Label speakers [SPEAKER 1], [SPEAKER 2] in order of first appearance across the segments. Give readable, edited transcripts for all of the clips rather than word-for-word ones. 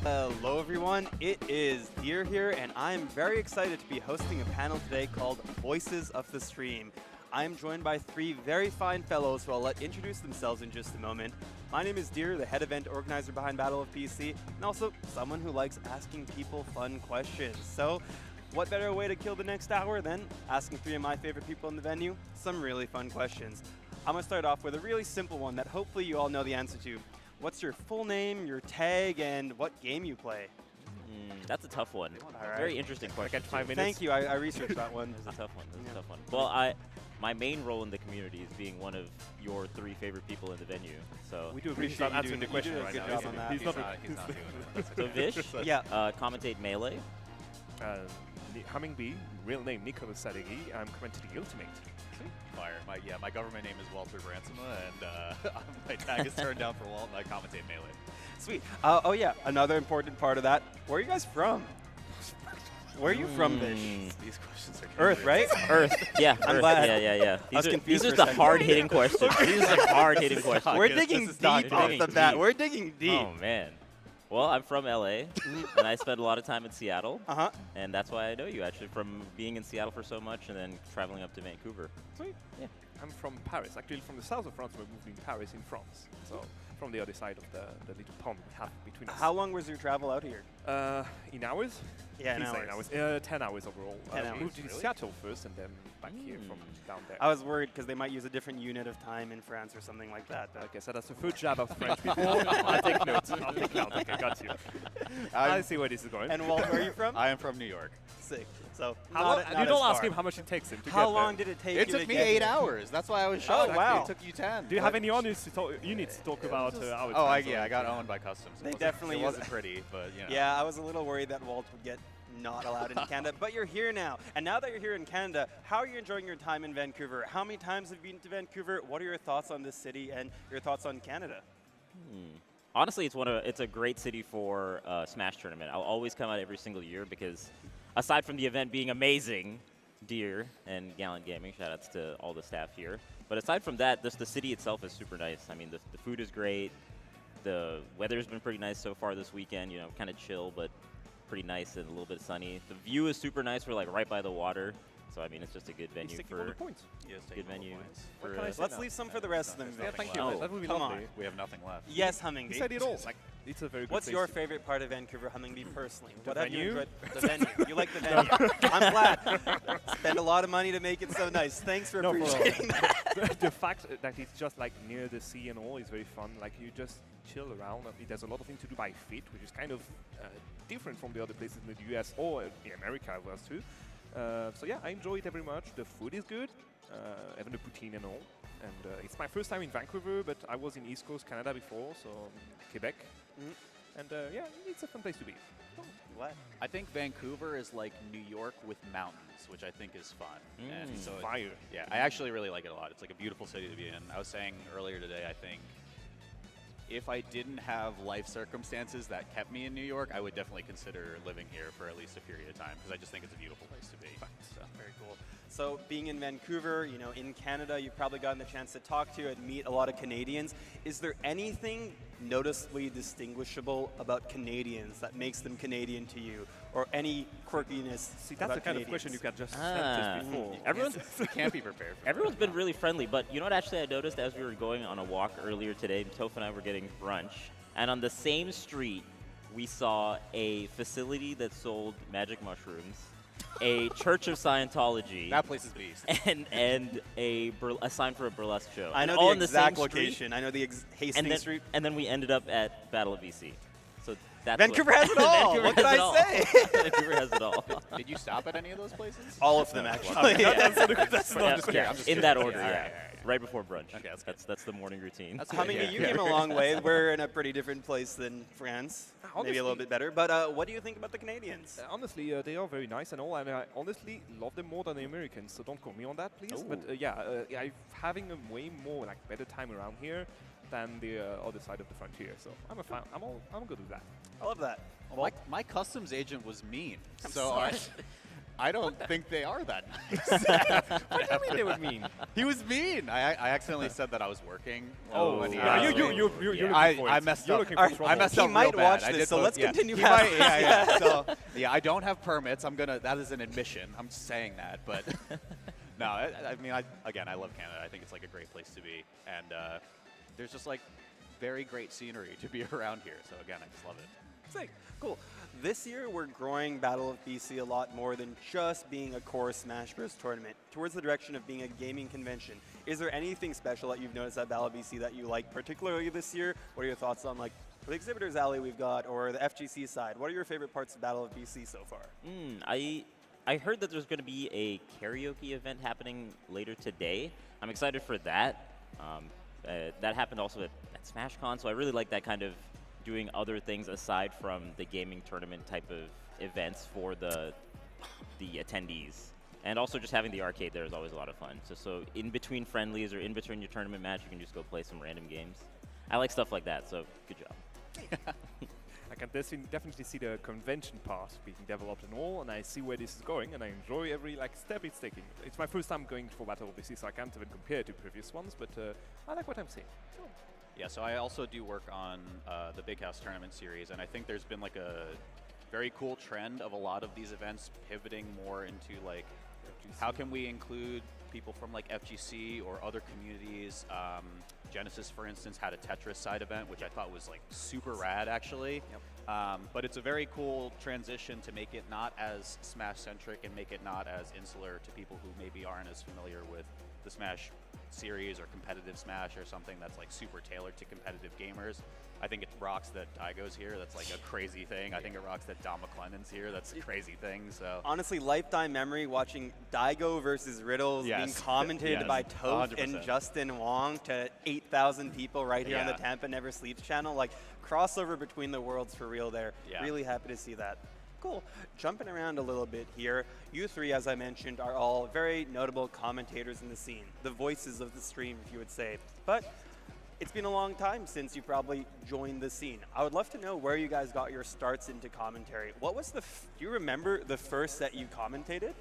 [SPEAKER 1] Hello everyone, it is Deer here, and I'm very excited to be hosting a panel today called Voices of the Stream. I'm joined by three very fine fellows who I'll let introduce themselves in just a moment. My name is Deer, the head event organizer behind Battle of PC, and also someone who likes asking people fun questions. So, what better way to kill the next hour than asking three of my favorite people in the venue some really fun questions. I'm going to start off with a really simple one that hopefully you all know the answer to. What's your full name, your tag, and what game you play?
[SPEAKER 2] That's a tough one.
[SPEAKER 1] Right.
[SPEAKER 2] Very interesting question.
[SPEAKER 3] I got 5 minutes.
[SPEAKER 1] Thank you, I researched that one.
[SPEAKER 2] That's a tough one. That's a tough one. Well, my main role in the community is being one of your three favorite people in the venue. So
[SPEAKER 3] We do
[SPEAKER 1] Appreciate
[SPEAKER 3] appreciate
[SPEAKER 1] you
[SPEAKER 3] answering the
[SPEAKER 1] doing-
[SPEAKER 3] question
[SPEAKER 1] you do a
[SPEAKER 3] right
[SPEAKER 1] good
[SPEAKER 3] now.
[SPEAKER 1] job on that.
[SPEAKER 3] He's not
[SPEAKER 4] He's not doing it. That's
[SPEAKER 2] so
[SPEAKER 4] okay.
[SPEAKER 2] Vish,
[SPEAKER 1] Yeah.
[SPEAKER 2] commentate Melee.
[SPEAKER 3] Humming Bee, real name Nicholas Sadeghi. I'm commentating Ultimate.
[SPEAKER 4] Fire. My government name is Walter Bransema, and my tag is turned down for Walt, and I commentate Melee.
[SPEAKER 1] Sweet. Oh yeah, another important part of that. Where are you guys from? Where are you from, Vish?
[SPEAKER 4] These questions are
[SPEAKER 1] Earth, right?
[SPEAKER 2] Earth. Yeah,
[SPEAKER 1] I'm
[SPEAKER 2] Earth.
[SPEAKER 1] glad.
[SPEAKER 2] Yeah.
[SPEAKER 1] was confused
[SPEAKER 2] These
[SPEAKER 1] for
[SPEAKER 2] are
[SPEAKER 1] a
[SPEAKER 2] the
[SPEAKER 1] second.
[SPEAKER 2] hard-hitting questions. These are the hard-hitting questions.
[SPEAKER 1] We're
[SPEAKER 4] good.
[SPEAKER 1] digging
[SPEAKER 4] This is not
[SPEAKER 1] deep
[SPEAKER 4] good.
[SPEAKER 1] off the bat.
[SPEAKER 2] Deep.
[SPEAKER 1] We're digging deep.
[SPEAKER 2] Oh, man. Well, I'm from LA, and I spent a lot of time in Seattle.
[SPEAKER 1] Uh-huh.
[SPEAKER 2] And that's why I know you, actually, from being in Seattle for so much and then traveling up to Vancouver.
[SPEAKER 3] Sweet.
[SPEAKER 2] Yeah.
[SPEAKER 3] I'm from Paris, actually from the south of France. We're moving Paris in France. So from the other side of the little pond we have between us.
[SPEAKER 1] How long was your travel out here?
[SPEAKER 3] In hours?
[SPEAKER 1] Yeah, in
[SPEAKER 3] Please say
[SPEAKER 1] hours.
[SPEAKER 3] 10 hours overall.
[SPEAKER 1] 10
[SPEAKER 3] We
[SPEAKER 1] hours,
[SPEAKER 3] moved in
[SPEAKER 4] really?
[SPEAKER 3] Seattle first and then back here from down there.
[SPEAKER 1] I was worried because they might use a different unit of time in France or something like that. But
[SPEAKER 3] Okay, so that's the third jab of French people. I'll take notes. I'll take notes. Okay, got you. I see where this is going.
[SPEAKER 1] And Walt, where are you from?
[SPEAKER 4] I am from New York.
[SPEAKER 1] Sick. So
[SPEAKER 3] How
[SPEAKER 1] not
[SPEAKER 3] long,
[SPEAKER 1] a-
[SPEAKER 3] you
[SPEAKER 1] not
[SPEAKER 3] don't
[SPEAKER 1] as
[SPEAKER 3] ask
[SPEAKER 1] far.
[SPEAKER 3] him how much it takes him to
[SPEAKER 1] How
[SPEAKER 3] get
[SPEAKER 1] long
[SPEAKER 3] there.
[SPEAKER 1] did it take
[SPEAKER 4] It
[SPEAKER 1] you to
[SPEAKER 4] took me
[SPEAKER 1] get
[SPEAKER 4] 8
[SPEAKER 1] here?
[SPEAKER 4] hours. That's why I was shocked.
[SPEAKER 1] wow.
[SPEAKER 4] It took you 10.
[SPEAKER 3] Do you have any honors to talk? You need to talk about our
[SPEAKER 4] Oh,
[SPEAKER 3] time
[SPEAKER 4] yeah, I
[SPEAKER 3] zone.
[SPEAKER 4] got owned by customs.
[SPEAKER 1] They
[SPEAKER 4] It wasn't-
[SPEAKER 1] definitely
[SPEAKER 4] It
[SPEAKER 1] use
[SPEAKER 4] wasn't pretty, but you know.
[SPEAKER 1] Yeah, I was a little worried that Walt would get not allowed in Canada, but you're here now. And now that you're here in Canada, how are you enjoying your time in Vancouver? How many times have you been to Vancouver? What are your thoughts on this city and your thoughts on Canada?
[SPEAKER 2] Honestly, it's a great city for Smash tournament. I'll always come out every single year because aside from the event being amazing, Deer and Gallant Gaming, shout outs to all the staff here. But aside from that, the city itself is super nice. I mean, the food is great. The weather's been pretty nice so far this weekend, you know, kind of chill, but pretty nice and a little bit sunny. The view is super nice. We're like right by the water. So, I mean, it's just a good
[SPEAKER 3] He's
[SPEAKER 2] venue
[SPEAKER 3] taking all the
[SPEAKER 2] for
[SPEAKER 3] points.
[SPEAKER 4] Yes,
[SPEAKER 2] good
[SPEAKER 4] taking all the
[SPEAKER 2] venue.
[SPEAKER 4] points.
[SPEAKER 2] For,
[SPEAKER 3] What can I say?
[SPEAKER 1] Let's
[SPEAKER 3] no.
[SPEAKER 1] leave some for the rest of them.
[SPEAKER 4] There's
[SPEAKER 3] Yeah,
[SPEAKER 4] nothing
[SPEAKER 3] thank you.
[SPEAKER 4] left.
[SPEAKER 3] That would be
[SPEAKER 1] Come
[SPEAKER 3] lovely.
[SPEAKER 1] on.
[SPEAKER 4] We have nothing left.
[SPEAKER 1] Yes,
[SPEAKER 3] He
[SPEAKER 1] Hummingbee.
[SPEAKER 3] said it all. Like, it's a very good
[SPEAKER 1] What's
[SPEAKER 3] place
[SPEAKER 1] your
[SPEAKER 3] to-
[SPEAKER 1] favorite part of Vancouver, Hummingbee, personally?
[SPEAKER 3] The
[SPEAKER 1] What have you
[SPEAKER 3] venue?
[SPEAKER 1] enjoyed? The venue. You like the venue. I'm glad. Spend a lot of money to make it so nice. Thanks for
[SPEAKER 3] No, for real.
[SPEAKER 1] appreciating that.
[SPEAKER 3] The fact that it's just like near the sea and all is very fun. Like you just chill around. There's a lot of things to do by feet, which is kind of different from the other places in the US or in America as well too. So yeah, I enjoy it very much. The food is good, even the poutine and all. And it's my first time in Vancouver, but I was in East Coast Canada before, so Quebec. And yeah, it's a fun place to be.
[SPEAKER 1] Glad.
[SPEAKER 4] I think Vancouver is like New York with mountains, which I think is fun. And so
[SPEAKER 3] Fire.
[SPEAKER 4] yeah, I actually really like it a lot. It's like a beautiful city to be in. I was saying earlier today, I think if I didn't have life circumstances that kept me in New York, I would definitely consider living here for at least a period of time because I just think it's a beautiful place to be. So.
[SPEAKER 1] Very cool. So being in Vancouver, you know, in Canada, you've probably gotten the chance to talk to and meet a lot of Canadians. Is there anything noticeably distinguishable about Canadians that makes them Canadian to you, or any quirkiness?
[SPEAKER 3] See, that's
[SPEAKER 1] about
[SPEAKER 3] the kind of question you
[SPEAKER 1] Canadians?
[SPEAKER 3] can just send us
[SPEAKER 2] Ah.
[SPEAKER 3] before.
[SPEAKER 2] Everyone's
[SPEAKER 4] You can't be prepared for
[SPEAKER 2] Everyone's
[SPEAKER 4] that.
[SPEAKER 2] been really friendly, but you know what actually I noticed as we were going on a walk earlier today, Toph and I were getting brunch, and on the same street, we saw a facility that sold magic mushrooms, a Church of Scientology,
[SPEAKER 4] That place is beast.
[SPEAKER 2] and a sign for a burlesque show.
[SPEAKER 1] I
[SPEAKER 2] And
[SPEAKER 1] know
[SPEAKER 2] all
[SPEAKER 1] the
[SPEAKER 2] in
[SPEAKER 1] exact
[SPEAKER 2] same street,
[SPEAKER 1] location. I know the Hastings
[SPEAKER 2] and then,
[SPEAKER 1] Street.
[SPEAKER 2] and then we ended up at Battle of BC. So that's
[SPEAKER 1] Vancouver
[SPEAKER 2] what,
[SPEAKER 1] has it all.
[SPEAKER 2] Vancouver
[SPEAKER 1] What can
[SPEAKER 2] has
[SPEAKER 1] I
[SPEAKER 2] it all.
[SPEAKER 1] say?
[SPEAKER 2] Vancouver has it all.
[SPEAKER 4] Did you stop at any of those places?
[SPEAKER 1] All of them, actually.
[SPEAKER 2] Yeah.
[SPEAKER 3] That's
[SPEAKER 2] Yeah,
[SPEAKER 3] not
[SPEAKER 2] yeah,
[SPEAKER 4] I'm just
[SPEAKER 2] in
[SPEAKER 4] kidding.
[SPEAKER 2] that order,
[SPEAKER 4] Yeah,
[SPEAKER 2] yeah.
[SPEAKER 4] all right.
[SPEAKER 2] Right before brunch.
[SPEAKER 4] Okay,
[SPEAKER 2] that's the morning routine.
[SPEAKER 4] That's
[SPEAKER 1] Humming,
[SPEAKER 4] good,
[SPEAKER 1] you
[SPEAKER 4] yeah.
[SPEAKER 1] came a long way. We're in a pretty different place than France. Maybe a
[SPEAKER 3] Honestly-
[SPEAKER 1] little bit better. But what do you think about the Canadians?
[SPEAKER 3] Honestly, they are very nice and all, and I honestly love them more than the Americans. So don't quote me on that, please. But yeah, I'm having a way more like better time around here than the other side of the frontier. So I'm a fan. I'm good with that.
[SPEAKER 1] I love that.
[SPEAKER 4] Well, my customs agent was mean.
[SPEAKER 1] I'm
[SPEAKER 4] so
[SPEAKER 1] sorry.
[SPEAKER 4] I don't think they are that nice.
[SPEAKER 3] What do you mean they were mean?
[SPEAKER 4] He was mean. I accidentally said that I was working.
[SPEAKER 3] Oh,
[SPEAKER 4] when he
[SPEAKER 3] yeah,
[SPEAKER 4] asked me.
[SPEAKER 3] you're looking for
[SPEAKER 4] I
[SPEAKER 3] it.
[SPEAKER 4] messed
[SPEAKER 3] You're
[SPEAKER 4] up.
[SPEAKER 3] looking for
[SPEAKER 1] Alright,
[SPEAKER 3] trouble.
[SPEAKER 4] I messed
[SPEAKER 1] He
[SPEAKER 4] up
[SPEAKER 1] might
[SPEAKER 4] real bad.
[SPEAKER 1] watch
[SPEAKER 4] I
[SPEAKER 1] this,
[SPEAKER 4] did
[SPEAKER 1] so
[SPEAKER 4] look-
[SPEAKER 1] let's
[SPEAKER 4] yeah.
[SPEAKER 1] continue
[SPEAKER 4] He
[SPEAKER 1] past
[SPEAKER 4] might,
[SPEAKER 1] this.
[SPEAKER 4] yeah. So yeah, I don't have permits. That is an admission. I'm just saying that, but no. I mean, again, I love Canada. I think it's like a great place to be, and there's just like very great scenery to be around here. So again, I just love it.
[SPEAKER 1] Sick. Cool. This year, we're growing Battle of BC a lot more than just being a core Smash Bros. Tournament, towards the direction of being a gaming convention. Is there anything special that you've noticed at Battle of BC that you like particularly this year? What are your thoughts on like the Exhibitors Alley we've got, or the FGC side? What are your favorite parts of Battle of BC so far?
[SPEAKER 2] I heard that there's going to be a karaoke event happening later today. I'm excited for that. That happened also at SmashCon, so I really like that kind of doing other things aside from the gaming tournament type of events for the attendees. And also just having the arcade there is always a lot of fun. So in between friendlies or in between your tournament match, you can just go play some random games. I like stuff like that, so good job.
[SPEAKER 3] I can definitely see the convention part being developed and all, and I see where this is going, and I enjoy every step it's taking. It's my first time going for Battle of BC, so I can't even compare to previous ones, but I like what I'm seeing.
[SPEAKER 4] Yeah, so I also do work on the Big House Tournament series, and I think there's been like a very cool trend of a lot of these events pivoting more into like, how can we include people from like FGC or other communities? Genesis, for instance, had a Tetris side event, which I thought was like super rad, actually. Yep. But it's a very cool transition to make it not as Smash-centric and make it not as insular to people who maybe aren't as familiar with the Smash series or competitive Smash or something that's like super tailored to competitive gamers. I think it rocks that Daigo's here. That's like a crazy thing. I think it rocks that Don McClennan's here. That's a crazy thing. So
[SPEAKER 1] honestly, lifetime memory watching Daigo versus Riddles being
[SPEAKER 4] Yes.
[SPEAKER 1] commentated
[SPEAKER 4] Yes.
[SPEAKER 1] by Toph and
[SPEAKER 4] 100%.
[SPEAKER 1] Justin Wong to 8,000 people right here on the
[SPEAKER 4] Yeah.
[SPEAKER 1] Tampa Never Sleeps channel. Like crossover between the worlds for real there.
[SPEAKER 4] Yeah.
[SPEAKER 1] Really happy to see that. Cool. Jumping around a little bit here, you three, as I mentioned, are all very notable commentators in the scene. The voices of the stream, if you would say. But it's been a long time since you probably joined the scene. I would love to know where you guys got your starts into commentary. What was do you remember the first that you commentated?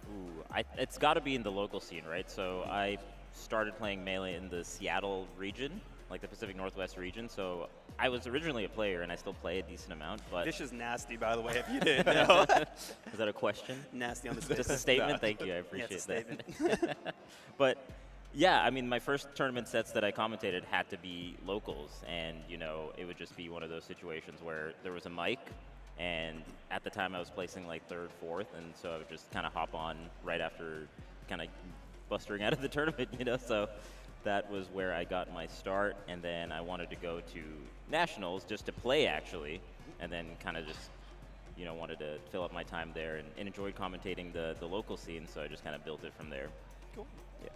[SPEAKER 2] Ooh, it's got to be in the local scene, right? So I started playing Melee in the Seattle region, like the Pacific Northwest region. So I was originally a player, and I still play a decent amount. But
[SPEAKER 1] This is nasty, by the way, if you didn't know.
[SPEAKER 2] is that a question?
[SPEAKER 1] Nasty on the space.
[SPEAKER 2] Just a statement? Thank you, I
[SPEAKER 1] Yeah,
[SPEAKER 2] appreciate
[SPEAKER 1] it's a
[SPEAKER 2] that.
[SPEAKER 1] statement.
[SPEAKER 2] But yeah, I mean, my first tournament sets that I commentated had to be locals, and you know, it would just be one of those situations where there was a mic, and at the time I was placing like third, fourth, and so I would just kind of hop on right after kind of bustering out of the tournament, you know. So that was where I got my start, and then I wanted to go to nationals just to play actually, and then kind of just, you know, wanted to fill up my time there and enjoyed commentating the local scene, so I just kind of built it from there.
[SPEAKER 3] Cool.
[SPEAKER 2] Yeah.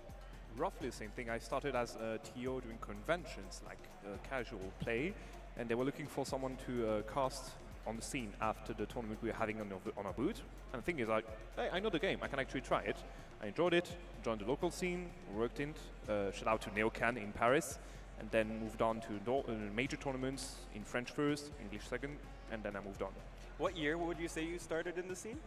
[SPEAKER 3] Roughly the same thing. I started as a TO doing conventions, like casual play, and they were looking for someone to cast on the scene after the tournament we were having on our booth. And the thing is, like, hey, I know the game. I can actually try it. I enjoyed it, joined the local scene, worked in it, shout out to Neocan in Paris, and then moved on to major tournaments in French first, English second, and then I moved on.
[SPEAKER 1] What year would you say you started in the scene?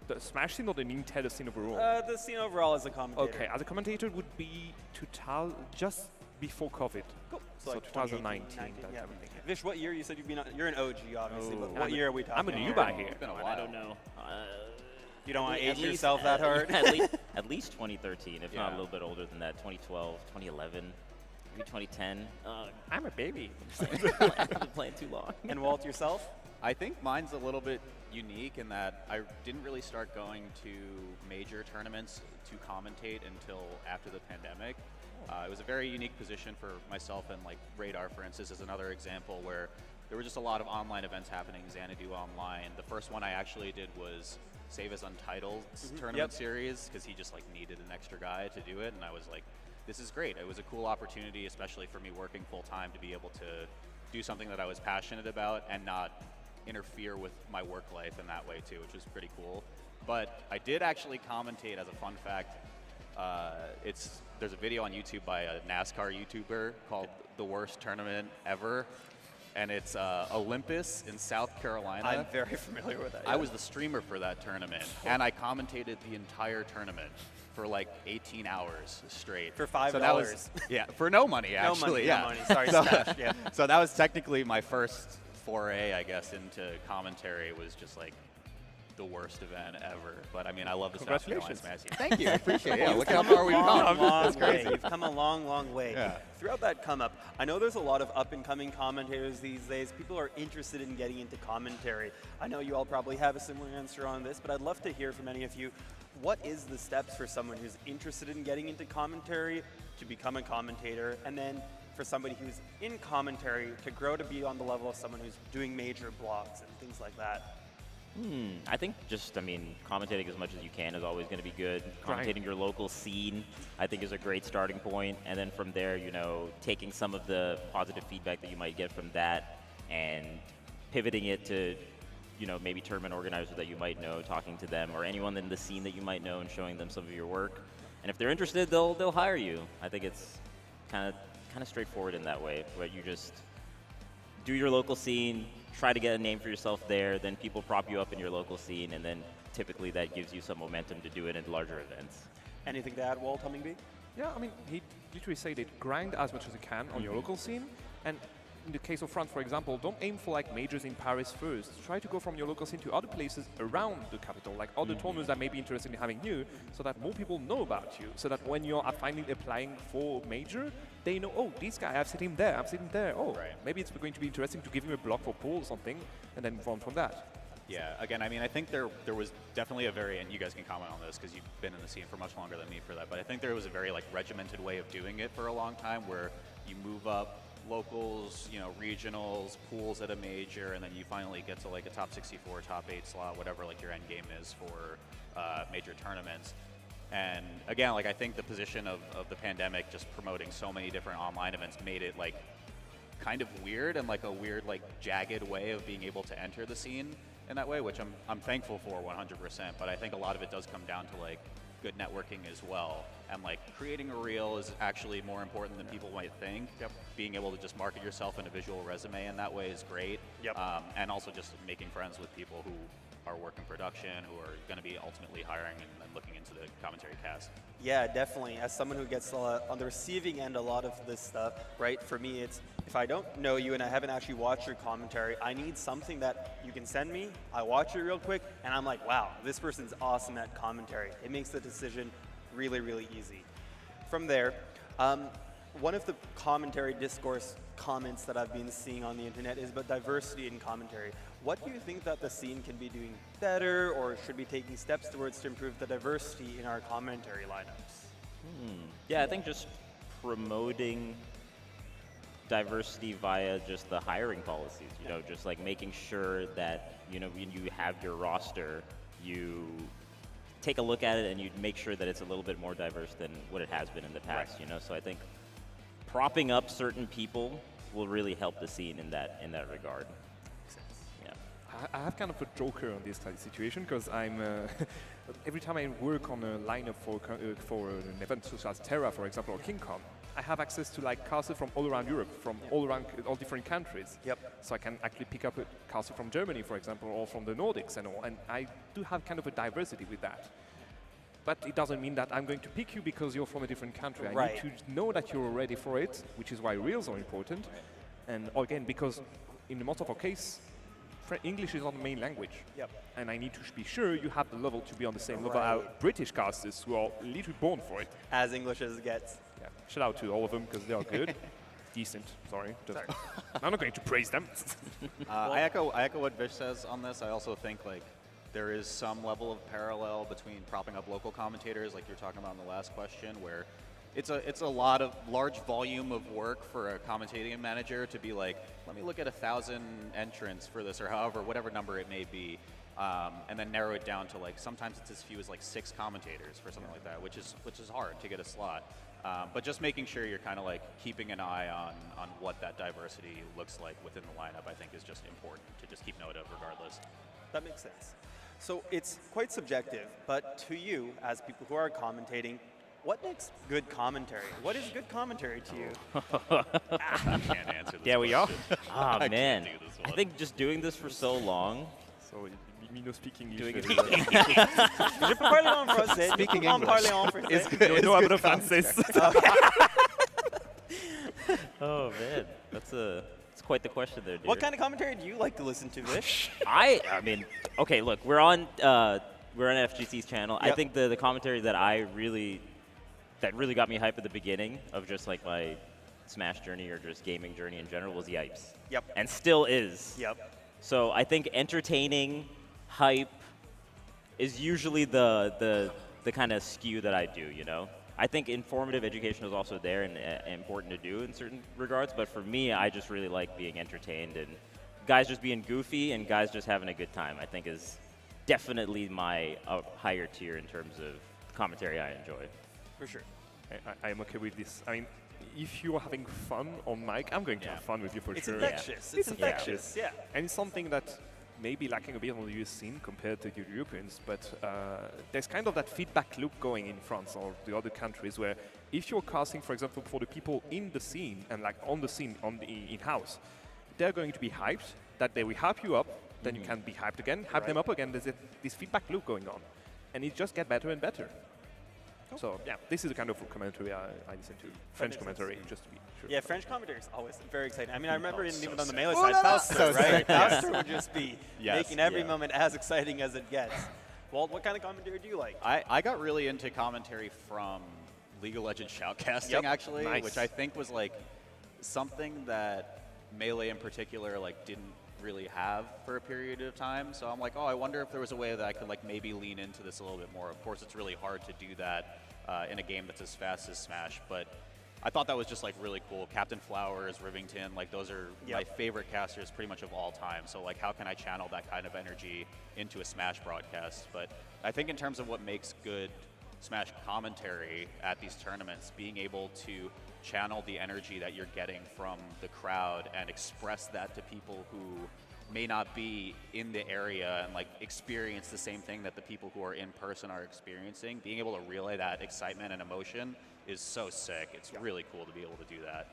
[SPEAKER 3] The Smash scene or the Nintendo scene overall?
[SPEAKER 1] The scene overall as a commentator.
[SPEAKER 3] Okay, as a commentator would be just before COVID.
[SPEAKER 1] Cool.
[SPEAKER 3] So
[SPEAKER 1] like
[SPEAKER 3] 2019,
[SPEAKER 1] 2019,
[SPEAKER 3] that
[SPEAKER 1] yeah.
[SPEAKER 3] kind of thing.
[SPEAKER 1] Vish, what year? You said you've been on, you're an OG, obviously, but
[SPEAKER 3] Oh.
[SPEAKER 1] what year are we talking
[SPEAKER 3] I'm a
[SPEAKER 1] about?
[SPEAKER 3] newbie here.
[SPEAKER 4] It's been a while.
[SPEAKER 2] I don't know.
[SPEAKER 1] You don't want to
[SPEAKER 2] At
[SPEAKER 1] age
[SPEAKER 2] least-
[SPEAKER 1] yourself that hard?
[SPEAKER 2] At least 2013, if not a
[SPEAKER 4] Yeah.
[SPEAKER 2] little bit older than that. 2012, 2011, maybe 2010.
[SPEAKER 3] I'm a baby.
[SPEAKER 2] I've been playing too long.
[SPEAKER 1] And Walt, yourself?
[SPEAKER 4] I think mine's a little bit unique in that I didn't really start going to major tournaments to commentate until after the pandemic. It was a very unique position for myself, and like Radar, for instance, is another example where there were just a lot of online events happening, Xanadu Online. The first one I actually did was Save as Untitled tournament
[SPEAKER 1] Yep.
[SPEAKER 4] series, because he just like needed an extra guy to do it, and I was like, this is great. It was a cool opportunity, especially for me working full time, to be able to do something that I was passionate about and not interfere with my work life in that way too, which was pretty cool. But I did actually commentate, as a fun fact. There's a video on YouTube by a NASCAR YouTuber called The Worst Tournament Ever. and it's Olympus in South Carolina.
[SPEAKER 1] I'm very familiar with that.
[SPEAKER 4] I was the streamer for that tournament, and I commentated the entire tournament for like 18 hours straight.
[SPEAKER 1] For $5.
[SPEAKER 4] So that was, yeah, for no money, actually.
[SPEAKER 1] No money. Sorry,
[SPEAKER 4] so,
[SPEAKER 1] Smash, yeah.
[SPEAKER 4] So that was technically my first foray, I guess, into commentary. Was just like the worst event ever. But I mean, I love the South Carolina Smash team. Thank you, I appreciate it. Yeah, look how far we've come.
[SPEAKER 1] That's crazy. You've come a long, long way.
[SPEAKER 4] Yeah.
[SPEAKER 1] Throughout that come up, I know there's a lot of up-and-coming commentators these days. People are interested in getting into commentary. I know you all probably have a similar answer on this, but I'd love to hear from any of you. What is the steps for someone who's interested in getting into commentary to become a commentator, and then for somebody who's in commentary to grow to be on the level of someone who's doing major blocks and things like that?
[SPEAKER 2] I think just, commentating as much as you can is always going to be good. Commentating your local scene, I think, is a great starting point. And then from there, taking some of the positive feedback that you might get from that and pivoting it to, maybe tournament organizers that you might know, talking to them, or anyone in the scene that you might know and showing them some of your work. And if they're interested, they'll hire you. I think it's kind of straightforward in that way, where you just do your local scene, try to get a name for yourself there, then people prop you up in your local scene, and then typically that gives you some momentum to do it in larger events.
[SPEAKER 1] Anything to add, Walt Hummingbee?
[SPEAKER 3] Yeah, he literally said it, grind as much as you can on your local scene, and in the case of France, for example, don't aim for like majors in Paris first. Try to go from your local scene to other places around the capital, like other tournaments that may be interested in having you, so that more people know about you, so that when you're finally applying for major, they know, oh, this guy, I've seen him there, I've seen him there. Oh, maybe it's going to be interesting to give him a block for pool or something, and then move on from that.
[SPEAKER 4] Yeah, again, I think there was definitely a very, and you guys can comment on this because you've been in the scene for much longer than me for that, but I think there was a very regimented way of doing it for a long time, where you move up locals, regionals, pools at a major, and then you finally get to a top 64, top 8 slot, whatever your end game is for major tournaments. And again, I think the position of the pandemic, just promoting so many different online events, made it kind of weird and a weird jagged way of being able to enter the scene in that way, which I'm thankful for 100%. But I think a lot of it does come down to good networking as well, and creating a reel is actually more important than people might think. Being able to just market yourself in a visual resume in that way is great. And also just making friends with people who are working production, who are going to be ultimately hiring and looking into the commentary cast.
[SPEAKER 1] Yeah, definitely. As someone who gets on the receiving end a lot of this stuff, right? For me, it's if I don't know you and I haven't actually watched your commentary, I need something that you can send me. I watch it real quick, and I'm like, wow, this person's awesome at commentary. It makes the decision really, really easy. From there, one of the commentary discourse comments that I've been seeing on the internet is about diversity in commentary. What do you think that the scene can be doing better, or should be taking steps towards to improve the diversity in our commentary lineups?
[SPEAKER 2] Yeah, I think just promoting diversity via just the hiring policies, just making sure that, when you have your roster, you take a look at it and you make sure that it's a little bit more diverse than what it has been in the past, So I think propping up certain people will really help the scene in that regard.
[SPEAKER 3] I have kind of a joker on this situation, because I'm every time I work on a lineup for an event such as Terra, for example, or King Con, I have access to casters from all around Europe, from all different countries. So I can actually pick up a caster from Germany, for example, or from the Nordics and all. And I do have kind of a diversity with that. But it doesn't mean that I'm going to pick you because you're from a different country. I need to know that you're ready for it, which is why reels are important. And again, because in most of our case, English is not the main language. And I need to be sure you have the level to be on the same level as British casters who are literally born for it.
[SPEAKER 1] As English as it gets.
[SPEAKER 3] Yeah. Shout out to all of them, because they are good. Decent, sorry. I'm not going to praise them.
[SPEAKER 4] I echo what Vish says on this. I also think there is some level of parallel between propping up local commentators, like you're talking about in the last question, where it's a large volume of work for a commentating manager to be let me look at 1,000 entrants for this, or whatever number it may be, and then narrow it down to sometimes it's as few as 6 commentators for something like that, which is hard to get a slot. But just making sure you're kind of keeping an eye on what that diversity looks like within the lineup, I think, is just important to just keep note of regardless.
[SPEAKER 1] That makes sense. So it's quite subjective, but to you, as people who are commentating, What makes good commentary? What is good commentary to you?
[SPEAKER 4] I can't answer this.
[SPEAKER 2] Yeah, we are.
[SPEAKER 4] question.
[SPEAKER 2] Ah,
[SPEAKER 4] I
[SPEAKER 2] man.
[SPEAKER 4] can't do this
[SPEAKER 2] I
[SPEAKER 4] one.
[SPEAKER 2] think just doing this for so long.
[SPEAKER 3] So me no speak English.
[SPEAKER 2] Doing it
[SPEAKER 3] very
[SPEAKER 2] in
[SPEAKER 3] well.
[SPEAKER 1] Je peux parler en français.
[SPEAKER 4] Speaking
[SPEAKER 1] Je peux en
[SPEAKER 4] English.
[SPEAKER 1] parler en français.
[SPEAKER 3] No, I'm not Francis.
[SPEAKER 2] Oh man, that's quite the question there, dude.
[SPEAKER 1] What kind of commentary do you like to listen to, Vish?
[SPEAKER 2] I mean, okay, look, we're on FGC's channel. I
[SPEAKER 1] Yep.
[SPEAKER 2] think the commentary that really got me hype at the beginning of just like my Smash journey or just gaming journey in general was Yipes.
[SPEAKER 1] Yep.
[SPEAKER 2] And still is.
[SPEAKER 1] Yep.
[SPEAKER 2] So I think entertaining, hype is usually the kind of skew that I do, you know? I think informative education is also there and important to do in certain regards, but for me, I just really like being entertained and guys just being goofy and guys just having a good time, I think is definitely my higher tier in terms of commentary I enjoy.
[SPEAKER 1] For sure.
[SPEAKER 3] I'm okay with this. I mean, if you are having fun on mic, I'm going to have fun with you for
[SPEAKER 1] It's
[SPEAKER 3] sure.
[SPEAKER 1] infectious.
[SPEAKER 3] It's
[SPEAKER 1] It's infectious. Yeah.
[SPEAKER 3] And it's something that may be lacking a bit on the US scene compared to the Europeans, but there's kind of that feedback loop going in France or the other countries where if you're casting, for example, for the people in the scene and like on the scene, in-house, they're going to be hyped, that they will hype you up, then you can be hyped again, hype them up again. There's this feedback loop going on. And it just gets better and better. So yeah, this is the kind of commentary I listen to. French
[SPEAKER 1] makes
[SPEAKER 3] commentary,
[SPEAKER 1] sense.
[SPEAKER 3] just to be sure.
[SPEAKER 1] Yeah, French commentary is always very exciting. I mean, I remember
[SPEAKER 4] so
[SPEAKER 1] even on the
[SPEAKER 4] sick.
[SPEAKER 1] Melee
[SPEAKER 4] Oh,
[SPEAKER 1] side,
[SPEAKER 4] no, no.
[SPEAKER 1] Fauster,
[SPEAKER 4] So
[SPEAKER 1] right?
[SPEAKER 4] sick, yes.
[SPEAKER 1] Fauster would just be
[SPEAKER 4] Yes,
[SPEAKER 1] making every
[SPEAKER 2] yeah.
[SPEAKER 1] moment as exciting as it gets. Walt, what kind of commentary do you like?
[SPEAKER 4] I got really into commentary from League of Legends shoutcasting,
[SPEAKER 1] Yep.
[SPEAKER 4] actually,
[SPEAKER 3] Nice.
[SPEAKER 4] which I think was like something that Melee in particular like didn't really have for a period of time. So I'm like, oh, I wonder if there was a way that I could like maybe lean into this a little bit more. Of course, it's really hard to do that in a game that's as fast as Smash, but I thought that was just like really cool. Captain Flowers, Rivington, like those are my favorite casters pretty much of all time. So like how can I channel that kind of energy into a Smash broadcast? But I think in terms of what makes good Smash commentary at these tournaments, being able to channel the energy that you're getting from the crowd and express that to people who may not be in the area and like experience the same thing that the people who are in person are experiencing, being able to relay that excitement and emotion is so sick. It's really cool to be able to do that.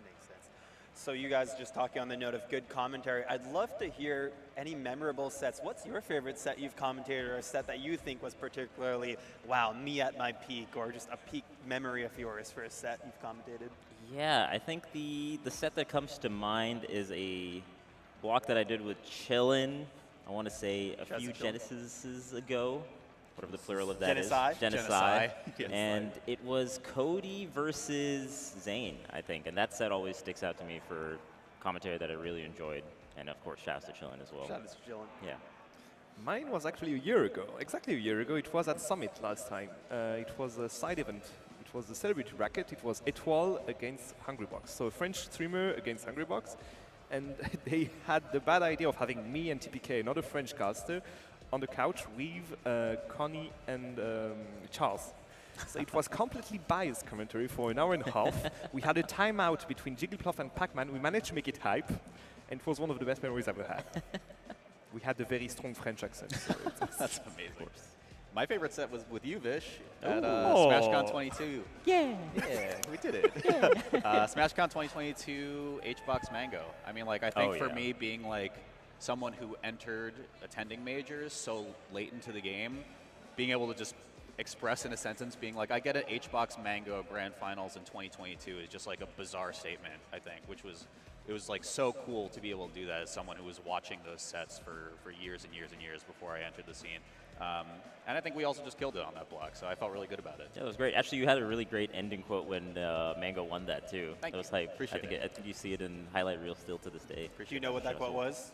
[SPEAKER 1] Makes sense. So you guys just talking on the note of good commentary. I'd love to hear any memorable sets. What's your favorite set you've commentated or a set that you think was particularly, wow, me at my peak, or just a peak memory of yours for a set you've commentated?
[SPEAKER 2] Yeah, I think the set that comes to mind is a block that I did with Chillin, I want to say a few Genesises ago, whatever the plural of that is.
[SPEAKER 1] Genocide.
[SPEAKER 4] Yes.
[SPEAKER 2] And it was Cody versus Zane, I think. And that set always sticks out to me for commentary that I really enjoyed. And of course, shouts to Chillin as well.
[SPEAKER 1] Shout out to Jillian.
[SPEAKER 2] Yeah.
[SPEAKER 3] Mine was actually a year ago, exactly a year ago. It was at Summit last time. It was a side event. It was the celebrity bracket. It was Etoile against Hungrybox. So a French streamer against Hungrybox. And they had the bad idea of having me and TPK, another French caster, on the couch with Connie and Charles. So it was completely biased commentary for an hour and a half. We had a timeout between Jigglypuff and Pac-Man. We managed to make it hype, and it was one of the best memories I've ever had. We had a very strong French accent. So
[SPEAKER 4] That's amazing. My favorite set was with you, Vish, at SmashCon 22.
[SPEAKER 2] Yeah.
[SPEAKER 4] Yeah, we did it. SmashCon 2022, HBox Mango. I mean, like, I think for me, being like someone who entered attending majors so late into the game, being able to just express in a sentence, being like, I get an HBox Mango Grand Finals in 2022 is just like a bizarre statement, I think, it was like so cool to be able to do that as someone who was watching those sets for years and years and years before I entered the scene. And I think we also just killed it on that block, so I felt really good about it.
[SPEAKER 2] Yeah, it was great. Actually, you had a really great ending quote when Mango won that too.
[SPEAKER 4] Thank
[SPEAKER 2] That was
[SPEAKER 4] you.
[SPEAKER 2] hype.
[SPEAKER 4] Appreciate
[SPEAKER 2] I think you see it in highlight reel still to this day.
[SPEAKER 1] Do you know what that quote was?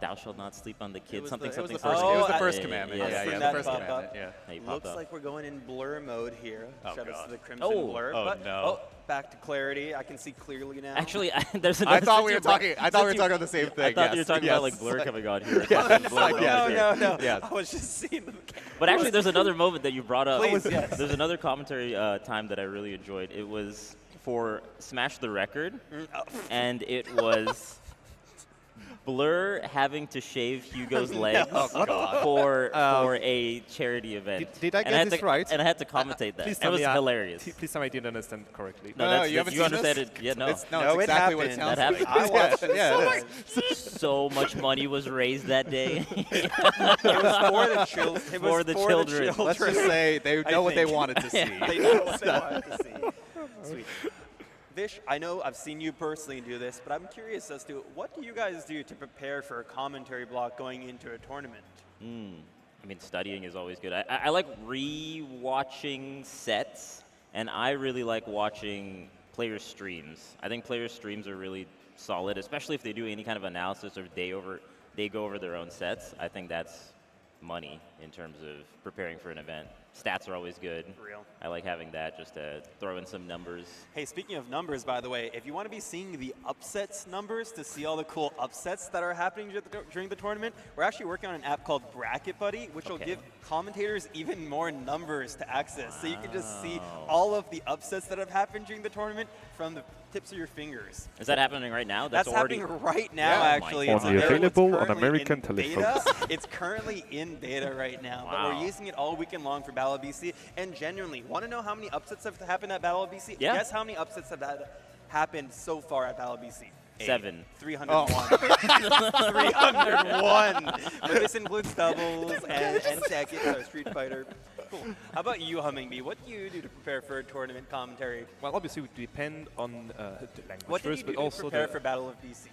[SPEAKER 2] Thou shalt not sleep on the kid.
[SPEAKER 4] was
[SPEAKER 2] Something,
[SPEAKER 4] the- it was
[SPEAKER 2] something.
[SPEAKER 4] the first-
[SPEAKER 1] Oh,
[SPEAKER 4] it was the
[SPEAKER 1] I-
[SPEAKER 4] first
[SPEAKER 2] yeah,
[SPEAKER 4] commandment.
[SPEAKER 2] yeah,
[SPEAKER 1] I've
[SPEAKER 4] Yeah,
[SPEAKER 1] seen
[SPEAKER 4] yeah,
[SPEAKER 1] that
[SPEAKER 4] the first
[SPEAKER 1] pop up.
[SPEAKER 4] commandment. Yeah.
[SPEAKER 2] Yeah, he
[SPEAKER 1] Looks
[SPEAKER 2] popped up.
[SPEAKER 1] like we're going in blur mode here.
[SPEAKER 4] Oh,
[SPEAKER 1] Shout out
[SPEAKER 4] God.
[SPEAKER 1] to the Crimson
[SPEAKER 2] Oh.
[SPEAKER 1] Blur.
[SPEAKER 4] Oh,
[SPEAKER 1] but,
[SPEAKER 4] no.
[SPEAKER 1] Back to clarity. I can see clearly now.
[SPEAKER 2] Actually, there's another.
[SPEAKER 4] I thought
[SPEAKER 2] since
[SPEAKER 4] we
[SPEAKER 2] you
[SPEAKER 4] were
[SPEAKER 2] brought-
[SPEAKER 4] talking. I thought we were
[SPEAKER 2] since
[SPEAKER 4] talking about the same
[SPEAKER 2] you-
[SPEAKER 4] thing.
[SPEAKER 2] I thought you were
[SPEAKER 4] yes,
[SPEAKER 2] talking
[SPEAKER 4] yes.
[SPEAKER 2] about like Blur coming on here.
[SPEAKER 1] no.
[SPEAKER 4] Yes.
[SPEAKER 1] I was just seeing the
[SPEAKER 2] But actually, there's another moment that you brought up.
[SPEAKER 1] Please, yes.
[SPEAKER 2] There's another commentary time that I really enjoyed. It was for Smash the Record, and it was Blur having to shave Hugo's legs
[SPEAKER 4] God.
[SPEAKER 2] for a charity event.
[SPEAKER 5] Did I
[SPEAKER 2] And
[SPEAKER 5] get
[SPEAKER 2] had
[SPEAKER 5] this
[SPEAKER 2] to,
[SPEAKER 5] right?
[SPEAKER 2] And I had to commentate that.
[SPEAKER 3] Please
[SPEAKER 2] It
[SPEAKER 3] tell
[SPEAKER 2] was
[SPEAKER 3] me
[SPEAKER 2] hilarious.
[SPEAKER 3] Please tell me I didn't understand correctly.
[SPEAKER 2] No,
[SPEAKER 4] No,
[SPEAKER 2] that's,
[SPEAKER 4] you haven't
[SPEAKER 2] you
[SPEAKER 4] seen
[SPEAKER 2] understand
[SPEAKER 4] this?
[SPEAKER 2] it? Yeah, no.
[SPEAKER 4] It's
[SPEAKER 1] No, it
[SPEAKER 4] exactly what it
[SPEAKER 1] happened.
[SPEAKER 4] sounds
[SPEAKER 2] That
[SPEAKER 4] like.
[SPEAKER 1] I watched it.
[SPEAKER 4] Yeah, it is.
[SPEAKER 2] So much money was raised that day.
[SPEAKER 1] It was for the children.
[SPEAKER 2] For the children.
[SPEAKER 4] Let's just say they know what they wanted to see.
[SPEAKER 1] They know what they wanted to see. Sweet. Vish, I know I've seen you personally do this, but I'm curious as to what do you guys do to prepare for a commentary block going into a tournament?
[SPEAKER 2] I mean, studying is always good. I like re-watching sets, and I really like watching players' streams. I think players' streams are really solid, especially if they do any kind of analysis or they go over their own sets. I think that's money in terms of preparing for an event. Stats are always good.
[SPEAKER 1] Real.
[SPEAKER 2] I like having that just to throw in some numbers.
[SPEAKER 1] Hey, speaking of numbers, by the way, if you want to be seeing the upsets numbers to see all the cool upsets that are happening during the tournament, we're actually working on an app called Bracket Buddy, which will
[SPEAKER 2] Okay.
[SPEAKER 1] give commentators even more numbers to access. So you can just see all of the upsets that have happened during the tournament from the tips of your fingers.
[SPEAKER 2] Is that happening right now?
[SPEAKER 1] That's
[SPEAKER 2] already
[SPEAKER 1] happening right now,
[SPEAKER 2] Yeah. Oh my
[SPEAKER 1] actually.
[SPEAKER 2] God.
[SPEAKER 1] It's
[SPEAKER 3] Only
[SPEAKER 1] available
[SPEAKER 3] available on
[SPEAKER 1] currently
[SPEAKER 3] American
[SPEAKER 1] in beta.
[SPEAKER 3] telephones.
[SPEAKER 1] It's currently in beta right now, but
[SPEAKER 2] Wow.
[SPEAKER 1] we're using it all weekend long for Battle of BC. And genuinely, want to know how many upsets have happened at Battle of BC?
[SPEAKER 2] Yeah.
[SPEAKER 1] Guess how many upsets have happened so far at Battle of BC?
[SPEAKER 2] 7.
[SPEAKER 1] 301. 301. But this includes doubles and Tekken, so Street Fighter. Cool. How about you, Hummingbee? What do you do to prepare for a tournament commentary?
[SPEAKER 3] Well, obviously, it would depend on the language
[SPEAKER 1] What did
[SPEAKER 3] first,
[SPEAKER 1] you do
[SPEAKER 3] but
[SPEAKER 1] to
[SPEAKER 3] also
[SPEAKER 1] prepare
[SPEAKER 3] the
[SPEAKER 1] for Battle of BC?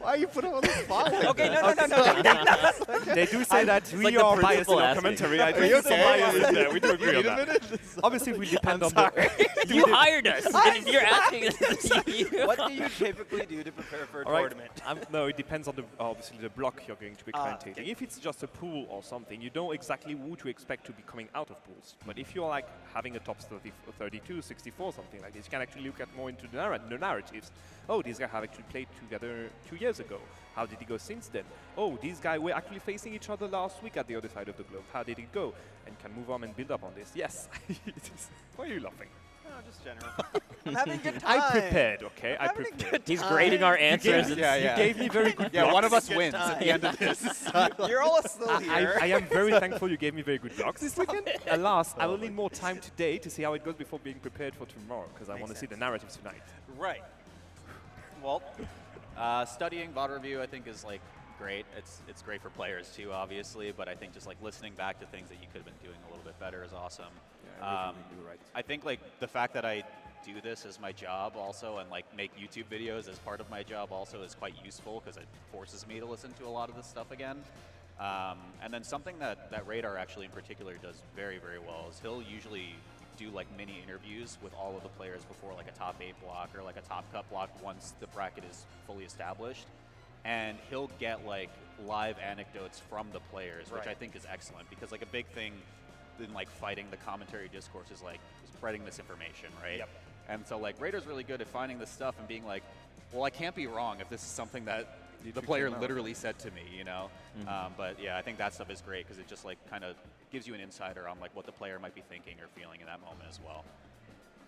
[SPEAKER 5] Why you put him on the spot?
[SPEAKER 1] Okay, no.
[SPEAKER 3] They do say that we
[SPEAKER 2] like the
[SPEAKER 3] are biased in
[SPEAKER 2] principal
[SPEAKER 3] our
[SPEAKER 2] asking.
[SPEAKER 3] commentary. I
[SPEAKER 5] Are
[SPEAKER 3] think
[SPEAKER 5] you
[SPEAKER 3] some
[SPEAKER 5] okay?
[SPEAKER 3] bias in there. We do agree on
[SPEAKER 5] Wait a
[SPEAKER 3] that.
[SPEAKER 5] minute.
[SPEAKER 3] Obviously, we depend on the.
[SPEAKER 2] You hired us, and you're asking us.
[SPEAKER 1] What do you typically do to prepare for a
[SPEAKER 3] All right.
[SPEAKER 1] tournament?
[SPEAKER 3] No, it depends on obviously the block you're going to be commentating.
[SPEAKER 1] Okay.
[SPEAKER 3] If it's just a pool or something, you know exactly who to expect to be coming out of pools. But if you're like having a top 32, 64, something like this, you can actually look at more into the narratives. Oh, these guys have actually played together 2 years ago. How did it go since then? Oh, these guys were actually facing each other last week at the other side of the globe. How did it go? And can move on and build up on this. Yes. Why are you laughing?
[SPEAKER 1] No, just general. I'm having a good time.
[SPEAKER 3] I prepared, okay? I
[SPEAKER 1] having a
[SPEAKER 3] prepared.
[SPEAKER 1] good
[SPEAKER 2] He's grading our answers.
[SPEAKER 3] You
[SPEAKER 4] Yeah.
[SPEAKER 3] gave me very good
[SPEAKER 4] Yeah, one of us
[SPEAKER 1] Good
[SPEAKER 4] wins
[SPEAKER 1] time.
[SPEAKER 4] at the end of this.
[SPEAKER 1] You're all still here.
[SPEAKER 3] I am very thankful you gave me very good blocks this weekend. Alas, I will need more time today to see how it goes before being prepared for tomorrow, because I
[SPEAKER 1] Makes
[SPEAKER 3] want to see the
[SPEAKER 1] sense.
[SPEAKER 3] narratives tonight.
[SPEAKER 1] Right. Well,
[SPEAKER 4] Studying VOD review, I think, is like great. It's great for players too, obviously, but I think just like listening back to things that you could have been doing a little bit better is awesome.
[SPEAKER 3] You're right.
[SPEAKER 4] I think like the fact that I do this as my job also, and like make YouTube videos as part of my job also, is quite useful because it forces me to listen to a lot of this stuff again. And then something that Radar actually in particular does very, very well is he'll usually do like mini interviews with all of the players before like a top 8 block or like a top cut block once the bracket is fully established. And he'll get like live anecdotes from the players, which
[SPEAKER 1] Right.
[SPEAKER 4] I think is excellent, because like a big thing in like fighting the commentary discourse is like spreading misinformation, right?
[SPEAKER 1] Yep.
[SPEAKER 4] And so like Radar's really good at finding this stuff and being like, well, I can't be wrong if this is something that the player literally said to me, you know? But yeah, I think that stuff is great because it just like kind of gives you an insider on like what the player might be thinking or feeling in that moment as well.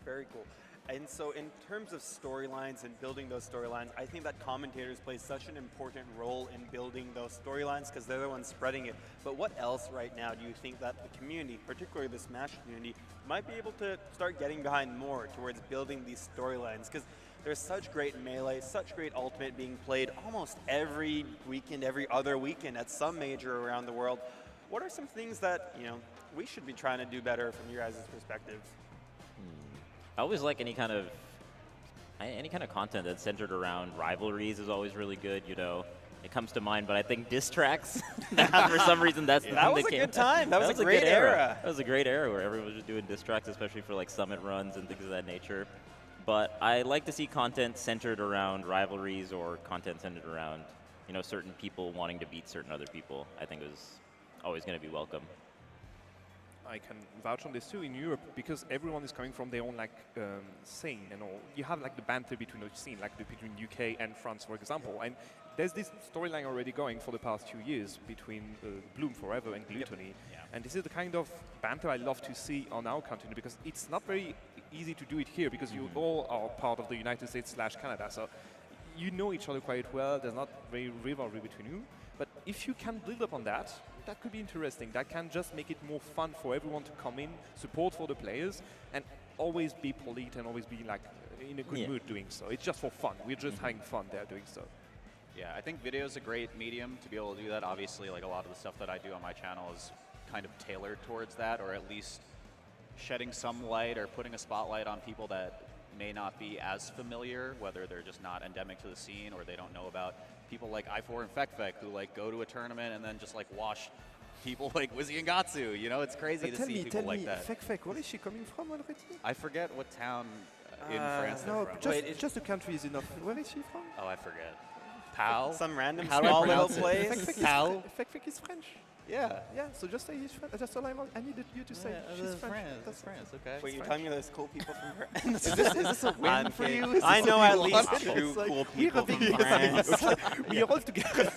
[SPEAKER 1] very cool. And so in terms of storylines and building those storylines, I think that commentators play such an important role in building those storylines because they're the ones spreading it. But what else right now do you think that the community, particularly the Smash community, might be able to start getting behind more towards building these storylines? Because there's such great Melee, such great Ultimate being played almost every weekend, every other weekend at some major around the world. What are some things that, you know, we should be trying to do better from your guys' perspective?
[SPEAKER 2] I always like any kind of content that's centered around rivalries is always really good. You know, it comes to mind, but I think diss tracks. For some reason, that's the
[SPEAKER 1] That
[SPEAKER 2] thing
[SPEAKER 1] was
[SPEAKER 2] that
[SPEAKER 1] a
[SPEAKER 2] came.
[SPEAKER 1] good time. That was a
[SPEAKER 2] good
[SPEAKER 1] great era.
[SPEAKER 2] That was a great era where everyone was just doing diss tracks, especially for like summit runs and things of that nature. But I like to see content centered around rivalries or content centered around, you know, certain people wanting to beat certain other people. I think it was always going to be welcome.
[SPEAKER 3] I can vouch on this too in Europe, because everyone is coming from their own scene and all. You have like the banter between each scene, like between UK and France, for example. And there's this storyline already going for the past 2 years between Bloom Forever and Gluttony.
[SPEAKER 2] Yeah.
[SPEAKER 3] And this is the kind of banter I love to see on our continent, because it's not very easy to do it here, because you all are part of the United States / Canada. So you know each other quite well. There's not very rivalry between you. But if you can build up on that, that could be interesting. That can just make it more fun for everyone to come in, support for the players, and always be polite and always be like in a good mood doing so. It's just for fun. We're just having fun there doing so.
[SPEAKER 4] Yeah, I think video is a great medium to be able to do that. Obviously, like a lot of the stuff that I do on my channel is kind of tailored towards that, or at least shedding some light or putting a spotlight on people that may not be as familiar, whether they're just not endemic to the scene or they don't know about people like I4 and Fekfek who like go to a tournament and then just like wash people like Wizzy and Gatsu. You know, it's crazy to see people like that.
[SPEAKER 3] Fekfek, where is she coming from already?
[SPEAKER 4] I forget what town in France they're
[SPEAKER 3] No,
[SPEAKER 4] from.
[SPEAKER 3] just the country is enough. Where is she from?
[SPEAKER 4] Oh, I forget. Pal?
[SPEAKER 1] Some random
[SPEAKER 4] How do I
[SPEAKER 1] small little
[SPEAKER 4] pronounce it?
[SPEAKER 1] place.
[SPEAKER 3] Fekfek is French.
[SPEAKER 4] Yeah.
[SPEAKER 3] Yeah, so just say he's French. That's all I needed you to say. She's French. That's
[SPEAKER 4] France, okay.
[SPEAKER 1] Wait, you're telling me there's cool people from France?
[SPEAKER 5] Is this a win for you? Is
[SPEAKER 1] I
[SPEAKER 5] this
[SPEAKER 1] know
[SPEAKER 5] what
[SPEAKER 1] at
[SPEAKER 5] you
[SPEAKER 1] least
[SPEAKER 5] wanted?
[SPEAKER 1] two
[SPEAKER 5] It's like,
[SPEAKER 1] cool
[SPEAKER 5] we're a
[SPEAKER 1] people
[SPEAKER 5] big
[SPEAKER 1] from
[SPEAKER 5] family.
[SPEAKER 1] France.
[SPEAKER 3] We are all together.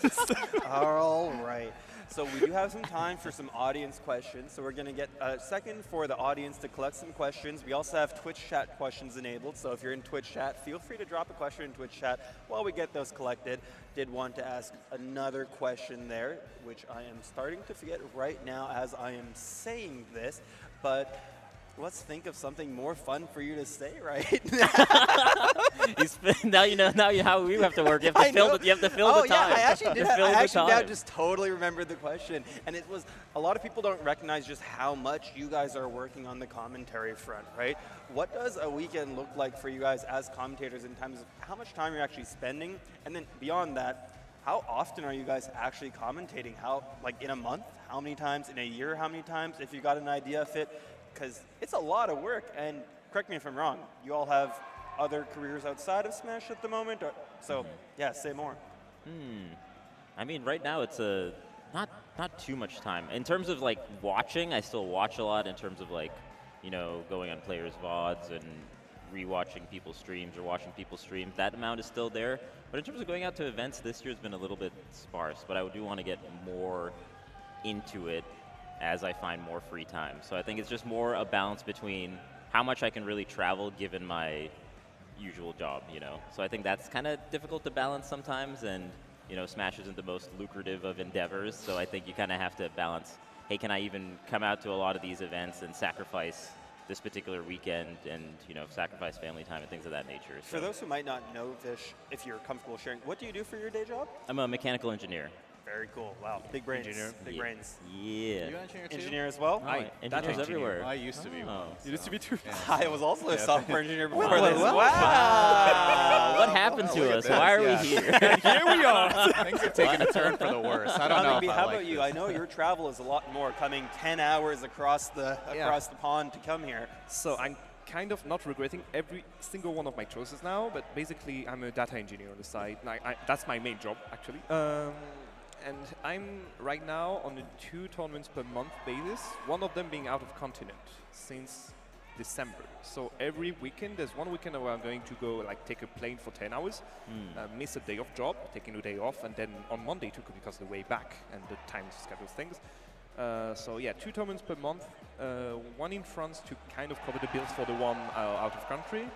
[SPEAKER 1] All right. So we do have some time for some audience questions. So we're going to get a second for the audience to collect some questions. We also have Twitch chat questions enabled. So if you're in Twitch chat, feel free to drop a question in Twitch chat while we get those collected. Did want to ask another question there, which I am starting to forget right now as I am saying this. But let's think of something more fun for you to say, right?
[SPEAKER 2] Now you know how we have to work. You have to fill the time.
[SPEAKER 1] Yeah, I actually did.
[SPEAKER 2] Fill
[SPEAKER 1] I
[SPEAKER 2] the
[SPEAKER 1] actually now
[SPEAKER 2] time.
[SPEAKER 1] just totally remembered the question, and it was a lot of people don't recognize just how much you guys are working on the commentary front, right? What does a weekend look like for you guys as commentators in terms of how much time you're actually spending, and then beyond that, how often are you guys actually commentating? How, like in a month? How many times in a year? How many times? If you got an idea of it, because it's a lot of work. And correct me if I'm wrong. You all have other careers outside of Smash at the moment, so yeah, say more.
[SPEAKER 2] I mean, right now it's not too much time. In terms of like watching, I still watch a lot. In terms of like, you know, going on players' VODs and rewatching people's streams or watching people's streams, that amount is still there. But in terms of going out to events, this year's been a little bit sparse. But I do want to get more into it as I find more free time. So I think it's just more a balance between how much I can really travel given my usual job, you know. So I think that's kind of difficult to balance sometimes, and you know, Smash isn't the most lucrative of endeavors, so I think you kind of have to balance, hey, can I even come out to a lot of these events and sacrifice this particular weekend and, you know, sacrifice family time and things of that nature.
[SPEAKER 1] For those who might not know, Vish, if you're comfortable sharing, what do you do for your day job?
[SPEAKER 2] I'm a mechanical engineer.
[SPEAKER 1] Very cool. Wow. Big brains.
[SPEAKER 3] Engineer.
[SPEAKER 1] Big brains.
[SPEAKER 2] Yeah.
[SPEAKER 4] You an engineer too?
[SPEAKER 1] Engineer as well?
[SPEAKER 2] Engineers everywhere.
[SPEAKER 4] I used to be one.
[SPEAKER 3] You used to be too.
[SPEAKER 1] I was also a software engineer before
[SPEAKER 2] Well,
[SPEAKER 1] this.
[SPEAKER 2] well,
[SPEAKER 1] Wow.
[SPEAKER 2] What happened to
[SPEAKER 4] look at
[SPEAKER 2] us?
[SPEAKER 4] this,
[SPEAKER 2] Why are
[SPEAKER 4] yeah.
[SPEAKER 2] we here?
[SPEAKER 3] Here we are.
[SPEAKER 4] Things have taken a turn for the worse. I don't know
[SPEAKER 1] Amibi,
[SPEAKER 4] if I
[SPEAKER 1] how
[SPEAKER 4] like
[SPEAKER 1] about you?
[SPEAKER 4] this.
[SPEAKER 1] I know your travel is a lot more, coming 10 hours across the pond to come here.
[SPEAKER 3] So I'm kind of not regretting every single one of my choices now, but basically I'm a data engineer on the side. That's my main job, actually. And I'm right now on a 2 tournaments per month basis, one of them being out of continent since December. So every weekend, there's one weekend where I'm going to go like take a plane for 10 hours, miss a day of job, taking a day off, and then on Monday too, because the way back and the time to schedule things. So yeah, 2 tournaments per month, one in France to kind of cover the bills for the one out of country.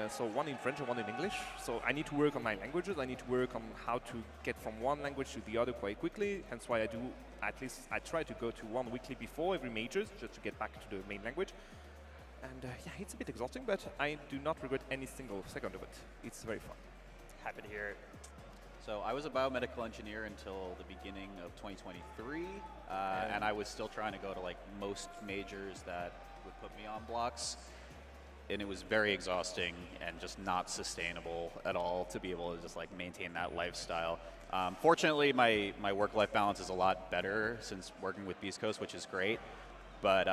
[SPEAKER 3] So one in French and one in English. So I need to work on my languages. I need to work on how to get from one language to the other quite quickly. Hence why I try to go to one weekly before every majors, just to get back to the main language. And yeah, it's a bit exhausting, but I do not regret any single second of it. It's very fun.
[SPEAKER 1] Happy to hear it.
[SPEAKER 4] So I was a biomedical engineer until the beginning of 2023, and I was still trying to go to like most majors that would put me on blocks. And it was very exhausting and just not sustainable at all to be able to just like maintain that lifestyle. Fortunately, my work-life balance is a lot better since working with Beast Coast, which is great. But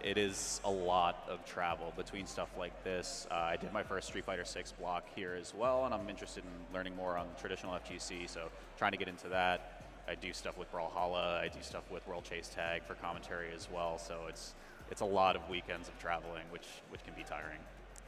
[SPEAKER 4] it is a lot of travel between stuff like this. I did my first Street Fighter 6 block here as well, and I'm interested in learning more on traditional FGC, so trying to get into that. I do stuff with Brawlhalla, I do stuff with World Chase Tag for commentary as well. So it's a lot of weekends of traveling, which can be tiring.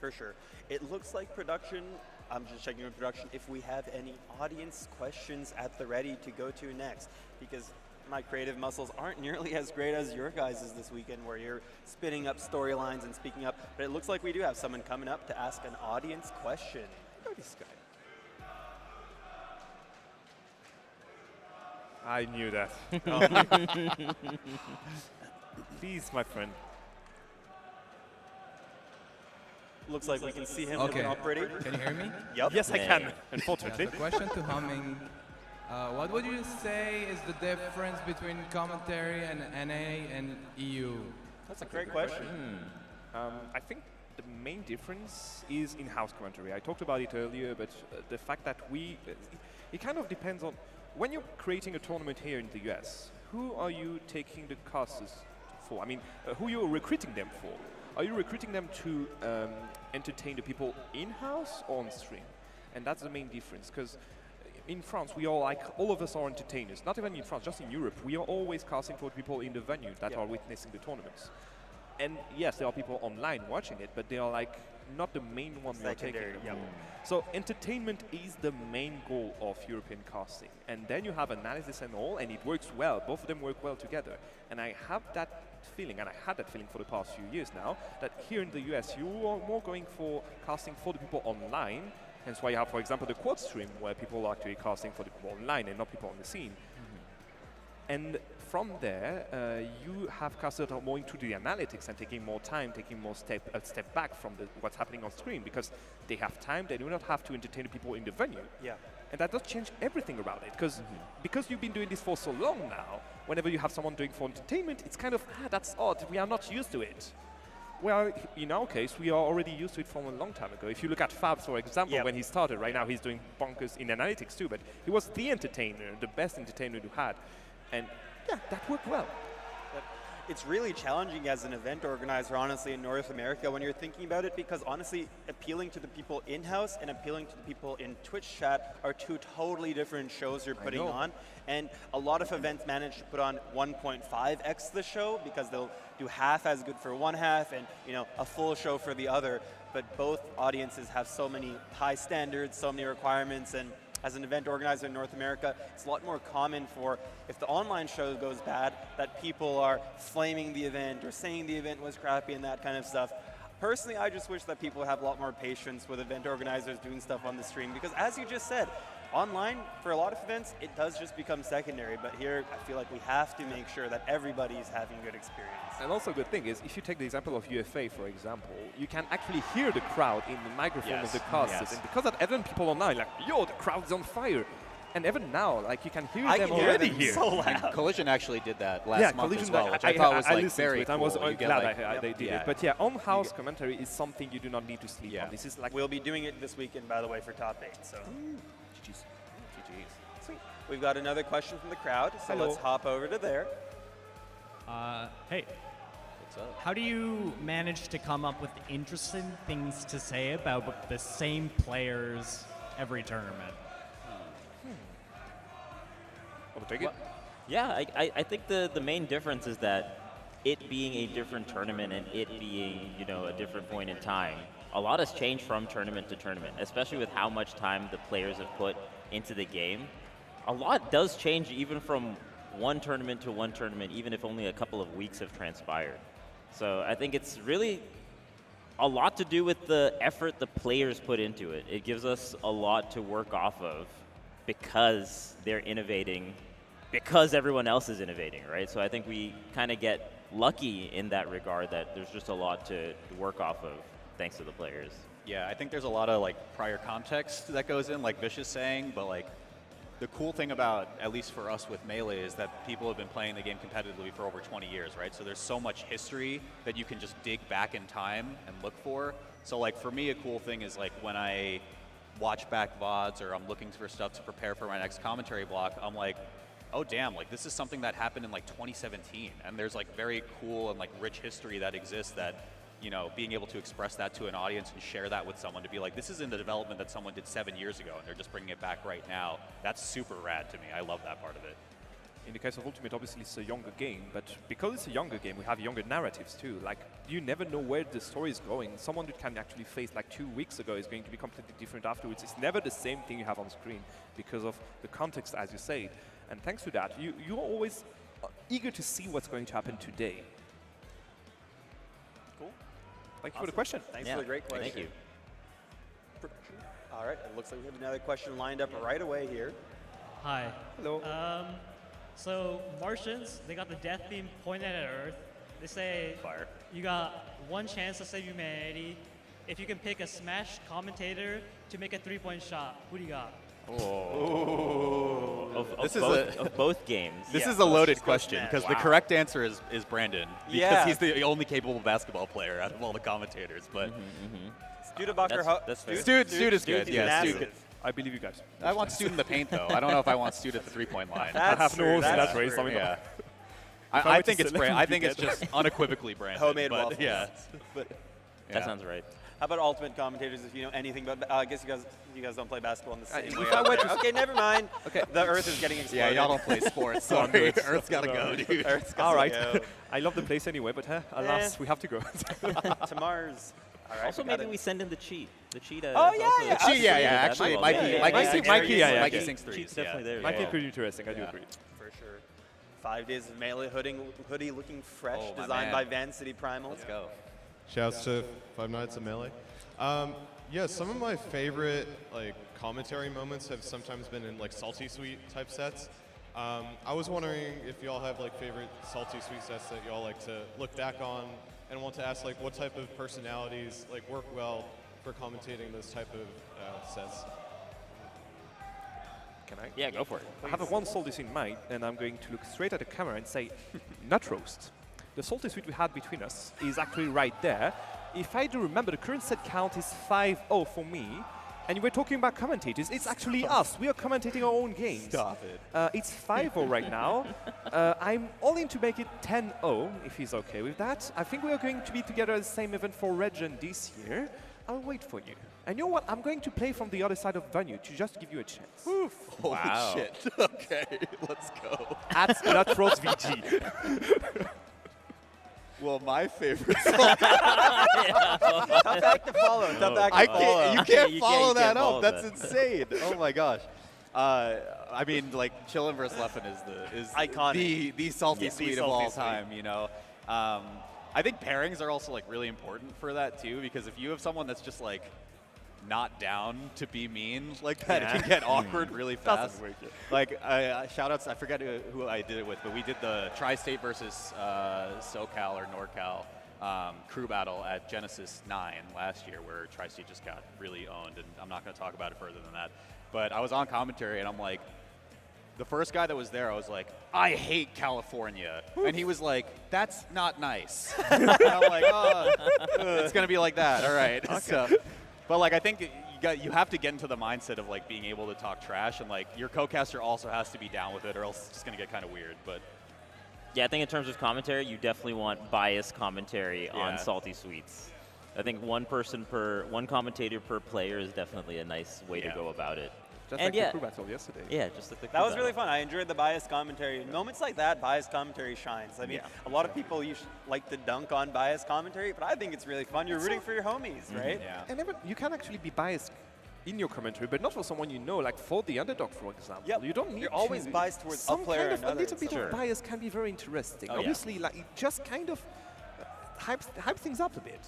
[SPEAKER 1] For sure. It looks like production, I'm just checking with production, if we have any audience questions at the ready to go to next, because my creative muscles aren't nearly as great as your guys' this weekend where you're spinning up storylines and speaking up, but it looks like we do have someone coming up to ask an audience question.
[SPEAKER 3] Look at this guy. I knew that. Please, my friend.
[SPEAKER 1] Looks like we can see him
[SPEAKER 6] Okay.
[SPEAKER 1] looking all pretty.
[SPEAKER 6] Can you hear me?
[SPEAKER 1] Yep.
[SPEAKER 3] Yes, I
[SPEAKER 2] Yeah.
[SPEAKER 3] can, unfortunately.
[SPEAKER 6] The question to Humming. What would you say is the difference between commentary and NA and EU?
[SPEAKER 1] That's a great question.
[SPEAKER 3] I think the main difference is in-house commentary. I talked about it earlier, but the fact that it kind of depends on, when you're creating a tournament here in the US, who are you taking the costs for? I mean, who you're recruiting them for? Are you recruiting them to entertain the people in-house or on stream? And that's the main difference, because in France, we are like, all of us are entertainers. Not even in France, just in Europe. We are always casting for people in the venue that are witnessing the tournaments. And yes, there are people online watching it, but they are like not the main one we are taking.
[SPEAKER 1] Secondary, yeah.
[SPEAKER 3] So entertainment is the main goal of European casting. And then you have analysis and all, and it works well. Both of them work well together. And I have that feeling, and I had that feeling for the past few years now, that here in the US, you are more going for casting for the people online. Hence why you have, for example, the quad stream, where people are actually casting for the people online and not people on the scene. And from there, you have casters that are more into the analytics and taking more time, taking more a step back from what's happening on screen, because they have time, they do not have to entertain the people in the venue.
[SPEAKER 1] Yeah.
[SPEAKER 3] And that does change everything around it, because you've been doing this for so long now, whenever you have someone doing for entertainment, it's kind of, that's odd, we are not used to it. Well, in our case, we are already used to it from a long time ago. If you look at Fab, for example, when he started, right now he's doing bonkers in analytics too, but he was the entertainer, the best entertainer you had. And yeah, that worked well.
[SPEAKER 1] It's really challenging as an event organizer, honestly, in North America when you're thinking about it, because honestly, appealing to the people in-house and appealing to the people in Twitch chat are two totally different shows you're putting on. And a lot of events manage to put on 1.5x the show because they'll do half as good for one half and a full show for the other. But both audiences have so many high standards, so many requirements, and as an event organizer in North America, it's a lot more common for, if the online show goes bad, that people are flaming the event or saying the event was crappy and that kind of stuff. Personally, I just wish that people have a lot more patience with event organizers doing stuff on the stream, because as you just said, online, for a lot of events, it does just become secondary, but here I feel like we have to make sure that everybody is having good experience.
[SPEAKER 3] And also a good thing is, if you take the example of UFA, for example, you can actually hear the crowd in the microphone of the casters. And because of that, even people online, like, yo, the crowd's on fire. And even now, like, you can hear them already here.
[SPEAKER 1] So loud.
[SPEAKER 4] Collision actually did that last month
[SPEAKER 3] Collision,
[SPEAKER 4] as well, which I thought was like very cool.
[SPEAKER 3] I was
[SPEAKER 4] You get,
[SPEAKER 3] glad
[SPEAKER 4] like,
[SPEAKER 3] they did it. But yeah, on-house commentary is something you do not need to sleep on. This is like...
[SPEAKER 1] We'll be doing it this weekend, by the way, for Top 8. So.
[SPEAKER 3] GG's.
[SPEAKER 1] Sweet. We've got another question from the crowd, so let's hop over to there.
[SPEAKER 7] Hey.
[SPEAKER 4] What's up?
[SPEAKER 7] How do you manage to come up with interesting things to say about the same players every tournament?
[SPEAKER 3] Take it?
[SPEAKER 2] Yeah, I think the main difference is that it being a different tournament and it being, a different point in time, a lot has changed from tournament to tournament, especially with how much time the players have put into the game. A lot does change even from one tournament to one tournament, even if only a couple of weeks have transpired. So I think it's really a lot to do with the effort the players put into it. It gives us a lot to work off of because they're innovating, because everyone else is innovating, right? So I think we kind of get lucky in that regard that there's just a lot to work off of thanks to the players.
[SPEAKER 4] Yeah, I think there's a lot of prior context that goes in, like Vish is saying, but the cool thing about, at least for us with Melee, is that people have been playing the game competitively for over 20 years, right? So there's so much history that you can just dig back in time and look for. So for me, a cool thing is when I watch back VODs or I'm looking for stuff to prepare for my next commentary block, I'm like, oh damn, this is something that happened in 2017. And there's very cool and rich history that exists that, being able to express that to an audience and share that with someone to be like, this is in the development that someone did 7 years ago and they're just bringing it back right now. That's super rad to me. I love that part of it.
[SPEAKER 3] in the case of Ultimate, obviously it's a younger game, but because it's a younger game, we have younger narratives too. Like, you never know where the story is going. Someone that can actually face like 2 weeks ago is going to be completely different afterwards. It's never the same thing you have on screen because of the context, as you said. And thanks to that, you're always eager to see what's going to happen today.
[SPEAKER 1] Cool.
[SPEAKER 3] Thank you for the question.
[SPEAKER 1] Thanks for the great question.
[SPEAKER 2] Thank you.
[SPEAKER 1] All right, it looks like we have another question lined up right away here.
[SPEAKER 8] Hi.
[SPEAKER 3] Hello.
[SPEAKER 8] So Martians, they got the death beam pointed at Earth. They say
[SPEAKER 4] Fire.
[SPEAKER 8] you got one chance to save humanity. If you can pick a Smash commentator to make a 3-point shot, who do you got?
[SPEAKER 2] Of both games.
[SPEAKER 4] This
[SPEAKER 1] Yeah,
[SPEAKER 4] is a loaded
[SPEAKER 1] let's just go
[SPEAKER 4] question
[SPEAKER 1] Smash.
[SPEAKER 4] because the correct answer is Brandon because
[SPEAKER 1] Yeah.
[SPEAKER 4] he's the only capable basketball player out of all the commentators. But
[SPEAKER 1] Studebaker,
[SPEAKER 2] That's fair.
[SPEAKER 4] Stud is good.
[SPEAKER 1] He's
[SPEAKER 4] Yeah,
[SPEAKER 1] massive.
[SPEAKER 4] Stud.
[SPEAKER 3] I believe you guys.
[SPEAKER 4] I want Stud in the paint though. I don't know if I want Stud at the 3-point line.
[SPEAKER 1] That's
[SPEAKER 3] I have no
[SPEAKER 1] true,
[SPEAKER 3] horse in
[SPEAKER 1] that's
[SPEAKER 3] that race.
[SPEAKER 1] true.
[SPEAKER 3] I mean,
[SPEAKER 4] Yeah.
[SPEAKER 3] I
[SPEAKER 4] I
[SPEAKER 3] were to
[SPEAKER 4] think it's
[SPEAKER 3] select,
[SPEAKER 4] I think
[SPEAKER 3] you'd
[SPEAKER 4] it's
[SPEAKER 3] be
[SPEAKER 4] just unequivocally Brandon.
[SPEAKER 1] Homemade
[SPEAKER 4] but
[SPEAKER 1] waffles.
[SPEAKER 4] Yeah.
[SPEAKER 1] But
[SPEAKER 2] That
[SPEAKER 4] Yeah.
[SPEAKER 2] sounds right.
[SPEAKER 1] how about ultimate commentators? If you know anything about, I guess you guys don't play basketball in the same
[SPEAKER 3] if
[SPEAKER 1] way.
[SPEAKER 3] I
[SPEAKER 1] out
[SPEAKER 3] were
[SPEAKER 1] there.
[SPEAKER 3] to-
[SPEAKER 1] Okay, never mind.
[SPEAKER 3] Okay.
[SPEAKER 1] The Earth is getting
[SPEAKER 4] Yeah,
[SPEAKER 1] exploded.
[SPEAKER 4] y'all don't play sports. Sorry, Earth's gotta go, dude.
[SPEAKER 1] Earth's
[SPEAKER 3] All
[SPEAKER 1] gotta
[SPEAKER 3] right.
[SPEAKER 1] go.
[SPEAKER 3] I love the place anyway, but alas, we have to go.
[SPEAKER 1] To Mars. All right.
[SPEAKER 2] Also,
[SPEAKER 1] we got
[SPEAKER 2] maybe
[SPEAKER 1] it.
[SPEAKER 2] we send in the cheat. The cheat.
[SPEAKER 1] Oh,
[SPEAKER 2] is
[SPEAKER 1] yeah,
[SPEAKER 2] also-
[SPEAKER 1] yeah.
[SPEAKER 2] Cheat,
[SPEAKER 1] Actually,
[SPEAKER 4] yeah,
[SPEAKER 2] that's
[SPEAKER 4] actually,
[SPEAKER 2] well,
[SPEAKER 4] Mikey,
[SPEAKER 2] yeah,
[SPEAKER 4] Mikey,
[SPEAKER 1] yeah,
[SPEAKER 4] sinks,
[SPEAKER 1] yeah,
[SPEAKER 4] Mikey,
[SPEAKER 1] yeah, yeah.
[SPEAKER 4] Mikey sinks
[SPEAKER 2] Cheat's
[SPEAKER 4] threes.
[SPEAKER 2] definitely there.
[SPEAKER 3] Might
[SPEAKER 2] yeah.
[SPEAKER 3] be pretty interesting. I do agree.
[SPEAKER 1] For sure. 5 days of Melee hoodie looking fresh,
[SPEAKER 4] Oh, my
[SPEAKER 1] designed
[SPEAKER 4] man.
[SPEAKER 1] by Van City Primal.
[SPEAKER 4] Let's go.
[SPEAKER 5] Shouts to 5 Nights of Melee. Yeah, some of my favorite like commentary moments have sometimes been in like salty sweet type sets. I was wondering if y'all have like favorite salty sweet sets that y'all like to look back on, and want to ask like what type of personalities like work well for commentating those type of sets.
[SPEAKER 3] Can I?
[SPEAKER 2] Yeah, go for it.
[SPEAKER 3] I have one salty sweet in mind, and I'm going to look straight at the camera and say, nut roast. The salty sweet we had between us is actually right there. If I do remember, the current set count is 5-0 for me. And you were talking about commentators. It's actually us. We are commentating our own games.
[SPEAKER 4] Stop it.
[SPEAKER 3] It's 5-0 right now. I'm all in to make it 10-0, if he's okay with that. I think we are going to be together at the same event for Regent this year. I'll wait for you. And you know what? I'm going to play from the other side of venue to just give you a chance.
[SPEAKER 4] Holy
[SPEAKER 2] Wow.
[SPEAKER 4] shit. Okay, let's go.
[SPEAKER 3] At Nutros VG.
[SPEAKER 4] Well, my favorite
[SPEAKER 1] Tough act to follow. Tough act to follow.
[SPEAKER 4] you can't
[SPEAKER 2] You
[SPEAKER 4] follow
[SPEAKER 2] can't
[SPEAKER 4] that
[SPEAKER 2] follow
[SPEAKER 4] up. That's
[SPEAKER 2] that.
[SPEAKER 4] insane. Oh my gosh. I mean, like Chillin' vs. Leffen is
[SPEAKER 1] Iconic.
[SPEAKER 4] the salty
[SPEAKER 1] Yeah.
[SPEAKER 4] sweet
[SPEAKER 1] The
[SPEAKER 4] of all
[SPEAKER 1] salty sweet.
[SPEAKER 4] time. You know. I think pairings are also like really important for that too, because if you have someone that's just like not down to be mean like that, it can get awkward really fast. Like shout outs, I forget who I did it with, but we did the Tri-State versus SoCal or NorCal crew battle at Genesis 9 last year, where Tri-State just got really owned, and I'm not going to talk about it further than that. But I was on commentary, and I'm like, the first guy that was there, I was like, I hate California. And he was like, that's not nice. And I'm like, oh, it's going to be like that. All right. So, but like, I think you have to get into the mindset of like being able to talk trash, and like your co-caster also has to be down with it, or else it's just going to get kind of weird. But
[SPEAKER 2] Yeah, I think in terms of commentary, you definitely want biased commentary on
[SPEAKER 4] Yeah.
[SPEAKER 2] salty sweets. I think one commentator per player is definitely a nice way to
[SPEAKER 4] Yeah.
[SPEAKER 2] go about it.
[SPEAKER 3] Just
[SPEAKER 2] And
[SPEAKER 3] like
[SPEAKER 2] yeah.
[SPEAKER 3] the crew battle yesterday.
[SPEAKER 2] Yeah, just like the
[SPEAKER 1] That was
[SPEAKER 2] crew
[SPEAKER 1] really
[SPEAKER 2] battle.
[SPEAKER 1] fun. I enjoyed the biased commentary. Moments like that, biased commentary shines. I mean,
[SPEAKER 2] Yeah.
[SPEAKER 1] a lot of people like to dunk on biased commentary, but I think it's really fun. You're rooting for your homies, right?
[SPEAKER 4] yeah.
[SPEAKER 3] And you can actually be biased in your commentary, but not for someone you know, like for the underdog, for example.
[SPEAKER 1] Yep.
[SPEAKER 3] You don't need
[SPEAKER 1] You're always
[SPEAKER 3] to.
[SPEAKER 1] biased towards
[SPEAKER 3] some
[SPEAKER 1] a player
[SPEAKER 3] kind
[SPEAKER 1] or
[SPEAKER 3] of
[SPEAKER 1] another.
[SPEAKER 3] A little bit
[SPEAKER 2] Sure.
[SPEAKER 3] of bias can be very interesting.
[SPEAKER 2] Oh, yeah.
[SPEAKER 3] Obviously, like it just kind of hype things up a bit.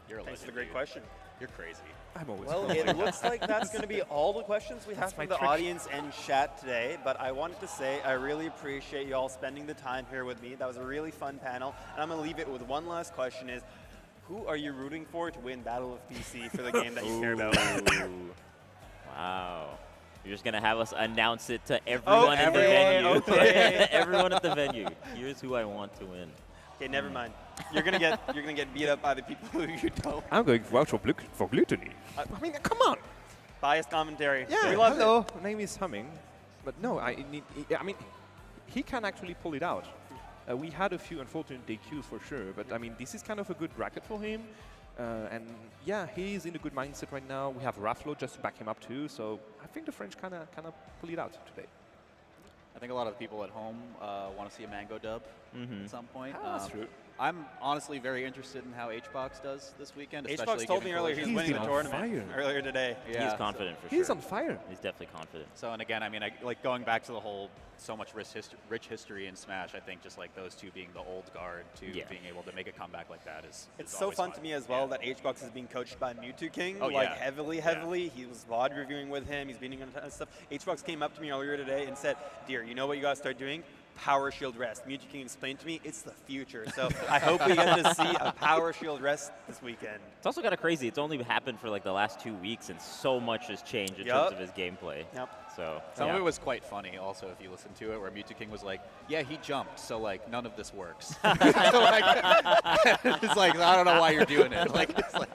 [SPEAKER 4] You're a
[SPEAKER 1] Thanks for the
[SPEAKER 4] legend,
[SPEAKER 1] great
[SPEAKER 4] dude.
[SPEAKER 1] question.
[SPEAKER 4] You're crazy.
[SPEAKER 3] I'm always.
[SPEAKER 1] Well, it looks like that's going to be all the questions we have
[SPEAKER 3] That's
[SPEAKER 1] from
[SPEAKER 3] my
[SPEAKER 1] the
[SPEAKER 3] trick.
[SPEAKER 1] audience and chat today. But I wanted to say I really appreciate you all spending the time here with me. That was a really fun panel. And I'm going to leave it with one last question: is who are you rooting for to win Battle of PC for the game that you care about?
[SPEAKER 2] Wow. You're just going to have us announce it to everyone in the
[SPEAKER 1] everyone,
[SPEAKER 2] venue.
[SPEAKER 1] okay.
[SPEAKER 2] Everyone at the venue. Here's who I want to win.
[SPEAKER 1] Okay, never mind. You're gonna get beat up by the people who you don't.
[SPEAKER 3] I'm going to vouch for gluttony. I mean, come on.
[SPEAKER 1] Biased commentary.
[SPEAKER 3] Yeah.
[SPEAKER 1] we love
[SPEAKER 3] Hello. My name is Humming, but no, I mean, he can actually pull it out. We had a few unfortunate DQs for sure, but I mean, this is kind of a good bracket for him. And yeah, he's in a good mindset right now. We have Raflo just to back him up too, so I think the French kind of pull it out today.
[SPEAKER 4] I think a lot of the people at home want to see a Mango dub at some point.
[SPEAKER 3] That's true.
[SPEAKER 4] I'm honestly very interested in how HBox does this weekend.
[SPEAKER 1] HBox told me earlier he was
[SPEAKER 3] He's
[SPEAKER 1] winning the
[SPEAKER 3] on
[SPEAKER 1] tournament
[SPEAKER 3] fire.
[SPEAKER 1] earlier today.
[SPEAKER 4] Yeah,
[SPEAKER 2] He's confident for sure.
[SPEAKER 3] He's on fire.
[SPEAKER 2] He's definitely confident.
[SPEAKER 4] So, and again, I mean, like going back to the whole so much rich history in Smash, I think just like those two being the old guard to being able to make a comeback like that is
[SPEAKER 1] It's so
[SPEAKER 4] always
[SPEAKER 1] fun to me as well that HBox is being coached by Mewtwo King, like heavily. He was VOD reviewing with him. He's beating him on a ton of stuff. HBox came up to me earlier today and said, "Dear, you know what you gotta start doing? Power Shield rest." Mewtwo King explained to me it's the future. So I hope we get to see a Power Shield rest this weekend.
[SPEAKER 2] It's also kind of crazy. It's only happened for like the last 2 weeks, and so much has changed in terms of his gameplay. So
[SPEAKER 4] some of it was quite funny also if you listen to it, where Mewtwo King was like, yeah, he jumped, so like none of this works. So, like, it's like, I don't know why you're doing it. Like, it's like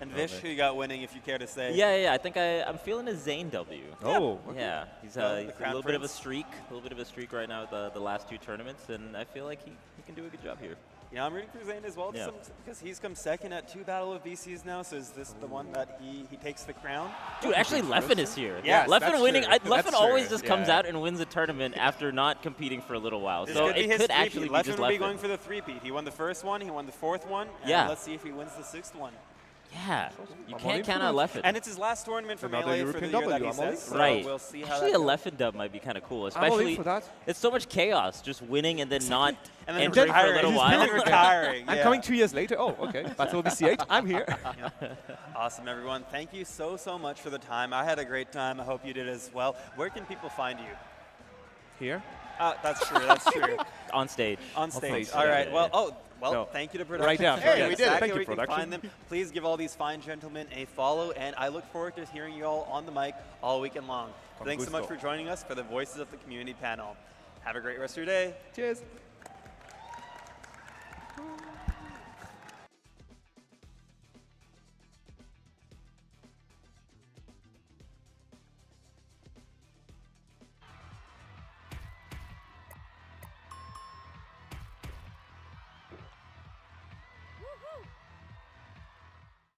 [SPEAKER 1] And Vish, who you got winning, if you care to say?
[SPEAKER 2] Yeah. I think I'm feeling a Zane W.
[SPEAKER 3] Oh,
[SPEAKER 2] Yeah, he's
[SPEAKER 1] Well,
[SPEAKER 2] a
[SPEAKER 1] the Crown
[SPEAKER 2] little bit of a
[SPEAKER 1] Prince.
[SPEAKER 2] streak right now with the last 2 tournaments, and I feel like he can do a good job here.
[SPEAKER 1] Yeah, I'm rooting for Zane as well,
[SPEAKER 2] Yeah.
[SPEAKER 1] because he's come second at 2 Battle of VCs now. So is this the one that he takes the crown?
[SPEAKER 2] Dude, actually, Leffen is here.
[SPEAKER 1] Yes,
[SPEAKER 2] Leffen
[SPEAKER 3] that's
[SPEAKER 2] winning.
[SPEAKER 3] true.
[SPEAKER 2] Leffen
[SPEAKER 3] That's
[SPEAKER 2] always
[SPEAKER 3] true.
[SPEAKER 2] just comes out and wins a tournament after not competing for a little while.
[SPEAKER 1] This
[SPEAKER 2] So
[SPEAKER 1] could be
[SPEAKER 2] it
[SPEAKER 1] his
[SPEAKER 2] could
[SPEAKER 1] three-peat.
[SPEAKER 2] actually be
[SPEAKER 1] Leffen
[SPEAKER 2] just
[SPEAKER 1] will be
[SPEAKER 2] Leffen.
[SPEAKER 1] going for the 3-peat. He won the first one, he won the 4th one, and
[SPEAKER 2] Yeah.
[SPEAKER 1] let's see if he wins the 6th one.
[SPEAKER 2] Yeah, you
[SPEAKER 3] I'm
[SPEAKER 2] can't
[SPEAKER 3] all
[SPEAKER 2] count
[SPEAKER 3] in
[SPEAKER 2] on
[SPEAKER 3] for
[SPEAKER 2] Leffen.
[SPEAKER 1] And it's his last tournament for
[SPEAKER 3] Another
[SPEAKER 1] Melee for the
[SPEAKER 3] European
[SPEAKER 1] year that
[SPEAKER 3] W,
[SPEAKER 1] he
[SPEAKER 3] I'm all in
[SPEAKER 1] says.
[SPEAKER 3] for
[SPEAKER 1] So
[SPEAKER 2] Right.
[SPEAKER 1] we'll see how
[SPEAKER 2] Actually,
[SPEAKER 1] that
[SPEAKER 2] a
[SPEAKER 1] goes.
[SPEAKER 2] Leffen dub might be kind of cool,
[SPEAKER 3] I'm all
[SPEAKER 2] especially
[SPEAKER 3] in for that.
[SPEAKER 2] it's so much chaos just winning and then not
[SPEAKER 1] And then
[SPEAKER 2] entering for a
[SPEAKER 1] retiring.
[SPEAKER 2] little
[SPEAKER 1] And
[SPEAKER 2] while.
[SPEAKER 1] then retiring.
[SPEAKER 3] I'm
[SPEAKER 1] yeah.
[SPEAKER 3] coming 2 years later. Oh, okay. Battle BC8. I'm here.
[SPEAKER 1] Awesome, everyone. Thank you so much for the time. I had a great time. I hope you did as well. Where can people find you?
[SPEAKER 3] Here.
[SPEAKER 1] That's true. That's true.
[SPEAKER 2] On stage.
[SPEAKER 1] On stage.
[SPEAKER 3] stage,
[SPEAKER 1] All
[SPEAKER 2] yeah,
[SPEAKER 1] right.
[SPEAKER 2] yeah,
[SPEAKER 1] Well,
[SPEAKER 3] No.
[SPEAKER 1] thank you to production.
[SPEAKER 3] Right down.
[SPEAKER 1] for sharing
[SPEAKER 3] Hey, we did it.
[SPEAKER 1] exactly
[SPEAKER 3] Thank you,
[SPEAKER 1] where can
[SPEAKER 3] production.
[SPEAKER 1] find them. Please give all these fine gentlemen a follow, and I look forward to hearing you all on the mic all weekend long.
[SPEAKER 3] Con
[SPEAKER 1] Thanks so much
[SPEAKER 3] gusto.
[SPEAKER 1] for joining us for the Voices of the Community panel. Have a great rest of your day.
[SPEAKER 3] Cheers.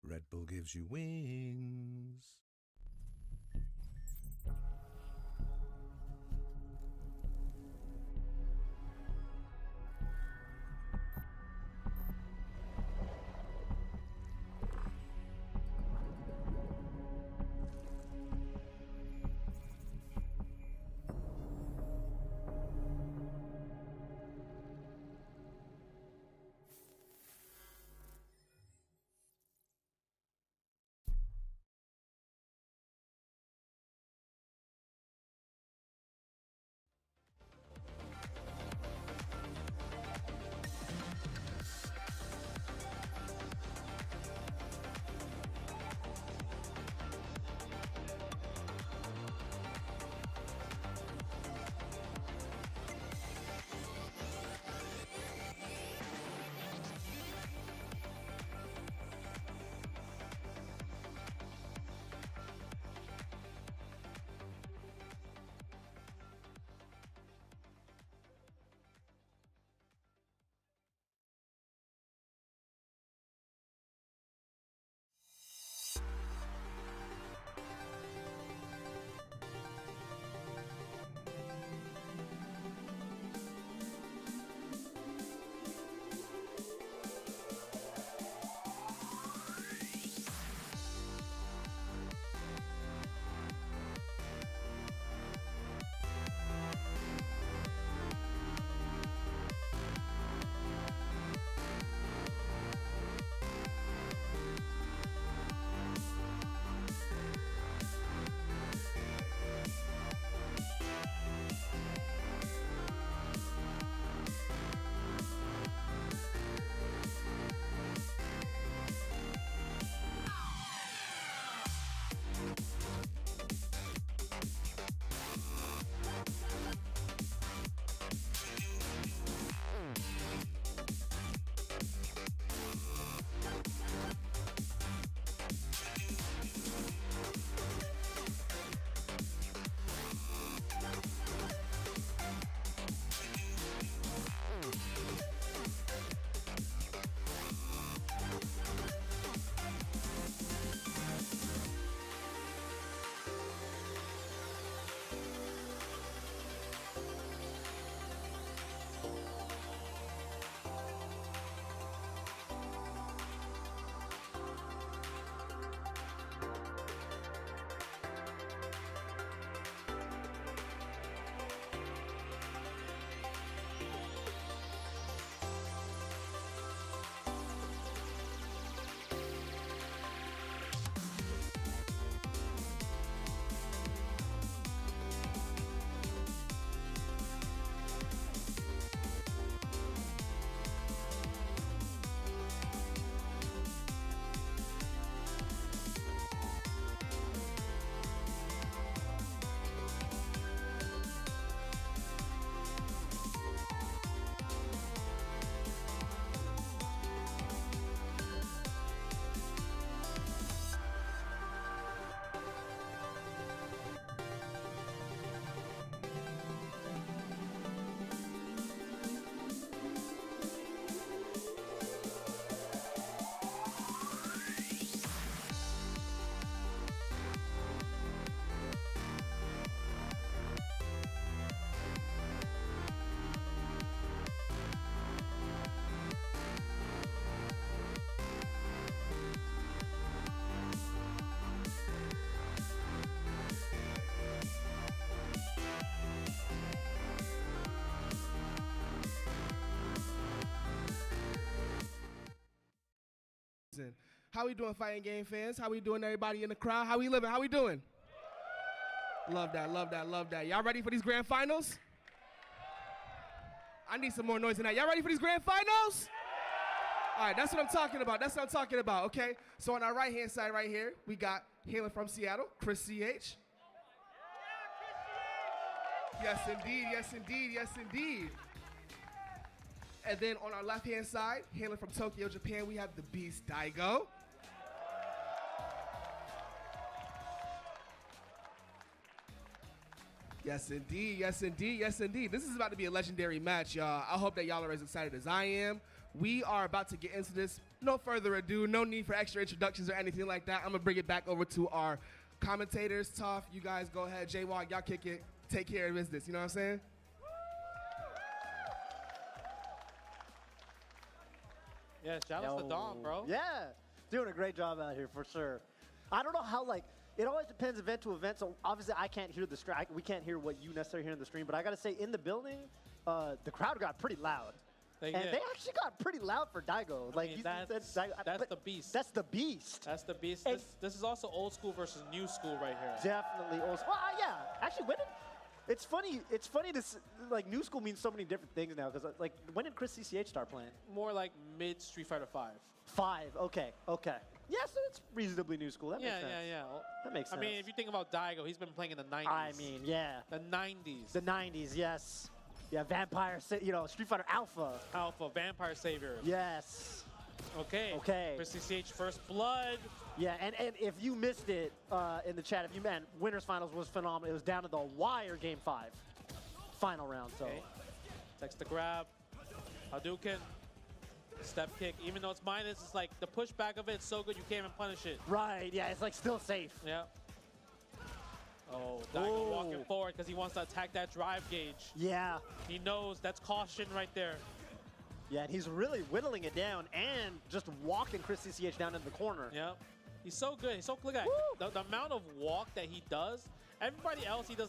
[SPEAKER 9] Red Bull gives you wings.
[SPEAKER 10] season. How we doing, fighting game fans? How we doing, everybody in the crowd? How we living? How we doing? Love that, love that, love that. Y'all ready for these grand finals? I need some more noise than that. Y'all ready for these grand finals? All right, that's what I'm talking about. That's what I'm talking about, okay? So on our right-hand side right here, we got hailing from Seattle, Chris CH. Yes, indeed, yes, indeed, yes, indeed. And then on our left-hand side, hailing from Tokyo, Japan, we have the Beast Daigo. Yes, indeed, yes, indeed, yes, indeed. This is about to be a legendary match, y'all. I hope that y'all are as excited as I am. We are about to get into this. No further ado, no need for extra introductions or anything like that. I'm gonna bring it back over to our commentators. Tough, you guys go ahead. J-Walk, y'all kick it. Take care of business, you know what I'm saying?
[SPEAKER 11] Yeah, shout out to Dom, bro.
[SPEAKER 12] Yeah, doing a great job out here for sure. I don't know how, like, it always depends event to event, so obviously I can't hear the stream. We can't hear what you necessarily hear in the stream, but I gotta say, in the building, the crowd got pretty loud. They actually got pretty loud for Daigo. Like,
[SPEAKER 11] that's the beast.
[SPEAKER 12] That's the beast.
[SPEAKER 11] That's the beast. This is also old school versus new school right here.
[SPEAKER 12] Definitely old school. Well, yeah, actually, it's funny to, like, new school means so many different things now, because, like, when did Chris CCH start playing?
[SPEAKER 11] More like mid Street Fighter 5.
[SPEAKER 12] 5, okay. Yeah, so it's reasonably new school. That makes sense.
[SPEAKER 11] Yeah.
[SPEAKER 12] That makes sense.
[SPEAKER 11] I mean, if you think about Daigo, he's been playing in the 90s.
[SPEAKER 12] I mean, yeah.
[SPEAKER 11] The 90s.
[SPEAKER 12] The 90s, yes. Yeah, Vampire, Street Fighter Alpha.
[SPEAKER 11] Vampire Savior.
[SPEAKER 12] Yes.
[SPEAKER 11] Okay. Chris CCH first blood.
[SPEAKER 12] Yeah, and if you missed it in the chat, Winners Finals was phenomenal. It was down to the wire game 5. Final round, so.
[SPEAKER 11] Okay. Takes the grab. Hadouken. Step kick. Even though it's minus, it's like the pushback of it's so good you can't even punish it.
[SPEAKER 12] Right, yeah, it's like still safe.
[SPEAKER 11] Yeah. Oh, Daigo walking forward because he wants to attack that drive gauge.
[SPEAKER 12] Yeah.
[SPEAKER 11] He knows that's caution right there.
[SPEAKER 12] Yeah, and he's really whittling it down and just walking Chris CCH down in the corner.
[SPEAKER 11] Yep. He's so good. He's so look at the amount of walk that he does. Everybody else, he does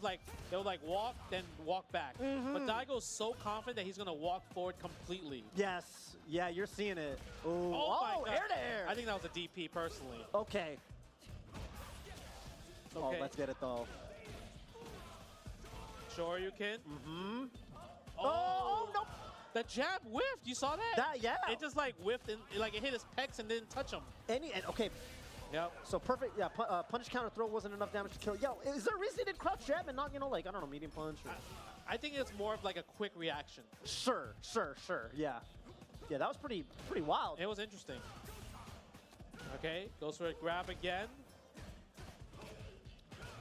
[SPEAKER 11] they'll walk, then walk back. But Daigo's so confident that he's gonna walk forward completely.
[SPEAKER 12] Yes. Yeah, you're seeing it. Ooh.
[SPEAKER 11] Oh,
[SPEAKER 12] air to air.
[SPEAKER 11] I think that was a DP personally.
[SPEAKER 12] Okay. Oh, let's get it though.
[SPEAKER 11] Shoryuken.
[SPEAKER 12] Oh, no.
[SPEAKER 11] The jab whiffed. You saw that?
[SPEAKER 12] Yeah.
[SPEAKER 11] It just whiffed and it hit his pecs and didn't touch him.
[SPEAKER 12] Okay.
[SPEAKER 11] Yep.
[SPEAKER 12] So perfect. Yeah. Punish counter throw wasn't enough damage to kill. Yo, is there a reason he did crouch jab and not, I don't know, medium punch? Or?
[SPEAKER 11] I think it's more of like a quick reaction.
[SPEAKER 12] Sure. Yeah. Yeah, that was pretty wild.
[SPEAKER 11] It was interesting. Okay, goes for a grab again.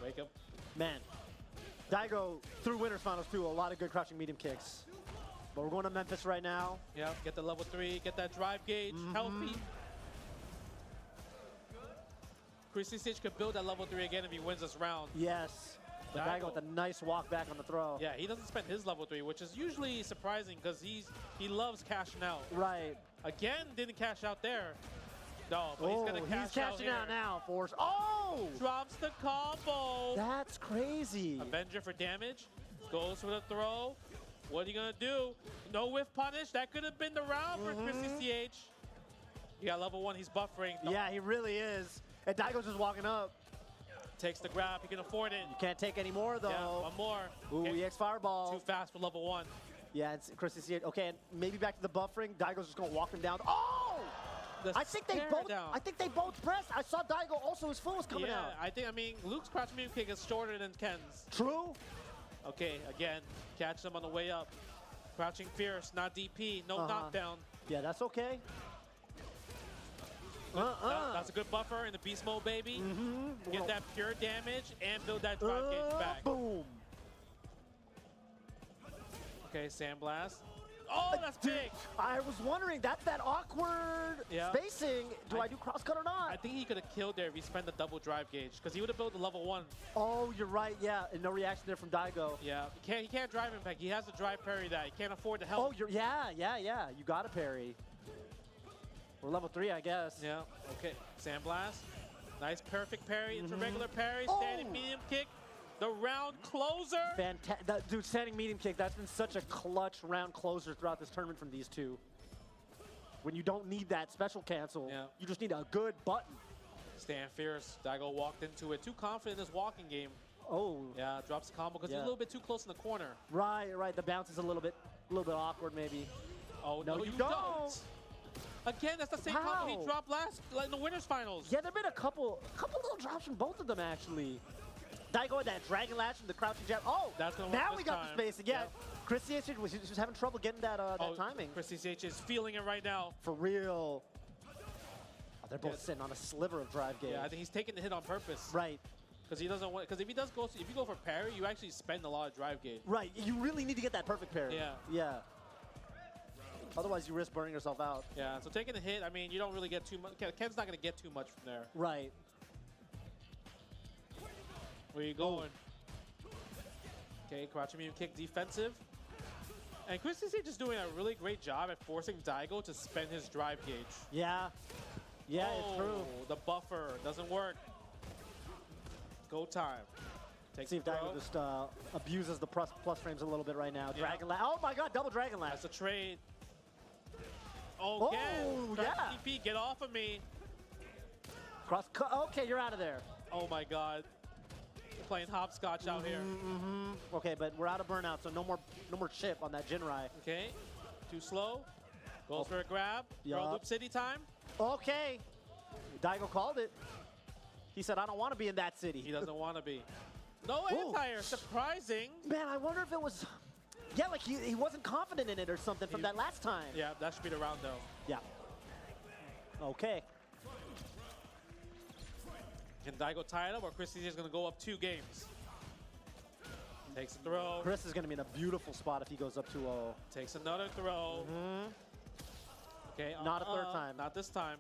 [SPEAKER 11] Wake up.
[SPEAKER 12] Man, Daigo through Winners Finals too, a lot of good crouching medium kicks. But we're going to Memphis right now.
[SPEAKER 11] Yep, get the level 3, get that drive gauge, healthy. Chris CCH could build that level 3 again if he wins this round.
[SPEAKER 12] Yes. Daigo with a nice walk back on the throw.
[SPEAKER 11] Yeah, he doesn't spend his level 3, which is usually surprising because he loves cashing out.
[SPEAKER 12] Right.
[SPEAKER 11] Again, didn't cash out there. No, but he's gonna cash out
[SPEAKER 12] cashing
[SPEAKER 11] here.
[SPEAKER 12] out now, Force. Oh!
[SPEAKER 11] Drops the combo.
[SPEAKER 12] That's crazy.
[SPEAKER 11] Avenger for damage. Goes for the throw. What are you gonna do? No whiff punish. That could have been the round for Chris CCH. You got level 1. He's buffering.
[SPEAKER 12] Yeah, he really is. And Daigo's just walking up.
[SPEAKER 11] Takes the grab. He can afford it.
[SPEAKER 12] You can't take any more though.
[SPEAKER 11] Yeah, one more.
[SPEAKER 12] Ooh, EX Fireball.
[SPEAKER 11] Too fast for level 1.
[SPEAKER 12] Yeah, it's Chris CCH. Okay, and maybe back to the buffering. Daigo's just gonna walk him down. Oh! I think they both pressed. I saw Daigo also, his foot was coming out.
[SPEAKER 11] I mean, Luke's crouch medium kick is shorter than Ken's.
[SPEAKER 12] True.
[SPEAKER 11] Okay, again, catch him on the way up. Crouching fierce, not DP, no knockdown.
[SPEAKER 12] Yeah, that's okay.
[SPEAKER 11] That's a good buffer in the beast mode, baby. Get that pure damage and build that drive gauge back.
[SPEAKER 12] Boom.
[SPEAKER 11] Okay, Sandblast. Oh, that's big.
[SPEAKER 12] I was wondering, that's that awkward spacing. Do I do crosscut or not?
[SPEAKER 11] I think he could have killed there if he spent the double drive gauge, because he would have built the level 1.
[SPEAKER 12] Oh, you're right, yeah. And no reaction there from Daigo.
[SPEAKER 11] Yeah, he can't drive impact. He has to drive parry that. He can't afford to help.
[SPEAKER 12] Oh, yeah. You got to parry. We're level 3, I guess.
[SPEAKER 11] Yeah, okay. Sandblast. Nice, perfect parry into regular parry. Standing medium kick. The round closer.
[SPEAKER 12] Fantastic. Dude, standing medium kick, that's been such a clutch round closer throughout this tournament from these two. when you don't need that special cancel.
[SPEAKER 11] Yeah.
[SPEAKER 12] You just need a good button.
[SPEAKER 11] Stand fierce. Daigo walked into it. Too confident in this walking game.
[SPEAKER 12] Oh.
[SPEAKER 11] Yeah, drops the combo because he's a little bit too close in the corner.
[SPEAKER 12] Right. The bounce is a little bit awkward maybe.
[SPEAKER 11] Oh,
[SPEAKER 12] no, you don't.
[SPEAKER 11] Again, that's the same combo he dropped in the winners finals.
[SPEAKER 12] Yeah, there've been a couple little drops from both of them actually. Daigo with that dragon lash and the crouching jab. Oh,
[SPEAKER 11] that's gonna
[SPEAKER 12] now
[SPEAKER 11] work
[SPEAKER 12] we
[SPEAKER 11] this
[SPEAKER 12] got
[SPEAKER 11] time.
[SPEAKER 12] the spacing. Yeah,
[SPEAKER 11] Yep.
[SPEAKER 12] Chris CH was having trouble getting that timing.
[SPEAKER 11] Chris CH is feeling it right now.
[SPEAKER 12] For real. Oh, they're both sitting on a sliver of drive gauge.
[SPEAKER 11] Yeah, I think he's taking the hit on purpose.
[SPEAKER 12] Right.
[SPEAKER 11] Because he doesn't want. Because if you go for parry, you actually spend a lot of drive gauge.
[SPEAKER 12] Right. You really need to get that perfect parry.
[SPEAKER 11] Yeah.
[SPEAKER 12] Yeah. Otherwise, you risk burning yourself out.
[SPEAKER 11] Yeah. So taking the hit, I mean, you don't really get too much. Ken's not going to get too much from there.
[SPEAKER 12] Right.
[SPEAKER 11] Where you going? Okay, crouching medium kick defensive. And Chris CC just doing a really great job at forcing Daigo to spend his drive gauge.
[SPEAKER 12] Yeah. Yeah, it's true.
[SPEAKER 11] The buffer doesn't work. Go time.
[SPEAKER 12] See if Daigo just abuses the plus frames a little bit right now. Dragon Lash. Oh my god, double Dragon Lash.
[SPEAKER 11] That's a trade. Oh,
[SPEAKER 12] yeah.
[SPEAKER 11] TP, get off of me.
[SPEAKER 12] Cross cut. Okay, you're out of there.
[SPEAKER 11] Oh my god. Playing hopscotch out here.
[SPEAKER 12] Okay, but we're out of burnout, so no more chip on that Jinrai.
[SPEAKER 11] Okay. Too slow. Goes for a grab. Throw loop city time.
[SPEAKER 12] Okay. Daigo called it. He said, I don't want to be in that city.
[SPEAKER 11] He doesn't want to be. No anti-air. Surprising.
[SPEAKER 12] Man, I wonder if it was... Yeah, like he wasn't confident in it or something from that last time.
[SPEAKER 11] Yeah, that should be the round, though.
[SPEAKER 12] Yeah. Okay.
[SPEAKER 11] Can Daigo tie it up, or Chris is going to go up 2 games? Takes a throw.
[SPEAKER 12] Chris is going to be in a beautiful spot if he goes up 2-0.
[SPEAKER 11] Takes another throw. Okay,
[SPEAKER 12] Not a third time.
[SPEAKER 11] Not this time.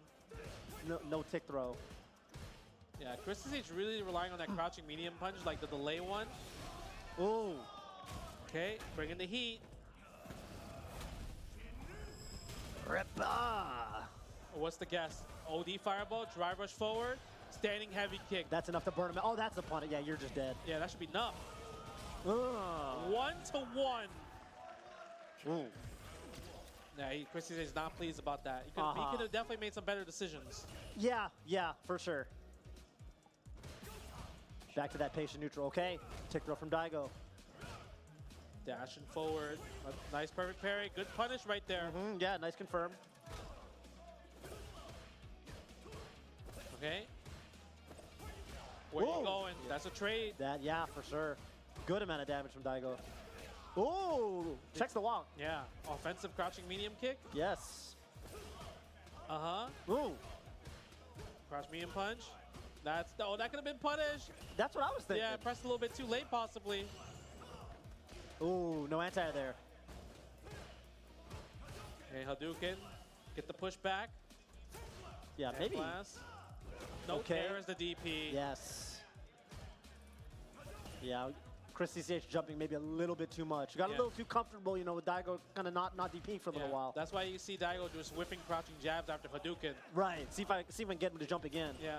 [SPEAKER 12] No tick throw.
[SPEAKER 11] Yeah, Chris is really relying on that crouching medium punch, like the delay one.
[SPEAKER 12] Ooh.
[SPEAKER 11] Okay, bringing the heat.
[SPEAKER 12] Rippa.
[SPEAKER 11] What's the guess? OD fireball, drive rush forward, standing heavy kick.
[SPEAKER 12] That's enough to burn him. Oh, that's a punish. Yeah, you're just dead.
[SPEAKER 11] Yeah, that should be enough. 1-1.
[SPEAKER 12] Ooh.
[SPEAKER 11] Yeah, Chris is not pleased about that. He could have definitely made some better decisions.
[SPEAKER 12] Yeah, for sure. Back to that patient neutral. Okay, tick throw from Daigo.
[SPEAKER 11] Dashing forward. A nice perfect parry. Good punish right there.
[SPEAKER 12] Yeah, nice confirm.
[SPEAKER 11] Okay. Where you going? That's a trade.
[SPEAKER 12] Yeah, for sure. Good amount of damage from Daigo. Ooh, checks the walk.
[SPEAKER 11] Yeah, offensive crouching medium kick.
[SPEAKER 12] Yes.
[SPEAKER 11] Ooh. Crouch medium punch. That could have been punished.
[SPEAKER 12] That's what I was thinking.
[SPEAKER 11] Yeah, pressed a little bit too late possibly.
[SPEAKER 12] Ooh, no anti there.
[SPEAKER 11] Okay, Hadouken. Get the push back.
[SPEAKER 12] Yeah, maybe.
[SPEAKER 11] Blast. No, there is the DP.
[SPEAKER 12] Yes. Yeah, Chris CCH jumping maybe a little bit too much. Got a little too comfortable, you know, with Daigo kind of not DPing for a little while.
[SPEAKER 11] That's why you see Daigo just whipping crouching jabs after Hadouken.
[SPEAKER 12] Right. See if I can get him to jump again.
[SPEAKER 11] Yeah.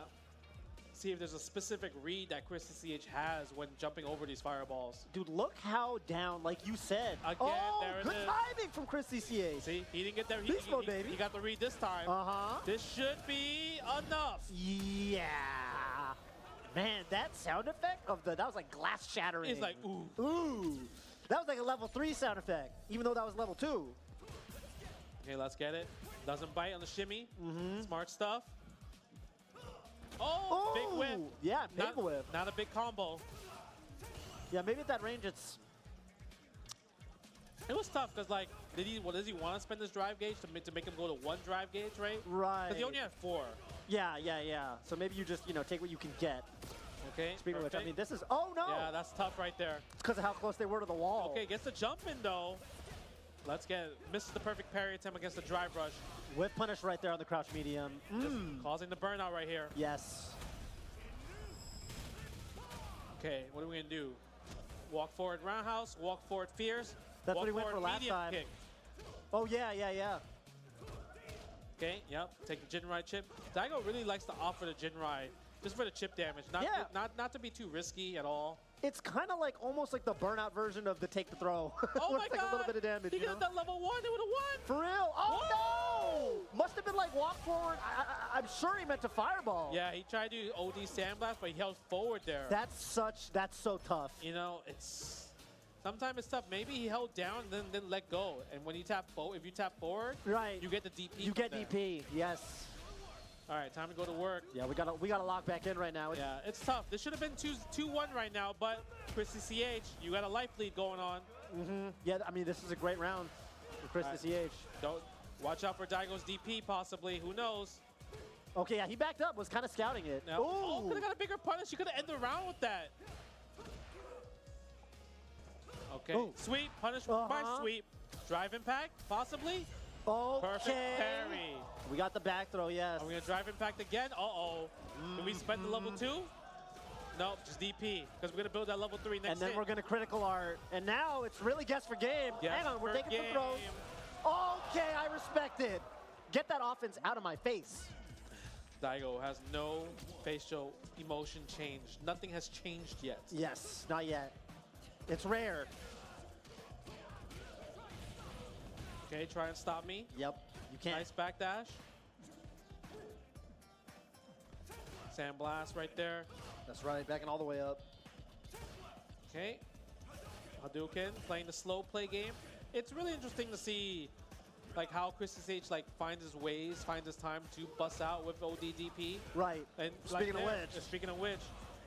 [SPEAKER 11] See if there's a specific read that Chris CCH has when jumping over these fireballs.
[SPEAKER 12] Dude, look how down, like you said.
[SPEAKER 11] Again,
[SPEAKER 12] oh,
[SPEAKER 11] there it
[SPEAKER 12] good
[SPEAKER 11] is.
[SPEAKER 12] timing from Chris CCH.
[SPEAKER 11] See, he didn't get there.
[SPEAKER 12] Beast mode, baby.
[SPEAKER 11] He got the read this time. This should be enough.
[SPEAKER 12] Yeah. Man, that sound effect that was like glass shattering.
[SPEAKER 11] It's like, ooh.
[SPEAKER 12] Ooh. That was like a level 3 sound effect, even though that was level 2.
[SPEAKER 11] Okay, let's get it. Doesn't bite on the shimmy. Smart stuff. Oh, big whip.
[SPEAKER 12] Yeah, big whip.
[SPEAKER 11] Not a big combo.
[SPEAKER 12] Yeah, maybe at that range it's...
[SPEAKER 11] It was tough because, like, does he want to spend his drive gauge to make him go to 1 drive gauge, right?
[SPEAKER 12] Right.
[SPEAKER 11] Because he only had 4.
[SPEAKER 12] Yeah. So maybe you just, take what you can get.
[SPEAKER 11] Okay.
[SPEAKER 12] Speaking of which, I mean, this is... Oh, no!
[SPEAKER 11] Yeah, that's tough right there.
[SPEAKER 12] It's because of how close they were to the wall.
[SPEAKER 11] Okay, gets the jump in, though. Let's get it. Misses the perfect parry attempt against the drive rush.
[SPEAKER 12] Whip punish right there on the crouch medium.
[SPEAKER 11] Just causing the burnout right here.
[SPEAKER 12] Yes.
[SPEAKER 11] Okay, what are we going to do? Walk forward roundhouse, walk forward fierce.
[SPEAKER 12] That's
[SPEAKER 11] walk
[SPEAKER 12] what he went for
[SPEAKER 11] forward
[SPEAKER 12] last
[SPEAKER 11] medium
[SPEAKER 12] time.
[SPEAKER 11] Kick.
[SPEAKER 12] Oh, yeah.
[SPEAKER 11] Okay, yep. Take the Jinrai chip. Daigo really likes to offer the Jinrai just for the chip damage. Not to be too risky at all.
[SPEAKER 12] It's kind of like almost like the burnout version of the take the throw.
[SPEAKER 11] Oh my
[SPEAKER 12] like
[SPEAKER 11] god!
[SPEAKER 12] A little bit of damage.
[SPEAKER 11] He could have done level 1. It would have won.
[SPEAKER 12] For real? Oh
[SPEAKER 11] Whoa!
[SPEAKER 12] no! Must have been like walk forward. I'm sure he meant to fireball.
[SPEAKER 11] Yeah, he tried to do OD sandblast, but he held forward there.
[SPEAKER 12] That's so tough.
[SPEAKER 11] You know, sometimes it's tough. Maybe he held down and then let go. And when you tap forward, if you tap forward,
[SPEAKER 12] right,
[SPEAKER 11] you get the DP.
[SPEAKER 12] You get
[SPEAKER 11] there.
[SPEAKER 12] DP, yes.
[SPEAKER 11] All right, time to go to work.
[SPEAKER 12] Yeah, we gotta lock back in right now.
[SPEAKER 11] Yeah, it's tough. This should have been 2-1 right now, but Chrissy CH, you got a life lead going on.
[SPEAKER 12] Yeah, I mean, this is a great round for Chrissy CH.
[SPEAKER 11] Don't watch out for Daigo's DP, possibly. Who knows?
[SPEAKER 12] Okay, yeah, he backed up, was kind of scouting it.
[SPEAKER 11] Now, oh, could have got a bigger punish. You could have ended the round with that. Okay, sweep, punish by sweep. Drive impact, possibly. Perfect parry.
[SPEAKER 12] We got the back throw, yes.
[SPEAKER 11] Are we gonna drive impact again? Uh-oh. Did we spend the level 2? Nope, just DP, because we're gonna build that level 3 next
[SPEAKER 12] And then
[SPEAKER 11] hit.
[SPEAKER 12] we're gonna critical art. And now it's really guess for game.
[SPEAKER 11] Yes,
[SPEAKER 12] Hang on, we're
[SPEAKER 11] for
[SPEAKER 12] taking some throws. Okay, I respect it. Get that offense out of my face.
[SPEAKER 11] Daigo has no facial emotion change. Nothing has changed yet.
[SPEAKER 12] Yes, not yet. It's rare.
[SPEAKER 11] Okay, try and stop me.
[SPEAKER 12] Yep, you can't.
[SPEAKER 11] Nice backdash. Sandblast right there.
[SPEAKER 12] That's right, backing all the way up.
[SPEAKER 11] Okay. Hadouken playing the slow play game. It's really interesting to see like how Chrissy H finds his ways, finds his time to bust out with ODDP.
[SPEAKER 12] Right.
[SPEAKER 11] And
[SPEAKER 12] Speaking of which.
[SPEAKER 11] Speaking of which.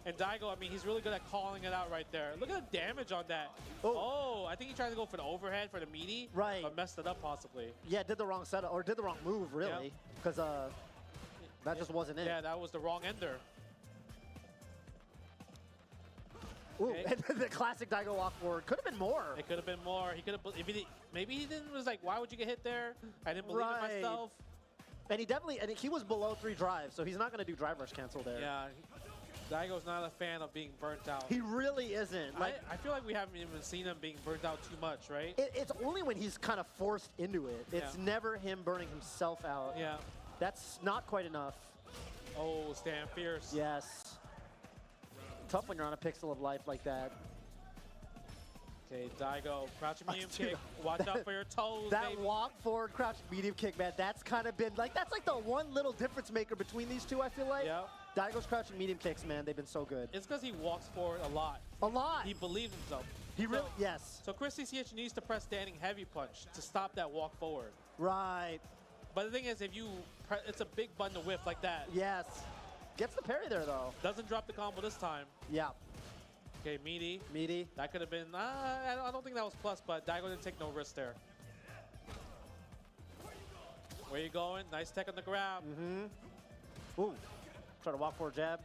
[SPEAKER 11] And Daigo, I mean, he's really good at calling it out right there. Look at the damage on that. Oh, I think he tried to go for the overhead for the meaty.
[SPEAKER 12] Right.
[SPEAKER 11] But messed it up possibly.
[SPEAKER 12] Yeah, did the wrong setup, or did the wrong move, really. Because that just wasn't it.
[SPEAKER 11] Yeah, that was the wrong ender.
[SPEAKER 12] Ooh, and the classic Daigo walk forward. Could have been more.
[SPEAKER 11] It could have been more. He could have, maybe he didn't, was like, why would you get hit there? I didn't believe in myself.
[SPEAKER 12] And he was below 3 drives, so he's not going to do drive rush cancel there.
[SPEAKER 11] Yeah. Daigo's not a fan of being burnt out.
[SPEAKER 12] He really isn't. Like,
[SPEAKER 11] I feel like we haven't even seen him being burnt out too much, right?
[SPEAKER 12] It's only when he's kind of forced into it. It's never him burning himself out.
[SPEAKER 11] Yeah.
[SPEAKER 12] That's not quite enough.
[SPEAKER 11] Oh, stand fierce.
[SPEAKER 12] Yes. Tough when you're on a pixel of life like that.
[SPEAKER 11] Okay, Daigo, crouching medium kick. Watch out for your toes,
[SPEAKER 12] That
[SPEAKER 11] baby.
[SPEAKER 12] walk forward, crouch medium kick, man, that's kind of been, that's like the one little difference maker between these two, I feel like.
[SPEAKER 11] Yep.
[SPEAKER 12] Daigo's crouching medium kicks, man, they've been so good.
[SPEAKER 11] It's because he walks forward a lot.
[SPEAKER 12] A lot.
[SPEAKER 11] He believes himself.
[SPEAKER 12] He really, yes.
[SPEAKER 11] So Chris CCH needs to press standing heavy punch to stop that walk forward.
[SPEAKER 12] Right.
[SPEAKER 11] But the thing is, if you, it's a big button to whiff like that.
[SPEAKER 12] Yes. Gets the parry there, though.
[SPEAKER 11] Doesn't drop the combo this time.
[SPEAKER 12] Yeah.
[SPEAKER 11] Okay, meaty.
[SPEAKER 12] Meaty.
[SPEAKER 11] That could have been, I don't think that was plus, but Daigo didn't take no risk there. Where you going? Nice tech on the grab.
[SPEAKER 12] Mm-hmm. Ooh. Try to walk forward jab.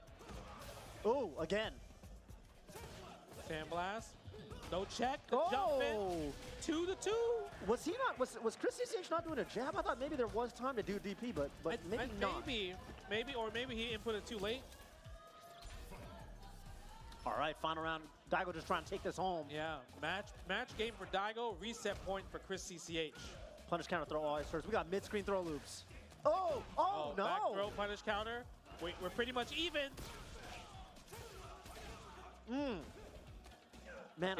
[SPEAKER 12] Ooh, again.
[SPEAKER 11] Sandblast. No check. Jump in. 2-2.
[SPEAKER 12] Was he not? Was Chris CCH not doing a jab? I thought maybe there was time to do DP, but maybe not.
[SPEAKER 11] Maybe, or maybe he inputted too late.
[SPEAKER 12] All right, final round. Daigo just trying to take this home.
[SPEAKER 11] Yeah, match game for Daigo. Reset point for Chris CCH.
[SPEAKER 12] Punish counter throw all first. We got mid-screen throw loops. Oh no!
[SPEAKER 11] Back throw punish counter. We're pretty much even.
[SPEAKER 12] Man,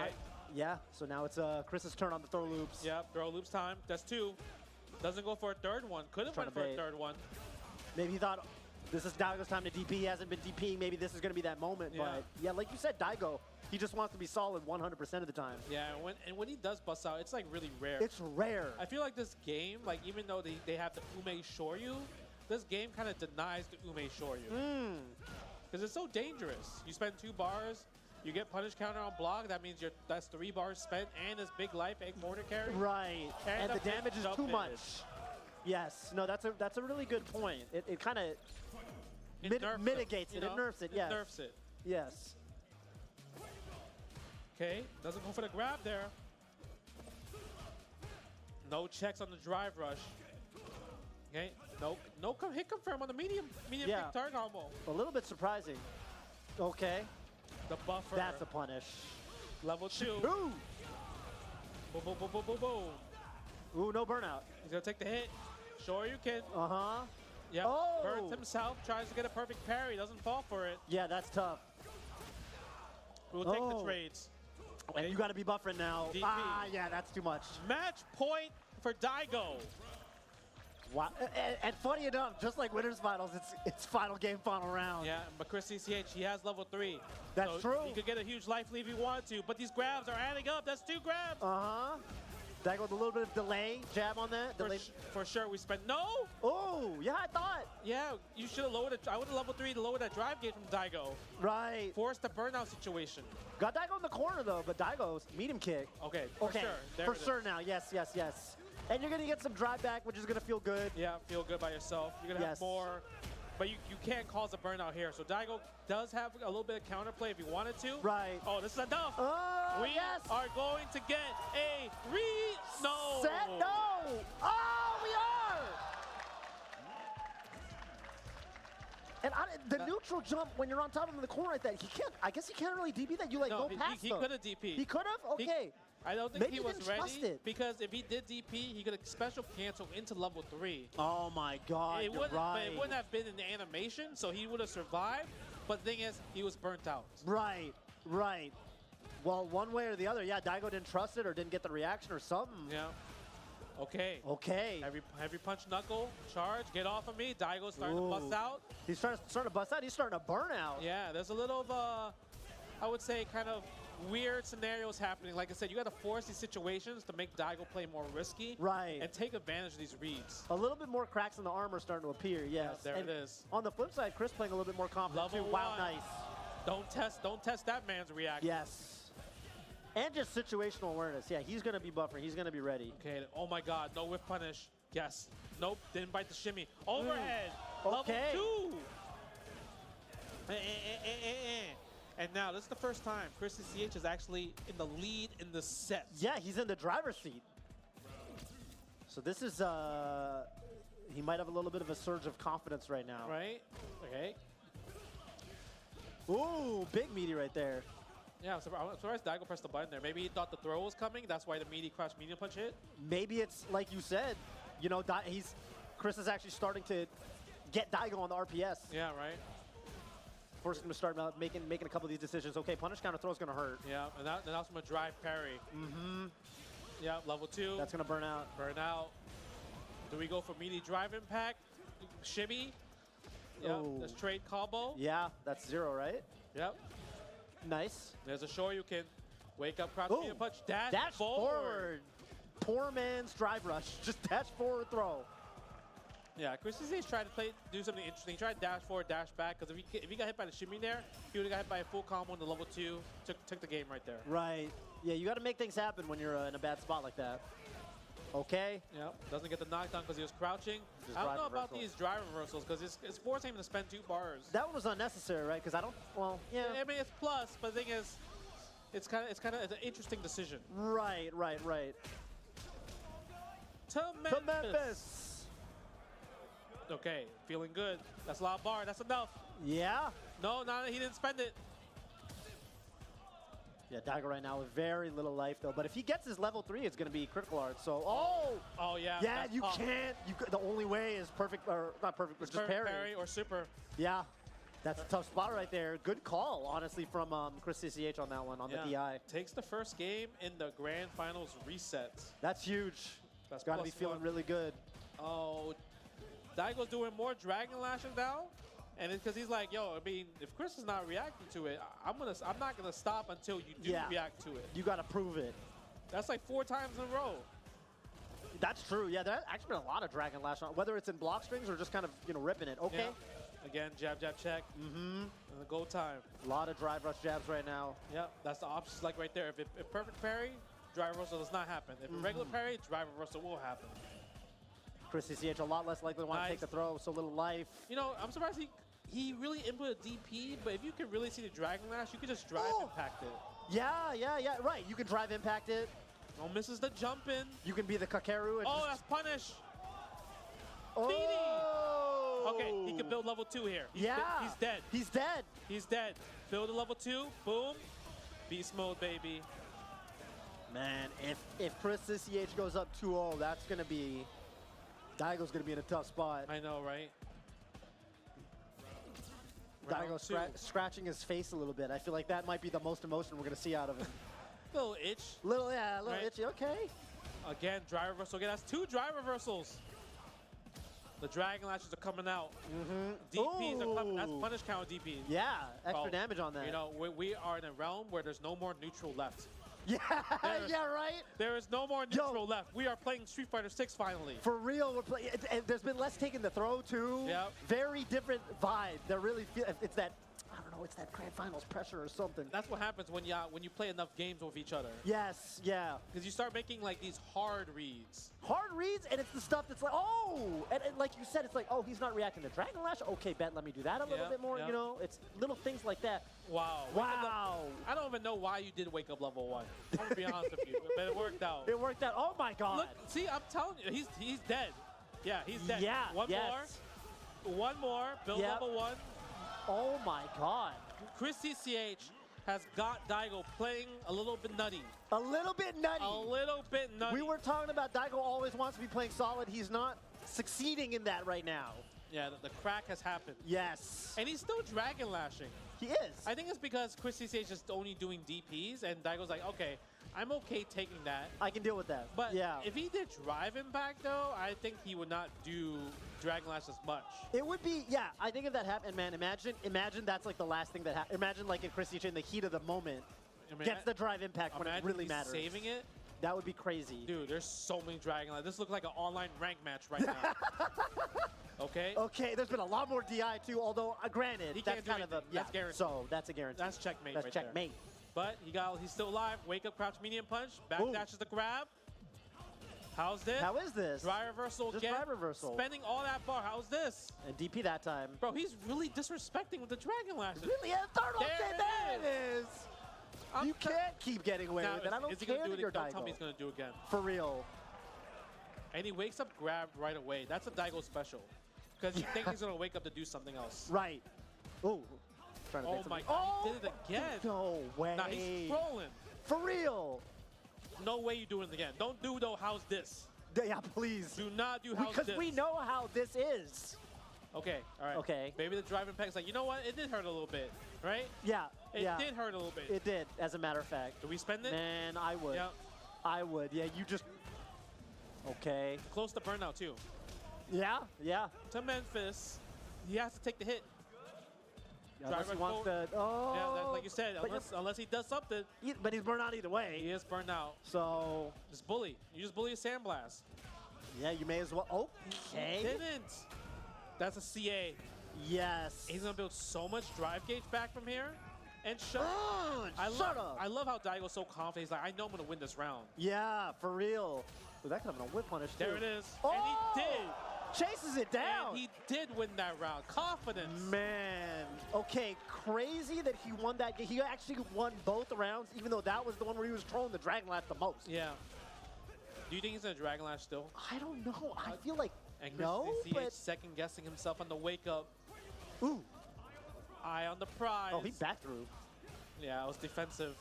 [SPEAKER 12] yeah. So now it's Chris's turn on the throw loops.
[SPEAKER 11] Yep, throw loops time. That's 2. Doesn't go for a third one. Could have went for a third one.
[SPEAKER 12] Maybe he thought this is Daigo's time to DP. He hasn't been DPing. Maybe this is going to be that moment.
[SPEAKER 11] Yeah.
[SPEAKER 12] But yeah, like you said, Daigo, he just wants to be solid 100% of the time.
[SPEAKER 11] Yeah, and when he does bust out, it's like really rare.
[SPEAKER 12] It's rare.
[SPEAKER 11] I feel like this game, like even though they have the Ume Shoryu, this game kind of denies the Ume Shoryu. Because it's so dangerous. You spend 2 bars, you get punish counter on block. That means that's 3 bars spent and this big life egg mortar carry.
[SPEAKER 12] Right, and the damage is too much. Yes, no, that's a really good point. It kind of mitigates it. It nerfs it. Yes.
[SPEAKER 11] It nerfs it.
[SPEAKER 12] Yes.
[SPEAKER 11] Okay, doesn't go for the grab there. No checks on the drive rush. Okay, no hit confirm on the medium kick target combo.
[SPEAKER 12] A little bit surprising. Okay.
[SPEAKER 11] The buffer.
[SPEAKER 12] That's a punish.
[SPEAKER 11] Level 2.
[SPEAKER 12] Ooh.
[SPEAKER 11] Boom, boom, boom, boom, boom, boom.
[SPEAKER 12] Ooh, no burnout.
[SPEAKER 11] He's gonna take the hit. Sure you can.
[SPEAKER 12] Uh-huh.
[SPEAKER 11] Yep,
[SPEAKER 12] Oh.
[SPEAKER 11] burns himself, tries to get a perfect parry, doesn't fall for it.
[SPEAKER 12] Yeah, that's tough.
[SPEAKER 11] We'll take the trades.
[SPEAKER 12] And you got to be buffering now.
[SPEAKER 11] DP.
[SPEAKER 12] Yeah, that's too much.
[SPEAKER 11] Match point for Daigo.
[SPEAKER 12] Wow. And funny enough, just like winners finals, it's final game, final round.
[SPEAKER 11] Yeah, but Chris CCH, he has level 3.
[SPEAKER 12] That's
[SPEAKER 11] so
[SPEAKER 12] true.
[SPEAKER 11] He could get a huge life lead if he wanted to, but these grabs are adding up. That's 2 grabs.
[SPEAKER 12] Uh-huh. Daigo with a little bit of delay, jab on that.
[SPEAKER 11] For sure, we spent no.
[SPEAKER 12] Oh, yeah, I thought.
[SPEAKER 11] Yeah, you should have lowered it. I would have level 3 to lower that drive gate from Daigo.
[SPEAKER 12] Right.
[SPEAKER 11] Forced the burnout situation.
[SPEAKER 12] Got Daigo in the corner though, but Daigo's medium kick.
[SPEAKER 11] Okay, for sure. There
[SPEAKER 12] for
[SPEAKER 11] it is.
[SPEAKER 12] sure now. Yes, yes, yes. And you're gonna get some drive back, which is gonna feel good.
[SPEAKER 11] Yeah, feel good by yourself. You're gonna have more, but you can't cause a burnout here. So Daigo does have a little bit of counterplay if he wanted to.
[SPEAKER 12] Right.
[SPEAKER 11] Oh, this is enough.
[SPEAKER 12] Oh,
[SPEAKER 11] we are going to get a no.
[SPEAKER 12] Set no. Oh, we are. And the neutral jump when you're on top of him in the corner like that, he can't. I guess he can't really DP that. You like
[SPEAKER 11] No,
[SPEAKER 12] go past
[SPEAKER 11] he
[SPEAKER 12] him.
[SPEAKER 11] could have DP.
[SPEAKER 12] He could have. Okay.
[SPEAKER 11] I don't think
[SPEAKER 12] Maybe
[SPEAKER 11] he
[SPEAKER 12] he
[SPEAKER 11] was
[SPEAKER 12] didn't
[SPEAKER 11] ready
[SPEAKER 12] trust it.
[SPEAKER 11] because if he did DP, he could have special cancel into level 3.
[SPEAKER 12] Oh my God,
[SPEAKER 11] It
[SPEAKER 12] you're
[SPEAKER 11] wouldn't,
[SPEAKER 12] right.
[SPEAKER 11] but it wouldn't have been in the animation, so he would have survived. But the thing is, he was burnt out.
[SPEAKER 12] Right, right. Well, one way or the other, yeah, Daigo didn't trust it or didn't get the reaction or something.
[SPEAKER 11] Yeah. Okay.
[SPEAKER 12] Okay.
[SPEAKER 11] Heavy punch knuckle, charge, get off of me. Daigo's starting to bust out.
[SPEAKER 12] He's starting to bust out. He's starting to burn out.
[SPEAKER 11] Yeah, there's a little of I would say kind of weird scenarios happening. Like I said, you got to force these situations to make Daigo play more risky.
[SPEAKER 12] Right.
[SPEAKER 11] And take advantage of these reads.
[SPEAKER 12] A little bit more cracks in the armor starting to appear, yes.
[SPEAKER 11] Yeah, there
[SPEAKER 12] and
[SPEAKER 11] it is.
[SPEAKER 12] On the flip side, Chris playing a little bit more confident
[SPEAKER 11] Level
[SPEAKER 12] too. Wow,
[SPEAKER 11] 1.
[SPEAKER 12] nice.
[SPEAKER 11] Don't test that man's reaction.
[SPEAKER 12] Yes. And just situational awareness. Yeah, he's going to be buffering. He's going to be ready.
[SPEAKER 11] Okay, oh my God, no whiff punish. Yes. Nope, didn't bite the shimmy. Overhead.
[SPEAKER 12] Okay.
[SPEAKER 11] Level 2. And now, this is the first time Chris CCH is actually in the lead in the set.
[SPEAKER 12] Yeah, he's in the driver's seat. So this is, he might have a little bit of a surge of confidence right now.
[SPEAKER 11] Right? Okay.
[SPEAKER 12] Ooh, big meaty right there.
[SPEAKER 11] Yeah, I'm surprised Daigo pressed the button there. Maybe he thought the throw was coming. That's why the meaty crash medium punch hit.
[SPEAKER 12] Maybe it's like you said, you know, Chris is actually starting to get Daigo on the RPS.
[SPEAKER 11] Yeah, right.
[SPEAKER 12] Forcing him to start making a couple of these decisions. Okay, punish counter throw is going to hurt.
[SPEAKER 11] Yeah, and that's from a drive parry.
[SPEAKER 12] Mm-hmm.
[SPEAKER 11] Yeah, level 2.
[SPEAKER 12] That's going to burn out.
[SPEAKER 11] Burn out. Do we go for meaty drive impact? Shimmy? Yep, there's trade combo.
[SPEAKER 12] Yeah, that's 0, right?
[SPEAKER 11] Yep.
[SPEAKER 12] Nice.
[SPEAKER 11] There's a Shoryuken. Wake up, crouch, medium punch, dash
[SPEAKER 12] forward. Poor man's drive rush. Just dash forward throw.
[SPEAKER 11] Yeah, Chris CCH tried to do something interesting. He tried to dash forward, dash back, because if he got hit by the shimmy there, he would have got hit by a full combo in the level 2. Took the game right there.
[SPEAKER 12] Right. Yeah, you got to make things happen when you're in a bad spot like that. Okay.
[SPEAKER 11] Yep. Doesn't get the knockdown because he was crouching. I don't know about these drive reversals because it's forcing him to spend 2 bars.
[SPEAKER 12] That one was unnecessary, right? Because I don't. Well, yeah.
[SPEAKER 11] I mean, it's plus, but the thing is, it's kind of an interesting decision.
[SPEAKER 12] Right.
[SPEAKER 11] To Memphis. Okay, feeling good. That's a lot of bar. That's enough.
[SPEAKER 12] Yeah.
[SPEAKER 11] No, he didn't spend it.
[SPEAKER 12] Yeah, Daigo right now with very little life though. But if he gets his level 3, it's going to be critical art. So,
[SPEAKER 11] oh yeah.
[SPEAKER 12] Yeah, you can't. The only way is perfect, or not perfect, but just parry
[SPEAKER 11] or super.
[SPEAKER 12] Yeah, that's a tough spot right there. Good call, honestly, from Chris CCH on that one on the DI.
[SPEAKER 11] Takes the first game in the grand finals reset.
[SPEAKER 12] That's huge.
[SPEAKER 11] That's
[SPEAKER 12] got to be feeling really good.
[SPEAKER 11] Oh, Daigo's doing more Dragon Lashes now. And it's because he's like, yo, I mean, if Chris is not reacting to it, I'm not gonna stop until you do react to it.
[SPEAKER 12] You gotta prove it.
[SPEAKER 11] That's like 4 times in a row.
[SPEAKER 12] That's true. Yeah, there's actually been a lot of Dragon Lash on, whether it's in block strings or just kind of ripping it. Okay.
[SPEAKER 11] Yeah. Again, jab, jab, check.
[SPEAKER 12] Mm-hmm.
[SPEAKER 11] Go time.
[SPEAKER 12] A lot of drive rush jabs right now.
[SPEAKER 11] Yep, that's the options like right there. If perfect parry, drive reversal does not happen. If a regular parry, drive reversal will happen.
[SPEAKER 12] Chris CCH a lot less likely to want to take the throw, so little life.
[SPEAKER 11] You know, I'm surprised he really input a DP, but if you can really see the Dragon Lash, you can just drive impact it.
[SPEAKER 12] Yeah, right. You can drive impact it.
[SPEAKER 11] Oh, misses the jump in.
[SPEAKER 12] You can be the Kakeru. And
[SPEAKER 11] that's punish.
[SPEAKER 12] Oh.
[SPEAKER 11] Okay, he can build level 2 here. He's dead.
[SPEAKER 12] He's dead.
[SPEAKER 11] He's dead. Build a level 2. Boom. Beast mode, baby.
[SPEAKER 12] Man, if Chris CCH goes up 2-0, that's going to be... Daigo's going to be in a tough spot.
[SPEAKER 11] I know, right?
[SPEAKER 12] Daigo scratching his face a little bit. I feel like that might be the most emotion we're going to see out of him.
[SPEAKER 11] Little itch.
[SPEAKER 12] Little itchy. Okay.
[SPEAKER 11] Again, drive reversal. Again, that's 2 drive reversals. The Dragon Lashes are coming out. DPs are coming. That's punish counter DPs.
[SPEAKER 12] Yeah, extra
[SPEAKER 11] Bro,
[SPEAKER 12] damage on that.
[SPEAKER 11] You know, we are in a realm where there's no more neutral left.
[SPEAKER 12] Yeah, yeah, right?
[SPEAKER 11] There is no more neutral left. We are playing Street Fighter 6 finally.
[SPEAKER 12] For real, we're playing. And there's been less taking the throw, too.
[SPEAKER 11] Yep.
[SPEAKER 12] Very different vibe. That really feel. It's that, I don't know, it's that grand finals pressure or something.
[SPEAKER 11] That's what happens when you play enough games with each other.
[SPEAKER 12] Yes, yeah.
[SPEAKER 11] Because you start making like these hard reads.
[SPEAKER 12] Hard reads, and it's the stuff that's like, oh! And like you said, it's like, oh, he's not reacting to Dragon Lash? Okay, bet, let me do that a little bit more, you know? It's little things like that.
[SPEAKER 11] Wow.
[SPEAKER 12] Wow.
[SPEAKER 11] I don't even know why you did wake up level 1. I'm going to be honest with you, but it worked out.
[SPEAKER 12] It worked out. Oh, my God.
[SPEAKER 11] Look, see, I'm telling you, he's dead. Yeah, he's dead.
[SPEAKER 12] Yeah,
[SPEAKER 11] One more. Build level 1.
[SPEAKER 12] Oh, my God.
[SPEAKER 11] Chris CCH has got Daigo playing a little bit nutty.
[SPEAKER 12] A little bit nutty.
[SPEAKER 11] A little bit nutty.
[SPEAKER 12] We were talking about Daigo always wants to be playing solid. He's not succeeding in that right now.
[SPEAKER 11] Yeah, the crack has happened.
[SPEAKER 12] Yes.
[SPEAKER 11] And he's still Dragon Lashing.
[SPEAKER 12] He is.
[SPEAKER 11] I think it's because Chris CCH is only doing DPs, and Daigo's like, okay, I'm okay taking that.
[SPEAKER 12] I can deal with that.
[SPEAKER 11] But
[SPEAKER 12] yeah.
[SPEAKER 11] if he did Drive Impact, though, I think he would not do Dragon Lash as much.
[SPEAKER 12] It would be, yeah, I think if that happened, man, imagine that's like the last thing that happened. Imagine like if Chris CCH in the heat of the moment gets the Drive Impact when it really matters.
[SPEAKER 11] Saving it.
[SPEAKER 12] That would be crazy.
[SPEAKER 11] Dude, there's so many Dragon Lash. This looks like an online rank match right now. Okay?
[SPEAKER 12] Okay, there's been a lot more DI too, although granted,
[SPEAKER 11] He
[SPEAKER 12] that's
[SPEAKER 11] can't do
[SPEAKER 12] kind of a,
[SPEAKER 11] anything.
[SPEAKER 12] yeah,
[SPEAKER 11] That's guaranteed.
[SPEAKER 12] so that's a guarantee.
[SPEAKER 11] That's checkmate
[SPEAKER 12] That's
[SPEAKER 11] right
[SPEAKER 12] checkmate.
[SPEAKER 11] there. But he's still alive. Wake up, crouch, medium punch. Back
[SPEAKER 12] Ooh.
[SPEAKER 11] dashes the grab. How's this?
[SPEAKER 12] How is this?
[SPEAKER 11] Dry reversal
[SPEAKER 12] Just
[SPEAKER 11] again.
[SPEAKER 12] dry reversal.
[SPEAKER 11] Spending all that bar. How's this?
[SPEAKER 12] And DP that time.
[SPEAKER 11] Bro, he's really disrespecting with the Dragon Lashes.
[SPEAKER 12] Really? Yeah, there it is. You can't keep getting away
[SPEAKER 11] Now,
[SPEAKER 12] with it. I don't
[SPEAKER 11] is he
[SPEAKER 12] care
[SPEAKER 11] gonna do
[SPEAKER 12] that
[SPEAKER 11] it?
[SPEAKER 12] you're
[SPEAKER 11] Don't tell me
[SPEAKER 12] Daigo.
[SPEAKER 11] he's going to do it again.
[SPEAKER 12] For real.
[SPEAKER 11] And he wakes up grabbed right away. That's a Daigo special. Because you think he's going to wake up to do something else.
[SPEAKER 12] Right. Ooh. Trying to
[SPEAKER 11] Oh
[SPEAKER 12] think
[SPEAKER 11] my
[SPEAKER 12] something.
[SPEAKER 11] God, he did it again.
[SPEAKER 12] No way.
[SPEAKER 11] Nah, he's trolling.
[SPEAKER 12] For real.
[SPEAKER 11] No way you doing it again. Don't do though, how's this?
[SPEAKER 12] Yeah, please.
[SPEAKER 11] Do not do how's
[SPEAKER 12] Because
[SPEAKER 11] this.
[SPEAKER 12] we know how this is.
[SPEAKER 11] Okay, all right.
[SPEAKER 12] Okay.
[SPEAKER 11] Maybe the driving pack's like, you know what? It did hurt a little bit, right?
[SPEAKER 12] Yeah.
[SPEAKER 11] It
[SPEAKER 12] yeah.
[SPEAKER 11] did hurt a little bit.
[SPEAKER 12] It did, as a matter of fact.
[SPEAKER 11] Do we spend it?
[SPEAKER 12] Man, I would.
[SPEAKER 11] Yeah.
[SPEAKER 12] I would. Yeah, you just. Okay.
[SPEAKER 11] Close to burnout too.
[SPEAKER 12] Yeah, yeah.
[SPEAKER 11] To Memphis, he has to take the hit.
[SPEAKER 12] Unless he
[SPEAKER 11] right
[SPEAKER 12] wants
[SPEAKER 11] forward.
[SPEAKER 12] to. Oh.
[SPEAKER 11] Yeah, like you said,
[SPEAKER 12] But
[SPEAKER 11] unless he does something.
[SPEAKER 12] But he's burned out either way.
[SPEAKER 11] He is burned out.
[SPEAKER 12] So.
[SPEAKER 11] Just bully. You just bully a sandblast.
[SPEAKER 12] Yeah, you may as well. Okay.
[SPEAKER 11] He didn't. That's a CA.
[SPEAKER 12] Yes.
[SPEAKER 11] He's gonna build so much drive gauge back from here. And shut
[SPEAKER 12] up.
[SPEAKER 11] I love how Daigo's so confident. He's like, I know I'm gonna win this round.
[SPEAKER 12] Yeah, for real. Ooh, that could have been a whip punish too.
[SPEAKER 11] There it is.
[SPEAKER 12] Oh!
[SPEAKER 11] And he did.
[SPEAKER 12] Chases it down.
[SPEAKER 11] And he did win that round. Confidence.
[SPEAKER 12] Man. Okay, crazy that he won that game. He actually won both rounds, even though that was the one where he was trolling the Dragon Lash the most.
[SPEAKER 11] Yeah. Do you think he's gonna Dragon Lash still?
[SPEAKER 12] I don't know. I feel like
[SPEAKER 11] And Chris
[SPEAKER 12] no,
[SPEAKER 11] CCH
[SPEAKER 12] but
[SPEAKER 11] second guessing himself on the wake up.
[SPEAKER 12] Ooh.
[SPEAKER 11] Eye on the prize.
[SPEAKER 12] Oh, he back threw.
[SPEAKER 11] Yeah, it was defensive.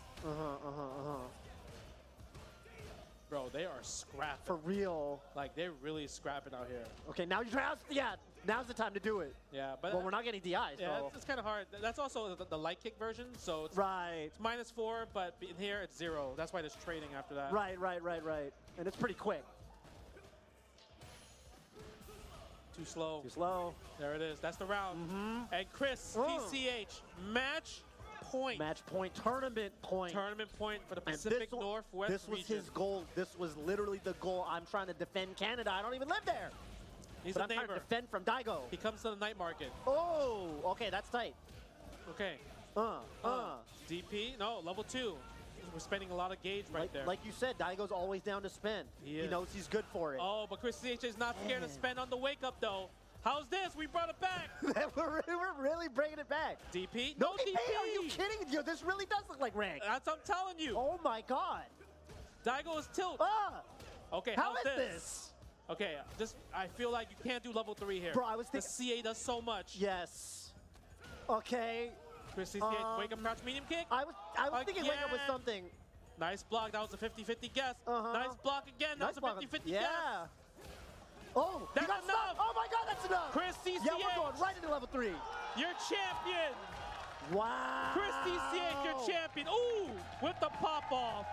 [SPEAKER 11] Bro, they are scrapping.
[SPEAKER 12] For real.
[SPEAKER 11] Like, they're really scrapping out here.
[SPEAKER 12] Okay, now you try. Yeah, now's the time to do it.
[SPEAKER 11] Yeah, but
[SPEAKER 12] Well, we're not getting DI,
[SPEAKER 11] yeah,
[SPEAKER 12] so.
[SPEAKER 11] it's kind of hard. That's also the light kick version, so it's,
[SPEAKER 12] Right.
[SPEAKER 11] it's -4, but in here it's 0. That's why there's trading after that.
[SPEAKER 12] Right. And it's pretty quick.
[SPEAKER 11] Too slow.
[SPEAKER 12] Too slow.
[SPEAKER 11] There it is. That's the round. And Chris, TCH, match point.
[SPEAKER 12] Match point, tournament point.
[SPEAKER 11] Tournament point for the
[SPEAKER 12] And
[SPEAKER 11] Pacific
[SPEAKER 12] this
[SPEAKER 11] Northwest
[SPEAKER 12] This was
[SPEAKER 11] region.
[SPEAKER 12] his goal. This was literally the goal. I'm trying to defend Canada. I don't even live there.
[SPEAKER 11] He's
[SPEAKER 12] but
[SPEAKER 11] a
[SPEAKER 12] I'm trying to
[SPEAKER 11] neighbor.
[SPEAKER 12] defend from Daigo.
[SPEAKER 11] He comes to the night market.
[SPEAKER 12] Oh, okay, that's tight.
[SPEAKER 11] Okay. DP, no, level 2. We're spending a lot of gauge right there.
[SPEAKER 12] Like you said, Daigo's always down to spend.
[SPEAKER 11] He
[SPEAKER 12] knows he's good for it.
[SPEAKER 11] Oh, but Chris CH is not scared to spend on the wake up though. How's this? We brought it back.
[SPEAKER 12] we're really bringing it back.
[SPEAKER 11] DP?
[SPEAKER 12] No DP. Are you kidding? Yo, this really does look like rank.
[SPEAKER 11] That's what I'm telling you.
[SPEAKER 12] Oh my God.
[SPEAKER 11] Daigo is tilt. Okay,
[SPEAKER 12] How
[SPEAKER 11] how's
[SPEAKER 12] is this?
[SPEAKER 11] Okay, I feel like you can't do level 3 here.
[SPEAKER 12] Bro, I was thinking.
[SPEAKER 11] The CA does so much.
[SPEAKER 12] Yes. Okay.
[SPEAKER 11] Chris CH, wake up, crouch, medium kick.
[SPEAKER 12] I was thinking wake up with something.
[SPEAKER 11] Nice block. That was a 50-50 guess. Nice block again. That was a 50-50
[SPEAKER 12] Yeah.
[SPEAKER 11] guess.
[SPEAKER 12] Oh,
[SPEAKER 11] That's
[SPEAKER 12] got
[SPEAKER 11] enough.
[SPEAKER 12] Oh my God, that's enough.
[SPEAKER 11] Chris CCH.
[SPEAKER 12] Yeah, we're going right into level 3.
[SPEAKER 11] You're champion.
[SPEAKER 12] Wow.
[SPEAKER 11] Chris CCH, your champion. Ooh, with the pop off.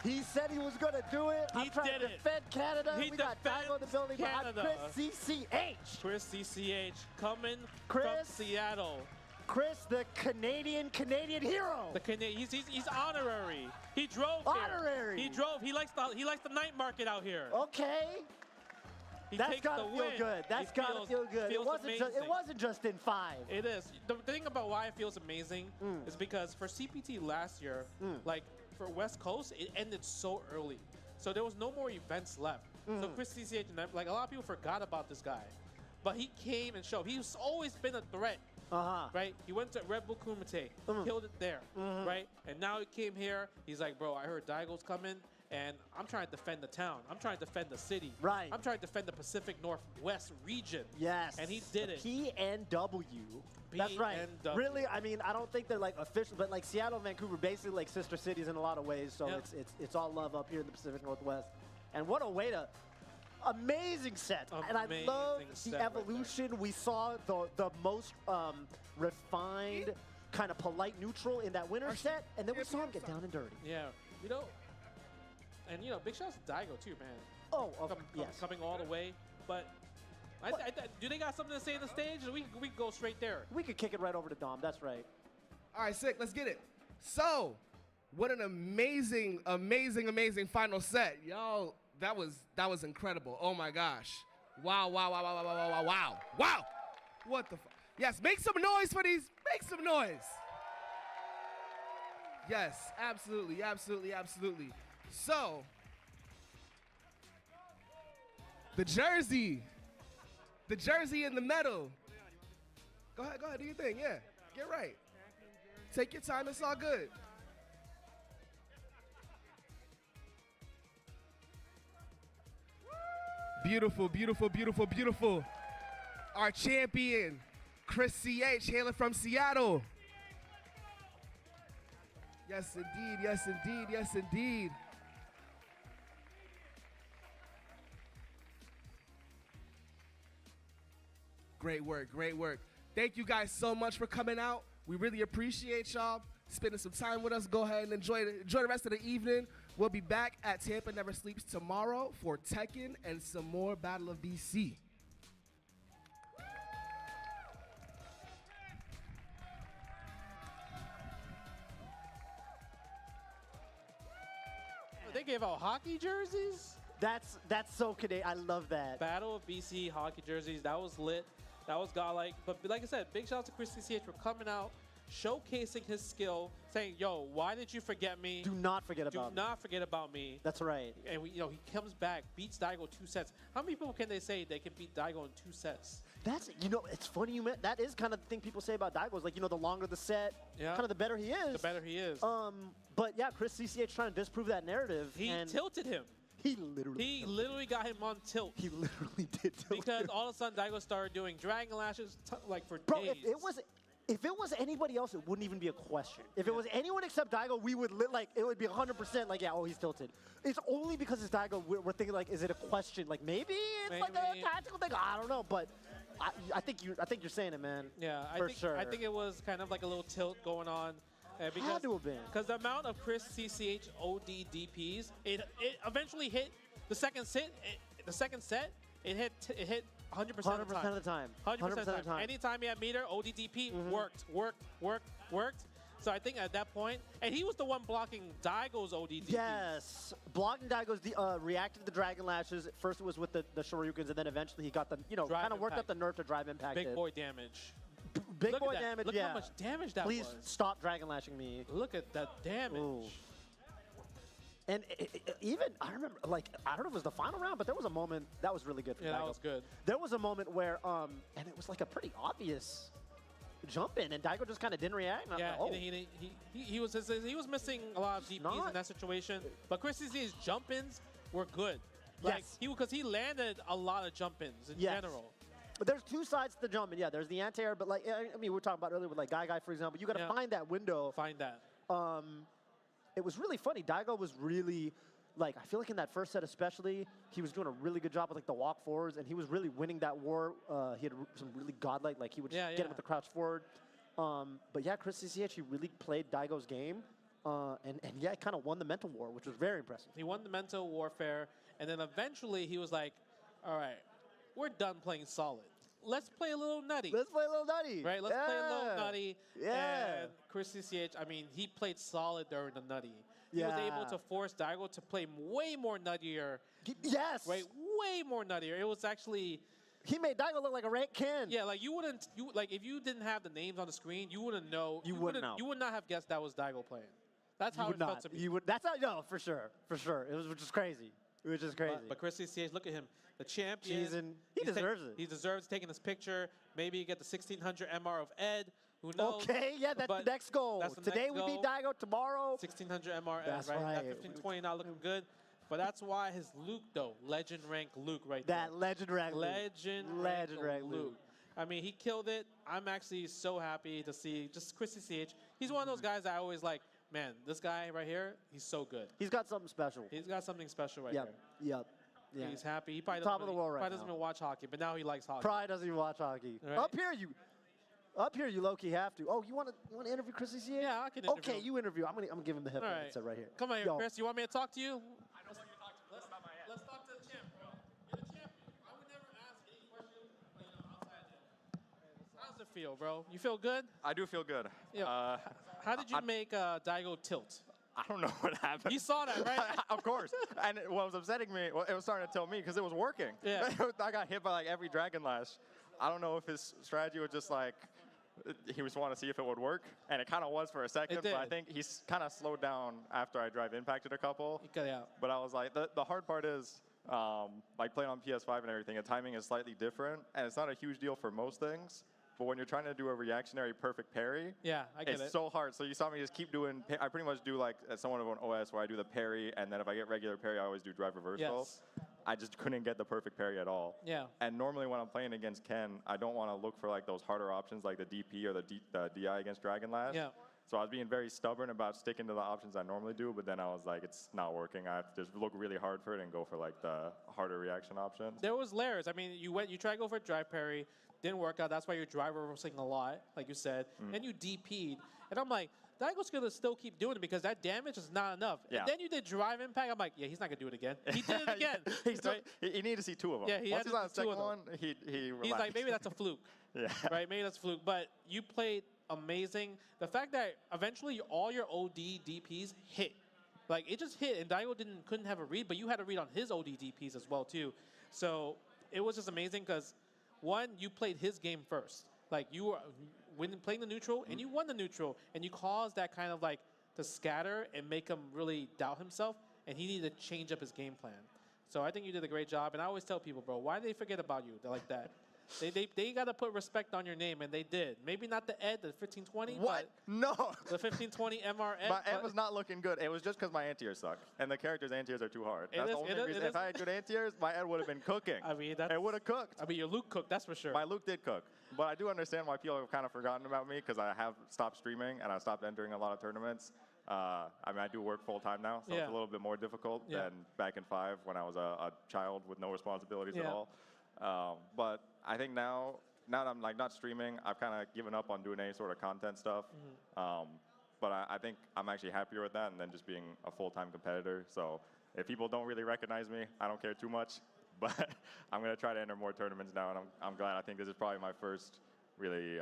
[SPEAKER 12] He said he was going to do it. I'm trying to defend Canada. We got Daigo in the building behind Chris CCH.
[SPEAKER 11] Chris CCH coming
[SPEAKER 12] Chris,
[SPEAKER 11] from Seattle.
[SPEAKER 12] Chris, the Canadian hero.
[SPEAKER 11] He's honorary. He drove
[SPEAKER 12] honorary.
[SPEAKER 11] Here. He drove. He likes the night market out here.
[SPEAKER 12] Okay. That's gotta feel good. That's gotta feel good. It wasn't just in 5.
[SPEAKER 11] It is. The thing about why it feels amazing is because for CPT last year, like for West Coast, it ended so early, so there was no more events left. So Chris CCH, like a lot of people forgot about this guy, but he came and showed. He's always been a threat. Right? He went to Red Bull Kumite, killed it there, right? And now he came here. He's like, bro, I heard Daigo's coming, and I'm trying to defend the town. I'm trying to defend the city.
[SPEAKER 12] Right.
[SPEAKER 11] I'm trying to defend the Pacific Northwest region.
[SPEAKER 12] Yes.
[SPEAKER 11] And he did it.
[SPEAKER 12] PNW. That's right. Really, I mean, I don't think they're like official, but like Seattle and Vancouver, basically like sister cities in a lot of ways. So it's all love up here in the Pacific Northwest. And what a way to. Amazing set. And I love the evolution. We saw the most refined, kind of polite neutral in that winter set, and then we saw him get down and dirty.
[SPEAKER 11] Yeah. And big shouts to Daigo too, man.
[SPEAKER 12] Oh,
[SPEAKER 11] yes. Coming all the way. But do they got something to say on the stage? Or we can go straight there.
[SPEAKER 12] We could kick it right over to Dom. That's right.
[SPEAKER 10] All right, sick. Let's get it. So, what an amazing, amazing, amazing final set, y'all. That was incredible. Oh my gosh. Wow. Wow. What the Yes, make some noise for these. Make some noise. Yes, absolutely. So, the jersey in the medal. Go ahead, do your thing, yeah. Get right. Take your time, it's all good. Beautiful. Our champion, Chris CH, hailing from Seattle. Yes, indeed. Great work. Thank you guys so much for coming out. We really appreciate y'all spending some time with us. Go ahead and enjoy the rest of the evening. We'll be back at Tampa Never Sleeps tomorrow for Tekken and some more Battle of BC.
[SPEAKER 11] They gave out hockey jerseys?
[SPEAKER 12] That's so Canadian. I love that.
[SPEAKER 11] Battle of BC hockey jerseys. That was lit. That was godlike. But like I said, big shout out to Chris CCH for coming out, showcasing his skill, saying, yo, why did you forget me?
[SPEAKER 12] Do not forget
[SPEAKER 11] about me.
[SPEAKER 12] That's right.
[SPEAKER 11] And he comes back, beats Daigo 2 sets. How many people can they say they can beat Daigo in 2 sets?
[SPEAKER 12] That's, it's funny that is kind of the thing people say about Daigo is like, the longer the set, kind of the better he is.
[SPEAKER 11] The better he is.
[SPEAKER 12] But yeah, Chris CCH trying to disprove that narrative.
[SPEAKER 11] He tilted him.
[SPEAKER 12] He literally
[SPEAKER 11] got him on tilt.
[SPEAKER 12] He literally did tilt
[SPEAKER 11] because
[SPEAKER 12] him.
[SPEAKER 11] all of a sudden Daigo started doing dragon lashes for
[SPEAKER 12] Bro,
[SPEAKER 11] days.
[SPEAKER 12] If it was anybody else, it wouldn't even be a question. If it was anyone except Daigo, it would be 100% like, yeah, oh, he's tilted. It's only because it's Daigo we're thinking like, is it a question? Like maybe it's like a tactical thing. I don't know, but I think you're saying it, man.
[SPEAKER 11] Yeah,
[SPEAKER 12] sure.
[SPEAKER 11] I think it was kind of like a little tilt going on.
[SPEAKER 12] Had to have been.
[SPEAKER 11] Because the amount of Chris CCH OD DPs, it eventually hit the second set. It hit 100% of the time. 100% of the time. Anytime he had meter, ODDP worked. So I think at that point, and he was the one blocking Daigo's ODDP.
[SPEAKER 12] Yes, blocking Daigo's reacted to the Dragon Lashes. First it was with the Shoryukens, and then eventually he got the, kind of worked up the nerf to drive impact.
[SPEAKER 11] Big boy damage.
[SPEAKER 12] Big boy damage,
[SPEAKER 11] Look how much damage that was.
[SPEAKER 12] Please stop Dragon Lashing me.
[SPEAKER 11] Look at that damage.
[SPEAKER 12] Ooh. And even, I remember, like, I don't know if it was the final round, but there was a moment that was really good for Daigo.
[SPEAKER 11] That was good.
[SPEAKER 12] There was a moment where, and it was like a pretty obvious jump in, and Daigo just kind of didn't react. And
[SPEAKER 11] yeah,
[SPEAKER 12] I was like,
[SPEAKER 11] he was missing a lot of DPs in that situation. But Chris CC's jump-ins were good. Like, because he landed a lot of jump-ins in general.
[SPEAKER 12] But there's two sides to the jumping. Yeah, there's the anti-air, but like, I mean, we were talking about earlier with like Guy, for example. You got to find that window.
[SPEAKER 11] Find that.
[SPEAKER 12] It was really funny. Daigo was really, like, I feel like in that first set especially, he was doing a really good job with like the walk forwards, and he was really winning that war. He had some really godlike, like he would just get him with the crouch forward. But yeah, Chris CCH, he really played Daigo's game, And yeah, he kind of won the mental war, which was very impressive.
[SPEAKER 11] He won the mental warfare, and then eventually he was like, all right, we're done playing solid. Let's play a little nutty.
[SPEAKER 12] Let's play a little nutty.
[SPEAKER 11] Right, let's play a little nutty.
[SPEAKER 12] Yeah.
[SPEAKER 11] And Chris CCH, I mean, he played solid during the nutty. He was able to force Daigo to play way more nuttier.
[SPEAKER 12] Yes.
[SPEAKER 11] Right, way more nuttier. It was actually...
[SPEAKER 12] He made Daigo look like a rank Ken.
[SPEAKER 11] Yeah, like like if you didn't have the names on the screen, you wouldn't know.
[SPEAKER 12] You wouldn't know.
[SPEAKER 11] You would not have guessed that was Daigo playing. That's how it felt to me.
[SPEAKER 12] You would. That's how. No, for sure. For sure. It was just crazy. It was just crazy.
[SPEAKER 11] But Chris CCH, look at him. The champion.
[SPEAKER 12] He deserves it.
[SPEAKER 11] He deserves taking this picture. Maybe you get the 1600 MR of Ed. Who knows?
[SPEAKER 12] Okay, yeah, that's the next goal. Today we beat Daigo. Tomorrow
[SPEAKER 11] 1600 MR
[SPEAKER 12] that's
[SPEAKER 11] Ed, right?
[SPEAKER 12] right.
[SPEAKER 11] That 1520 not looking good. But that's why his Luke, though, legend rank Luke right there.
[SPEAKER 12] That legend rank
[SPEAKER 11] Legend rank Luke. I mean, he killed it. I'm actually so happy to see just Chris CCH. He's one of those guys that I always like, man, this guy right here, he's so good.
[SPEAKER 12] He's got something special.
[SPEAKER 11] He's got something special right there.
[SPEAKER 12] Yep. Yeah.
[SPEAKER 11] He's happy. He probably
[SPEAKER 12] Top of the world right
[SPEAKER 11] probably doesn't even watch hockey, but now he likes hockey.
[SPEAKER 12] Probably doesn't even watch hockey.
[SPEAKER 11] Right.
[SPEAKER 12] Up here, you low-key have to. Oh, you want to interview Chris CCH?
[SPEAKER 11] Yeah, I can interview
[SPEAKER 12] Okay,
[SPEAKER 11] him.
[SPEAKER 12] you interview. I'm gonna give him the headset
[SPEAKER 11] All right.
[SPEAKER 12] right here.
[SPEAKER 11] Come on here,
[SPEAKER 12] Yo.
[SPEAKER 11] Chris. You want me to talk to you? Let's talk to the champ, bro. You're the champion. I would never ask any question outside him. How does it feel, bro? You feel good?
[SPEAKER 13] I do feel good.
[SPEAKER 11] Yeah. How did you make Daigo tilt?
[SPEAKER 13] I don't know what happened.
[SPEAKER 11] You saw that, right?
[SPEAKER 13] Of course. And what was upsetting me, well, it was starting to tell me because it was working.
[SPEAKER 11] Yeah.
[SPEAKER 13] I got hit by like every Dragon Lash. I don't know if his strategy was just like, he was wanting to see if it would work, and it kind of was for a second, but I think he's kind of slowed down after I drive impacted a couple.
[SPEAKER 11] He cut out.
[SPEAKER 13] But I was like, the hard part is, like playing on PS5 and everything, the timing is slightly different, and it's not a huge deal for most things. But when you're trying to do a reactionary perfect parry,
[SPEAKER 11] I get it.
[SPEAKER 13] it's so hard. So you saw me just keep doing, I pretty much do like somewhat of an OS where I do the parry, and then if I get regular parry, I always do drive reversal.
[SPEAKER 11] Yes.
[SPEAKER 13] I just couldn't get the perfect parry at all.
[SPEAKER 11] Yeah.
[SPEAKER 13] And normally when I'm playing against Ken, I don't want to look for like those harder options like the DP or the DI against Dragon Lash.
[SPEAKER 11] Yeah.
[SPEAKER 13] So I was being very stubborn about sticking to the options I normally do, but then I was like, it's not working. I have to just look really hard for it and go for like the harder reaction options.
[SPEAKER 11] There was layers. I mean, you tried to go for a drive parry, didn't work out. That's why you're drive reversing a lot, like you said. And you DP'd. And I'm like, Daigo's going to still keep doing it because that damage is not enough.
[SPEAKER 13] Yeah.
[SPEAKER 11] And then you did drive impact. I'm like, yeah, he's not going to do it again. He did it again.
[SPEAKER 13] He needed to see two of them.
[SPEAKER 11] Yeah, he
[SPEAKER 13] Once
[SPEAKER 11] had
[SPEAKER 13] he's on
[SPEAKER 11] to
[SPEAKER 13] the
[SPEAKER 11] see two
[SPEAKER 13] second
[SPEAKER 11] of
[SPEAKER 13] one,
[SPEAKER 11] them.
[SPEAKER 13] he relaxed.
[SPEAKER 11] He's like, maybe that's a fluke.
[SPEAKER 13] Yeah.
[SPEAKER 11] Right, maybe that's a fluke. But you played amazing. The fact that eventually all your OD DPs hit. Like, it just hit, and Daigo couldn't have a read, but you had a read on his OD DPs as well, too. So it was just amazing because, one, you played his game first. Like, you were playing the neutral, and you won the neutral, and you caused that kind of, like, to scatter and make him really doubt himself, and he needed to change up his game plan. So I think you did a great job, and I always tell people, bro, why do they forget about you? They're like that. They got to put respect on your name, and they did. Maybe not the Ed, the 1520.
[SPEAKER 13] What? No.
[SPEAKER 11] The 1520 MR Ed.
[SPEAKER 13] My Ed was not looking good. It was just because my anti-airs suck. And the character's anti-airs are too hard. That's the only reason. If I had good anti-airs, my Ed would have been cooking.
[SPEAKER 11] I mean,
[SPEAKER 13] it would have cooked.
[SPEAKER 11] I mean, your Luke cooked, that's for sure.
[SPEAKER 13] My Luke did cook. But I do understand why people have kind of forgotten about me because I have stopped streaming and I stopped entering a lot of tournaments. I mean, I do work full-time now, so it's a little bit more difficult than back in 5 when I was a child with no responsibilities at all. But I think now that I'm like not streaming, I've kind of given up on doing any sort of content stuff. But I think I'm actually happier with that than just being a full-time competitor. So if people don't really recognize me, I don't care too much. But I'm going to try to enter more tournaments now, and I'm glad. I think this is probably my first really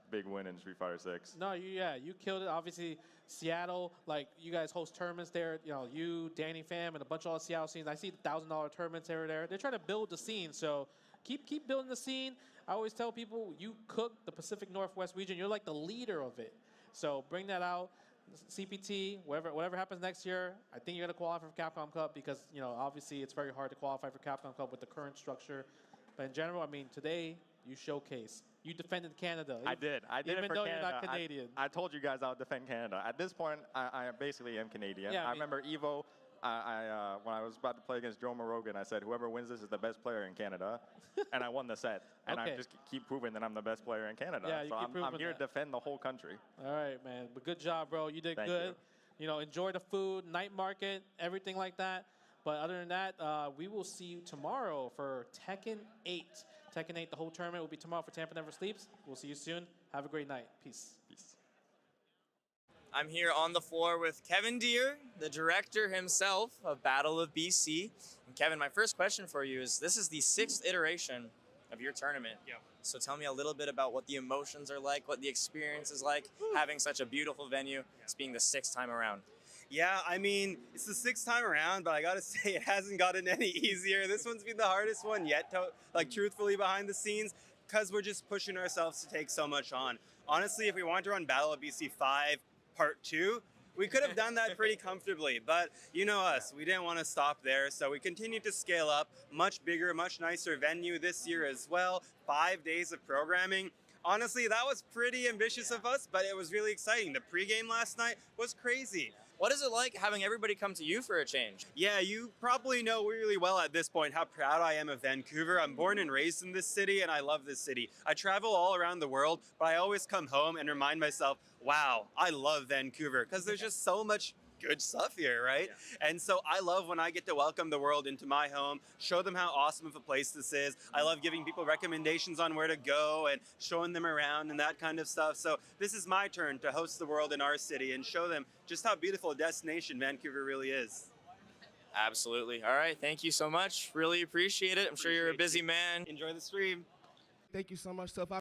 [SPEAKER 13] big win in Street Fighter 6.
[SPEAKER 11] No, you killed it. Obviously, Seattle, like you guys host tournaments there. You know, you, Danny Pham, and a bunch of all the Seattle scenes. I see $1,000 tournaments here or there. They're trying to build the scene, so keep building the scene. I always tell people, you cook the Pacific Northwest region. You're like the leader of it. So bring that out. CPT, whatever happens next year, I think you're going to qualify for Capcom Cup because, you know, obviously it's very hard to qualify for Capcom Cup with the current structure. But in general, I mean, today you showcase. You defended Canada.
[SPEAKER 13] I did
[SPEAKER 11] even
[SPEAKER 13] it for
[SPEAKER 11] though
[SPEAKER 13] Canada.
[SPEAKER 11] You're not Canadian.
[SPEAKER 13] I told you guys I would defend Canada. At this point, I basically am Canadian.
[SPEAKER 11] Yeah,
[SPEAKER 13] I remember Evo. When I was about to play against Joe Morogan, I said, whoever wins this is the best player in Canada. And I won the set. And I just keep proving that I'm the best player in Canada.
[SPEAKER 11] Yeah,
[SPEAKER 13] so I'm here to defend the whole country.
[SPEAKER 11] All right, man. But good job, bro. You did
[SPEAKER 13] Thank
[SPEAKER 11] good. You know, enjoy the food, night market, everything like that. But other than that, we will see you tomorrow for Tekken 8. Tekken 8, the whole tournament will be tomorrow for Tampa Never Sleeps. We'll see you soon. Have a great night. Peace.
[SPEAKER 13] Peace.
[SPEAKER 14] I'm here on the floor with Kevin Deere, the director himself of Battle of BC. And Kevin, my first question for you is, this is the 6th iteration of your tournament.
[SPEAKER 1] Yeah.
[SPEAKER 14] So tell me a little bit about what the emotions are like, what the experience is like, having such a beautiful venue. It's being the 6th time around.
[SPEAKER 1] Yeah, I mean, it's the 6th time around, but I gotta say it hasn't gotten any easier. This one's been the hardest one yet, truthfully, behind the scenes, because we're just pushing ourselves to take so much on. Honestly, if we wanted to run Battle of BC 5 Part 2, we could have done that pretty comfortably, but you know us, we didn't want to stop there, so we continued to scale up. Much bigger, much nicer venue this year as well. 5 days of programming. Honestly, that was pretty ambitious of us, but it was really exciting. The pregame last night was crazy.
[SPEAKER 14] What is it like having everybody come to you for a change?
[SPEAKER 1] Yeah, you probably know really well at this point how proud I am of Vancouver. I'm born and raised in this city, and I love this city. I travel all around the world, but I always come home and remind myself, wow, I love Vancouver, because there's just so much good stuff here, right? Yeah. And so I love when I get to welcome the world into my home, show them how awesome of a place this is. I love giving people recommendations on where to go and showing them around and that kind of stuff. So this is my turn to host the world in our city and show them just how beautiful a destination Vancouver really is.
[SPEAKER 14] Absolutely. All right, thank you so much. Really appreciate it. I'm sure you're a busy man.
[SPEAKER 1] Enjoy the stream.
[SPEAKER 10] Thank you so much, Sophie.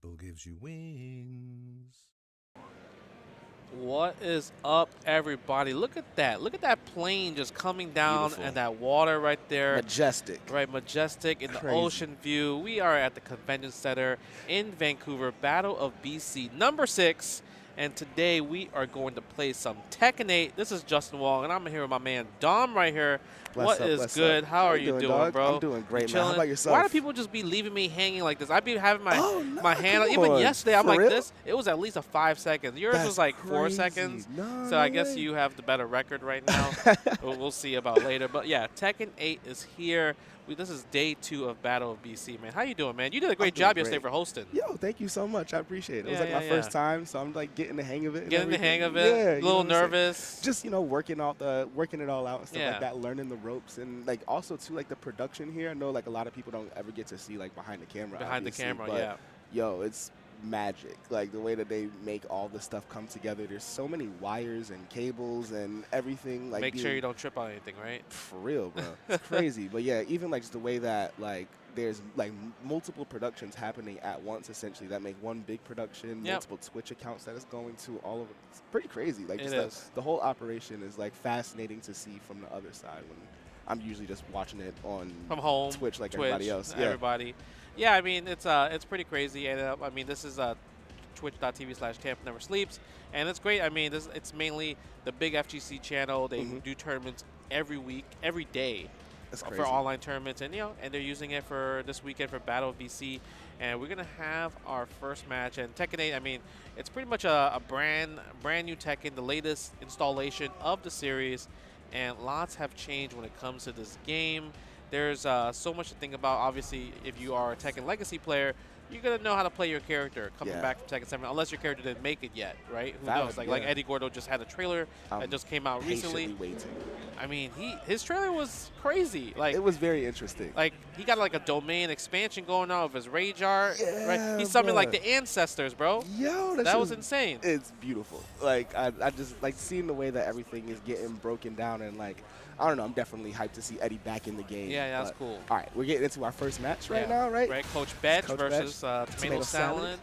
[SPEAKER 9] Battle gives you wings.
[SPEAKER 11] What is up, everybody? Look at that. Look at that plane just coming down and that water right there.
[SPEAKER 15] Majestic.
[SPEAKER 11] Right, majestic in the
[SPEAKER 15] Crazy.
[SPEAKER 11] ocean view. We are at the Convention Center in Vancouver, Battle of BC number 6. And today we are going to play some Tekken 8. This is Justin Wong, and I'm here with my man Dom right here. What is good? How are you doing, bro?
[SPEAKER 15] I'm doing great, man.
[SPEAKER 11] Chilling?
[SPEAKER 15] How about yourself?
[SPEAKER 11] Why do people just be leaving me hanging like this? I be having my hand
[SPEAKER 15] come
[SPEAKER 11] even
[SPEAKER 15] on.
[SPEAKER 11] yesterday. I'm
[SPEAKER 15] For
[SPEAKER 11] like
[SPEAKER 15] real?
[SPEAKER 11] this. It was at least a 5 seconds. Yours
[SPEAKER 15] That's
[SPEAKER 11] was like 4
[SPEAKER 15] crazy.
[SPEAKER 11] seconds.
[SPEAKER 15] No,
[SPEAKER 11] so I
[SPEAKER 15] no
[SPEAKER 11] guess
[SPEAKER 15] way.
[SPEAKER 11] you have the better record right now. we'll see about later. But yeah, Tekken 8 is here. This is day 2 of Battle of BC, man. How you doing, man? You did a great job yesterday for hosting.
[SPEAKER 15] Yo, thank you so much. I appreciate it. It was
[SPEAKER 11] Yeah,
[SPEAKER 15] like my
[SPEAKER 11] yeah,
[SPEAKER 15] first
[SPEAKER 11] yeah.
[SPEAKER 15] time, so I'm like getting the hang of it. and
[SPEAKER 11] Getting the
[SPEAKER 15] everything.
[SPEAKER 11] hang of it?
[SPEAKER 15] Yeah,
[SPEAKER 11] A
[SPEAKER 15] you
[SPEAKER 11] little
[SPEAKER 15] know what I'm saying?
[SPEAKER 11] nervous?
[SPEAKER 15] Just working it all out and stuff
[SPEAKER 11] Yeah.
[SPEAKER 15] like that. Learning the ropes and like also too like the production here. I know like a lot of people don't ever get to see like behind the camera.
[SPEAKER 11] Behind the
[SPEAKER 15] obviously,
[SPEAKER 11] camera,
[SPEAKER 15] but,
[SPEAKER 11] yeah.
[SPEAKER 15] Yo, it's magic. Like the way that they make all the stuff come together. There's so many wires and cables and everything. Like
[SPEAKER 11] Make sure
[SPEAKER 15] being-
[SPEAKER 11] you don't trip on anything, right?
[SPEAKER 15] For real, bro. It's crazy. But yeah, even like just the way that like there's like multiple productions happening at once, essentially, that make one big production,
[SPEAKER 11] Yep.
[SPEAKER 15] multiple Twitch accounts that is going to all of it. It's pretty crazy. Like
[SPEAKER 11] It
[SPEAKER 15] just
[SPEAKER 11] is.
[SPEAKER 15] the whole operation is like fascinating to see from the other side when I'm usually just watching it on
[SPEAKER 11] From home,
[SPEAKER 15] Twitch like everybody else. Yeah.
[SPEAKER 11] Everybody. Yeah, I mean, it's pretty crazy. And I mean, this is twitch.tv/Camp Never Sleeps. And it's great. I mean, it's mainly the big FGC channel. They do tournaments every week, every day.
[SPEAKER 15] That's
[SPEAKER 11] For
[SPEAKER 15] crazy.
[SPEAKER 11] online tournaments, and and they're using it for this weekend for Battle of BC, and we're gonna have our first match. And Tekken 8, I mean, it's pretty much a brand new Tekken, the latest installation of the series, and lots have changed when it comes to this game. There's so much to think about. Obviously, if you are a Tekken Legacy player, you're gonna know how to play your character coming
[SPEAKER 15] Yeah.
[SPEAKER 11] back from Tekken 7, unless your character didn't make it yet, right? Who
[SPEAKER 15] Valid,
[SPEAKER 11] knows? Like
[SPEAKER 15] yeah.
[SPEAKER 11] Eddie Gordo just had a trailer that just came out recently.
[SPEAKER 15] Patiently waiting.
[SPEAKER 11] I mean, his trailer was crazy. Like
[SPEAKER 15] It was very interesting.
[SPEAKER 11] like he got like a domain expansion going on with his rage art.
[SPEAKER 15] Yeah,
[SPEAKER 11] Right? He summoned like
[SPEAKER 15] bruh.
[SPEAKER 11] the ancestors, bro.
[SPEAKER 15] Yo,
[SPEAKER 11] that was insane.
[SPEAKER 15] It's beautiful. Like I just like seeing the way that everything is getting broken down and like I don't know. I'm definitely hyped to see Eddie back in the game.
[SPEAKER 11] Yeah, that's
[SPEAKER 15] but-
[SPEAKER 11] cool.
[SPEAKER 15] All right, we're getting into our first match right
[SPEAKER 11] Yeah.
[SPEAKER 15] now, right?
[SPEAKER 11] Right, Coach Betch
[SPEAKER 15] Coach
[SPEAKER 11] versus
[SPEAKER 15] Betch,
[SPEAKER 11] Tomato Salad.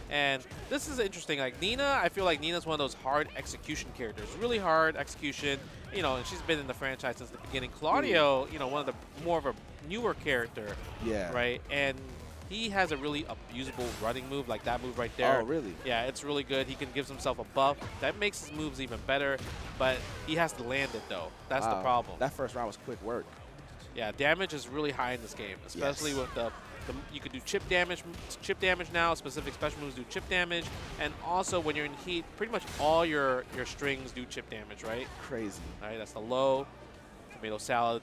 [SPEAKER 11] And this is interesting. Like Nina, I feel like Nina's one of those hard execution characters. Really hard execution. And she's been in the franchise since the beginning. Claudio, one of the more of a newer character.
[SPEAKER 15] Yeah.
[SPEAKER 11] Right, and he has a really abusable running move, like that move right there.
[SPEAKER 15] Oh, really?
[SPEAKER 11] Yeah, it's really good. He can give himself a buff. That makes his moves even better, but he has to land it, though. That's the
[SPEAKER 15] Wow.
[SPEAKER 11] problem.
[SPEAKER 15] That first round was quick work.
[SPEAKER 11] Yeah, damage is really high in this game, especially
[SPEAKER 15] Yes.
[SPEAKER 11] with the you can do chip damage now. Specific special moves do chip damage, and also when you're in heat, pretty much all your strings do chip damage, right?
[SPEAKER 15] Crazy.
[SPEAKER 11] All right, that's the low. Tomato Salad.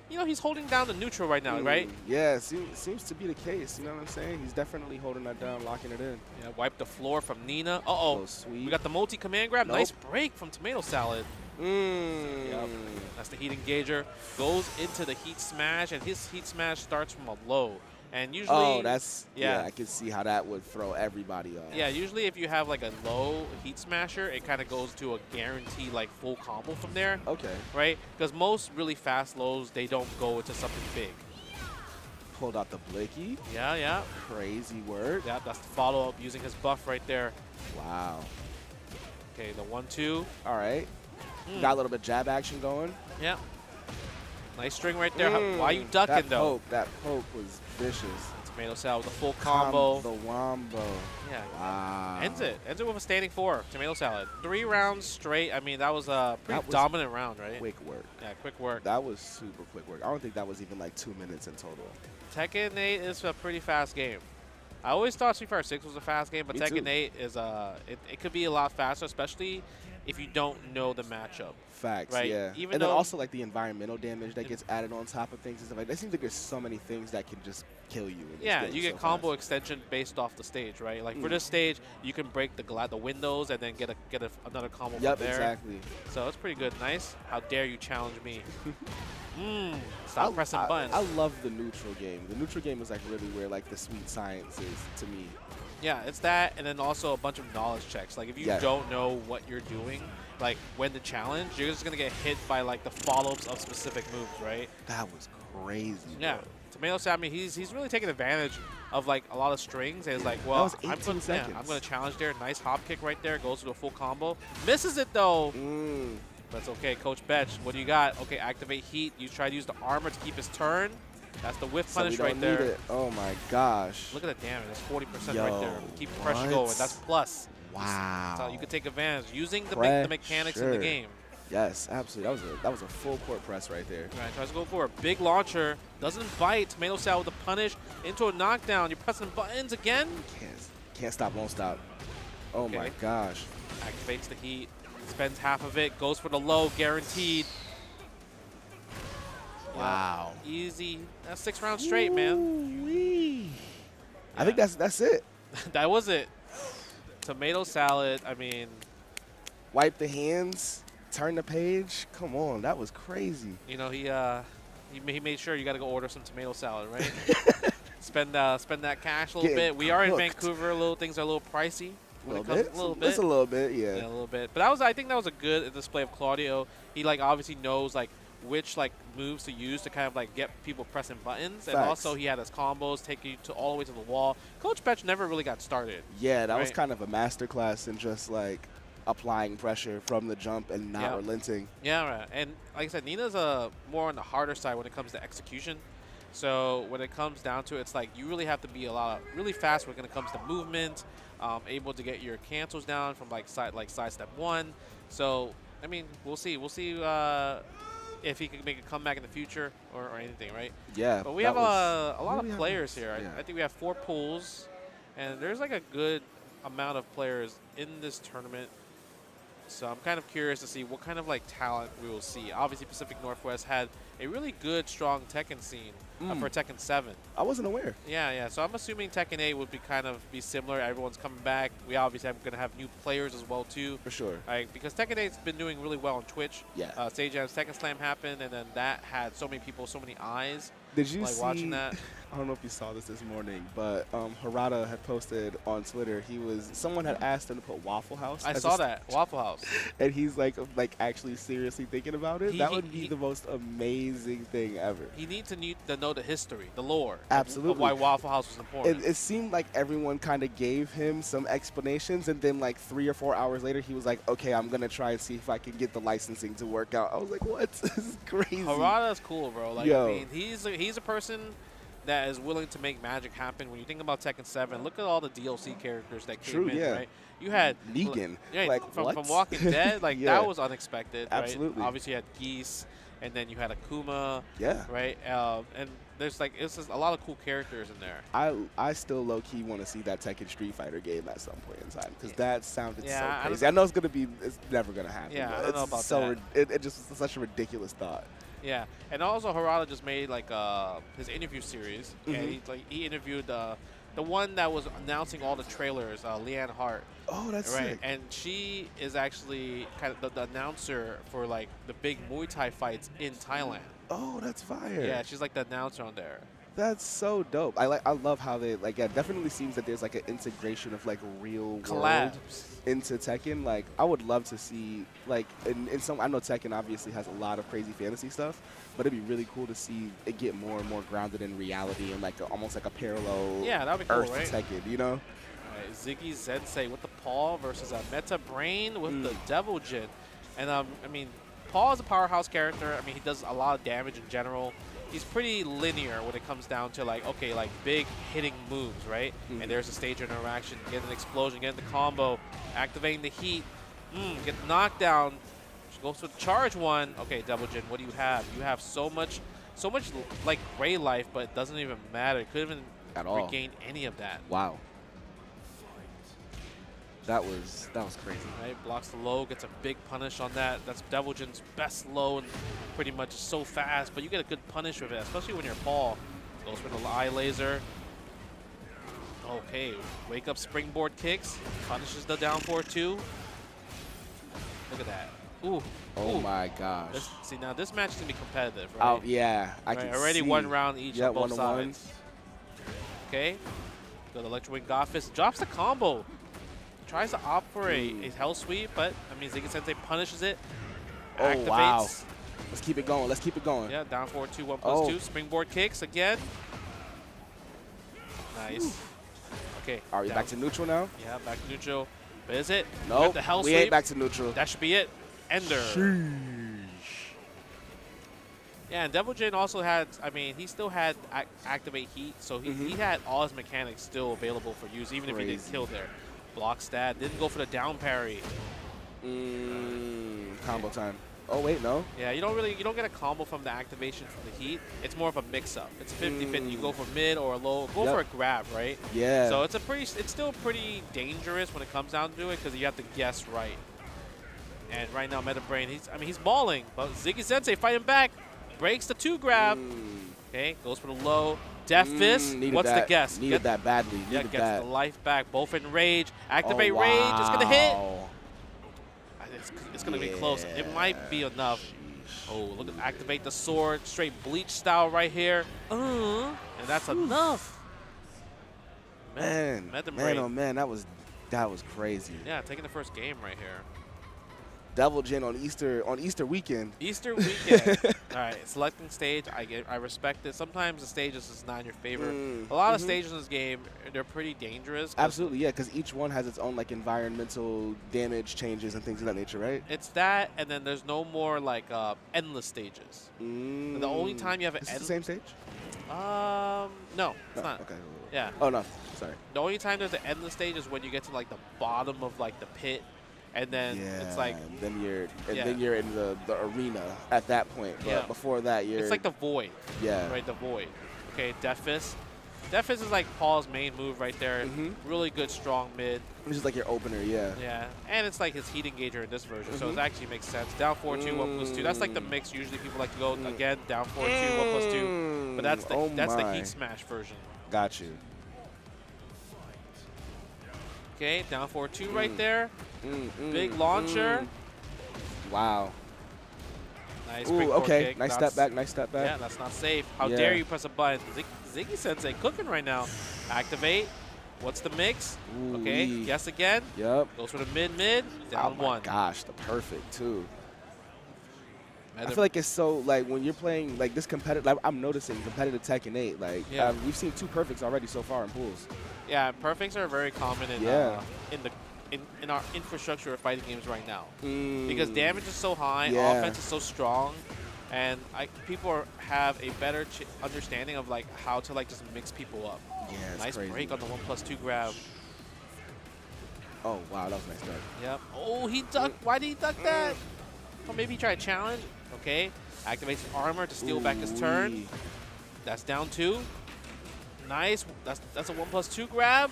[SPEAKER 11] He's holding down the neutral right now, right?
[SPEAKER 15] Yeah, seems to be the case. You know what I'm saying? He's definitely holding that down, locking it in.
[SPEAKER 11] Yeah, wipe the floor from Nina. Uh-oh.
[SPEAKER 15] Sweet.
[SPEAKER 11] We got the multi-command grab.
[SPEAKER 15] Nope.
[SPEAKER 11] Nice break from Tomato Salad. Yep. That's the heat engager. Goes into the heat smash, and his heat smash starts from a low. And usually...
[SPEAKER 15] Oh, that's yeah. I can see how that would throw everybody off.
[SPEAKER 11] Yeah, usually if you have like a low heat smasher, it kind of goes to a guaranteed like full combo from there.
[SPEAKER 15] Okay.
[SPEAKER 11] Right? Because most really fast lows, they don't go into something big.
[SPEAKER 15] Pulled out the blicky.
[SPEAKER 11] Yeah, yeah.
[SPEAKER 15] Crazy work.
[SPEAKER 11] Yeah, that's the follow-up using his buff right there.
[SPEAKER 15] Wow.
[SPEAKER 11] Okay, the 1-2.
[SPEAKER 15] All right. Got a little bit jab action going.
[SPEAKER 11] Yeah. Nice string right there. Why are you ducking, though?
[SPEAKER 15] That poke was vicious.
[SPEAKER 11] Tomato Salad with a full combo.
[SPEAKER 15] The wombo.
[SPEAKER 11] Yeah.
[SPEAKER 15] Wow.
[SPEAKER 11] Ends it with a standing 4. Tomato Salad. 3 rounds straight. I mean, that was a pretty dominant round, right?
[SPEAKER 15] Quick work.
[SPEAKER 11] Yeah, quick work.
[SPEAKER 15] That was super quick work. I don't think that was even like 2 minutes in total.
[SPEAKER 11] Tekken 8 is a pretty fast game. I always thought Street Fighter 6 was a fast game, but
[SPEAKER 15] Me
[SPEAKER 11] Tekken
[SPEAKER 15] too.
[SPEAKER 11] 8 is it could be a lot faster, especially if you don't know the matchup.
[SPEAKER 15] Facts,
[SPEAKER 11] right?
[SPEAKER 15] yeah.
[SPEAKER 11] Even
[SPEAKER 15] And
[SPEAKER 11] though
[SPEAKER 15] then also like the environmental damage that gets added on top of things and stuff like that. It seems like there's so many things that can just kill you. In this
[SPEAKER 11] yeah,
[SPEAKER 15] game
[SPEAKER 11] you get
[SPEAKER 15] so
[SPEAKER 11] combo extension based off the stage, right? Like for this stage, you can break the windows and then get another combo
[SPEAKER 15] Yep,
[SPEAKER 11] from there.
[SPEAKER 15] exactly.
[SPEAKER 11] So it's pretty good. Nice. How dare you challenge me?
[SPEAKER 16] Stop pressing buttons.
[SPEAKER 15] I love the neutral game. The neutral game is like really where like the sweet science is to me.
[SPEAKER 16] Yeah, it's that, and then also a bunch of knowledge checks. Like if you don't know what you're doing, like when the challenge, you're just gonna get hit by like the follow-ups of specific moves, right?
[SPEAKER 15] That was crazy.
[SPEAKER 16] Yeah,
[SPEAKER 15] bro.
[SPEAKER 16] Tomato Sammy, he's really taking advantage of like a lot of strings. And it's like, well,
[SPEAKER 15] that was 18 seconds.
[SPEAKER 16] I'm gonna challenge there. Nice hop kick right there. Goes to a full combo. Misses it though. That's okay. Coach Betch, what do you got? Okay, activate heat. You try to use the armor to keep his turn. That's the whiff punish right there.
[SPEAKER 15] Oh my gosh.
[SPEAKER 16] Look at the damage. That's 40% right there. Keep the pressure going. That's plus.
[SPEAKER 15] Wow.
[SPEAKER 16] So you can take advantage using the mechanics in the game.
[SPEAKER 15] Yes, absolutely. That was a full court press right there.
[SPEAKER 16] All right, tries to go for a big launcher. Doesn't bite. Tomato Salad with a punish into a knockdown. You're pressing buttons again.
[SPEAKER 15] Can't stop, won't stop. Oh my gosh.
[SPEAKER 16] Activates the heat. Spends half of it. Goes for the low, guaranteed.
[SPEAKER 15] Wow.
[SPEAKER 16] Yeah, easy. That's 6 rounds straight, man.
[SPEAKER 15] I think that's it.
[SPEAKER 16] That was it. Tomato Salad, I mean.
[SPEAKER 15] Wipe the hands, turn the page. Come on, that was crazy.
[SPEAKER 16] You know, he made sure you got to go order some tomato salad, right? spend that cash a little bit. We are in Vancouver. Things are a little pricey.
[SPEAKER 15] A little bit. Just a little bit, yeah.
[SPEAKER 16] Yeah, a little bit. But I think that was a good display of Claudio. He like obviously knows like which like moves to use to kind of like get people pressing buttons, and also he had his combos take you to all the way to the wall. Coach Betch never really got started.
[SPEAKER 15] Yeah, that was kind of a masterclass in just like applying pressure from the jump and not relenting.
[SPEAKER 16] Yeah, right. And like I said, Nina's more on the harder side when it comes to execution. So when it comes down to it, it's like you really have to be really fast when it comes to movement, able to get your cancels down from like side step 1. So I mean, we'll see. We'll see if he can make a comeback in the future or anything, right?
[SPEAKER 15] Yeah.
[SPEAKER 16] But we have a lot of players here. I think we have 4 pools, and there's like a good amount of players in this tournament. So I'm kind of curious to see what kind of like talent we will see. Obviously, Pacific Northwest had a really good, strong Tekken scene for Tekken 7.
[SPEAKER 15] I wasn't aware.
[SPEAKER 16] Yeah. So I'm assuming Tekken 8 would be similar. Everyone's coming back. We obviously are going to have new players as well too.
[SPEAKER 15] For sure.
[SPEAKER 16] Right, because Tekken 8's been doing really well on Twitch.
[SPEAKER 15] Yeah.
[SPEAKER 16] Sajam's Tekken Slam happened, and then that had so many people, so many eyes.
[SPEAKER 15] Did you see,
[SPEAKER 16] watching that?
[SPEAKER 15] I don't know if you saw this morning, but Harada had posted on Twitter. Someone had asked him to put Waffle House.
[SPEAKER 16] I saw that Waffle House,
[SPEAKER 15] and he's like actually seriously thinking about it. That would be the most amazing thing ever.
[SPEAKER 16] He needs to know the history, the lore,
[SPEAKER 15] absolutely,
[SPEAKER 16] of why Waffle House was important.
[SPEAKER 15] It seemed like everyone kind of gave him some explanations, and then like 3 or 4 hours later, he was like, "Okay, I'm gonna try and see if I can get the licensing to work out." I was like, "What? This is crazy."
[SPEAKER 16] Harada's cool, bro. Like, I mean, he's a person that is willing to make magic happen. When you think about Tekken 7, look at all the DLC characters that came in, right? You had
[SPEAKER 15] Negan,
[SPEAKER 16] from Walking Dead, like that was unexpected,
[SPEAKER 15] absolutely.
[SPEAKER 16] Right? Obviously, you had Geese, and then you had Akuma, right? And there's it's just a lot of cool characters in there.
[SPEAKER 15] I still low key want to see that Tekken Street Fighter game at some point in time because that sounded so
[SPEAKER 16] I
[SPEAKER 15] crazy. I know it's never gonna happen.
[SPEAKER 16] Yeah, I don't know about
[SPEAKER 15] that. It just was such a ridiculous thought.
[SPEAKER 16] Yeah, and also Harada just made like his interview series. And he interviewed the one that was announcing all the trailers, Leanne Hart.
[SPEAKER 15] Oh, that's
[SPEAKER 16] right.
[SPEAKER 15] sick.
[SPEAKER 16] And she is actually kind of the announcer for like the big Muay Thai fights in Thailand.
[SPEAKER 15] Oh, that's fire.
[SPEAKER 16] Yeah, she's like the announcer on there.
[SPEAKER 15] That's so dope. I love how they it definitely seems that there's like an integration of like real world into Tekken. Like I would love to see like in some, I know Tekken obviously has a lot of crazy fantasy stuff, but it'd be really cool to see it get more and more grounded in reality and like almost like a parallel
[SPEAKER 16] that'd be cool,
[SPEAKER 15] Earth
[SPEAKER 16] right?
[SPEAKER 15] Tekken, you know?
[SPEAKER 16] All right, Ziggy Zensei with the paw versus a Meta Brain with the Devil Jin. And I mean, Paul is a powerhouse character. I mean, he does a lot of damage in general. He's pretty linear when it comes down to like big hitting moves, right? And there's a stage interaction, get an explosion, get the combo, activating the heat, get the knockdown, goes to the charge one. Okay, Double Jin, what do you have? You have so much like gray life, but it doesn't even matter. It couldn't even
[SPEAKER 15] at all
[SPEAKER 16] regain any of that.
[SPEAKER 15] Wow. That was crazy.
[SPEAKER 16] Right, blocks the low, gets a big punish on that. That's Devil Jin's best low and pretty much so fast, but you get a good punish with it, especially when you're Paul. Goes for the eye laser. Okay, wake up springboard kicks, punishes the down 4-2. Look at that. Ooh.
[SPEAKER 15] Oh
[SPEAKER 16] Ooh.
[SPEAKER 15] my gosh.
[SPEAKER 16] See, now this match is going to be competitive, right?
[SPEAKER 15] Oh, yeah. I can
[SPEAKER 16] already
[SPEAKER 15] see.
[SPEAKER 16] 1 round each on both
[SPEAKER 15] 1-1.
[SPEAKER 16] sides. Okay. Go to Electro Wing Godfist. Drops the combo. Tries to opt for a Hell Sweep, but, I mean, Ziggy Sensei punishes it.
[SPEAKER 15] Oh,
[SPEAKER 16] Activates.
[SPEAKER 15] wow. Let's keep it going. Let's keep it going.
[SPEAKER 16] Yeah, down forward 2, 1+2. Springboard kicks again. Nice. Okay.
[SPEAKER 15] Are we back to neutral now?
[SPEAKER 16] Yeah, back to neutral. But is it?
[SPEAKER 15] Nope.
[SPEAKER 16] The Hell
[SPEAKER 15] We
[SPEAKER 16] Sweep.
[SPEAKER 15] ain't back to neutral.
[SPEAKER 16] That should be it. Ender.
[SPEAKER 15] Sheesh.
[SPEAKER 16] Yeah, and Devil Jin also had, I mean, he still had Activate Heat, so he had all his mechanics still available for use, even if he didn't kill there. Block stat, didn't go for the down parry.
[SPEAKER 15] Combo time. Oh, wait, no?
[SPEAKER 16] Yeah, you don't get a combo from the activation from the Heat. It's more of a mix-up. It's 50-50. You go for mid or low. Go for a grab, right?
[SPEAKER 15] Yeah.
[SPEAKER 16] So it's still pretty dangerous when it comes down to it because you have to guess right. And right now, Meta Brain, he's balling, but Ziggy Sensei fighting back. Breaks the 2 grab. Okay, goes for the low. Death Fist. What's the guess?
[SPEAKER 15] Needed that badly.
[SPEAKER 16] Yeah,
[SPEAKER 15] Needed
[SPEAKER 16] gets the life back. Both in rage. Activate rage. It's going to hit. It's going to be close. It might be enough. Oh, look at activate the sword. Straight Bleach style right here. And that's enough.
[SPEAKER 15] Man, oh man, that was crazy.
[SPEAKER 16] Yeah, taking the first game right here.
[SPEAKER 15] Devil Jin on Easter weekend.
[SPEAKER 16] Easter weekend. All right, selecting stage. I respect it. Sometimes the stages is not your favorite. A lot of stages in this game, they're pretty dangerous.
[SPEAKER 15] Absolutely, yeah, because each one has its own like environmental damage changes and things of that nature, right?
[SPEAKER 16] It's that, and then there's no more like endless stages. The only time you have an
[SPEAKER 15] the same stage?
[SPEAKER 16] No, it's not.
[SPEAKER 15] Okay.
[SPEAKER 16] Yeah.
[SPEAKER 15] Oh no, sorry.
[SPEAKER 16] The only time there's an endless stage is when you get to like the bottom of like the pit. And then it's like
[SPEAKER 15] then you're in the arena at that point. But before that,
[SPEAKER 16] it's like the void.
[SPEAKER 15] Yeah.
[SPEAKER 16] Right, the void. Okay, Death Fist. Death Fist is like Paul's main move right there. Really good, strong mid.
[SPEAKER 15] Which is like your opener, yeah.
[SPEAKER 16] Yeah, and it's like his heat engager in this version, so it actually makes sense. Down 4-2, 1+2. That's like the mix. Usually people like to go again down 4-2, 1+2. But that's the heat smash version.
[SPEAKER 15] Got you.
[SPEAKER 16] Okay, down 4-2 right there. Big launcher.
[SPEAKER 15] Wow.
[SPEAKER 16] Nice.
[SPEAKER 15] Ooh, okay. Nice step back. Nice step back.
[SPEAKER 16] Yeah, that's not safe. How dare you press a button? Ziggy Sensei cooking right now. Activate. What's the mix? Okay. Guess again.
[SPEAKER 15] Yep.
[SPEAKER 16] Goes for the mid. Down 1.
[SPEAKER 15] Oh my gosh, the perfect too. I feel like it's so like when you're playing like this competitive. Like, I'm noticing competitive Tekken 8. Like we've seen 2 perfects already so far in pools.
[SPEAKER 16] Yeah, perfects are very common in our infrastructure of fighting games right now. Because damage is so high, offense is so strong, and people have a better understanding of like how to like just mix people up.
[SPEAKER 15] Yeah,
[SPEAKER 16] nice
[SPEAKER 15] crazy.
[SPEAKER 16] break on the 1+2 grab.
[SPEAKER 15] Oh wow, that was a nice duck.
[SPEAKER 16] Yep. Oh, he ducked. Why did he duck that? Oh, maybe he tried to challenge. Okay. Activates his armor to steal back his turn. That's down 2. Nice. That's a 1+2 grab.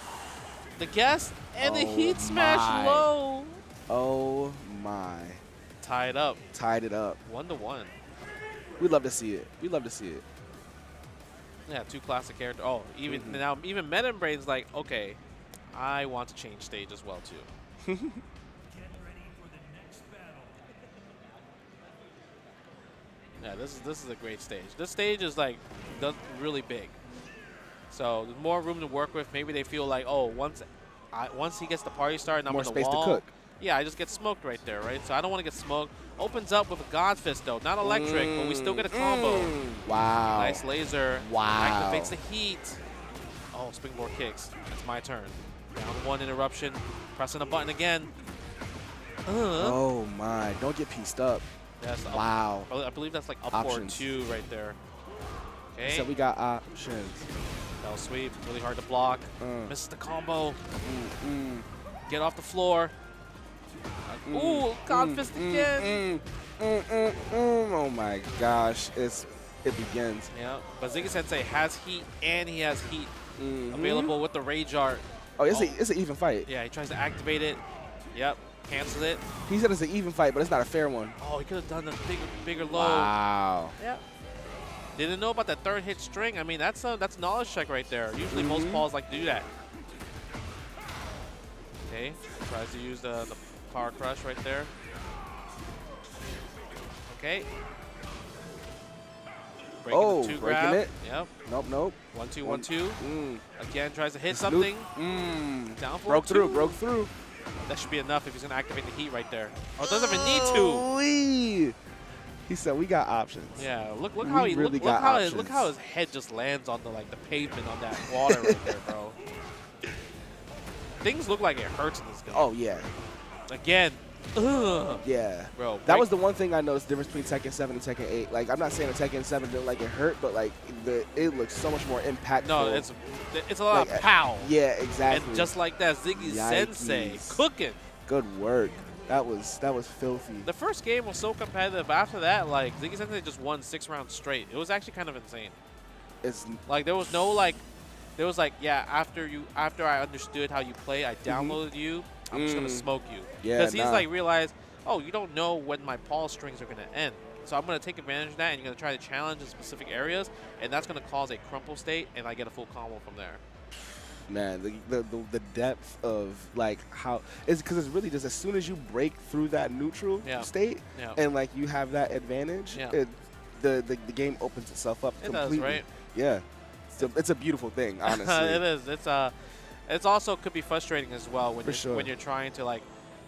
[SPEAKER 16] The guess and the heat smash low.
[SPEAKER 15] Oh my.
[SPEAKER 16] Tied up.
[SPEAKER 15] Tied it up.
[SPEAKER 16] 1-1.
[SPEAKER 15] We'd love to see it. We'd love to see it.
[SPEAKER 16] Yeah, 2 classic characters. Oh, even now, even Meta Brain's like, okay, I want to change stage as well too. Yeah, this is a great stage. This stage is like really big. So there's more room to work with. Maybe they feel like, oh, once he gets the party started, and I'm
[SPEAKER 15] more
[SPEAKER 16] on the
[SPEAKER 15] space
[SPEAKER 16] wall,
[SPEAKER 15] to cook.
[SPEAKER 16] Yeah, I just get smoked right there, right? So I don't want to get smoked. Opens up with a God Fist though, not electric, but we still get a combo.
[SPEAKER 15] Wow.
[SPEAKER 16] Nice laser.
[SPEAKER 15] Wow.
[SPEAKER 16] Activates the heat. Oh, springboard kicks. It's my turn. Down 1 interruption. Pressing a button again.
[SPEAKER 15] Oh my! Don't get pieced up.
[SPEAKER 16] Yes,
[SPEAKER 15] wow.
[SPEAKER 16] I believe that's like up
[SPEAKER 15] Options.
[SPEAKER 16] 2 right there. Okay.
[SPEAKER 15] So we got options.
[SPEAKER 16] Bell sweep, really hard to block. Misses the combo. Get off the floor. Ooh, God Fist again.
[SPEAKER 15] Oh my gosh, it begins.
[SPEAKER 16] Yeah, but Ziggy Sensei has heat and he has heat available with the Rage Art.
[SPEAKER 15] Oh, it's an even fight.
[SPEAKER 16] Yeah, he tries to activate it. Yep, cancels it.
[SPEAKER 15] He said it's an even fight, but it's not a fair one.
[SPEAKER 16] Oh, he could have done a bigger low.
[SPEAKER 15] Wow.
[SPEAKER 16] Yep. Didn't know about that 3rd hit string. I mean, that's knowledge check right there. Usually most Pauls like to do that. Okay, tries to use the power crush right there. Okay. Breaking the 2 grab.
[SPEAKER 15] Breaking it.
[SPEAKER 16] Yep.
[SPEAKER 15] Nope.
[SPEAKER 16] 1-2, 1-2.
[SPEAKER 15] Again,
[SPEAKER 16] tries to hit something. Down for
[SPEAKER 15] broke through.
[SPEAKER 16] That should be enough if he's going to activate the heat right there. Oh, it doesn't even need to.
[SPEAKER 15] He said we got options.
[SPEAKER 16] Yeah, look how he
[SPEAKER 15] really
[SPEAKER 16] look how his head just lands on the pavement on that water right there, bro. Things look like it hurts in this game.
[SPEAKER 15] Oh yeah.
[SPEAKER 16] Again. Ugh.
[SPEAKER 15] Yeah.
[SPEAKER 16] Bro.
[SPEAKER 15] That was the one thing I noticed difference between Tekken 7 and Tekken 8. Like I'm not saying that Tekken 7 didn't like it hurt, but like it looks so much more impactful.
[SPEAKER 16] No, it's a lot of pow.
[SPEAKER 15] Yeah, exactly.
[SPEAKER 16] And just like that, Ziggy Sensei cooking.
[SPEAKER 15] Good work. That was filthy.
[SPEAKER 16] The first game was so competitive. After that, like Ziggy Sensei just won 6 rounds straight. It was actually kind of insane.
[SPEAKER 15] It's
[SPEAKER 16] like there was no yeah, after I understood how you play, I downloaded you. I'm just gonna smoke you.
[SPEAKER 15] Yeah.
[SPEAKER 16] Because he's like realized, oh, you don't know when my pause strings are gonna end. So I'm gonna take advantage of that, and you're gonna try to challenge in specific areas, and that's gonna cause a crumple state, and I get a full combo from there.
[SPEAKER 15] Man, the depth of like how it's because it's really just as soon as you break through that neutral state and like you have that advantage, the game opens itself up completely.
[SPEAKER 16] It does, right?
[SPEAKER 15] Yeah, it's a beautiful thing, honestly.
[SPEAKER 16] It is. It's also could be frustrating as well when you're trying to like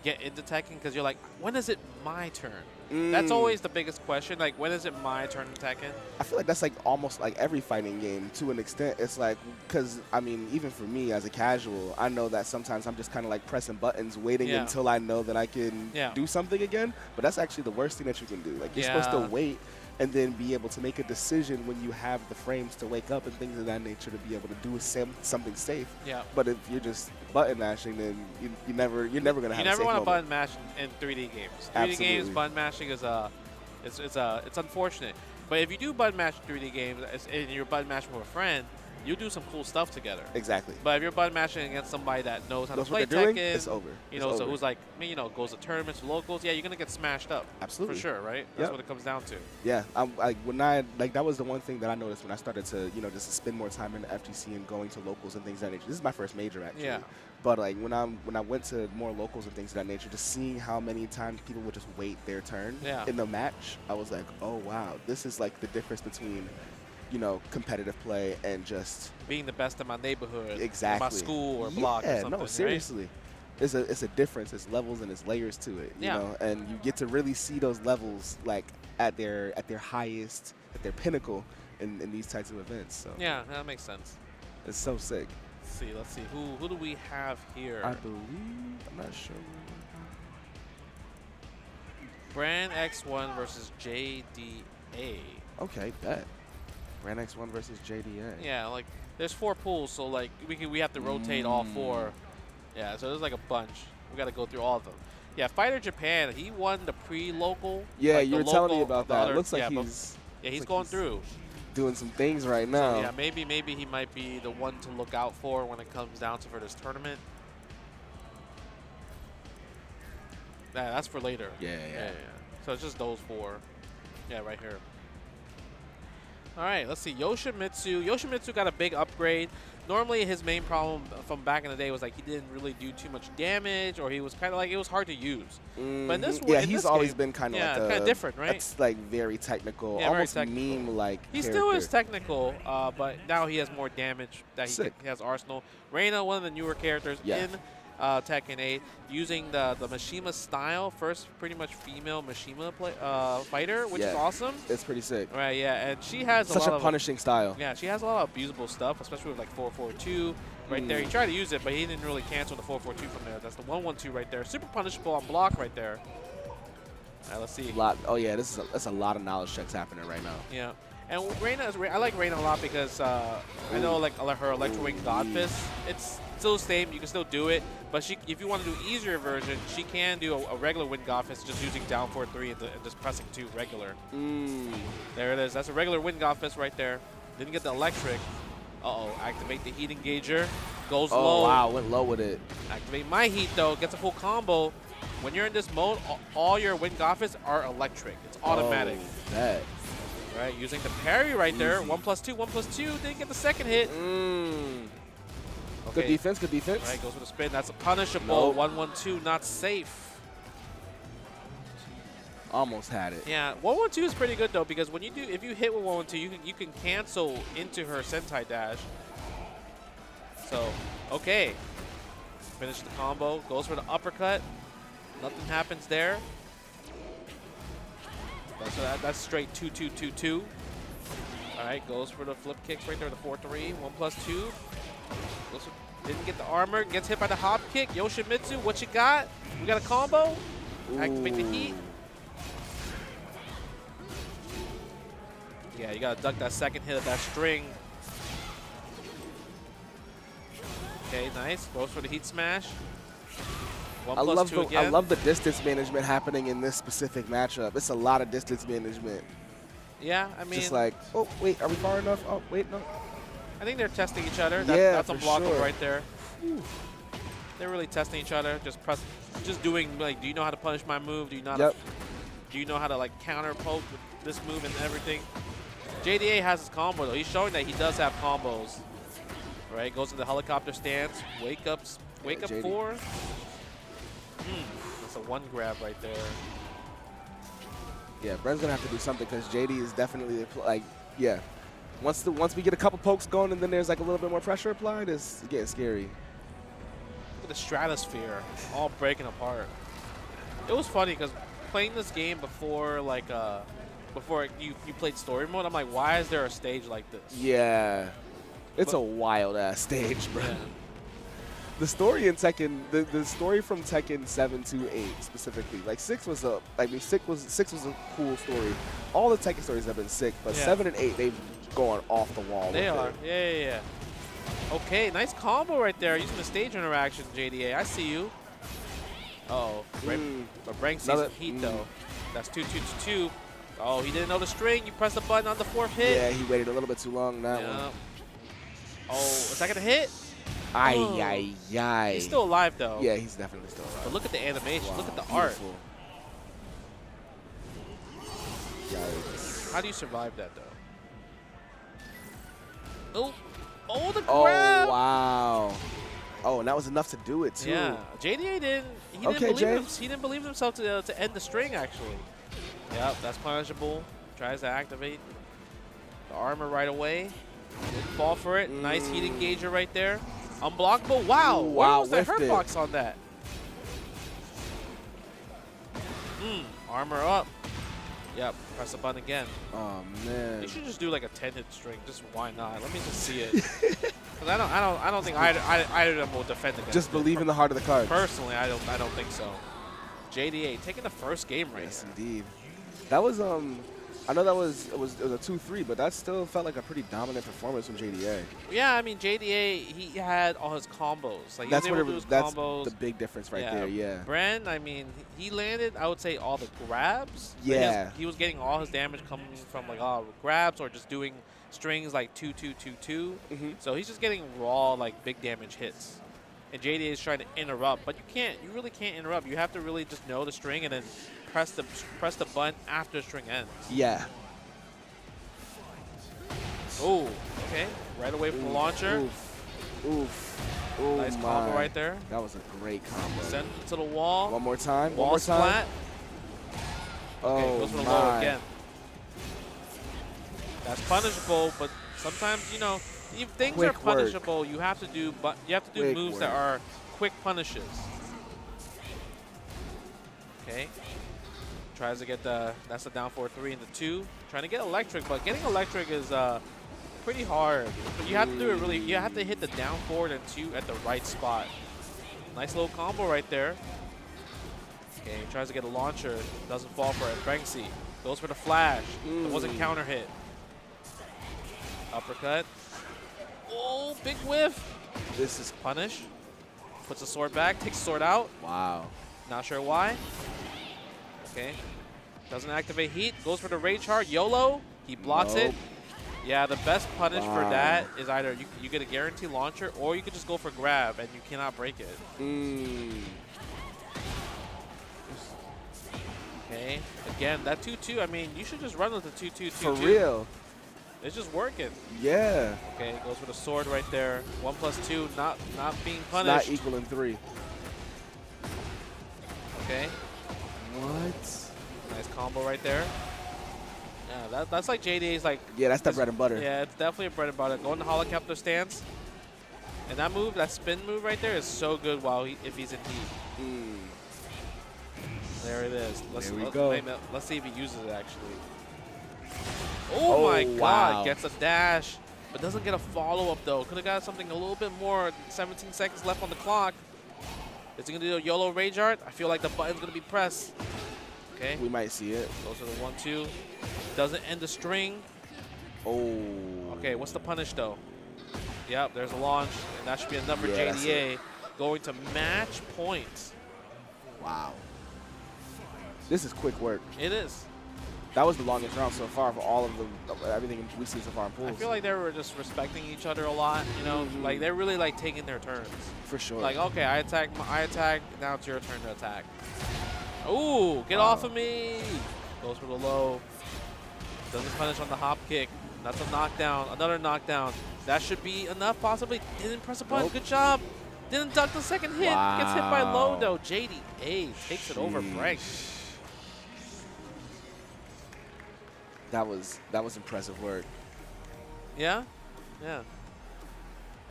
[SPEAKER 16] get into Tekken because you're like, when is it my turn? That's always the biggest question. Like, when is it my turn in Tekken?
[SPEAKER 15] I feel like that's like almost like every fighting game to an extent. It's like, because, I mean, even for me as a casual, I know that sometimes I'm just kind of like pressing buttons, waiting until I know that I can do something again. But that's actually the worst thing that you can do. Like, you're supposed to wait and then be able to make a decision when you have the frames to wake up and things of that nature to be able to do something safe.
[SPEAKER 16] Yeah.
[SPEAKER 15] But if you're just button mashing, then you're never gonna have.
[SPEAKER 16] You never want to button mash in 3D games. 3D games button mashing is it's unfortunate. But if you do button mash in 3D games and you're button mashing with a friend, you do some cool stuff together.
[SPEAKER 15] Exactly.
[SPEAKER 16] But if you're button mashing against somebody that knows how to play
[SPEAKER 15] Tekken,
[SPEAKER 16] it's
[SPEAKER 15] over.
[SPEAKER 16] So who's like, goes to tournaments, locals, yeah, you're gonna get smashed up.
[SPEAKER 15] Absolutely.
[SPEAKER 16] For sure, right? That's what it comes down to.
[SPEAKER 15] Yeah, that was the one thing that I noticed when I started to, just to spend more time in the FGC and going to locals and things of that nature. This is my first major actually.
[SPEAKER 16] Yeah.
[SPEAKER 15] But like when I went to more locals and things of that nature, just seeing how many times people would just wait their turn in the match, I was like, oh wow, this is like the difference between competitive play and just
[SPEAKER 16] being the best in my neighborhood,
[SPEAKER 15] exactly,
[SPEAKER 16] my school or block or something.
[SPEAKER 15] No, seriously. Right? It's a difference. It's levels and it's layers to it, you know, and you get to really see those levels like at their highest, at their pinnacle in these types of events. So
[SPEAKER 16] yeah, that makes sense.
[SPEAKER 15] It's so sick.
[SPEAKER 16] Let's see. Who do we have here?
[SPEAKER 15] I believe, I'm not sure.
[SPEAKER 16] Brand X1 versus JDA.
[SPEAKER 15] Okay, bet. Brand X1 versus JDA.
[SPEAKER 16] Yeah, like there's 4 pools, so like we have to rotate all 4. Yeah, so there's like a bunch. We got to go through all of them. Yeah, Fighter Japan, he won the pre-local.
[SPEAKER 15] Yeah,
[SPEAKER 16] like
[SPEAKER 15] you were telling me about that. It looks like
[SPEAKER 16] he's going through.
[SPEAKER 15] Doing some things right now.
[SPEAKER 16] So, yeah, maybe he might be the one to look out for when it comes down to for this tournament. Yeah, that's for later.
[SPEAKER 15] Yeah.
[SPEAKER 16] So it's just those 4. Yeah, right here. All right, let's see. Yoshimitsu. Yoshimitsu got a big upgrade. Normally, his main problem from back in the day was like he didn't really do too much damage, or he was kind of like it was hard to use. But in this one,
[SPEAKER 15] he's always been kind of
[SPEAKER 16] kind of different, right?
[SPEAKER 15] It's like very technical, almost meme-like.
[SPEAKER 16] He still is technical, but now he has more damage that he has Arsenal. Reina, one of the newer characters in Tekken 8, using the Mishima style, first pretty much female Mishima fighter, which is awesome.
[SPEAKER 15] It's pretty sick.
[SPEAKER 16] Right, yeah, and she has
[SPEAKER 15] such a punishing style.
[SPEAKER 16] Yeah, she has a lot of abusable stuff, especially with like 442 right there. He tried to use it, but he didn't really cancel the 442 from there. That's the 112 right there. Super punishable on block right there. All right, let's see.
[SPEAKER 15] Oh yeah, that's a lot of knowledge checks happening right now.
[SPEAKER 16] Yeah. And Reina I like Reina a lot because I know like her Electro Wing God Fist, it's still the same. You can still do it, but if you want to do easier version, she can do a regular Wind God Fist just using down 4-3 and just pressing 2 regular. There it is. That's a regular Wind God Fist right there. Didn't get the electric. Activate the heat engager. Goes low.
[SPEAKER 15] Oh wow, went low with it.
[SPEAKER 16] Activate my heat though. Gets a full combo. When you're in this mode, all your Wind God Fists are electric. It's automatic.
[SPEAKER 15] That.
[SPEAKER 16] Right, using the parry right there. 1+2, 1+2. Didn't get the second hit.
[SPEAKER 15] Okay. Good defense, good defense.
[SPEAKER 16] Right, goes for the spin. That's a punishable. 1-1-2, not safe.
[SPEAKER 15] Almost had it.
[SPEAKER 16] Yeah, 1-1-2 is pretty good though, because when you do, if you hit with 1-1-2, you can cancel into her Sentai dash. So, okay. Finish the combo, goes for the uppercut. Nothing happens there. So that's straight 2-2-2-2. All right, goes for the flip kicks right there, the 4-3, 1+2. Didn't get the armor, gets hit by the hop kick. Yoshimitsu, what you got? We got a combo. Activate the heat. Yeah, you gotta duck that second hit of that string. Okay, nice. Goes for the heat smash. 1+2 again.
[SPEAKER 15] I love the distance management happening in this specific matchup. It's a lot of distance management.
[SPEAKER 16] Yeah, I mean,
[SPEAKER 15] just like, oh wait, are we far enough? Oh wait, no.
[SPEAKER 16] I think they're testing each other.
[SPEAKER 15] Yeah,
[SPEAKER 16] that's unblockable
[SPEAKER 15] sure.
[SPEAKER 16] right there. Whew. They're really testing each other. Just doing like, do you know how to punish my move? Do you know? Do you know how to like counter poke with this move and everything? JDA has his combo though. He's showing that he does have combos. Right, goes to the helicopter stance. Wake up
[SPEAKER 15] JD.
[SPEAKER 16] 4. That's a 1 grab right there.
[SPEAKER 15] Yeah, Bren's gonna have to do something because JD is definitely like, yeah. Once we get a couple pokes going and then there's like a little bit more pressure applied, it's getting scary.
[SPEAKER 16] Look at the stratosphere, all breaking apart. It was funny because playing this game before like before you played story mode, I'm like, why is there a stage like this?
[SPEAKER 15] Yeah, it's a wild ass stage, bro.
[SPEAKER 16] Yeah.
[SPEAKER 15] The story in Tekken, the story from Tekken 7 to 8 specifically, like 6 was a, six was a cool story. All the Tekken stories have been sick, but 7 and 8 they've gone off the wall.
[SPEAKER 16] They are, yeah. Okay, nice combo right there using the stage interaction, JDA. I see you. Uh-oh, but Brang sees some heat though. That's 2-2-2-2. Oh, he didn't know the string. You press the button on the 4th hit.
[SPEAKER 15] Yeah, he waited a little bit too long that one.
[SPEAKER 16] Oh, is that gonna hit?
[SPEAKER 15] Ay.
[SPEAKER 16] He's still alive though.
[SPEAKER 15] Yeah, he's definitely still alive.
[SPEAKER 16] But look at the animation.
[SPEAKER 15] Wow,
[SPEAKER 16] look at the
[SPEAKER 15] beautiful.
[SPEAKER 16] art.
[SPEAKER 15] Yikes.
[SPEAKER 16] How do you survive that though? Oh, the grab!
[SPEAKER 15] Oh, wow. Oh, and that was enough to do it too.
[SPEAKER 16] Yeah, JDA didn't believe himself to end the string actually. Yep, that's punishable. Tries to activate the armor right away. Didn't fall for it. Nice heat engager right there. Unblockable. Wow. Where was the hurt box on that? Armor up. Yep. Press the button again.
[SPEAKER 15] Oh man.
[SPEAKER 16] You should just do like a 10-hit string. Just why not? Let me just see it. Because I don't think either of them will defend against.
[SPEAKER 15] Just believe in the heart of the card.
[SPEAKER 16] Personally, I don't think so. JDA taking the first game right.
[SPEAKER 15] Yes, indeed. That was I know that it was a 2-3, but that still felt like a pretty dominant performance from JDA.
[SPEAKER 16] Yeah, I mean JDA, he had all his combos. Like
[SPEAKER 15] That's
[SPEAKER 16] he was able to do his
[SPEAKER 15] that's
[SPEAKER 16] combos.
[SPEAKER 15] the big difference right there. Yeah.
[SPEAKER 16] Bren, I mean, he landed, I would say, all the grabs.
[SPEAKER 15] Yeah.
[SPEAKER 16] He was getting all his damage coming from like grabs or just doing strings like 2-2-2-2. So he's just getting raw like big damage hits. And JDA is trying to interrupt, but you really can't interrupt. You have to really just know the string and then press the button after the string ends.
[SPEAKER 15] Yeah.
[SPEAKER 16] Oh, okay. Right away from the launcher.
[SPEAKER 15] Oof.
[SPEAKER 16] Nice combo right there.
[SPEAKER 15] That was a great combo.
[SPEAKER 16] Send it to the wall.
[SPEAKER 15] One more time.
[SPEAKER 16] Wall splat.
[SPEAKER 15] Okay,
[SPEAKER 16] goes for the low again. That's punishable, but sometimes if things are punishable, you have to do moves that are quick punishes. Okay. Tries to get that's the down 4-3 into 2. Trying to get electric, but getting electric is pretty hard. But you have to do it you have to hit the down forward and 2 at the right spot. Nice little combo right there. Okay, tries to get a launcher, doesn't fall for it. Franksy goes for the flash. It wasn't counter hit. Uppercut. Oh, big whiff.
[SPEAKER 15] This is
[SPEAKER 16] punish. Puts the sword back, takes the sword out.
[SPEAKER 15] Wow.
[SPEAKER 16] Not sure why. Okay. Doesn't activate heat. Goes for the rage heart. YOLO. He blocks it. Yeah, the best punish for that is either you get a guarantee launcher or you could just go for grab and you cannot break it. Okay. Again, that 2-2, I mean, you should just run with the 2-2-2-2.
[SPEAKER 15] For real.
[SPEAKER 16] It's just working.
[SPEAKER 15] Yeah.
[SPEAKER 16] Okay, goes for the sword right there. 1+2, not being punished.
[SPEAKER 15] Not equaling 3.
[SPEAKER 16] Okay.
[SPEAKER 15] What?
[SPEAKER 16] Nice combo right there. Yeah, that's like JDA's like.
[SPEAKER 15] Yeah, that's the bread and butter.
[SPEAKER 16] Yeah, it's definitely a bread and butter. Going to helicopter stance. And that move, that spin move right there is so good if he's in heat. There it is.
[SPEAKER 15] There we go.
[SPEAKER 16] Let's see if he uses it actually. Oh my God, gets a dash, but doesn't get a follow-up though. Could have got something a little bit more. 17 seconds left on the clock. Is he gonna do a YOLO Rage Art? I feel like the button's gonna be pressed. Okay.
[SPEAKER 15] We might see it.
[SPEAKER 16] Goes to the 1-2. Doesn't end the string.
[SPEAKER 15] Oh.
[SPEAKER 16] Okay, what's the punish though? Yep, there's a launch, and that should be enough for
[SPEAKER 15] Yeah,
[SPEAKER 16] JDA. Going to match points.
[SPEAKER 15] Wow. This is quick work.
[SPEAKER 16] It is.
[SPEAKER 15] That was the longest round so far for all of everything we've seen so far in pools.
[SPEAKER 16] I feel like they were just respecting each other a lot, you know? Like, they're really, like, taking their turns.
[SPEAKER 15] For sure.
[SPEAKER 16] Like, okay, I attack, now it's your turn to attack. Ooh, get off of me! Goes for the low. Doesn't punish on the hop kick. That's a knockdown, another knockdown. That should be enough, possibly. Didn't press a button, good job. Didn't duck the second hit. Gets hit by low, though. JDA takes it over Frank.
[SPEAKER 15] That was impressive work.
[SPEAKER 16] Yeah? Yeah.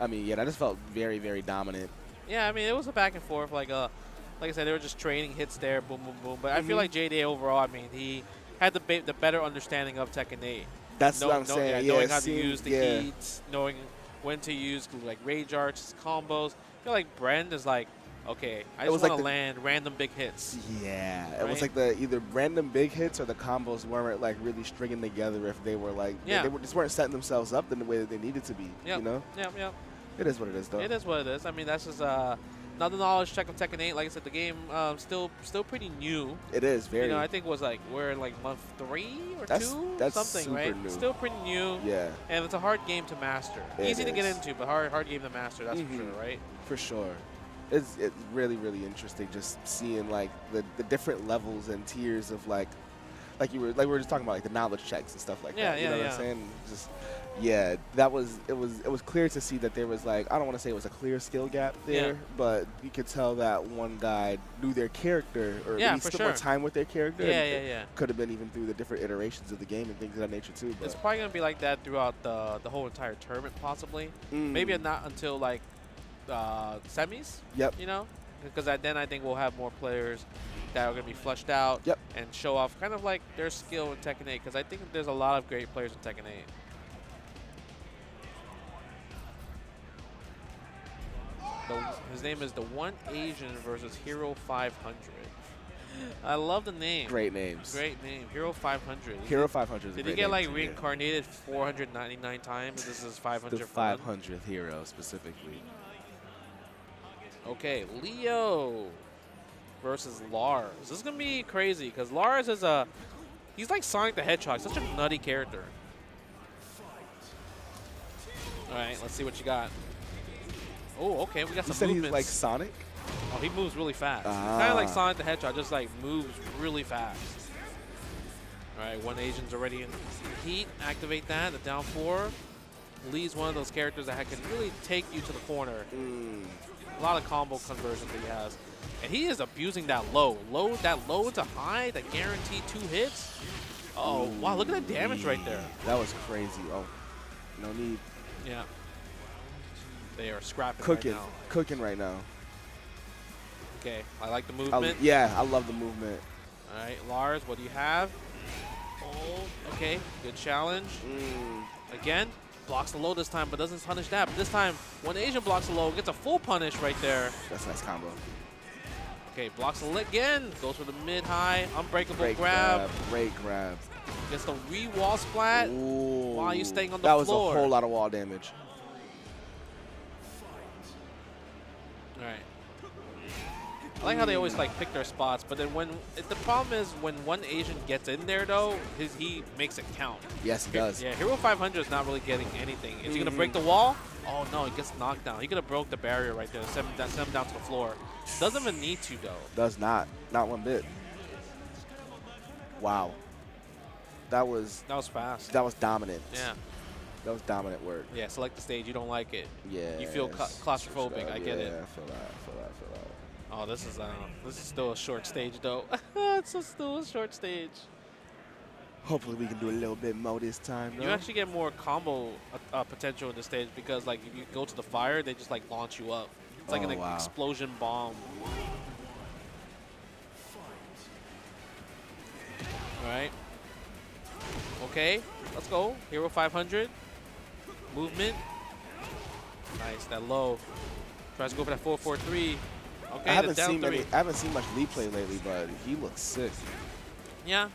[SPEAKER 15] I mean, yeah, that just felt very, very dominant.
[SPEAKER 16] Yeah, I mean, it was a back and forth. Like I said, they were just trading hits there, boom, boom, boom. But I feel like JDA overall, I mean, he had the better understanding of Tekken 8.
[SPEAKER 15] That's what I'm saying. Yeah,
[SPEAKER 16] knowing how to use the heats, knowing when to use like rage arts, combos. I feel like Bren is like, okay, I just want to land random big hits.
[SPEAKER 15] Yeah,
[SPEAKER 16] right?
[SPEAKER 15] It was like the either random big hits or the combos weren't like really stringing together if they were like they just weren't setting themselves up in the way that they needed to be.
[SPEAKER 16] Yep.
[SPEAKER 15] You know?
[SPEAKER 16] Yep.
[SPEAKER 15] It is what it is, though.
[SPEAKER 16] It is what it is. I mean, that's just another knowledge check of Tekken 8. Like I said, the game still pretty new.
[SPEAKER 15] It is very.
[SPEAKER 16] You know, I think it was like we're in like month 3 or 2,
[SPEAKER 15] that's
[SPEAKER 16] something,
[SPEAKER 15] super
[SPEAKER 16] right?
[SPEAKER 15] new.
[SPEAKER 16] Still pretty new.
[SPEAKER 15] Yeah.
[SPEAKER 16] And it's a hard game to master. Easy to get into, but hard game to master. That's for sure, right?
[SPEAKER 15] For sure. It's really, really interesting just seeing like the different levels and tiers of like we were just talking about like the knowledge checks and stuff like that. You know what I'm saying? Just it was clear to see that there was like, I don't want to say it was a clear skill gap there, but you could tell that one guy knew their character or at least spent more time with their character.
[SPEAKER 16] Yeah.
[SPEAKER 15] Could have been even through the different iterations of the game and things of that nature too. But
[SPEAKER 16] it's probably gonna be like that throughout the whole entire tournament, possibly. Maybe not until like semis.
[SPEAKER 15] Yep.
[SPEAKER 16] You know, because then I think we'll have more players that are going to be flushed out and show off kind of like their skill in Tekken 8, because I think there's a lot of great players in Tekken 8. His name is the One Asian versus Hero 500. I love the name.
[SPEAKER 15] Great names.
[SPEAKER 16] Great name. Hero 500.
[SPEAKER 15] Hero 500 is a
[SPEAKER 16] Did
[SPEAKER 15] great
[SPEAKER 16] he get
[SPEAKER 15] name
[SPEAKER 16] like
[SPEAKER 15] too,
[SPEAKER 16] reincarnated 499 times? This is 500.
[SPEAKER 15] The 500th hero specifically.
[SPEAKER 16] Okay, Leo versus Lars. This is going to be crazy because Lars is he's like Sonic the Hedgehog, such a nutty character. All right, let's see what you got. Oh, okay, we got some movements.
[SPEAKER 15] He's like Sonic?
[SPEAKER 16] Oh, he moves really fast. Kind of like Sonic the Hedgehog, just like moves really fast. All right, One Asian's already in heat. Activate that, the down 4. Lee's one of those characters that can really take you to the corner. A lot of combo conversions that he has. And he is abusing that low. That low to high, that guaranteed 2 hits. Oh, wow, look at the damage right there.
[SPEAKER 15] That was crazy. Oh, no need.
[SPEAKER 16] Yeah. They are scrapping
[SPEAKER 15] Cooking.
[SPEAKER 16] right now.
[SPEAKER 15] Cooking right now.
[SPEAKER 16] Okay, I like the movement.
[SPEAKER 15] Yeah, I love the movement.
[SPEAKER 16] All right, Lars, what do you have? Oh, okay, good challenge. Again, blocks the low this time, but doesn't punish that. But this time, One Asian blocks the low, gets a full punish right there.
[SPEAKER 15] That's a nice combo.
[SPEAKER 16] Okay, blocks the lit again. Goes for the mid-high, unbreakable
[SPEAKER 15] Great
[SPEAKER 16] grab.
[SPEAKER 15] Great grab.
[SPEAKER 16] Gets the re-wall splat while you're staying on the
[SPEAKER 15] floor. That was
[SPEAKER 16] floor.
[SPEAKER 15] a whole lot of wall damage.
[SPEAKER 16] All right. I like how they always like pick their spots, but then the problem is when One Asian gets in there though, he makes it count.
[SPEAKER 15] Yes, he does.
[SPEAKER 16] Yeah, Hero 500 is not really getting anything. Is he gonna break the wall? Oh no, he gets knocked down. He could have broke the barrier right there, send him down to the floor. Doesn't even need to though.
[SPEAKER 15] Does not one bit. Wow. That was
[SPEAKER 16] fast.
[SPEAKER 15] That was dominant.
[SPEAKER 16] Yeah.
[SPEAKER 15] That was dominant work.
[SPEAKER 16] Yeah, select the stage. You don't like it.
[SPEAKER 15] Yeah.
[SPEAKER 16] You feel claustrophobic. I get it.
[SPEAKER 15] Yeah, I feel that.
[SPEAKER 16] Oh, this is still a short stage though. It's still a short stage.
[SPEAKER 15] Hopefully we can do a little bit more this time.
[SPEAKER 16] You actually get more combo potential in this stage because, like, if you go to the fire, they just, like, launch you up. It's like an explosion bomb. All right. Okay, let's go. Hero 500. Movement. Nice, that low. Tries to go for that 4-4-3. Okay,
[SPEAKER 15] I haven't seen much Lee play lately, but he looks sick.
[SPEAKER 16] Yeah.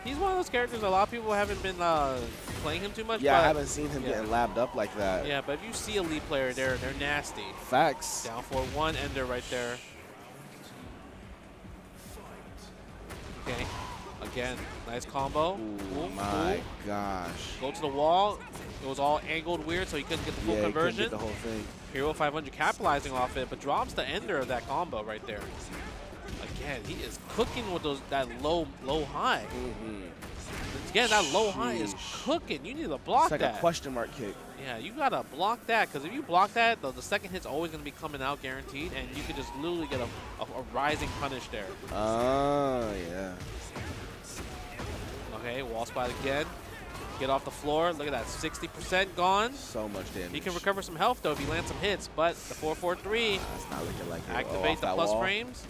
[SPEAKER 16] He's one of those characters a lot of people haven't been playing him too much.
[SPEAKER 15] Yeah,
[SPEAKER 16] but
[SPEAKER 15] I haven't seen him getting labbed up like that.
[SPEAKER 16] Yeah, but if you see a Lee player, they're nasty.
[SPEAKER 15] Facts.
[SPEAKER 16] Down for one ender right there. Okay. Again, nice combo.
[SPEAKER 15] Ooh, my gosh.
[SPEAKER 16] Go to the wall. It was all angled weird, so he couldn't get the full conversion.
[SPEAKER 15] He couldn't get the whole thing.
[SPEAKER 16] Hero 500 capitalizing off it, but drops the ender of that combo right there. Again, he is cooking with that low high. Again, that low high is cooking. You need to block that.
[SPEAKER 15] It's like a question mark kick.
[SPEAKER 16] Yeah, you gotta block that, because if you block that, the second hit's always gonna be coming out guaranteed, and you could just literally get a rising punish there.
[SPEAKER 15] Oh, yeah.
[SPEAKER 16] Okay, wall spot again. Get off the floor. Look at that, 60% gone.
[SPEAKER 15] So much damage.
[SPEAKER 16] He can recover some health, though, if he lands some hits, but the 4-4-3.
[SPEAKER 15] That's not looking like it.
[SPEAKER 16] Activate the plus frames.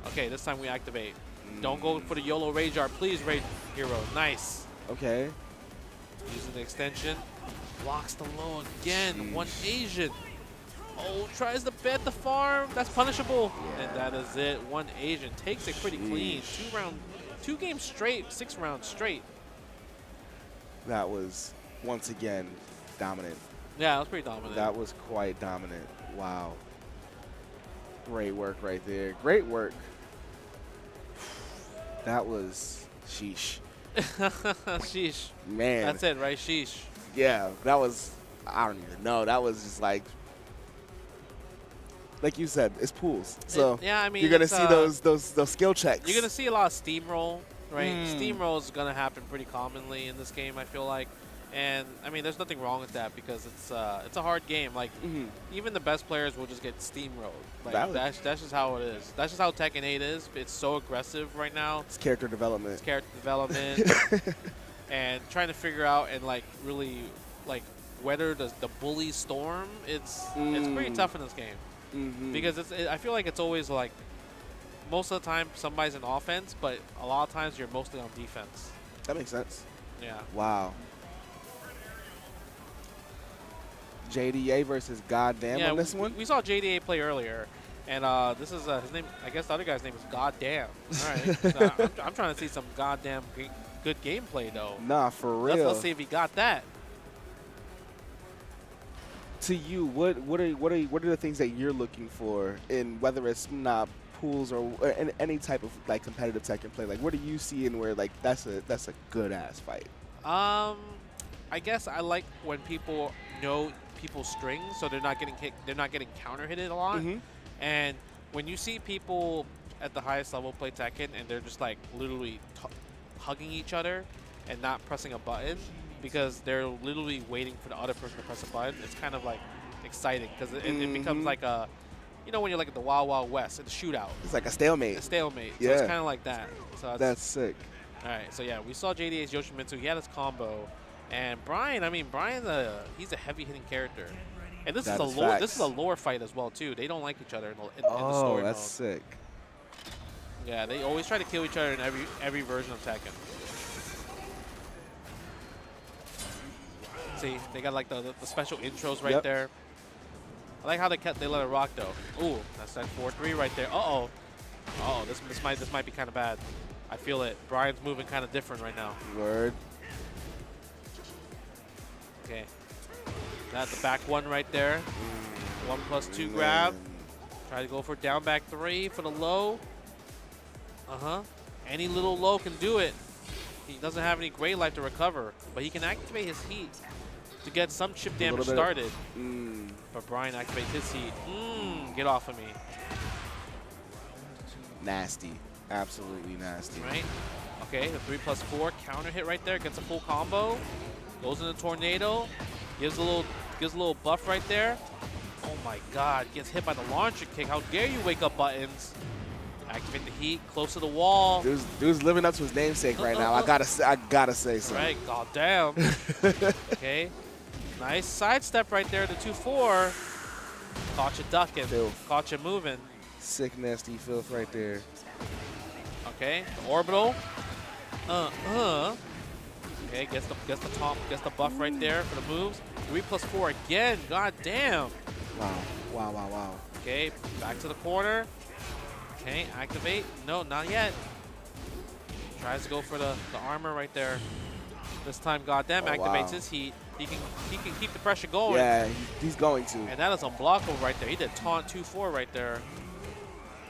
[SPEAKER 16] Okay, this time we activate. Don't go for the YOLO Rage Art. Please, Rage Hero. Nice.
[SPEAKER 15] Okay.
[SPEAKER 16] Using the extension. Blocks the low again. One Asian. Oh, tries to bed the farm. That's punishable. Yeah. And that is it. One Asian. Takes it pretty clean. 2 games straight. 6 rounds straight.
[SPEAKER 15] That was, once again, dominant.
[SPEAKER 16] Yeah, that was pretty dominant.
[SPEAKER 15] That was quite dominant. Wow. Great work right there. Great work. That was sheesh.
[SPEAKER 16] Sheesh.
[SPEAKER 15] Man.
[SPEAKER 16] That's it, right? Sheesh.
[SPEAKER 15] Yeah, that was, I don't even know. That was just like you said, it's pools. So
[SPEAKER 16] yeah, I mean,
[SPEAKER 15] you're gonna see those skill checks.
[SPEAKER 16] You're gonna see a lot of steamroll, right? Steamroll is gonna happen pretty commonly in this game, I feel like. And I mean, there's nothing wrong with that because it's a hard game. Like even the best players will just get steamrolled. Like that's just how it is. That's just how Tekken 8 is. It's so aggressive right now.
[SPEAKER 15] It's character development.
[SPEAKER 16] It's character development, and trying to figure out and like really like weather the bully storm. It's pretty tough in this game because I feel like it's always like most of the time somebody's in offense, but a lot of times you're mostly on defense.
[SPEAKER 15] That makes sense.
[SPEAKER 16] Yeah.
[SPEAKER 15] Wow. JDA versus Goddamn on this one?
[SPEAKER 16] We saw JDA play earlier, and this is his name. I guess the other guy's name is Goddamn. All right. So I'm trying to see some goddamn good gameplay, though.
[SPEAKER 15] Nah, for real.
[SPEAKER 16] Let's see if he got that.
[SPEAKER 15] To you, what are the things that you're looking for in whether it's not pools or in any type of like competitive Tekken play? Like, what do you see in where like that's a good ass fight?
[SPEAKER 16] I guess I like when people know people's strings, so they're not getting hit, they're not getting counter hitted a lot. And when you see people at the highest level play Tekken and they're just like literally hugging each other and not pressing a button because they're literally waiting for the other person to press a button, it's kind of like exciting because it becomes like a, you know, when you're like at the Wild Wild West at the shootout.
[SPEAKER 15] It's like a stalemate.
[SPEAKER 16] A stalemate.
[SPEAKER 15] Yeah.
[SPEAKER 16] So it's kind of like that. So
[SPEAKER 15] that's sick.
[SPEAKER 16] All right. So yeah, we saw JDA's Yoshimitsu. He had his combo. And Brian, he's a heavy-hitting character, and this is a lore fight as well too. They don't like each other in the story mode.
[SPEAKER 15] That's sick.
[SPEAKER 16] Yeah, they always try to kill each other in every version of Tekken. See, they got like the special intros right there. I like how they let it rock though. Ooh, that's that 4-3 right there. Oh, this might be kind of bad. I feel it. Brian's moving kind of different right now.
[SPEAKER 15] Word.
[SPEAKER 16] Okay, that's the back one right there. 1+2 grab. Try to go for down back 3 for the low. Any little low can do it. He doesn't have any gray life to recover, but he can activate his heat to get some chip damage started. But Brian activates his heat. Get off of me.
[SPEAKER 15] Nasty. Absolutely nasty.
[SPEAKER 16] Right? Okay, the 3+4 counter hit right there. Gets a full combo. Goes in the tornado, gives a little buff right there. Oh my God, gets hit by the launcher kick. How dare you wake up buttons? Activate the heat, close to the wall.
[SPEAKER 15] Dude's living up to his namesake right now. I gotta say so.
[SPEAKER 16] Right, goddamn. Okay, nice sidestep right there. The 2-4. Caught you ducking.
[SPEAKER 15] Filth.
[SPEAKER 16] Caught you moving.
[SPEAKER 15] Sick, nasty filth right there.
[SPEAKER 16] Okay, the orbital. Okay, gets the buff right there for the moves. 3+4 again. God damn.
[SPEAKER 15] Wow.
[SPEAKER 16] Okay, back to the corner. Okay, activate. No, not yet. Tries to go for the armor right there. This time, goddamn, activates his heat. He can keep the pressure going.
[SPEAKER 15] Yeah, he's going to.
[SPEAKER 16] And that is unblockable right there. He did taunt 2-4 right there.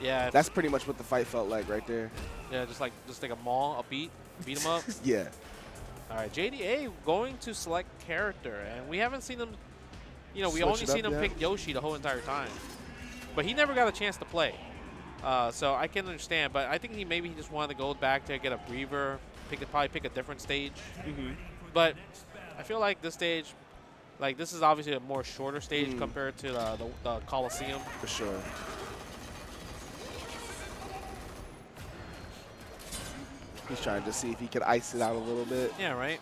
[SPEAKER 16] Yeah.
[SPEAKER 15] That's pretty much what the fight felt like right there.
[SPEAKER 16] Yeah, just like a maul, a beat him up.
[SPEAKER 15] Yeah.
[SPEAKER 16] All right, JDA going to select character, and we haven't seen him. You know, we only seen him pick Yoshi the whole entire time, but he never got a chance to play. So I can understand, but I think maybe he just wanted to go back to get a breather, probably pick a different stage. But I feel like this stage, like this is obviously a more shorter stage compared to the Coliseum.
[SPEAKER 15] For sure. He's trying to see if he could ice it out a little bit.
[SPEAKER 16] Yeah, right.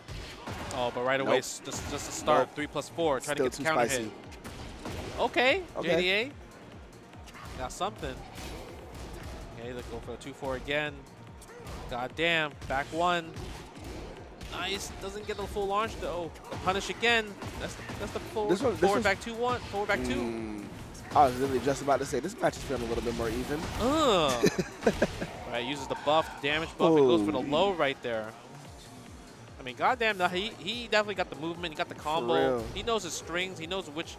[SPEAKER 16] Oh, but right away, just to start, 3+4, trying to get the counter hit. Okay, JDA. Got something. Okay, let's go for the 2-4 again. God damn, back one. Nice, doesn't get the full launch though. The punish again. That's the full forward back 2-1, forward back 2.
[SPEAKER 15] I was really just about to say this match is feeling a little bit more even.
[SPEAKER 16] Right, uses the buff, damage buff, and goes for the low right there. I mean, goddamn, he definitely got the movement, he got the combo. He knows his strings, he knows which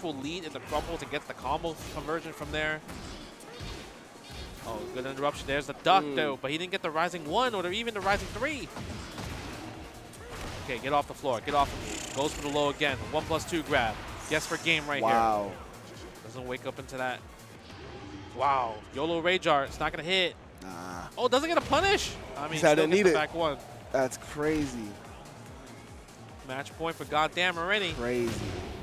[SPEAKER 16] will lead in the crumbles and gets the combo conversion from there. Oh, good interruption. There's the duck though, but he didn't get the rising 1 or even the rising 3. Okay, get off the floor, get off. Goes for the low again. 1+2 grab. Guess for game right here.
[SPEAKER 15] Wow.
[SPEAKER 16] Doesn't wake up into that. Wow. YOLO Rage Art. It's not going to hit.
[SPEAKER 15] Nah.
[SPEAKER 16] Oh, doesn't get a punish. I mean,
[SPEAKER 15] still
[SPEAKER 16] still
[SPEAKER 15] need
[SPEAKER 16] gets the
[SPEAKER 15] it.
[SPEAKER 16] back one.
[SPEAKER 15] That's crazy.
[SPEAKER 16] Match point for goddamn already.
[SPEAKER 15] Crazy.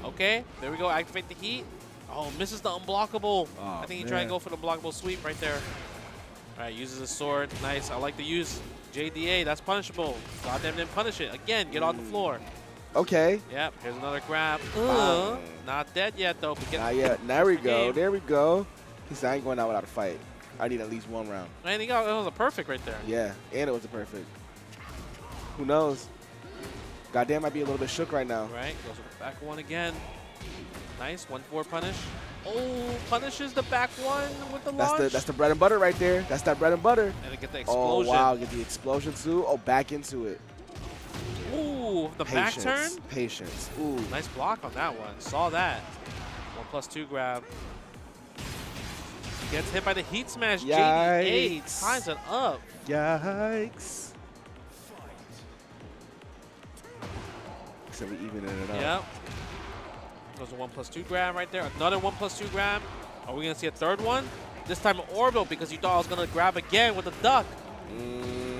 [SPEAKER 16] Okay, there we go. Activate the heat. Oh, misses the unblockable.
[SPEAKER 15] Oh,
[SPEAKER 16] I think he tried to go for the unblockable sweep right there. All right, uses his sword. Nice. I like the use. JDA, that's punishable. Goddamn didn't punish it. Again, get on the floor.
[SPEAKER 15] Okay.
[SPEAKER 16] Yep, here's another grab. Not dead yet, though. But
[SPEAKER 15] not yet. There we go. There we go. He said, I ain't going out without a fight. I need at least one round.
[SPEAKER 16] And it was a perfect right there.
[SPEAKER 15] Yeah, and it was a perfect. Who knows? Goddamn, might be a little bit shook right now.
[SPEAKER 16] Right, goes with the back one again. Nice, 1-4 punish. Oh, punishes the back one with the launch.
[SPEAKER 15] That's the bread and butter right there. That's that bread and butter.
[SPEAKER 16] And to get the explosion.
[SPEAKER 15] Oh, wow, get the explosion too. Oh, back into it.
[SPEAKER 16] Ooh, the back turn?
[SPEAKER 15] Patience. Ooh.
[SPEAKER 16] Nice block on that one. Saw that. 1+2 grab. Gets hit by the heat smash. JDA ties it up.
[SPEAKER 15] Yikes. So we evening it up.
[SPEAKER 16] Yep. Goes a 1+2 grab right there. Another 1+2 grab. Are we going to see a third one? This time an orbital because you thought I was going to grab again with a duck.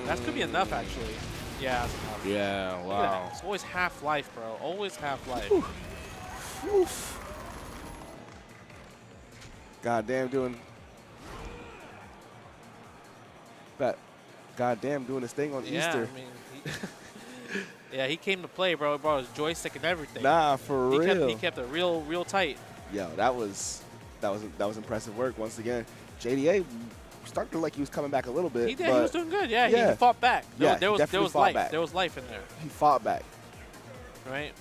[SPEAKER 16] That could be enough, actually. Yeah, that's enough.
[SPEAKER 15] Yeah, wow.
[SPEAKER 16] It's always half-life, bro. Always half-life.
[SPEAKER 15] Goddamn doing. But goddamn doing his thing on Easter.
[SPEAKER 16] I mean, yeah, he came to play, bro. He brought his joystick and everything.
[SPEAKER 15] Nah, for real.
[SPEAKER 16] He kept it real tight.
[SPEAKER 15] Yo, that was impressive work once again. JDA started to like he was coming back a little bit.
[SPEAKER 16] He did. He was doing good. Yeah, he fought back. There was life.
[SPEAKER 15] Back.
[SPEAKER 16] There was life in there.
[SPEAKER 15] He fought back.
[SPEAKER 16] Right.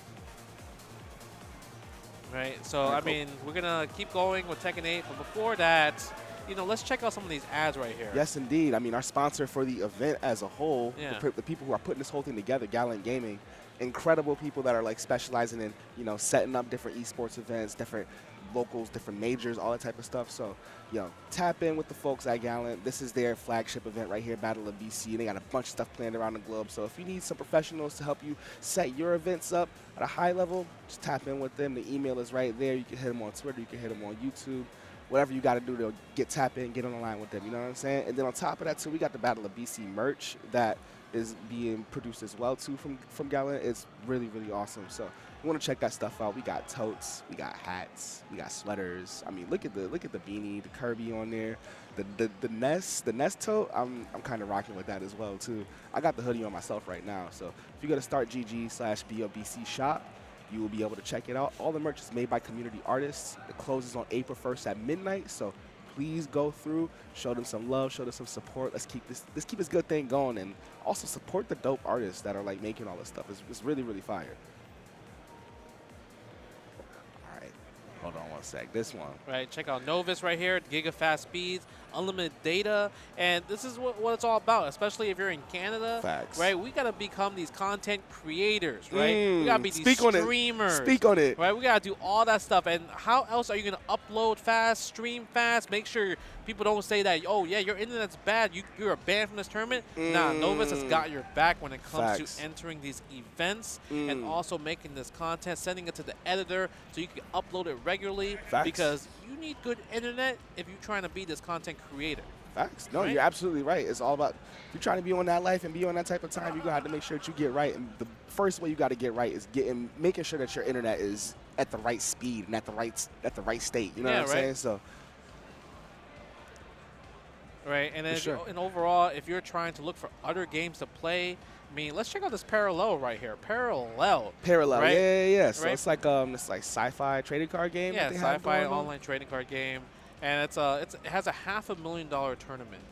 [SPEAKER 16] Right. So I mean, we're gonna keep going with Tekken 8, but before that, you know, let's check out some of these ads right here.
[SPEAKER 15] Yes, indeed. I mean, our sponsor for the event as a whole,
[SPEAKER 16] yeah.
[SPEAKER 15] the people who are putting this whole thing together, Gallant Gaming, incredible people that are like specializing in, you know, setting up different esports events, different locals, different majors, all that type of stuff. So, you know, tap in with the folks at Gallant. This is their flagship event right here, Battle of BC. They got a bunch of stuff planned around the globe. So if you need some professionals to help you set your events up at a high level, just tap in with them. The email is right there. You can hit them on Twitter. You can hit them on YouTube. Whatever you got to do to tap in, get on the line with them. You know what I'm saying? And then on top of that, too, we got the Battle of BC merch that is being produced as well, too, from Gallant. It's really, really awesome. So you want to check that stuff out, we got totes, we got hats, we got sweaters. I mean, look at the beanie, the Kirby on there, the Nest tote. I'm kind of rocking with that as well too. I got the hoodie on myself right now. So if you go to startgg/BOBC shop, you will be able to check it out. All the merch is made by community artists. It closes on April 1st at midnight. So please go through, show them some love, show them some support. Let's keep this good thing going, and also support the dope artists that are like making all this stuff. It's really, really fire. All right, hold on one sec. This one.
[SPEAKER 16] Right, check out Novus right here, giga-fast speeds, unlimited data, and this is what it's all about, especially if you're in Canada.
[SPEAKER 15] Facts.
[SPEAKER 16] Right, we got to become these content creators, right? We got to be these streamers.
[SPEAKER 15] Speak on it.
[SPEAKER 16] Right, we got to do all that stuff, and how else are you going to upload fast, stream fast, make sure people don't say that, oh, yeah, your internet's bad, you're banned from this tournament? Nah, Novus has got your back when it comes to entering these events and also making this content, sending it to the editor so you can upload it regularly.
[SPEAKER 15] Facts.
[SPEAKER 16] Because you need good internet if you're trying to be this content creator.
[SPEAKER 15] Facts. No, you're absolutely right. It's all about, if you're trying to be on that life and be on that type of time, you're going to have to make sure that you get right. And the first way you got to get right is making sure that your internet is at the right speed and at the right state. You know what I'm saying? So.
[SPEAKER 16] Right, and then and overall, if you're trying to look for other games to play, I mean, let's check out this Parallel right here. Parallel,
[SPEAKER 15] right? Yeah. So
[SPEAKER 16] right?
[SPEAKER 15] it's like sci-fi trading card game.
[SPEAKER 16] Yeah, sci-fi online trading card game, and it has a $500,000 tournament,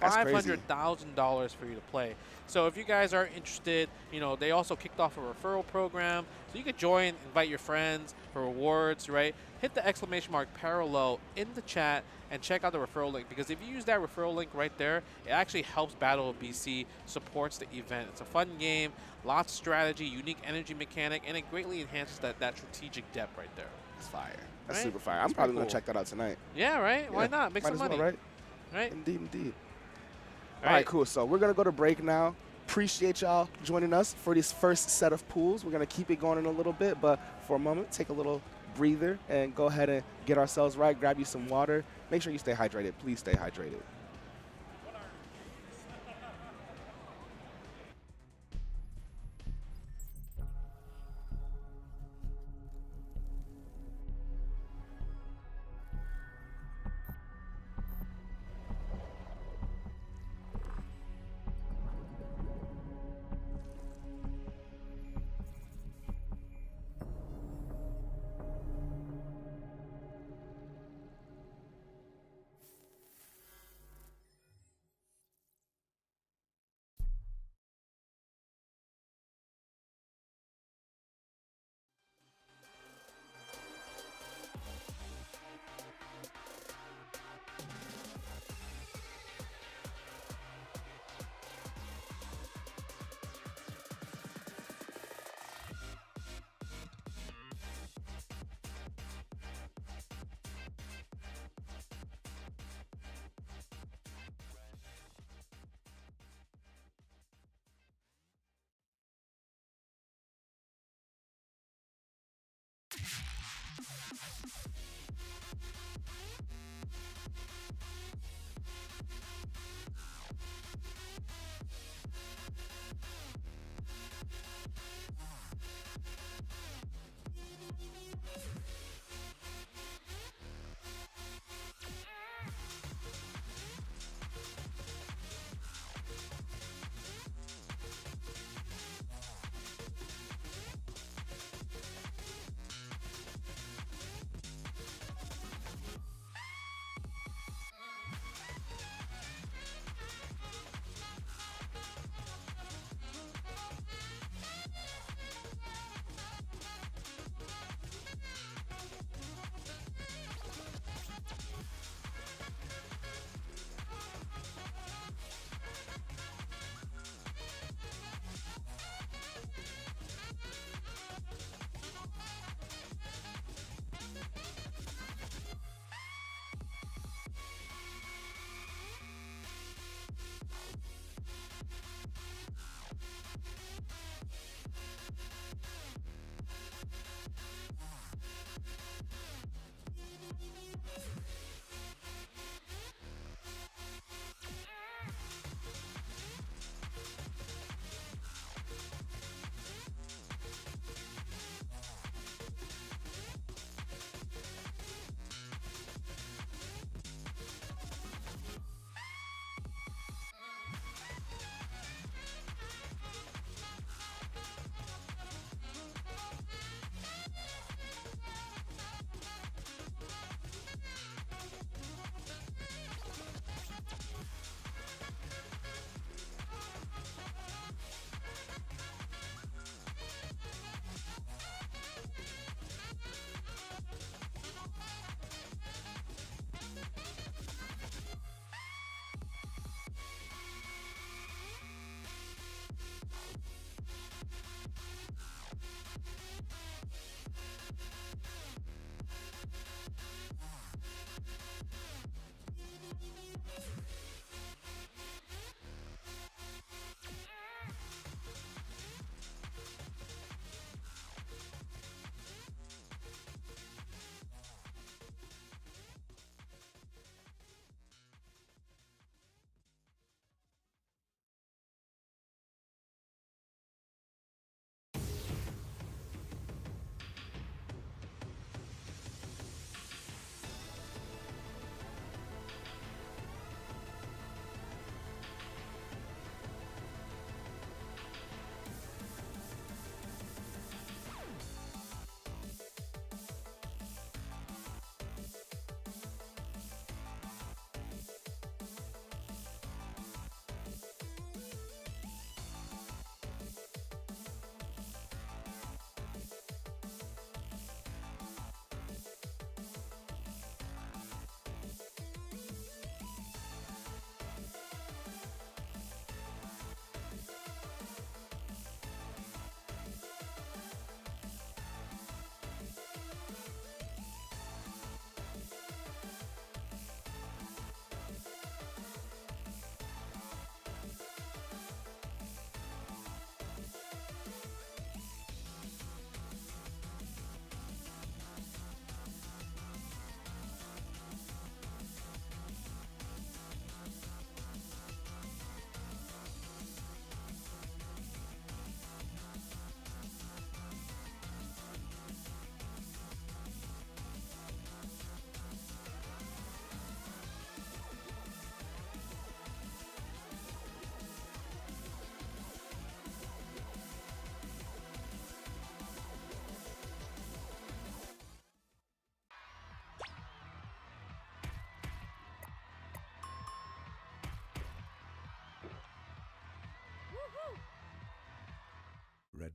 [SPEAKER 16] $500,000 for you to play. So if you guys are interested, they also kicked off a referral program, so you could join, invite your friends for rewards, right? Hit the exclamation mark Parallel in the chat and check out the referral link, because if you use that referral link right there, it actually helps Battle of BC, supports the event. It's a fun game, lots of strategy, unique energy mechanic, and it greatly enhances that strategic depth right there.
[SPEAKER 15] It's fire. That's super fire. I'm probably going to check that out tonight.
[SPEAKER 16] Yeah, right? Yeah. Why not? Make some money.
[SPEAKER 15] Well, right?
[SPEAKER 16] Right?
[SPEAKER 15] Indeed. All right, cool. So we're going to go to break now. Appreciate y'all joining us for this first set of pools. We're going to keep it going in a little bit, but for a moment, take a little breather and go ahead and get ourselves right. Grab you some water. Make sure you stay hydrated. Please stay hydrated.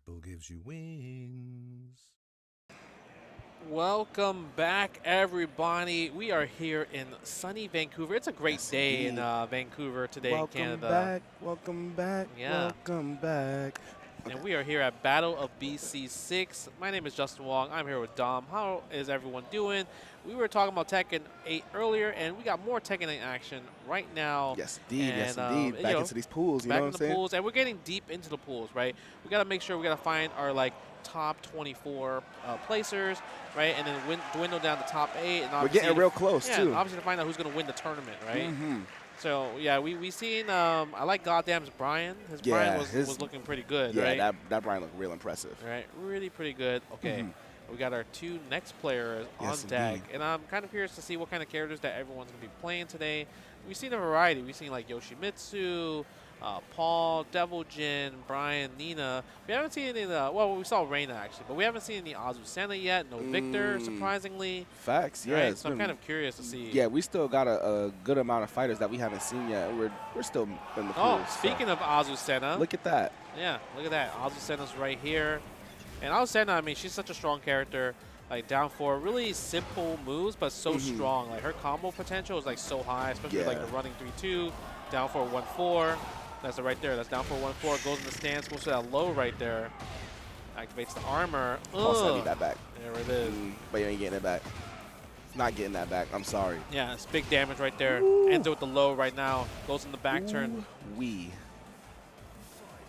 [SPEAKER 9] Apple gives you wings.
[SPEAKER 16] Welcome back, everybody. We are here in sunny Vancouver. It's a great day in Vancouver today in Canada.
[SPEAKER 15] Welcome back.
[SPEAKER 16] Yeah.
[SPEAKER 15] Welcome back.
[SPEAKER 16] And we are here at Battle of BC 6. My name is Justin Wong. I'm here with Dom. How is everyone doing? We were talking about Tekken 8 earlier, and we got more Tekken 8 action right now.
[SPEAKER 15] Yes, indeed.
[SPEAKER 16] And,
[SPEAKER 15] yes, indeed. Back into these pools, you know what I'm saying?
[SPEAKER 16] Back into the pools, and we're getting deep into the pools, right? We got to make sure we got to find our, like, top 24 placers, right? And then dwindle down to top 8. And
[SPEAKER 15] we're getting real close, too.
[SPEAKER 16] And obviously to find out who's going to win the tournament, right?
[SPEAKER 15] Mm-hmm.
[SPEAKER 16] So, yeah, we seen, I like Goddamn's Brian. His Brian was looking pretty good, right?
[SPEAKER 15] Yeah, that Brian looked real impressive.
[SPEAKER 16] Right, really pretty good. Okay, we got our 2 next players on deck.
[SPEAKER 15] Indeed.
[SPEAKER 16] And I'm kind of curious to see what kind of characters that everyone's going to be playing today. We've seen a variety. We've seen, like, Yoshimitsu, Paul, Devil Jin, Brian, Nina. We haven't seen any of the, well, we saw Reina, actually, but we haven't seen any Azucena yet. No Victor, surprisingly.
[SPEAKER 15] Facts, yeah.
[SPEAKER 16] Right? So I'm kind of curious to see.
[SPEAKER 15] Yeah, we still got a good amount of fighters that we haven't seen yet. We're still in the pool.
[SPEAKER 16] Oh, speaking of Azucena.
[SPEAKER 15] Look at that.
[SPEAKER 16] Yeah, look at that. Azucena's right here. And Azucena, I mean, she's such a strong character. Like, down 4, really simple moves, but so strong. Like, her combo potential is, like, so high, especially like the running 3-2, down 4, 1-4. That's it right there. That's down 4, 1-4. Goes in the stance, goes to that low right there. Activates the armor.
[SPEAKER 15] Also, I need that back.
[SPEAKER 16] There it is.
[SPEAKER 15] But you ain't getting it back. Not getting that back. I'm sorry.
[SPEAKER 16] Yeah, it's big damage right there. Ends it with the low right now. Goes in the back turn.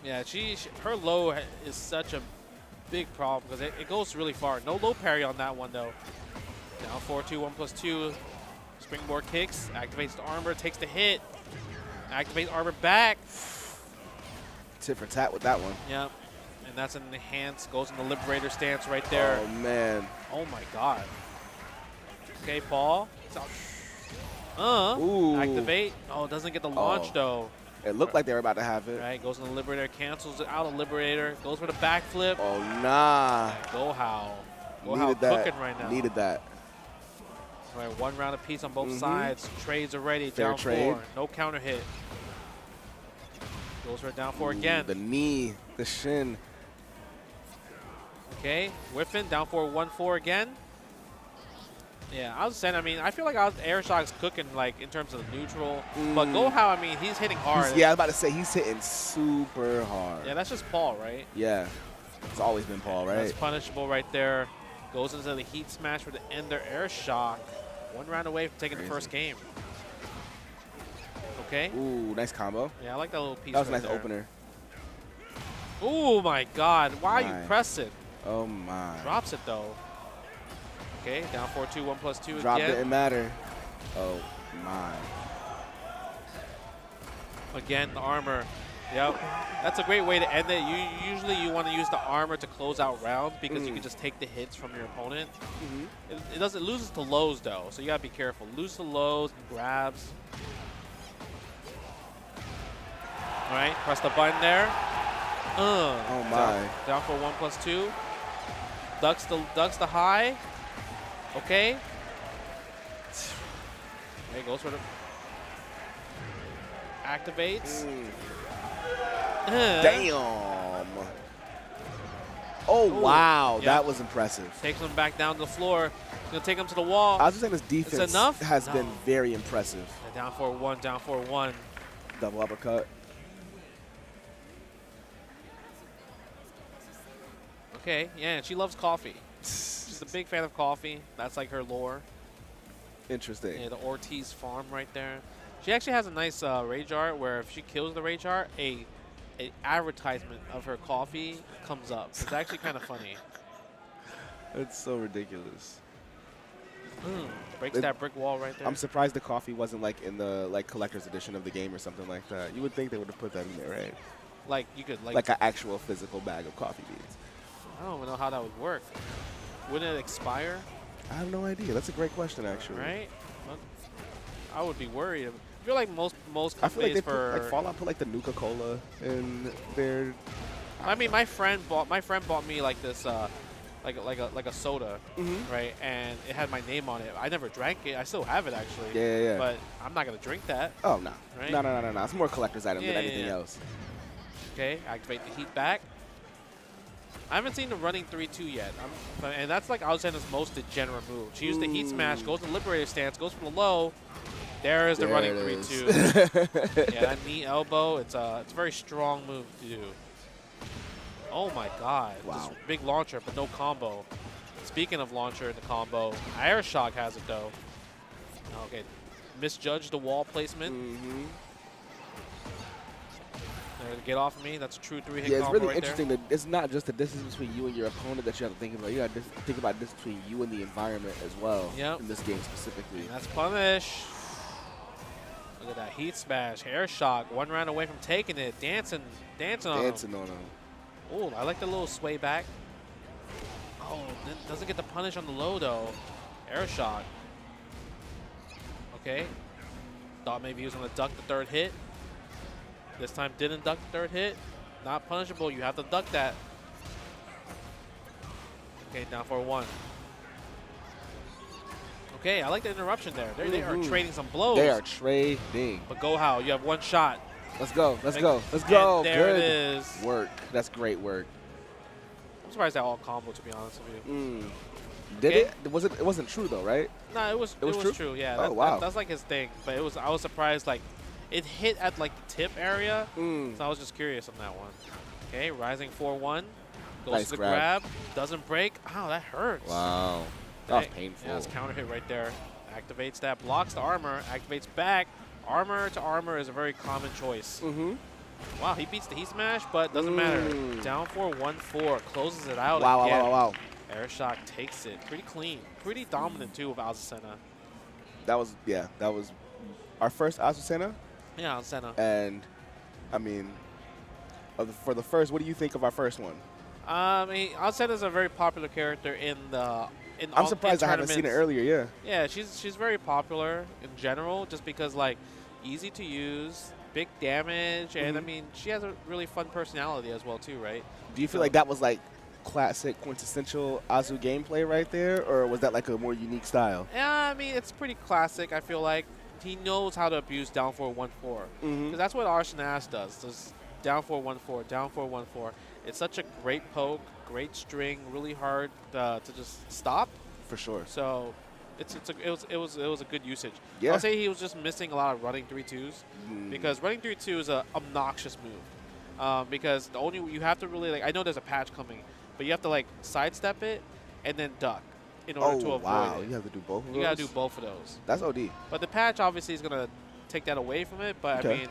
[SPEAKER 16] Yeah, her low is such a big problem because it goes really far. No low parry on that one, though. Down 4-2, 1+2. Springboard kicks. Activates the armor. Takes the hit. Activate armor back.
[SPEAKER 15] Tit for tat with that one.
[SPEAKER 16] Yep. And that's an enhance. Goes in the Liberator stance right there.
[SPEAKER 15] Oh, man.
[SPEAKER 16] Oh, my God. Okay, Paul. Activate. Oh, doesn't get the launch, though.
[SPEAKER 15] It looked like they were about to have it.
[SPEAKER 16] Right, goes in the Liberator, cancels it out of Liberator. Goes for the backflip.
[SPEAKER 15] Oh, nah.
[SPEAKER 16] Go How. Go
[SPEAKER 15] Needed
[SPEAKER 16] How
[SPEAKER 15] that.
[SPEAKER 16] cooking right now.
[SPEAKER 15] Needed that.
[SPEAKER 16] All right, 1 round apiece on both sides. Trades already.
[SPEAKER 15] Fair
[SPEAKER 16] down
[SPEAKER 15] trade.
[SPEAKER 16] 4. No counter hit. Goes for it down 4 again.
[SPEAKER 15] The knee. The shin.
[SPEAKER 16] Okay, whiffing. Down 4, 1-4 again. Yeah, I was saying, I mean, I feel like Air Shock's cooking, like, in terms of neutral. But Go How, I mean, he's hitting hard.
[SPEAKER 15] Yeah, I was about to say, he's hitting super hard.
[SPEAKER 16] Yeah, that's just Paul, right?
[SPEAKER 15] Yeah. It's always been Paul, right?
[SPEAKER 16] That's punishable right there. Goes into the heat smash for the end their Air Shock. 1 round away from taking the first game. Okay.
[SPEAKER 15] Ooh, nice combo.
[SPEAKER 16] Yeah, I like that little piece.
[SPEAKER 15] That was
[SPEAKER 16] right
[SPEAKER 15] a nice
[SPEAKER 16] there.
[SPEAKER 15] opener.
[SPEAKER 16] Oh my God! Why you press it?
[SPEAKER 15] Oh my.
[SPEAKER 16] Drops it though. Okay, down 4-2, 1+2
[SPEAKER 15] Drop
[SPEAKER 16] again.
[SPEAKER 15] didn't matter. Oh my.
[SPEAKER 16] Again, the armor. Yep. That's a great way to end it. Usually you want to use the armor to close out rounds because you can just take the hits from your opponent. It loses to lows though, so you gotta be careful. Lose to lows and grabs. All right, press the button there.
[SPEAKER 15] Oh my.
[SPEAKER 16] Down for 1+2. Ducks the high. Okay. There goes for the activates.
[SPEAKER 15] Damn. Oh, wow.
[SPEAKER 16] Yep.
[SPEAKER 15] That was impressive.
[SPEAKER 16] Takes him back down to the floor. He's going to take him to the wall.
[SPEAKER 15] I was just saying his defense has been very impressive.
[SPEAKER 16] Down 4-1, down 4-1.
[SPEAKER 15] Double uppercut.
[SPEAKER 16] Okay, yeah, and she loves coffee. She's a big fan of coffee. That's like her lore.
[SPEAKER 15] Interesting.
[SPEAKER 16] Yeah, the Ortiz farm right there. She actually has a nice rage art where if she kills the rage art, a advertisement of her coffee comes up. It's actually kind of funny.
[SPEAKER 15] It's so ridiculous.
[SPEAKER 16] Breaks that brick wall right there.
[SPEAKER 15] I'm surprised the coffee wasn't like in the collector's edition of the game or something like that. You would think they would have put that in there, right?
[SPEAKER 16] Like you could
[SPEAKER 15] like an actual physical bag of coffee beans.
[SPEAKER 16] I don't know how that would work. Wouldn't it expire?
[SPEAKER 15] I have no idea. That's a great question, actually.
[SPEAKER 16] Right? I would be worried. I feel like most
[SPEAKER 15] I feel like they
[SPEAKER 16] for
[SPEAKER 15] put, like Fallout put like the Nuka-Cola in their.
[SPEAKER 16] I mean, my friend bought me like this, like a soda, right? And it had my name on it. I never drank it. I still have it actually.
[SPEAKER 15] Yeah.
[SPEAKER 16] But I'm not gonna drink that.
[SPEAKER 15] Oh no.
[SPEAKER 16] Right?
[SPEAKER 15] No. It's more a collector's item than anything else.
[SPEAKER 16] Okay, activate the heat back. I haven't seen the running 3-2 yet. And that's like Alexander's most degenerate move. She used the heat smash, goes to the liberator stance, goes for the low. There is the running 3-2. Yeah, that knee elbow, it's a very strong move to do. Oh my god.
[SPEAKER 15] Wow.
[SPEAKER 16] Just big launcher, but no combo. Speaking of launcher in the combo, Air Shock has it though. Okay, misjudged the wall placement. There to get off of me. That's a true 3-hit combo.
[SPEAKER 15] Yeah, it's really
[SPEAKER 16] right
[SPEAKER 15] interesting that it's not just the distance between you and your opponent that you have to think about. You got to think about this between you and the environment as well.
[SPEAKER 16] Yep.
[SPEAKER 15] In this game specifically.
[SPEAKER 16] And that's punish. Look at that heat smash, Air Shock, 1 round away from taking it, dancing on him. Oh, I like the little sway back. Oh, doesn't get the punish on the low though. Air Shock. Okay. Thought maybe he was gonna duck the 3rd hit. This time didn't duck the 3rd hit. Not punishable. You have to duck that. Okay, down for 1. Okay, I like the interruption there. They are trading some blows.
[SPEAKER 15] They are trading.
[SPEAKER 16] But go how? You have 1 shot.
[SPEAKER 15] Let's go. Let's go. Let's go.
[SPEAKER 16] There
[SPEAKER 15] Good
[SPEAKER 16] it is.
[SPEAKER 15] Work. That's great work.
[SPEAKER 16] I'm surprised that all combo, to be honest with you.
[SPEAKER 15] Did it? It wasn't true though, right?
[SPEAKER 16] No, it was true. Yeah.
[SPEAKER 15] Oh, wow.
[SPEAKER 16] That's like his thing. But I was surprised like it hit at like the tip area. So I was just curious on that one. Okay, rising 4-1. Goes
[SPEAKER 15] Nice
[SPEAKER 16] to the
[SPEAKER 15] grab.
[SPEAKER 16] Doesn't break. Ow, that hurts.
[SPEAKER 15] Wow. That was painful.
[SPEAKER 16] Yeah, it's counter hit right there. Activates that, blocks the armor, activates back. Armor to armor is a very common choice. Wow, he beats the heat smash, but doesn't matter. Down 4-1-4, closes it out again.
[SPEAKER 15] Wow.
[SPEAKER 16] Air Shock takes it. Pretty clean. Pretty dominant, too, with Azucena.
[SPEAKER 15] That was our first Azucena.
[SPEAKER 16] Yeah, Azucena.
[SPEAKER 15] And, I mean, for the first, what do you think of our first one?
[SPEAKER 16] I mean, Azucena is a very popular character in the
[SPEAKER 15] I'm surprised I haven't seen it earlier, yeah.
[SPEAKER 16] Yeah, she's very popular in general just because, like, easy to use, big damage, and, I mean, she has a really fun personality as well, too, right?
[SPEAKER 15] Do you feel like that was, like, classic, quintessential Azu gameplay right there, or was that, like, a more unique style?
[SPEAKER 16] Yeah, I mean, it's pretty classic, I feel like. He knows how to abuse down 4-1-4. Because that's what Arshanas does down 4-1-4, down 4-1-4. It's such a great poke, great string, really hard to just stop.
[SPEAKER 15] For sure.
[SPEAKER 16] So it was a good usage.
[SPEAKER 15] Yeah.
[SPEAKER 16] I'll say he was just missing a lot of running 3-2s because running 3-2 is an obnoxious move. Because you have to really, like, I know there's a patch coming, but you have to, like, sidestep it and then duck in order to avoid it.
[SPEAKER 15] You have to do both of those?
[SPEAKER 16] You got to do both of those.
[SPEAKER 15] That's OD.
[SPEAKER 16] But the patch obviously is going to take that away from it, but I mean,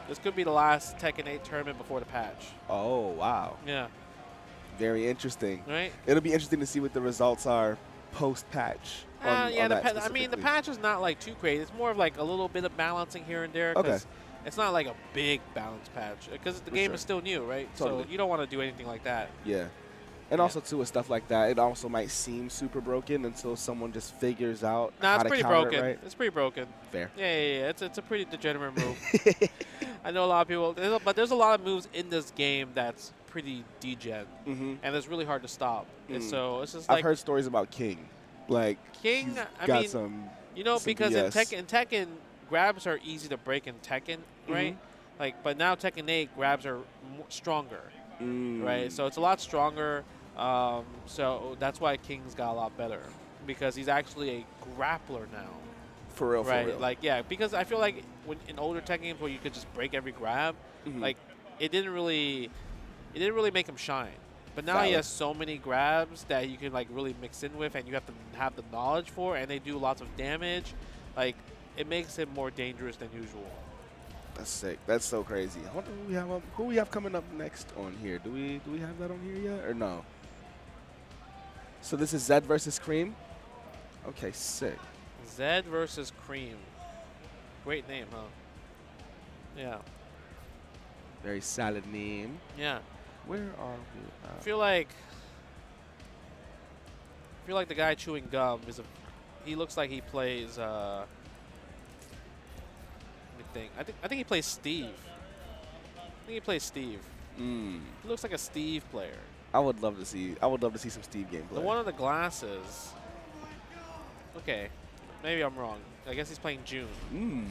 [SPEAKER 16] this could be the last Tekken 8 tournament before the patch.
[SPEAKER 15] Oh, wow.
[SPEAKER 16] Yeah.
[SPEAKER 15] Very interesting.
[SPEAKER 16] Right?
[SPEAKER 15] It'll be interesting to see what the results are post-patch.
[SPEAKER 16] I mean, the patch is not, like, too great. It's more of, like, a little bit of balancing here and there.
[SPEAKER 15] Okay.
[SPEAKER 16] It's not, like, a big balance patch because the game is still new, right?
[SPEAKER 15] Totally.
[SPEAKER 16] So you don't want to do anything like that.
[SPEAKER 15] Yeah. And also, too, with stuff like that, it also might seem super broken until someone just figures out how to counter it, right?
[SPEAKER 16] It's pretty broken.
[SPEAKER 15] Fair.
[SPEAKER 16] Yeah. It's a pretty degenerate move. I know a lot of people, but there's a lot of moves in this game that's pretty degen, and it's really hard to stop. And so it's just like
[SPEAKER 15] I've heard stories about King. Like
[SPEAKER 16] King, because in Tekken, grabs are easy to break in Tekken, right? Like, but now Tekken 8 grabs are stronger, right? So it's a lot stronger. So that's why King's got a lot better because he's actually a grappler now.
[SPEAKER 15] For real,
[SPEAKER 16] right?
[SPEAKER 15] For real.
[SPEAKER 16] Like, yeah, because I feel like when in older Tekken games where you could just break every grab, like it didn't really make him shine. But now he has so many grabs that you can, like, really mix in with, and you have to have the knowledge for, and they do lots of damage. Like, it makes him more dangerous than usual.
[SPEAKER 15] That's sick. That's so crazy. I wonder who we have coming up next on here. Do we have that on here yet or no? So this is Zed versus Cream. Okay, sick.
[SPEAKER 16] Zed versus Cream. Great name, huh? Yeah.
[SPEAKER 15] Very solid name.
[SPEAKER 16] Yeah.
[SPEAKER 15] Where are we?
[SPEAKER 16] I feel like the guy chewing gum he looks like he plays I think he plays Steve. He looks like a Steve player.
[SPEAKER 15] I would love to see some Steve gameplay.
[SPEAKER 16] The one of the glasses. Okay. Maybe I'm wrong. I guess he's playing June.
[SPEAKER 15] Mm.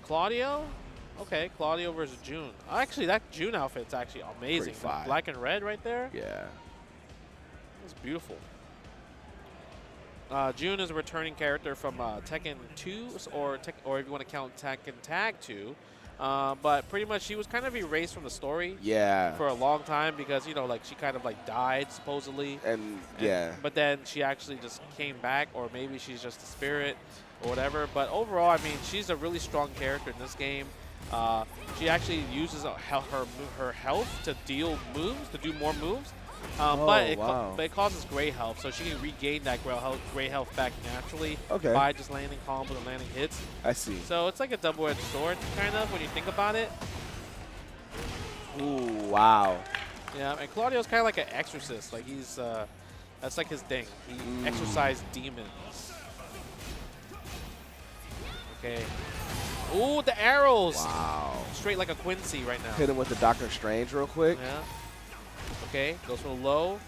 [SPEAKER 16] Claudio? Okay, Claudio versus June. Actually, that June outfit's actually amazing. The black and red right there.
[SPEAKER 15] Yeah.
[SPEAKER 16] It's beautiful. June is a returning character from Tekken 2, or if you want to count Tekken Tag 2. But pretty much she was kind of erased from the story for a long time because, you know, like she kind of like died supposedly.
[SPEAKER 15] And
[SPEAKER 16] But then she actually just came back, or maybe she's just a spirit or whatever. But overall, I mean, she's a really strong character in this game. She actually uses her health to deal moves, to do more moves. But it causes gray health, so she can regain that gray health back naturally by just landing combos and landing hits.
[SPEAKER 15] I see.
[SPEAKER 16] So it's like a double-edged sword, kind of, when you think about it.
[SPEAKER 15] Ooh, wow.
[SPEAKER 16] Yeah, and Claudio's kind of like an exorcist. Like he's, that's like his thing. He exorcised demons. Okay. Ooh, the arrows.
[SPEAKER 15] Wow.
[SPEAKER 16] Straight like a Quincy right now.
[SPEAKER 15] Hit him with the Doctor Strange real quick.
[SPEAKER 16] Yeah. Okay, goes for low.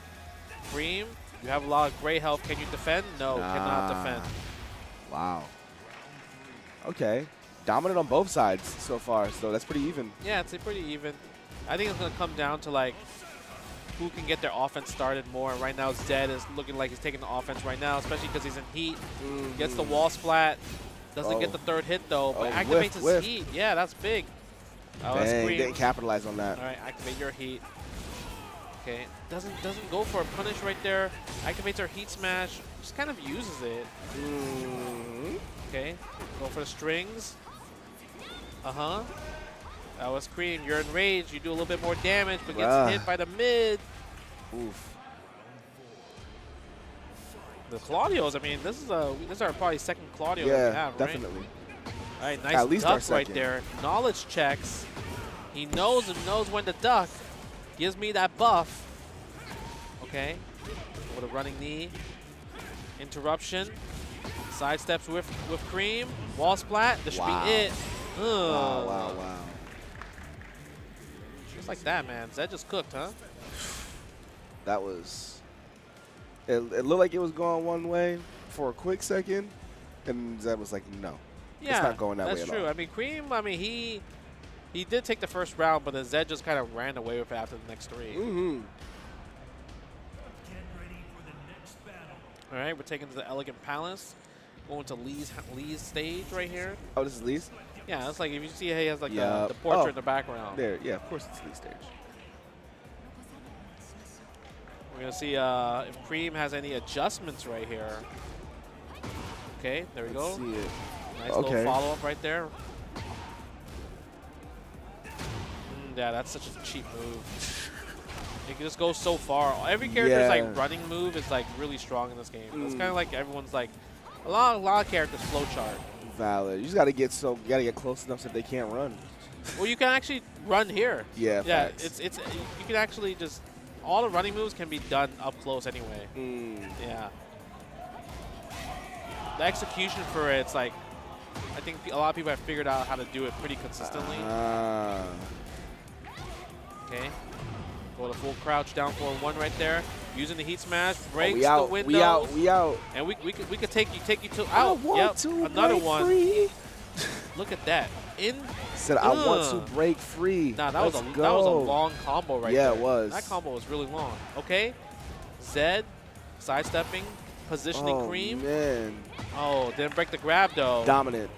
[SPEAKER 16] Cream, you have a lot of gray health. Can you defend? No, cannot defend.
[SPEAKER 15] Wow. Okay. Dominant on both sides so far, so that's pretty even.
[SPEAKER 16] Yeah, it's pretty even. I think it's going to come down to, like, who can get their offense started more. Right now, Zed is looking like he's taking the offense right now, especially because he's in heat. Gets the wall splat. Doesn't get the third hit, though, but activates his heat. Yeah, that's big.
[SPEAKER 15] Dang, didn't capitalize on that.
[SPEAKER 16] All right, activate your heat. Okay, doesn't go for a punish right there. Activates her heat smash. Just kind of uses it. Okay, go for the strings. That was Cream. You're in rage. You do a little bit more damage, but gets hit by the mid.
[SPEAKER 15] Oof.
[SPEAKER 16] The Claudios. I mean, this is our probably second Claudio that we have,
[SPEAKER 15] definitely.
[SPEAKER 16] Right? All right, nice
[SPEAKER 15] At least
[SPEAKER 16] duck
[SPEAKER 15] our second.
[SPEAKER 16] right there. Knowledge checks. He knows when to duck. Gives me that buff. Okay. With a running knee. Interruption. Sidesteps with Cream. Wall splat. This should be it.
[SPEAKER 15] Wow.
[SPEAKER 16] Just like that, man. Zed just cooked, huh?
[SPEAKER 15] That was... It looked like it was going one way for a quick second, and Zed was like, no.
[SPEAKER 16] Yeah,
[SPEAKER 15] it's not going that way
[SPEAKER 16] that's
[SPEAKER 15] at
[SPEAKER 16] true.
[SPEAKER 15] all.
[SPEAKER 16] I mean, Cream, he did take the first round, but then Zed just kind of ran away with it after the next three. All right, we're taking to the Elegant Palace. Going to Lee's stage right here.
[SPEAKER 15] Oh, this is Lee's?
[SPEAKER 16] Yeah, it's like if you see he has like the portrait in the background.
[SPEAKER 15] There, yeah, of course it's Lee's stage.
[SPEAKER 16] We're going to see if Cream has any adjustments right here. Okay, there we go.
[SPEAKER 15] See it.
[SPEAKER 16] Nice little follow-up right there. Yeah, that's such a cheap move. You can just go so far. Every character's like running move is like really strong in this game. It's kind of like everyone's like a lot of characters flowchart.
[SPEAKER 15] Valid. You just gotta get close enough so they can't run.
[SPEAKER 16] Well, you can actually run here.
[SPEAKER 15] Yeah.
[SPEAKER 16] Facts. It's you can actually just all the running moves can be done up close anyway. Yeah. The execution for it's like I think a lot of people have figured out how to do it pretty consistently. Okay. Go to full crouch down for 1 right there. Using the heat smash, breaks the window.
[SPEAKER 15] We out.
[SPEAKER 16] And we could take you to out. Another one.
[SPEAKER 15] Free.
[SPEAKER 16] Look at that.
[SPEAKER 15] Said I want to break free.
[SPEAKER 16] Nah, that was a long combo right there.
[SPEAKER 15] Yeah, it was.
[SPEAKER 16] That combo was really long. Okay. Zed sidestepping, positioning Cream.
[SPEAKER 15] Man.
[SPEAKER 16] Oh, didn't break the grab though.
[SPEAKER 15] Dominant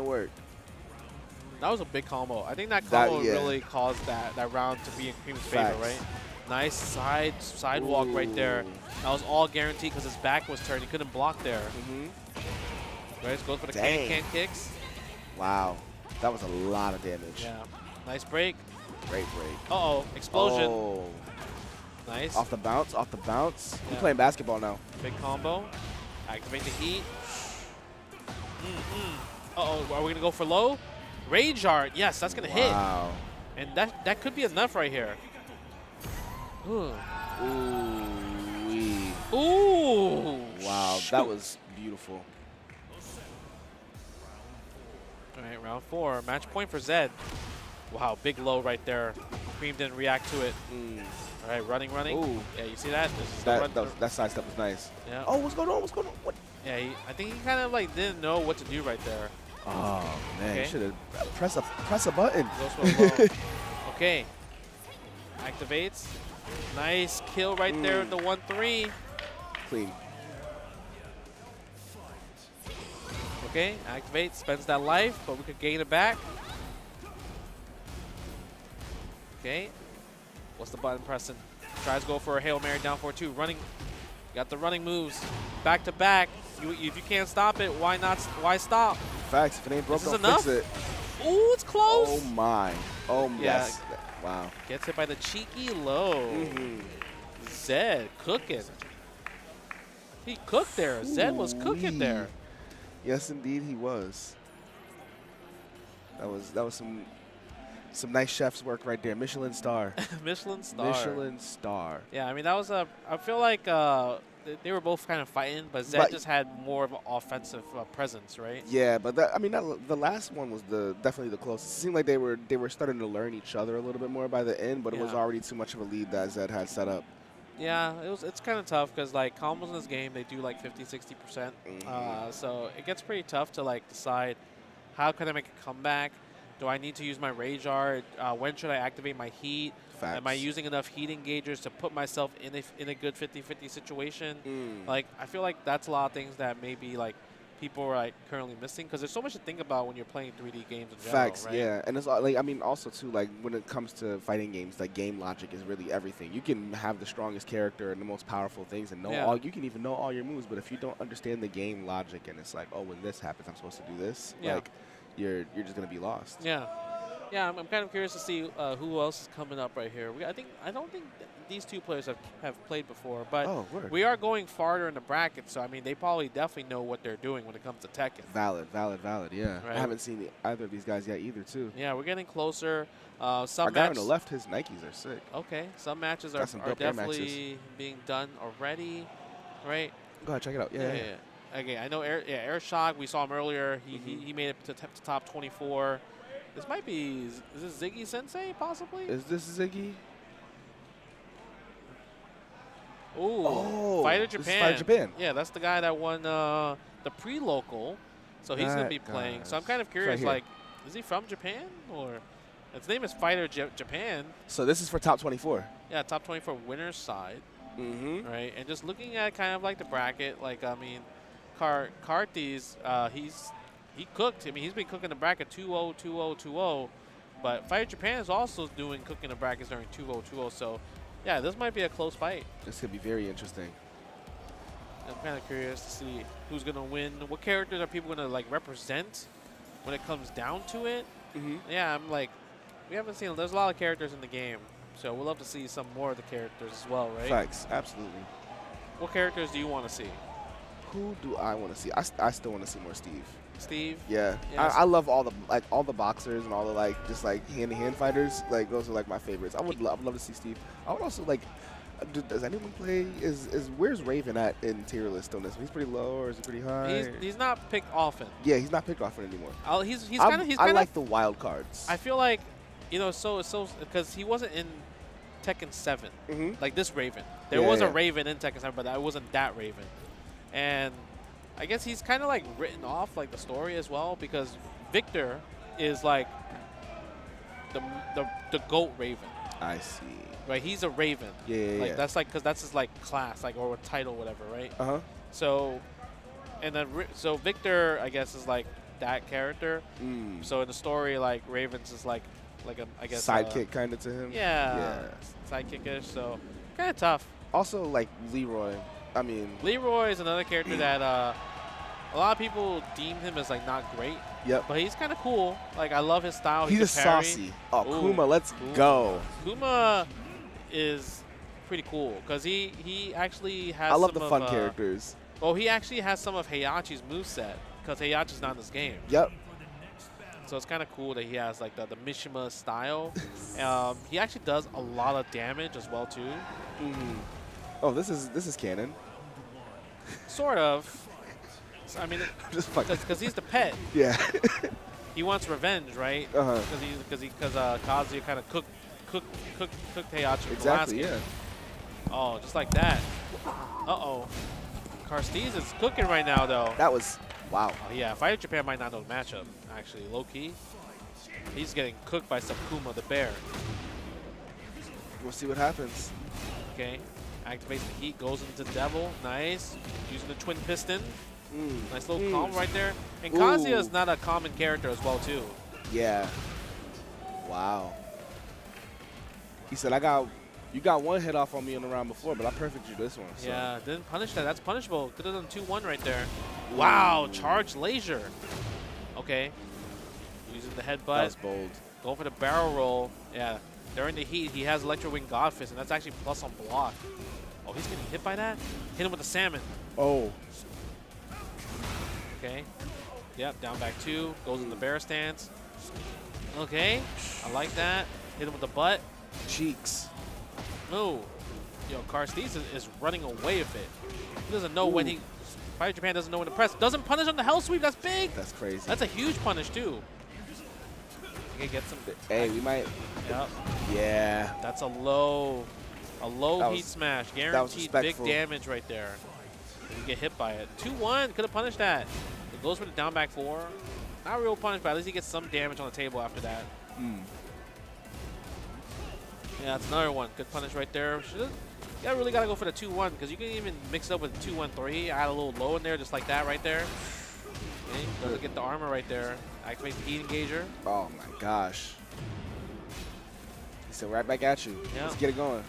[SPEAKER 15] work.
[SPEAKER 16] That was a big combo. I think that combo really caused that round to be in Cream's favor, right? Nice sidewalk right there. That was all guaranteed because his back was turned. He couldn't block there. Right, goes for the can kicks.
[SPEAKER 15] Wow, that was a lot of damage.
[SPEAKER 16] Yeah, nice break.
[SPEAKER 15] Great break.
[SPEAKER 16] Uh-oh, explosion.
[SPEAKER 15] Oh.
[SPEAKER 16] Nice.
[SPEAKER 15] Off the bounce. We're playing basketball now.
[SPEAKER 16] Big combo. Activate the heat. Uh-oh, are we going to go for low? Rage Art, yes, that's going to hit.
[SPEAKER 15] Wow.
[SPEAKER 16] And that could be enough right here. Ooh. Ooh.
[SPEAKER 15] Wow, that was beautiful.
[SPEAKER 16] All right, round 4. Match point for Zed. Wow, big low right there. Cream didn't react to it. All right, running.
[SPEAKER 15] Ooh.
[SPEAKER 16] Yeah, you see that?
[SPEAKER 15] That side step was nice.
[SPEAKER 16] Yeah.
[SPEAKER 15] Oh, what's going on? What?
[SPEAKER 16] Yeah, I think he kind of like didn't know what to do right there.
[SPEAKER 15] Oh man,
[SPEAKER 16] Okay.
[SPEAKER 15] you should have press a button.
[SPEAKER 16] Goes for a low. Okay. Activates. Nice kill right there with the 1-3.
[SPEAKER 15] Clean.
[SPEAKER 16] Okay, activate, spends that life, but we could gain it back. Okay. What's the button pressing? Tries to go for a Hail Mary down 4-2. Running. Got the running moves. Back to back. If you can't stop it, why not? Why stop?
[SPEAKER 15] Facts. If it ain't broke,
[SPEAKER 16] This
[SPEAKER 15] don't
[SPEAKER 16] is enough?
[SPEAKER 15] fix it.
[SPEAKER 16] Ooh, it's close.
[SPEAKER 15] Oh my. Oh
[SPEAKER 16] Yeah.
[SPEAKER 15] yes. Wow.
[SPEAKER 16] Gets hit by the cheeky low. Zed cooking. He cooked there. Zed was cooking there.
[SPEAKER 15] Yes, indeed, he was. That was some nice chef's work right there. Michelin star.
[SPEAKER 16] Michelin star.
[SPEAKER 15] Michelin star.
[SPEAKER 16] Yeah, I mean that was a. I feel like they were both kind of fighting, but Zed
[SPEAKER 15] But-
[SPEAKER 16] just had more of an offensive presence, right?
[SPEAKER 15] Yeah, but the last one was definitely the closest. It seemed like they were starting to learn each other a little bit more by the end, but it was
[SPEAKER 16] Yeah.
[SPEAKER 15] already too much of a lead that Zed had set up.
[SPEAKER 16] Yeah, it's kind of tough because like combos in this game they do like 50-60%, so it gets pretty tough to like decide how can I make a comeback. Do I need to use my Rage Art? When should I activate my Heat?
[SPEAKER 15] Facts.
[SPEAKER 16] Am I using enough Heat engagers to put myself in a good 50-50 situation? Like I feel like that's a lot of things that maybe like people are like currently missing because there's so much to think about when you're playing 3D games in general.
[SPEAKER 15] Facts,
[SPEAKER 16] right?
[SPEAKER 15] yeah, and it's like I mean also too like when it comes to fighting games, like game logic is really everything. You can have the strongest character and the most powerful things and know
[SPEAKER 16] Yeah.
[SPEAKER 15] all. You can even know all your moves, but if you don't understand the game logic and it's like, oh, when this happens, I'm supposed to do this.
[SPEAKER 16] Yeah.
[SPEAKER 15] Like you're just gonna be lost.
[SPEAKER 16] Yeah, yeah. I'm kind of curious to see who else is coming up right here. I don't think these two players have played before, but
[SPEAKER 15] Oh, word.
[SPEAKER 16] we are going farther in the bracket, so I mean they probably definitely know what they're doing when it comes to Tekken.
[SPEAKER 15] Valid. Yeah,
[SPEAKER 16] Right.
[SPEAKER 15] I haven't seen either of these guys yet either too.
[SPEAKER 16] Yeah, we're getting closer.
[SPEAKER 15] Our
[SPEAKER 16] Some
[SPEAKER 15] guy on
[SPEAKER 16] matches.
[SPEAKER 15] the left, his Nikes are sick.
[SPEAKER 16] Okay, some matches
[SPEAKER 15] Got
[SPEAKER 16] are
[SPEAKER 15] some dope Air Maxes.
[SPEAKER 16] definitely being done already, right?
[SPEAKER 15] Go ahead, check it out. Yeah.
[SPEAKER 16] Okay, I know Air Shock. We saw him earlier. He made it to top 24. This might be. Is this Ziggy Sensei possibly?
[SPEAKER 15] Is this Ziggy?
[SPEAKER 16] Ooh,
[SPEAKER 15] Oh,
[SPEAKER 16] Fighter
[SPEAKER 15] this is
[SPEAKER 16] Japan.
[SPEAKER 15] Fighter Japan.
[SPEAKER 16] Yeah, that's the guy that won the pre-local. So he's going to
[SPEAKER 15] That
[SPEAKER 16] be playing. So I'm
[SPEAKER 15] guy's-
[SPEAKER 16] kind of
[SPEAKER 15] it's
[SPEAKER 16] curious,
[SPEAKER 15] right here.
[SPEAKER 16] like, is he from Japan? Or his name is Fighter Japan.
[SPEAKER 15] So this is for top 24.
[SPEAKER 16] Yeah, top 24 winner's side.
[SPEAKER 15] Mm-hmm.
[SPEAKER 16] Right, and just looking at kind of like the bracket, like, I mean, Karthis, he cooked. I mean, he's been cooking the bracket 2-0, 2-0, 2-0. But Fighter Japan is also cooking the brackets during 2-0, 2-0. So, yeah, this might be a close fight.
[SPEAKER 15] This could be very interesting.
[SPEAKER 16] I'm kind of curious to see who's going to win. What characters are people going to, like, represent when it comes down to it? Yeah, I'm like, we haven't seen, there's a lot of characters in the game. So we'll love to see some more of the characters as well, right?
[SPEAKER 15] Facts, absolutely.
[SPEAKER 16] What characters do you want to see?
[SPEAKER 15] Who do I want to see? I still want to see more Steve.
[SPEAKER 16] Steve?
[SPEAKER 15] Yeah,
[SPEAKER 16] Yes.
[SPEAKER 15] I love all the boxers and all the like just like hand-to-hand fighters. Like those are like my favorites. I would love to see Steve. I would also like. Does anyone play? Where's Raven at in tier list on this? He's pretty low or is he pretty high?
[SPEAKER 16] He's not picked often.
[SPEAKER 15] Yeah, he's not picked often anymore.
[SPEAKER 16] He's kind of.
[SPEAKER 15] I like the wild cards.
[SPEAKER 16] I feel like, you know, so because he wasn't in Tekken 7, like this Raven. There was a Raven in Tekken 7, but that wasn't that Raven. And I guess he's kind of like written off like the story as well because Victor is like the GOAT Raven.
[SPEAKER 15] I see.
[SPEAKER 16] Right, he's a Raven.
[SPEAKER 15] Yeah.
[SPEAKER 16] That's like because that's his like class, like or title, whatever, right? So, and then so Victor, I guess, is like that character. So in the story, like Ravens is like a I guess
[SPEAKER 15] sidekick kind of to him.
[SPEAKER 16] Yeah. Sidekickish. So kind of tough.
[SPEAKER 15] Also like Leroy. I mean,
[SPEAKER 16] Leroy is another character that a lot of people deem him as like not great.
[SPEAKER 15] Yep.
[SPEAKER 16] But he's kind of cool. Like I love his style.
[SPEAKER 15] He's
[SPEAKER 16] He
[SPEAKER 15] just
[SPEAKER 16] can parry.
[SPEAKER 15] saucy. Oh,
[SPEAKER 16] Ooh,
[SPEAKER 15] Kuma, let's go.
[SPEAKER 16] Kuma is pretty cool because he actually has.
[SPEAKER 15] I love
[SPEAKER 16] some
[SPEAKER 15] the fun
[SPEAKER 16] of,
[SPEAKER 15] characters.
[SPEAKER 16] Well, he actually has some of Heihachi's moveset because Heihachi's not in this game.
[SPEAKER 15] Yep.
[SPEAKER 16] So it's kind of cool that he has like the Mishima style. He actually does a lot of damage as well too.
[SPEAKER 15] Oh, this is canon.
[SPEAKER 16] Sort of. I mean, because he's the pet.
[SPEAKER 15] Yeah.
[SPEAKER 16] He wants revenge, right? Because Kazuya kind of cooked Heihachi.
[SPEAKER 15] Exactly. Yeah.
[SPEAKER 16] Oh, just like that. Uh-oh. Karstese is cooking right now, though.
[SPEAKER 15] That was, wow.
[SPEAKER 16] Oh, yeah, Fighter Japan might not know the matchup, actually, low-key. He's getting cooked by Sakuma, the bear.
[SPEAKER 15] We'll see what happens.
[SPEAKER 16] Okay, activates the heat, goes into Devil. Nice. Using the twin piston. Nice little combo right there. And Kazuya is not a common character as well, too.
[SPEAKER 15] Yeah. Wow. He said, you got one hit off on me in the round before, but I perfected you this one. So.
[SPEAKER 16] Yeah, didn't punish that. That's punishable. Could have done 2-1 right there. Wow, charged laser. Okay. Using the headbutt.
[SPEAKER 15] That was bold.
[SPEAKER 16] Go for the barrel roll. Yeah. During the heat, he has Electro Wing God Fist, and that's actually plus on block. Oh, he's getting hit by that? Hit him with the salmon.
[SPEAKER 15] Oh.
[SPEAKER 16] Okay. Yep, down back 2. Goes in the bear stance. Okay. I like that. Hit him with the butt.
[SPEAKER 15] Cheeks.
[SPEAKER 16] No. Yo, Karstese is running away with it. He doesn't know when he... Fighter Japan doesn't know when to press. Doesn't punish on the hell sweep. That's big.
[SPEAKER 15] That's crazy.
[SPEAKER 16] That's a huge punish, too. Okay, get some...
[SPEAKER 15] Hey, we might...
[SPEAKER 16] Yep.
[SPEAKER 15] Yeah.
[SPEAKER 16] That's a low heat smash. Guaranteed big damage right there. You get hit by it. 2-1. Could have punished that. It goes for the down back 4. Not real punish, but at least he gets some damage on the table after that. Yeah, that's another one. Good punish right there. You really got to go for the 2-1 because you can even mix it up with 2-1-3. Add a little low in there just like that right there. Okay, doesn't get the armor right there. Activate the heat engager.
[SPEAKER 15] Oh, my gosh. He said, right back at you.
[SPEAKER 16] Yeah.
[SPEAKER 15] Let's get it going.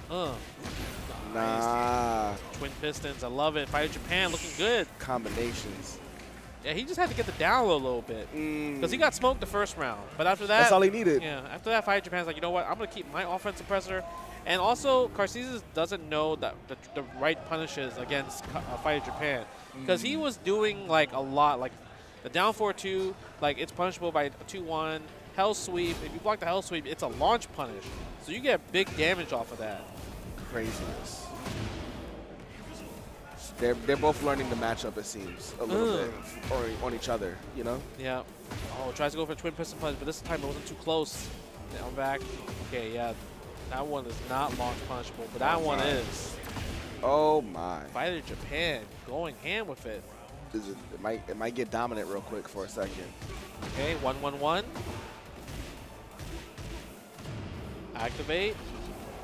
[SPEAKER 16] Nah.
[SPEAKER 15] Nice.
[SPEAKER 16] Twin pistons. I love it. Fighter Japan looking good.
[SPEAKER 15] Combinations.
[SPEAKER 16] Yeah, he just had to get the down low a little bit. Because he got smoked the first round. But after that...
[SPEAKER 15] That's all he needed.
[SPEAKER 16] Yeah, after that, Fighter Japan's like, you know what? I'm going to keep my offensive pressure. And also, Karstese doesn't know that the right punishes against Fighter Japan. Because he was doing, like, a lot. Like, the down 4-2, like, it's punishable by a 2-1. Hell sweep. If you block the hell sweep, it's a launch punish. So you get big damage off of that.
[SPEAKER 15] Craziness. They're both learning the matchup, it seems, a little bit, or on each other, you know?
[SPEAKER 16] Yeah. Oh, tries to go for a twin piston punch, but this time it wasn't too close. Down back. Okay, yeah. That one is not launch punishable, but that one is.
[SPEAKER 15] Oh, my.
[SPEAKER 16] Fighter Japan going ham with it.
[SPEAKER 15] It might get dominant real quick for a second.
[SPEAKER 16] Okay, 1-1-1. Activate.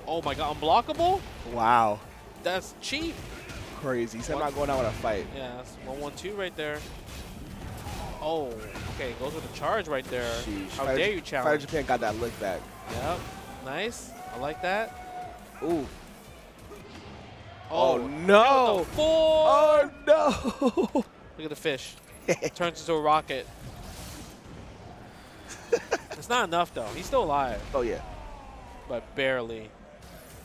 [SPEAKER 16] Oh, my God. Unblockable?
[SPEAKER 15] Wow.
[SPEAKER 16] That's cheap.
[SPEAKER 15] Crazy. He's not going out with a fight.
[SPEAKER 16] Yeah, that's 1-1-2 right there. Oh, okay. Goes with a charge right there.
[SPEAKER 15] Sheesh.
[SPEAKER 16] How dare you challenge?
[SPEAKER 15] Fighter Japan got that lick back.
[SPEAKER 16] Yep. Nice. I like that.
[SPEAKER 15] Ooh. Oh, no.
[SPEAKER 16] 4.
[SPEAKER 15] Oh, no.
[SPEAKER 16] Look at the fish. Turns into a rocket. It's not enough, though. He's still alive.
[SPEAKER 15] Oh, yeah.
[SPEAKER 16] But barely.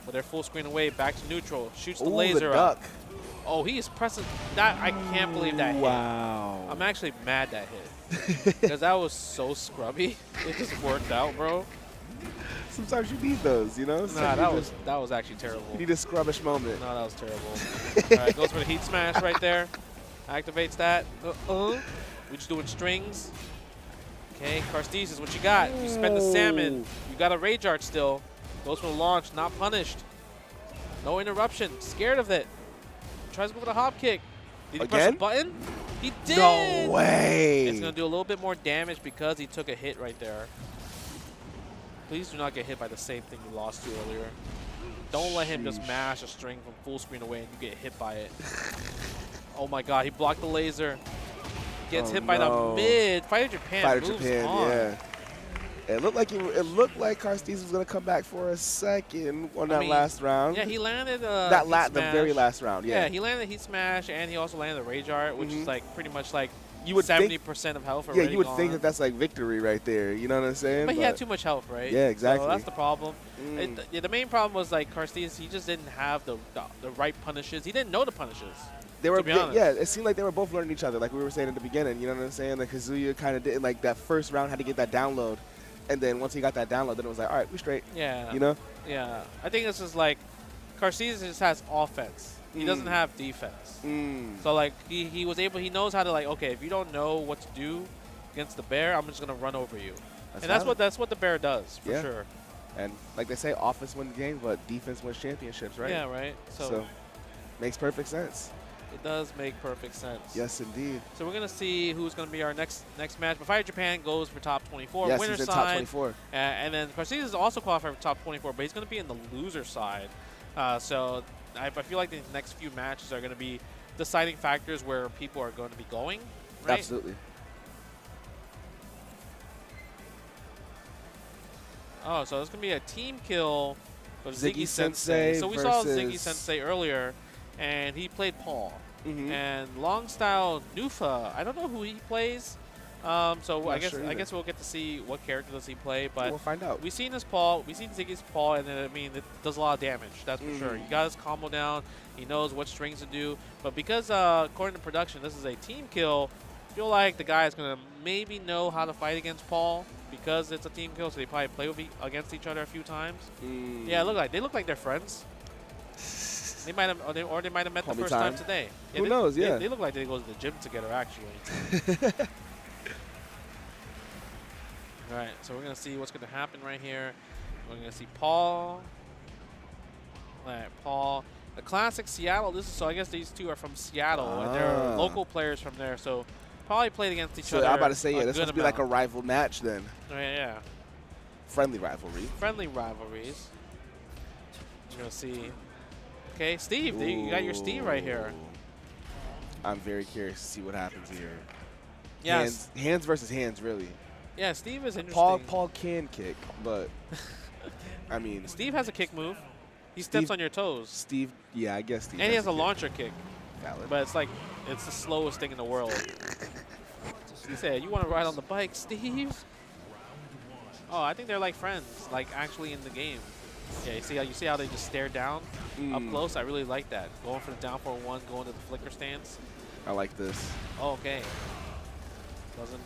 [SPEAKER 16] But they're full screen away. Back to neutral. Shoots the
[SPEAKER 15] Ooh,
[SPEAKER 16] laser
[SPEAKER 15] the duck.
[SPEAKER 16] up. Oh, he is pressing. That I can't believe that hit.
[SPEAKER 15] Wow.
[SPEAKER 16] I'm actually mad that hit. Because that was so scrubby. It just worked out, bro.
[SPEAKER 15] Sometimes you need those, you know?
[SPEAKER 16] Nah, that was actually terrible.
[SPEAKER 15] You need a scrubbish moment.
[SPEAKER 16] No, that was terrible. All right, goes for the heat smash right there. Activates that. We're just doing strings. Okay, Karstese is what you got. You spent the salmon. You got a rage art still. Goes for the launch, not punished. No interruption. Scared of it. Tries to go for the hop kick. Did he press a button? He did!
[SPEAKER 15] No way!
[SPEAKER 16] It's going to do a little bit more damage because he took a hit right there. Please do not get hit by the same thing you lost to earlier. Don't let him just mash a string from full screen away and you get hit by it. Oh my God, he blocked the laser. Gets hit by the mid. Fighter Japan moves on.
[SPEAKER 15] Yeah. It looked like Karstese was gonna come back for a second on that last round.
[SPEAKER 16] Yeah, he landed
[SPEAKER 15] the very last round. Yeah.
[SPEAKER 16] Yeah, he landed the heat smash and he also landed the rage art, which is like pretty much like
[SPEAKER 15] you would
[SPEAKER 16] 70% of health already.
[SPEAKER 15] Yeah, you would think that that's like victory right there. You know what I'm saying?
[SPEAKER 16] But he had too much health, right?
[SPEAKER 15] Yeah, exactly.
[SPEAKER 16] So that's the problem. The main problem was like Karstese, he just didn't have the right punishes. He didn't know the punishes.
[SPEAKER 15] They were,
[SPEAKER 16] to be honest.
[SPEAKER 15] yeah, it seemed like they were both learning each other, like we were saying in the beginning. You know what I'm saying? Like Kazuya kind of did, like that first round had to get that download. And then once he got that download, then it was like, all right, we straight.
[SPEAKER 16] Yeah.
[SPEAKER 15] You know?
[SPEAKER 16] Yeah. I think this is like, Karstese just has offense. He doesn't have defense. So like he was able, he knows how to like, okay, if you don't know what to do against the bear, I'm just gonna run over you. That's what the bear does for sure.
[SPEAKER 15] And like they say, offense wins games, but defense wins championships, right?
[SPEAKER 16] Yeah, right.
[SPEAKER 15] So makes perfect sense.
[SPEAKER 16] It does make perfect sense.
[SPEAKER 15] Yes, indeed.
[SPEAKER 16] So we're going to see who's going to be our next match. But Fire Japan goes for top 24.
[SPEAKER 15] Yes,
[SPEAKER 16] winner
[SPEAKER 15] he's in
[SPEAKER 16] side.
[SPEAKER 15] top 24.
[SPEAKER 16] And then Parsees is also qualified for top 24, but he's going to be in the loser side. So I feel like the next few matches are going to be deciding factors where people are going to be going. Right?
[SPEAKER 15] Absolutely.
[SPEAKER 16] Oh, so it's going to be a team kill of
[SPEAKER 15] Ziggy
[SPEAKER 16] Ziggy Sensei. So we saw Ziggy
[SPEAKER 15] versus-
[SPEAKER 16] Sensei earlier, and he played Paul.
[SPEAKER 15] Mhm.
[SPEAKER 16] And long style Nufa, I don't know who he plays. So I
[SPEAKER 15] Not sure
[SPEAKER 16] guess
[SPEAKER 15] either.
[SPEAKER 16] we'll get to see what character does he play. But
[SPEAKER 15] We'll find out.
[SPEAKER 16] We've seen his Paul, we've seen Ziggy's Paul, and I mean it does a lot of damage. That's for sure. He got his combo down. He knows what strings to do. But because according to production, this is a team kill, I feel like the guy is gonna maybe know how to fight against Paul because it's a team kill. So they probably play against each other a few times. Yeah, they look like they're friends. They might have, or they might have met the
[SPEAKER 15] Homie
[SPEAKER 16] first
[SPEAKER 15] time.
[SPEAKER 16] time today. Yeah,
[SPEAKER 15] Who knows? Yeah.
[SPEAKER 16] They look like they go to the gym together, actually. All right, so we're gonna see what's gonna happen right here. We're gonna see Paul. All right, Paul. The classic Seattle. So I guess these two are from Seattle, and they're local players from there. So probably played against each other.
[SPEAKER 15] I'm about to say, yeah, this
[SPEAKER 16] good
[SPEAKER 15] must be like a
[SPEAKER 16] amount.
[SPEAKER 15] rival match then.
[SPEAKER 16] Oh, yeah.
[SPEAKER 15] Friendly rivalry.
[SPEAKER 16] Friendly rivalries. You're gonna see. Okay, Steve. There you got your Steve right here.
[SPEAKER 15] I'm very curious to see what happens here.
[SPEAKER 16] Yes.
[SPEAKER 15] Hands versus hands, really.
[SPEAKER 16] Yeah, Steve is interesting.
[SPEAKER 15] Paul can kick, but I mean,
[SPEAKER 16] Steve has a kick move. He steps
[SPEAKER 15] Steve-
[SPEAKER 16] on your toes.
[SPEAKER 15] Steve, yeah, I guess Steve.
[SPEAKER 16] And he has a
[SPEAKER 15] kick.
[SPEAKER 16] launcher kick.
[SPEAKER 15] Valid.
[SPEAKER 16] But it's like, it's the slowest thing in the world. He said, "You want to ride on the bike, Steve?" Oh, I think they're like friends, like actually in the game. Yeah, you see how they just stare down up close? I really like that. Going for the down for one, going to the flicker stance.
[SPEAKER 15] I like this.
[SPEAKER 16] Oh, okay.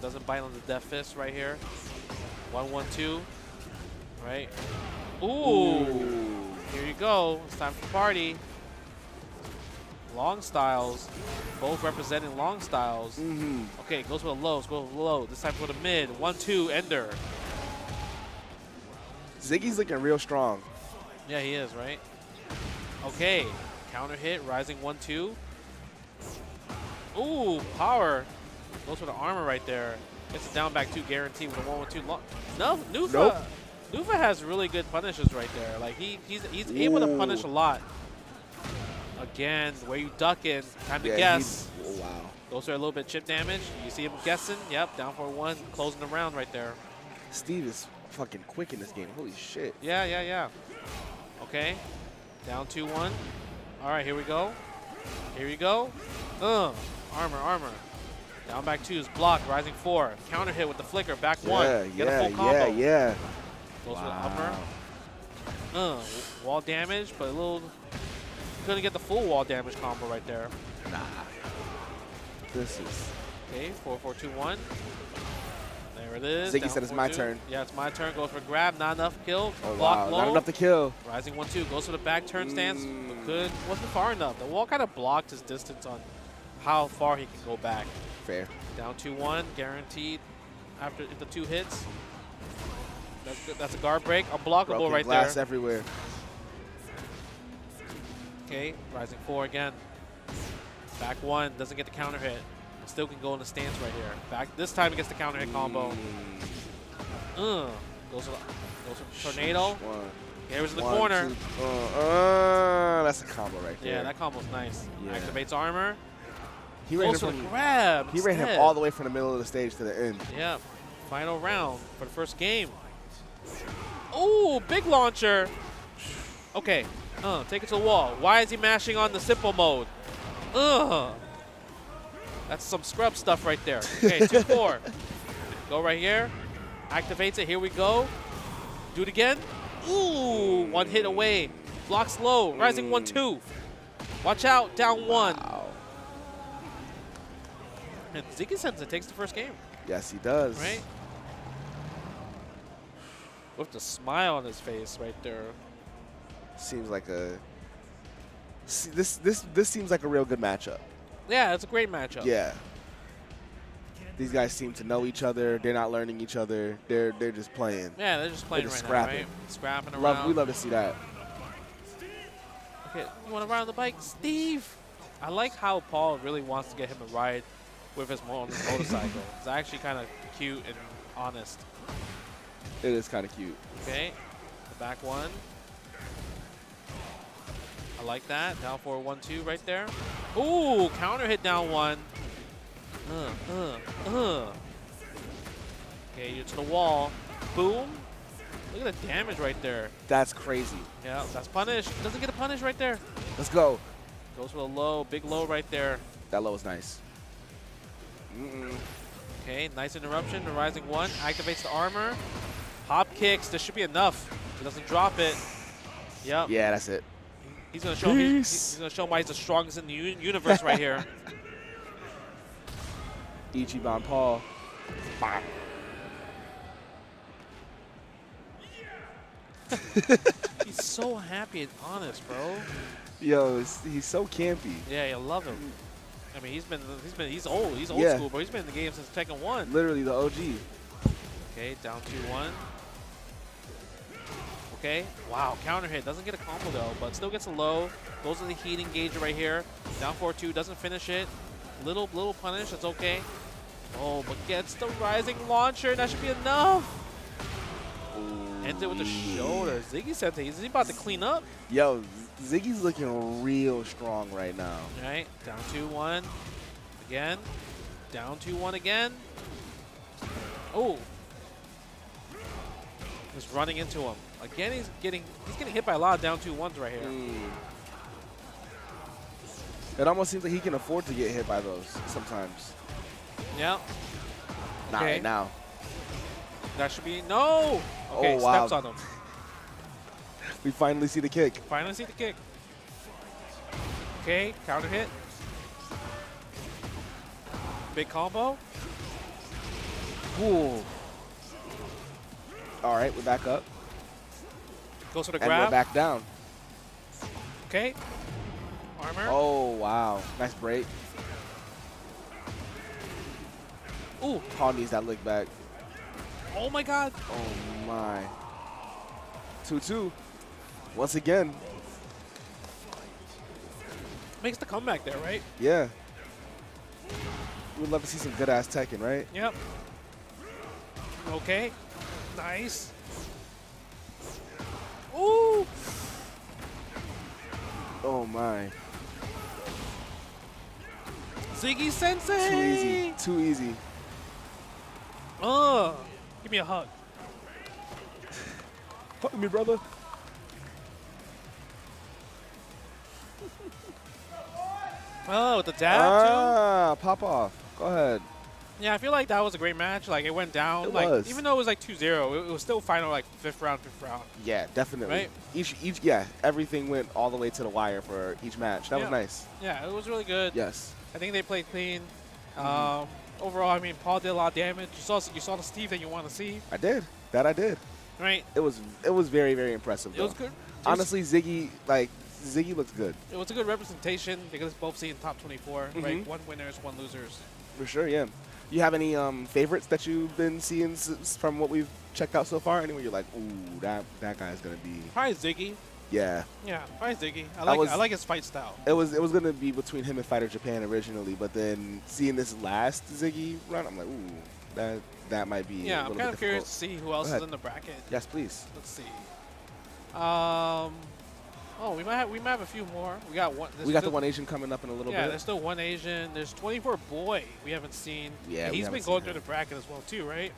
[SPEAKER 16] Doesn't bite on the death fist right here. 1-1-2. Right. Ooh. Here you go. It's time for party. Long styles. Both representing long styles. Okay, goes with a low. Goes with a low. This time for the mid. 1-2 ender.
[SPEAKER 15] Ziggy's looking real strong.
[SPEAKER 16] Yeah, he is, right? Okay. Counter hit. Rising 1-2. Ooh, power. Goes for the armor right there. Gets a down back 2 guarantee with a 1-1-2. No, Nufa.
[SPEAKER 15] Nope.
[SPEAKER 16] Nufa has really good punishes right there. Like he's able to punish a lot. Again, where you duck in, time to guess.
[SPEAKER 15] Wow.
[SPEAKER 16] Goes for a little bit chip damage. You see him guessing. Yep, down for 1, closing the round right there.
[SPEAKER 15] Steve is fucking quick in this game. Holy shit.
[SPEAKER 16] Yeah. Okay, down 2-1. All right, here we go. Here we go. Armor. Down back 2 is block, rising 4. Counter hit with the flicker, back 1. Get a full combo.
[SPEAKER 15] Yeah.
[SPEAKER 16] Goes for the upper. Wall damage, but a little. Couldn't get the full wall damage combo right there.
[SPEAKER 15] Nah. This is.
[SPEAKER 16] Okay, 4-4-2-1. There it is.
[SPEAKER 15] Ziggy
[SPEAKER 16] down
[SPEAKER 15] said it's my
[SPEAKER 16] 4-2.
[SPEAKER 15] turn.
[SPEAKER 16] Yeah, it's my turn. Goes for grab, not enough kill.
[SPEAKER 15] Oh,
[SPEAKER 16] Block
[SPEAKER 15] wow.
[SPEAKER 16] low.
[SPEAKER 15] Not enough to kill.
[SPEAKER 16] Rising 1-2. Goes for the back turn stance. But wasn't far enough. The wall kind of blocked his distance on how far he can go back.
[SPEAKER 15] Fair.
[SPEAKER 16] Down 2-1, guaranteed after the 2 hits. That's a guard break. Unblockable
[SPEAKER 15] Broken
[SPEAKER 16] right
[SPEAKER 15] glass
[SPEAKER 16] there.
[SPEAKER 15] everywhere.
[SPEAKER 16] Okay, rising 4 again. Back 1, doesn't get the counter hit. Still can go in the stance right here. Back this time he gets the counter hit combo. Goes for tornado. Here's in the corner.
[SPEAKER 15] That's a combo right there.
[SPEAKER 16] Yeah, that combo's nice.
[SPEAKER 15] Yeah.
[SPEAKER 16] Activates armor.
[SPEAKER 15] He ran
[SPEAKER 16] Goes for the grab.
[SPEAKER 15] He ran him
[SPEAKER 16] instead.
[SPEAKER 15] all the way from the middle of the stage to the end.
[SPEAKER 16] Yeah, final round for the first game. Ooh, big launcher. Okay, take it to the wall. Why is he mashing on the simple mode? That's some scrub stuff right there. Okay, 2-4. Go right here. Activates it. Here we go. Do it again. Ooh, 1 hit away. Blocks low. Rising 1-2. Watch out. Down 1.
[SPEAKER 15] Wow.
[SPEAKER 16] And Ziggy Sensei takes the first game.
[SPEAKER 15] Yes, he does.
[SPEAKER 16] Right? With the smile on his face right there.
[SPEAKER 15] Seems like a. This seems like a real good matchup.
[SPEAKER 16] Yeah, it's a great matchup.
[SPEAKER 15] Yeah. These guys seem to know each other. They're not learning each other. They're just playing.
[SPEAKER 16] Yeah, they're just playing
[SPEAKER 15] They're just
[SPEAKER 16] right
[SPEAKER 15] scrapping.
[SPEAKER 16] now, right? Scrapping around.
[SPEAKER 15] We love to see that.
[SPEAKER 16] Okay, you want to ride on the bike? Steve! I like how Paul really wants to get him a ride with his motorcycle. It's actually kind of cute and honest.
[SPEAKER 15] It is kind of cute.
[SPEAKER 16] Okay, the back one. I like that. Down for 1-2 right there. Ooh, counter hit down 1. Okay, you're to the wall. Boom. Look at the damage right there.
[SPEAKER 15] That's crazy.
[SPEAKER 16] Yeah, that's punish. Doesn't get a punish right there.
[SPEAKER 15] Let's go.
[SPEAKER 16] Goes for a low, big low right there.
[SPEAKER 15] That low was nice.
[SPEAKER 16] Okay, nice interruption. The rising 1 activates the armor. Hop kicks. This should be enough. He doesn't drop it. Yep.
[SPEAKER 15] Yeah, that's it.
[SPEAKER 16] He's gonna show him. He's gonna show him why he's the strongest in the universe right here.
[SPEAKER 15] Ichiban Paul.
[SPEAKER 16] He's so happy and honest, bro.
[SPEAKER 15] Yo, he's so campy.
[SPEAKER 16] Yeah, I love him. I mean, he's old. He's old school, but he's been in the game since Tekken 1.
[SPEAKER 15] Literally the OG.
[SPEAKER 16] Okay, down 2-1. Okay, wow, counter hit. Doesn't get a combo though, but still gets a low. Goes to the heat engager right here. Down 4-2, doesn't finish it. Little punish, that's okay. Oh, but gets the rising launcher. That should be enough. Ends it with the shoulder. Ziggy Sensei, is he about to clean up?
[SPEAKER 15] Yo, Ziggy's looking real strong right now.
[SPEAKER 16] All right, down 2-1. Again. Down 2-1 again. Oh. Just running into him. Again, he's getting hit by a lot of down 2-1s right here.
[SPEAKER 15] It almost seems like he can afford to get hit by those sometimes.
[SPEAKER 16] Yeah.
[SPEAKER 15] Not
[SPEAKER 16] Okay.
[SPEAKER 15] right now.
[SPEAKER 16] That should be no. Okay,
[SPEAKER 15] Oh, wow.
[SPEAKER 16] steps on him.
[SPEAKER 15] We finally see the kick.
[SPEAKER 16] Finally see the kick. Okay, counter hit. Big combo.
[SPEAKER 15] Ooh. All right, we're back up.
[SPEAKER 16] Goes for the
[SPEAKER 15] And
[SPEAKER 16] grab.
[SPEAKER 15] we're back down.
[SPEAKER 16] Okay. Armor.
[SPEAKER 15] Oh, wow. Nice break.
[SPEAKER 16] Ooh.
[SPEAKER 15] Paul needs that lick back.
[SPEAKER 16] Oh my God.
[SPEAKER 15] Oh my. 2-2. Once again.
[SPEAKER 16] Makes the comeback there, right?
[SPEAKER 15] Yeah. We would love to see some good ass Tekken, right?
[SPEAKER 16] Yep. Okay. Nice. Ooh.
[SPEAKER 15] Oh my.
[SPEAKER 16] Ziggy Sensei.
[SPEAKER 15] Too easy. Too easy.
[SPEAKER 16] Give me a hug.
[SPEAKER 15] Hug me, brother.
[SPEAKER 16] Oh, with the dab too?
[SPEAKER 15] Pop off. Go ahead.
[SPEAKER 16] Yeah, I feel like that was a great match. Like, it went down.
[SPEAKER 15] It
[SPEAKER 16] like,
[SPEAKER 15] was.
[SPEAKER 16] Even though it was like 2-0, it was still final, like, fifth round.
[SPEAKER 15] Yeah, definitely.
[SPEAKER 16] Right?
[SPEAKER 15] Yeah, everything went all the way to the wire for each match. That was nice.
[SPEAKER 16] Yeah, it was really good.
[SPEAKER 15] Yes.
[SPEAKER 16] I think they played clean. Overall, I mean, Paul did a lot of damage. You saw the Steve that you want to see.
[SPEAKER 15] I did. That I did.
[SPEAKER 16] Right.
[SPEAKER 15] It was very, very impressive.
[SPEAKER 16] It was good.
[SPEAKER 15] Honestly, Ziggy looked good.
[SPEAKER 16] It was a good representation because both see in top 24, right? One winners, one losers.
[SPEAKER 15] For sure, yeah. You have any favorites that you've been seeing from what we've checked out so far? Anyone you're like, ooh, that guy's gonna be?
[SPEAKER 16] Probably Ziggy.
[SPEAKER 15] Yeah.
[SPEAKER 16] Yeah, probably Ziggy. I like his fight style.
[SPEAKER 15] It was gonna be between him and Fighter Japan originally, but then seeing this last Ziggy run, I'm like, ooh, that might be.
[SPEAKER 16] Yeah,
[SPEAKER 15] a
[SPEAKER 16] I'm
[SPEAKER 15] little
[SPEAKER 16] kind
[SPEAKER 15] bit
[SPEAKER 16] of curious
[SPEAKER 15] difficult.
[SPEAKER 16] to see who else is in the bracket.
[SPEAKER 15] Yes, please.
[SPEAKER 16] Let's see. We might have a few more. We got one.
[SPEAKER 15] We got the one Asian coming up in a little bit.
[SPEAKER 16] Yeah, there's still one Asian. There's 24 Boy we haven't seen.
[SPEAKER 15] Yeah,
[SPEAKER 16] he's been going through the bracket as well too, right?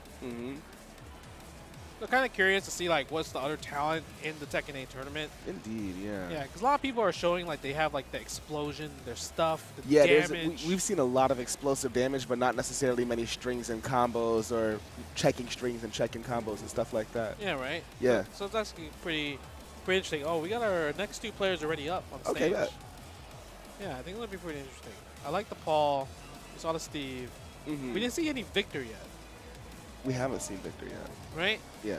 [SPEAKER 16] I'm kind of curious to see like what's the other talent in the Tekken 8 tournament.
[SPEAKER 15] Indeed, yeah.
[SPEAKER 16] Yeah, because a lot of people are showing like they have like the explosion, their stuff, the
[SPEAKER 15] Yeah,
[SPEAKER 16] damage.
[SPEAKER 15] we've seen a lot of explosive damage, but not necessarily many strings and combos or checking strings and checking combos and stuff like that.
[SPEAKER 16] Yeah, right.
[SPEAKER 15] Yeah.
[SPEAKER 16] So it's actually pretty interesting. Oh, we got our next two players already up on stage.
[SPEAKER 15] Okay, bet.
[SPEAKER 16] Yeah, I think it'll be pretty interesting. I like the Paul. We saw the Steve. We didn't see any Victor yet.
[SPEAKER 15] We haven't seen Victor yet.
[SPEAKER 16] Right?
[SPEAKER 15] Yeah.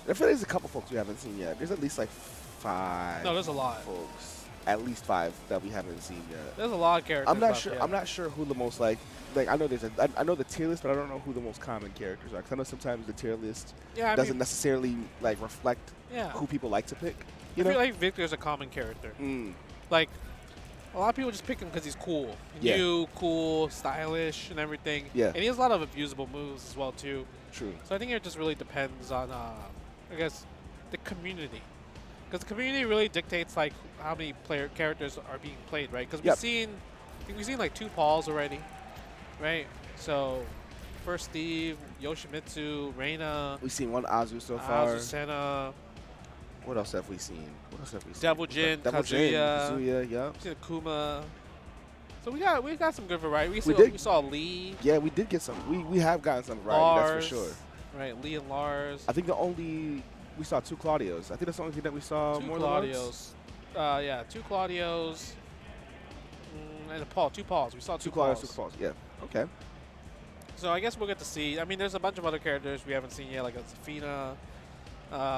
[SPEAKER 15] I feel there's a couple folks we haven't seen yet. There's at least like 5.
[SPEAKER 16] No, there's a lot.
[SPEAKER 15] Folks. At least 5 that we haven't seen yet.
[SPEAKER 16] There's a lot of characters.
[SPEAKER 15] I'm not
[SPEAKER 16] left
[SPEAKER 15] sure.
[SPEAKER 16] yet.
[SPEAKER 15] I'm not sure who the most like I know I know the tier list, but I don't know who the most common characters are. Because I know sometimes the tier list doesn't necessarily like reflect who people like to pick.
[SPEAKER 16] I feel like Victor's a common character. Like, A lot of people just pick him because he's cool.
[SPEAKER 15] Yeah.
[SPEAKER 16] New, cool, stylish, and everything.
[SPEAKER 15] Yeah.
[SPEAKER 16] And he has a lot of abusable moves as well, too.
[SPEAKER 15] True.
[SPEAKER 16] So I think it just really depends on, I guess, the community. Because the community really dictates, like, how many characters are being played, right? Because I think we've seen, like, 2 Pauls already, right? So, first Steve, Yoshimitsu, Reina.
[SPEAKER 15] We've seen one Azu so far.
[SPEAKER 16] Senna.
[SPEAKER 15] What else have we seen?
[SPEAKER 16] Devil Jin,
[SPEAKER 15] Kazuya, yeah.
[SPEAKER 16] We've seen Akuma. So we got some good variety. We saw Lee.
[SPEAKER 15] Yeah, we did get some. We have gotten some variety,
[SPEAKER 16] Lars,
[SPEAKER 15] that's for sure.
[SPEAKER 16] Right, Lee and Lars.
[SPEAKER 15] I think we saw 2 Claudios. I think that's the only thing that we saw
[SPEAKER 16] 2
[SPEAKER 15] more
[SPEAKER 16] Claudios.
[SPEAKER 15] than once.
[SPEAKER 16] Yeah, 2 Claudios. And a Paul. 2 Pauls. We saw 2
[SPEAKER 15] Claudios,
[SPEAKER 16] Pauls.
[SPEAKER 15] 2 Pauls. Yeah. Okay.
[SPEAKER 16] So I guess we'll get to see. I mean, there's a bunch of other characters we haven't seen yet, like Zafina,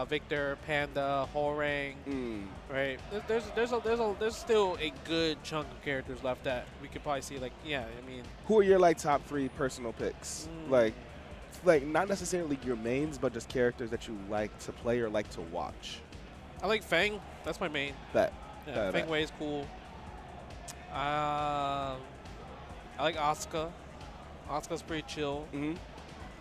[SPEAKER 16] Victor, Panda, Horang. Right. There's still a good chunk of characters left that we could probably see. Like, yeah, I mean.
[SPEAKER 15] Who are your like top 3 personal picks? Like not necessarily your mains, but just characters that you like to play or like to watch.
[SPEAKER 16] I like Feng. That's my main.
[SPEAKER 15] Bet.
[SPEAKER 16] Yeah, Feng Wei is cool. I like Asuka. Asuka's pretty chill.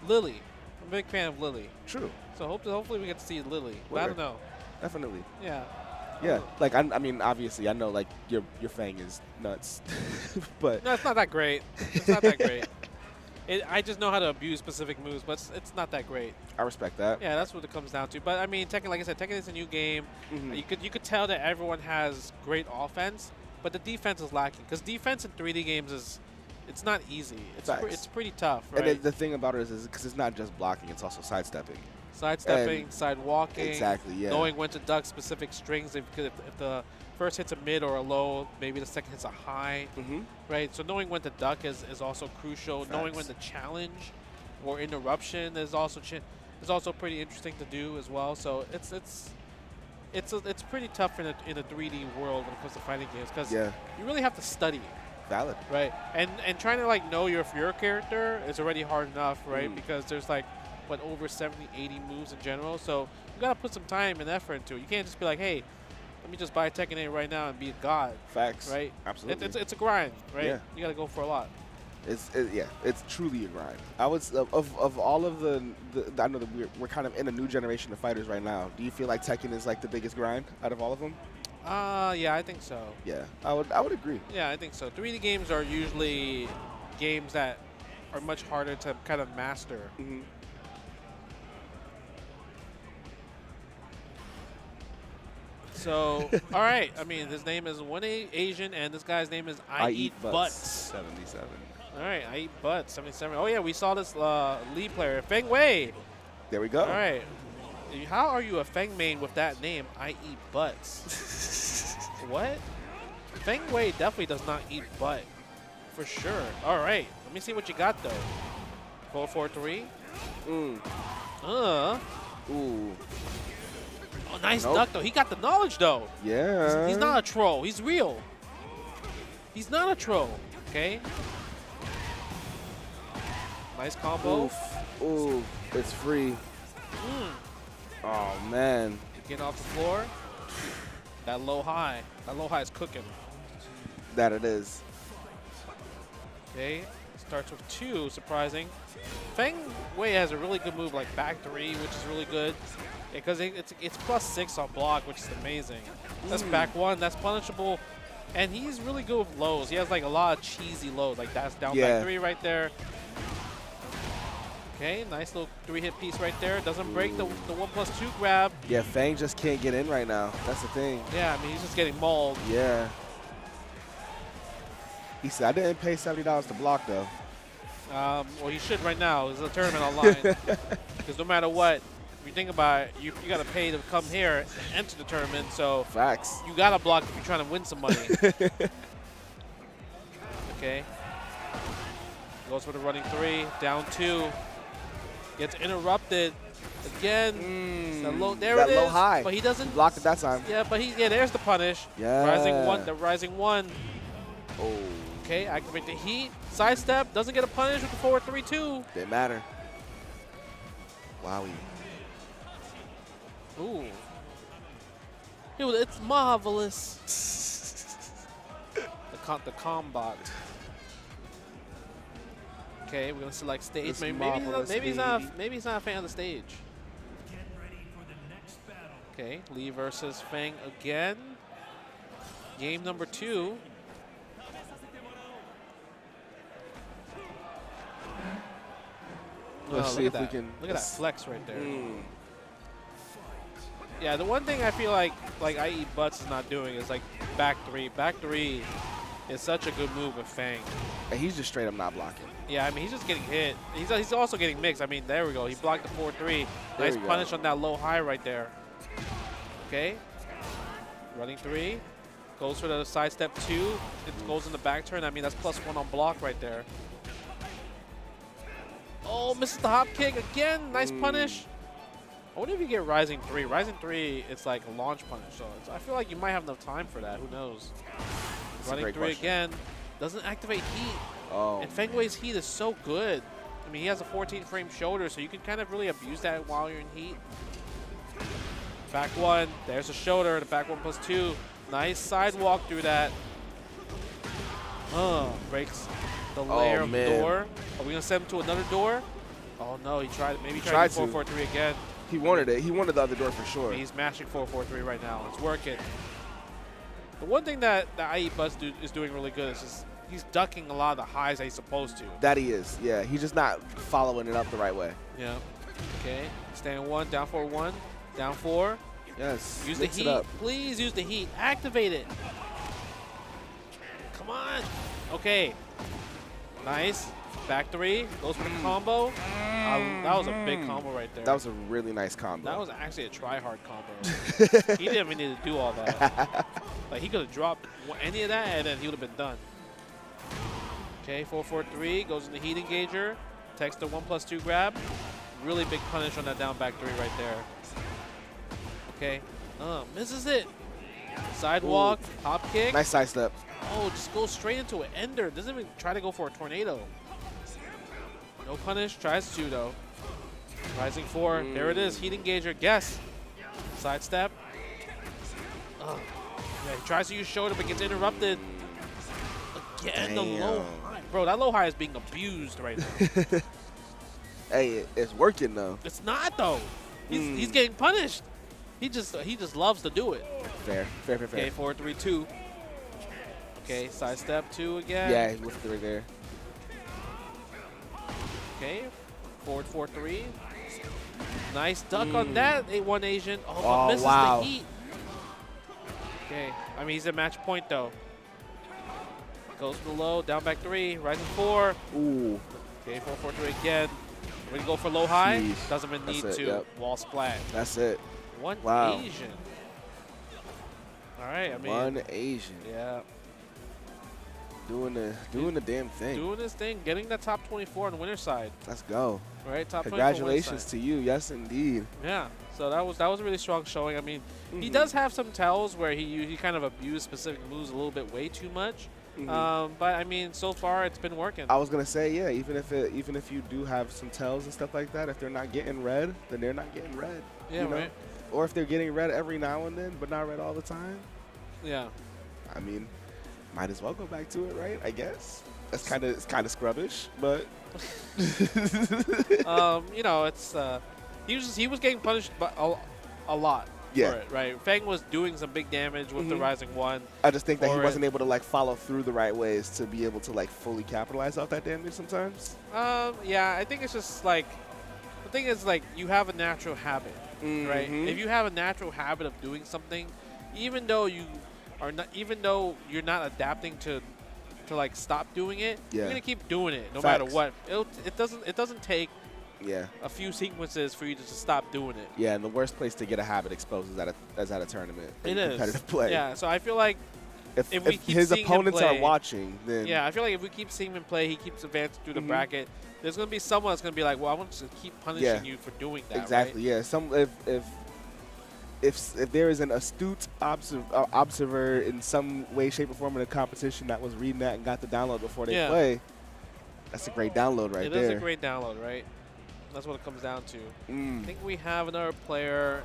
[SPEAKER 16] Lily. I'm a big fan of Lily.
[SPEAKER 15] True.
[SPEAKER 16] So hopefully we get to see Lily. But I don't know.
[SPEAKER 15] Definitely.
[SPEAKER 16] Yeah.
[SPEAKER 15] Yeah. Like I mean, obviously, I know like your Fang is nuts, but
[SPEAKER 16] no, it's not that great. It's not that great. I just know how to abuse specific moves, but it's not that great.
[SPEAKER 15] I respect that.
[SPEAKER 16] Yeah, that's what it comes down to. But I mean, Tekken, like I said, Tekken is a new game. You could tell that everyone has great offense, but the defense is lacking. Because defense in 3D games it's not easy. It's pretty tough, right?
[SPEAKER 15] And the thing about it is because it's not just blocking; it's also sidestepping.
[SPEAKER 16] Sidestepping, side walking.
[SPEAKER 15] Exactly. Yeah.
[SPEAKER 16] Knowing when to duck specific strings. If the first hits a mid or a low, maybe the second hits a high. Right. So knowing when to duck is also crucial. Facts. Knowing when to challenge or interruption is also pretty interesting to do as well. So it's pretty tough in a 3D world when it comes to fighting games because you really have to study.
[SPEAKER 15] Valid.
[SPEAKER 16] Right. And trying to like know your character is already hard enough, right? Because there's like over 70, 80 moves in general. So you gotta put some time and effort into it. You can't just be like, hey, let me just buy Tekken 8 right now and be a god.
[SPEAKER 15] Facts.
[SPEAKER 16] Right?
[SPEAKER 15] Absolutely.
[SPEAKER 16] It's a grind, right?
[SPEAKER 15] Yeah.
[SPEAKER 16] You gotta go for a lot.
[SPEAKER 15] It's truly a grind. I was of all of the I know that we're kind of in a new generation of fighters right now. Do you feel like Tekken is like the biggest grind out of all of them?
[SPEAKER 16] Yeah, I think so.
[SPEAKER 15] Yeah, I would agree.
[SPEAKER 16] Yeah, I think so. 3D games are usually games that are much harder to kind of master. So, all right. I mean, his name is One Asian, and this guy's name is I Eat Butts.
[SPEAKER 15] 77.
[SPEAKER 16] All right, I Eat Butts, 77. Oh, yeah, we saw this lead player, Feng Wei.
[SPEAKER 15] There we go.
[SPEAKER 16] All right. How are you a Feng main with that name, I Eat Butts? What? Feng Wei definitely does not eat butt, for sure. All right, let me see what you got, though. 4-4-3.
[SPEAKER 15] Ooh.
[SPEAKER 16] Oh, nice duck, though. He got the knowledge, though.
[SPEAKER 15] Yeah.
[SPEAKER 16] He's not a troll. He's real. He's not a troll, okay? Nice combo.
[SPEAKER 15] Ooh, it's free. Oh, man.
[SPEAKER 16] Getting off the floor. That low high. That low high is cooking.
[SPEAKER 15] That it is.
[SPEAKER 16] Okay. Starts with 2, surprising. Feng Wei has a really good move like back 3, which is really good. Because it's +6 on block, which is amazing. That's back 1. That's punishable. And he's really good with lows. He has like a lot of cheesy lows. Like that's down back 3 right there. Okay, nice little 3-hit piece right there. Doesn't break the 1+2 grab.
[SPEAKER 15] Yeah, Fang just can't get in right now. That's the thing.
[SPEAKER 16] Yeah, I mean, he's just getting mauled.
[SPEAKER 15] Yeah. He said, I didn't pay $70 to block, though.
[SPEAKER 16] Well, he should right now. There's a tournament online. Because no matter what, if you think about it, you got to pay to come here and enter the tournament. So
[SPEAKER 15] facts.
[SPEAKER 16] You got to block if you're trying to win some money. Okay. Goes for the running 3. Down 2. Gets interrupted again. There it is.
[SPEAKER 15] Low high.
[SPEAKER 16] But he doesn't
[SPEAKER 15] block it that time.
[SPEAKER 16] Yeah, but there's the punish.
[SPEAKER 15] Yeah.
[SPEAKER 16] Rising 1.
[SPEAKER 15] Oh.
[SPEAKER 16] Okay, activate the heat. Sidestep. Doesn't get a punish with the forward 3-2.
[SPEAKER 15] Didn't matter. Wowie.
[SPEAKER 16] Ooh. Dude, it's marvelous. the combat. Okay, we're gonna select stage.
[SPEAKER 15] This
[SPEAKER 16] Maybe he's not a fan of the stage. Okay, Lee versus Fang again. Game number 2.
[SPEAKER 15] Let's see if we can.
[SPEAKER 16] Look at that flex right there. Yeah, the one thing I feel like IE Butts is not doing is like back 3. Back 3 is such a good move with Fang.
[SPEAKER 15] And he's just straight up not blocking.
[SPEAKER 16] Yeah, I mean, he's just getting hit. He's also getting mixed. I mean, there we go. He blocked the 4-3. Nice punish on that low high right there. Okay. Running 3. Goes for the side step 2. It goes in the back turn. I mean, that's +1 on block right there. Oh, misses the hop kick again. Nice punish. I wonder if you get Rising 3. Rising 3, it's like a launch punish. So I feel like you might have enough time for that. Who knows? Running 3 again. Doesn't activate heat.
[SPEAKER 15] Oh.
[SPEAKER 16] And Feng Wei's heat is so good. I mean, he has a 14-frame shoulder, so you can kind of really abuse that while you're in heat. Back 1. There's a shoulder. The back 1+2. Nice sidewalk through that. Breaks the layer of the door. Are we going to send him to another door? Oh, no. He tried. Maybe he tried 4-4-3 again.
[SPEAKER 15] He wanted it. He wanted the other door for sure.
[SPEAKER 16] He's mashing 4-4-3 right now. It's working. The one thing that IE Buzz is doing really good is just he's ducking a lot of the highs that he's supposed to.
[SPEAKER 15] That he is. Yeah, he's just not following it up the right way.
[SPEAKER 16] Yeah. Okay. Stand 1, down 4-1, down 4.
[SPEAKER 15] Yes.
[SPEAKER 16] Use the heat. Please use the heat. Activate it. Come on. Okay. Nice. Back 3. Goes for the combo. That was a big combo right there.
[SPEAKER 15] That was a really nice combo.
[SPEAKER 16] That was actually a try-hard combo. He didn't even need to do all that. Like, he could have dropped any of that, and then he would have been done. Okay, 4-4-3. Goes in the heat engager. Takes the 1+2 grab. Really big punish on that down back 3 right there. Okay. Misses it. Sidewalk.
[SPEAKER 15] Ooh.
[SPEAKER 16] Hop kick.
[SPEAKER 15] Nice side step.
[SPEAKER 16] Oh, just goes straight into an ender. Doesn't even try to go for a tornado. No punish. Tries to, though. Rising 4. There it is. Heat engager. Guess. Side step. Yeah, he tries to use shoulder, but gets interrupted. Again, the low high. Bro, that low high is being abused right now.
[SPEAKER 15] Hey, it's working, though.
[SPEAKER 16] It's not, though. He's getting punished. He just loves to do it.
[SPEAKER 15] Fair.
[SPEAKER 16] Okay, 4-3-2. Okay, side step 2 again.
[SPEAKER 15] Yeah, he whiffed it right there.
[SPEAKER 16] Okay, forward 4-3. Nice duck on that 8-1 Asian. Oh, but misses the heat. Okay, I mean, he's at match point, though. Goes below, down back 3, rising 4.
[SPEAKER 15] Ooh.
[SPEAKER 16] Okay, 4-4-3 again. We're going to go for low high.
[SPEAKER 15] Jeez.
[SPEAKER 16] Doesn't even need to.
[SPEAKER 15] Yep.
[SPEAKER 16] Wall splat.
[SPEAKER 15] That's it.
[SPEAKER 16] One Asian. All right, I mean.
[SPEAKER 15] One Asian.
[SPEAKER 16] Yeah.
[SPEAKER 15] Doing the damn thing.
[SPEAKER 16] Doing his thing, getting that top 24 on the winner's side.
[SPEAKER 15] Let's go.
[SPEAKER 16] All right, top 24
[SPEAKER 15] Congratulations to you. Yes, indeed.
[SPEAKER 16] Yeah. So that was a really strong showing. I mean, he does have some tells where he kind of abused specific moves a little bit way too much. But I mean, so far it's been working.
[SPEAKER 15] I was gonna say, yeah, even if you do have some tells and stuff like that, if they're not getting red, then they're not getting red.
[SPEAKER 16] Yeah,
[SPEAKER 15] you know?
[SPEAKER 16] right.
[SPEAKER 15] Or if they're getting red every now and then, but not red all the time.
[SPEAKER 16] Yeah.
[SPEAKER 15] I mean, might as well go back to it, right? I guess. It's kind of scrubbish, but.
[SPEAKER 16] You know, it's he was getting punished by a lot.
[SPEAKER 15] Yeah.
[SPEAKER 16] For it, right. Fang was doing some big damage with the Rising 1.
[SPEAKER 15] I just think that he wasn't able to like follow through the right ways to be able to like fully capitalize off that damage sometimes.
[SPEAKER 16] Yeah, I think it's just like the thing is like you have a natural habit, right? If you have a natural habit of doing something, even though you're not adapting to like stop doing it, you're gonna keep doing it no matter what. It doesn't take a few sequences for you to just stop doing it.
[SPEAKER 15] Yeah, and the worst place to get a habit exposed is at a tournament.
[SPEAKER 16] It is
[SPEAKER 15] competitive play.
[SPEAKER 16] Yeah, so I feel like
[SPEAKER 15] if
[SPEAKER 16] we keep
[SPEAKER 15] his
[SPEAKER 16] seeing
[SPEAKER 15] opponents
[SPEAKER 16] him play,
[SPEAKER 15] are watching, then
[SPEAKER 16] I feel like if we keep seeing him play, he keeps advancing through the bracket. There's gonna be someone that's gonna be like, well, I want to keep punishing you for doing that.
[SPEAKER 15] Exactly.
[SPEAKER 16] Right?
[SPEAKER 15] Yeah. If there is an astute observer in some way, shape, or form in a competition that was reading that and got the download before they play, that's a great download right there.
[SPEAKER 16] It is a great download, right? That's what it comes down to. I think we have another player.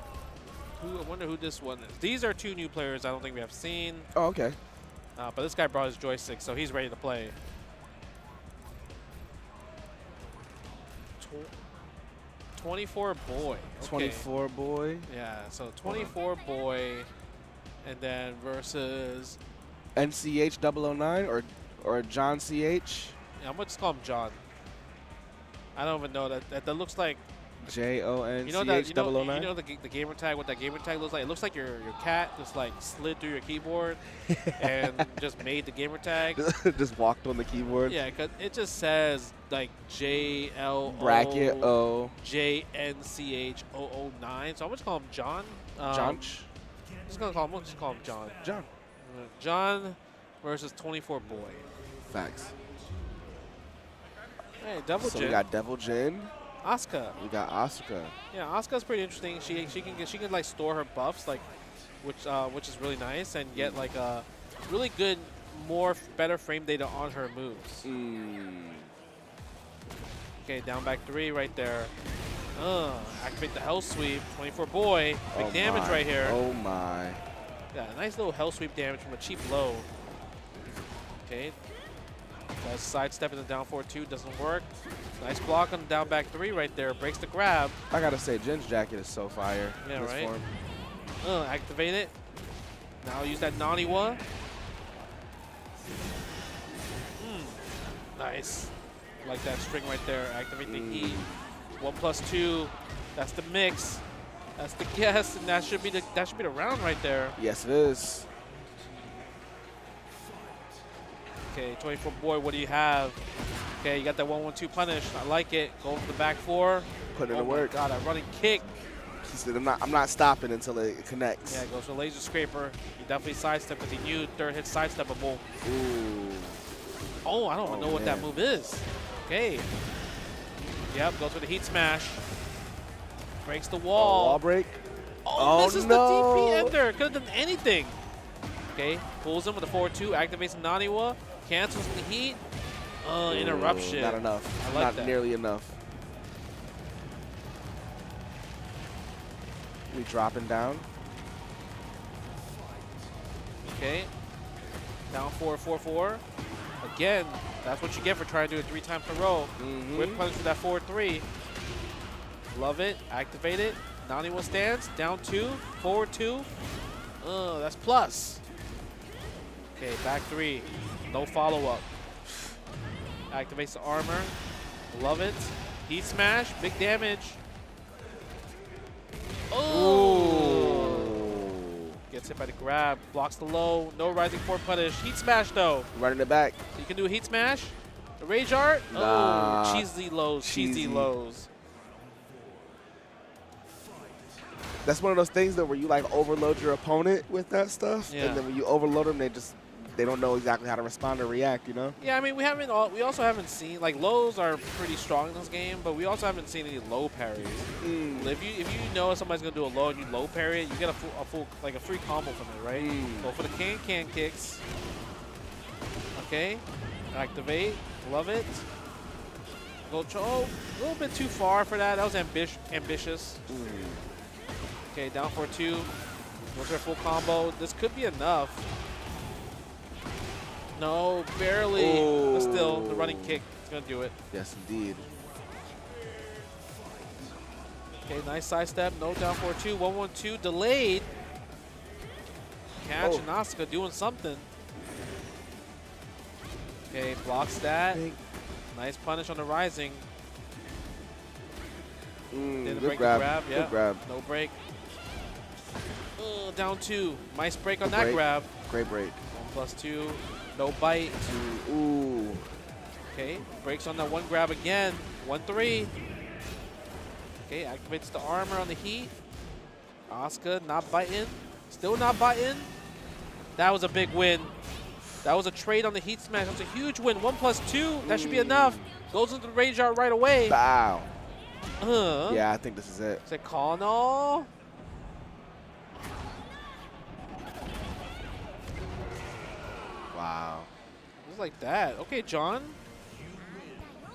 [SPEAKER 16] I wonder who this one is. These are two new players I don't think we have seen.
[SPEAKER 15] Oh, okay.
[SPEAKER 16] But this guy brought his joystick, so he's ready to play. 24 boy. Okay.
[SPEAKER 15] 24 boy.
[SPEAKER 16] Yeah, so 24 boy, and then versus
[SPEAKER 15] NCH 009 or John CH.
[SPEAKER 16] Yeah, I'm gonna just call him John. I don't even know that looks like
[SPEAKER 15] JONCH
[SPEAKER 16] you know that
[SPEAKER 15] 009.
[SPEAKER 16] you know the gamer tag, what that gamer tag looks like. It looks like your cat just like slid through your keyboard and just made the gamer tag.
[SPEAKER 15] Just walked on the keyboard.
[SPEAKER 16] Yeah, cause it just says like JLO
[SPEAKER 15] bracket O
[SPEAKER 16] JNCH 009. So I'm just call him John.
[SPEAKER 15] John.
[SPEAKER 16] Just gonna call him. Just call him John.
[SPEAKER 15] John.
[SPEAKER 16] John versus 24 boy.
[SPEAKER 15] Facts.
[SPEAKER 16] Hey, Devil
[SPEAKER 15] So
[SPEAKER 16] Jin.
[SPEAKER 15] we got Devil Jin.
[SPEAKER 16] Asuka.
[SPEAKER 15] We got Asuka.
[SPEAKER 16] Yeah, Asuka's pretty interesting. She can like store her buffs, like which is really nice, and get like a really good, better frame data on her moves. Okay, down back 3 right there. Activate the Hell Sweep. 24 boy. Big damage right here.
[SPEAKER 15] Oh my.
[SPEAKER 16] Yeah, nice little Hell Sweep damage from a cheap low. Okay. Does sidestep in the down 4-2, doesn't work. Nice block on the down back 3 right there. Breaks the grab.
[SPEAKER 15] I gotta say, Jin's jacket is so fire.
[SPEAKER 16] Yeah,
[SPEAKER 15] this
[SPEAKER 16] right?
[SPEAKER 15] Form.
[SPEAKER 16] Activate it. Now use that Naniwa. Nice. Like that string right there. Activate the heat. 1+2. That's the mix. That's the guess, and that should be the round right there.
[SPEAKER 15] Yes, it is.
[SPEAKER 16] Okay, 24 boy, what do you have? Okay, you got that 1-1-2 punish. I like it. Go for the back 4.
[SPEAKER 15] Put in the
[SPEAKER 16] Oh
[SPEAKER 15] work.
[SPEAKER 16] my God, a running kick.
[SPEAKER 15] He said, I'm not stopping until it connects.
[SPEAKER 16] Yeah, goes for laser scraper. He definitely sidestep because he knew third hit sidesteppable.
[SPEAKER 15] Ooh.
[SPEAKER 16] Oh, I don't even know what that move is. Okay. Yep, goes for the heat smash. Breaks the wall.
[SPEAKER 15] Wall break.
[SPEAKER 16] Oh, this is
[SPEAKER 15] no.
[SPEAKER 16] the DP ender. Could have done anything. Okay, pulls him with a 4-2, activates Naniwa, cancels the heat. Interruption.
[SPEAKER 15] Not enough.
[SPEAKER 16] I like
[SPEAKER 15] Not
[SPEAKER 16] that.
[SPEAKER 15] nearly enough. We dropping down.
[SPEAKER 16] Okay. Down 4-4-4. Again, that's what you get for trying to do it 3 times in a row. Whip punch for that 4-3. Love it. Activate it. Naniwa stands. Down 2. Forward 2. That's plus. Okay, back 3. No follow-up. Activates the armor. Love it. Heat smash. Big damage. Oh! Gets hit by the grab. Blocks the low. No rising 4 punish. Heat smash, though.
[SPEAKER 15] Running it back.
[SPEAKER 16] You can do a heat smash. The rage art.
[SPEAKER 15] Nah.
[SPEAKER 16] Oh, cheesy lows. Cheesy lows.
[SPEAKER 15] That's one of those things that where you like overload your opponent with that stuff,
[SPEAKER 16] Yeah.
[SPEAKER 15] and then when you overload them, they don't know exactly how to respond or react. You know?
[SPEAKER 16] Yeah, I mean, we also haven't seen, like, lows are pretty strong in this game, but we also haven't seen any low parries. If you know somebody's gonna do a low and you low parry it, you get a free combo from it, right? Go for the can kicks. Okay, activate. Love it. Go a little bit too far for that. That was ambitious. Okay, down 4-2. Goes for a full combo. This could be enough. No, barely. But still, the running kick is going to do it.
[SPEAKER 15] Yes, indeed.
[SPEAKER 16] Okay, nice sidestep. No down 4-2. 1-1-2. Delayed. Catch and Asuka doing something. Okay, blocks that. Nice punish on the rising. Didn't break the grab. Yeah.
[SPEAKER 15] Good grab.
[SPEAKER 16] No break. Down 2. Nice break on that grab.
[SPEAKER 15] Great break.
[SPEAKER 16] 1+2. No bite.
[SPEAKER 15] Ooh.
[SPEAKER 16] Okay, breaks on that 1 grab again. 1-3. Okay, activates the armor on the heat. Asuka not biting. Still not biting. That was a big win. That was a trade on the heat smash. That's a huge win. 1+2. That should be enough. Goes into the rage art right away.
[SPEAKER 15] Wow. Yeah, I think this is it.
[SPEAKER 16] Is it Kano?
[SPEAKER 15] Wow.
[SPEAKER 16] Just like that. Okay, John.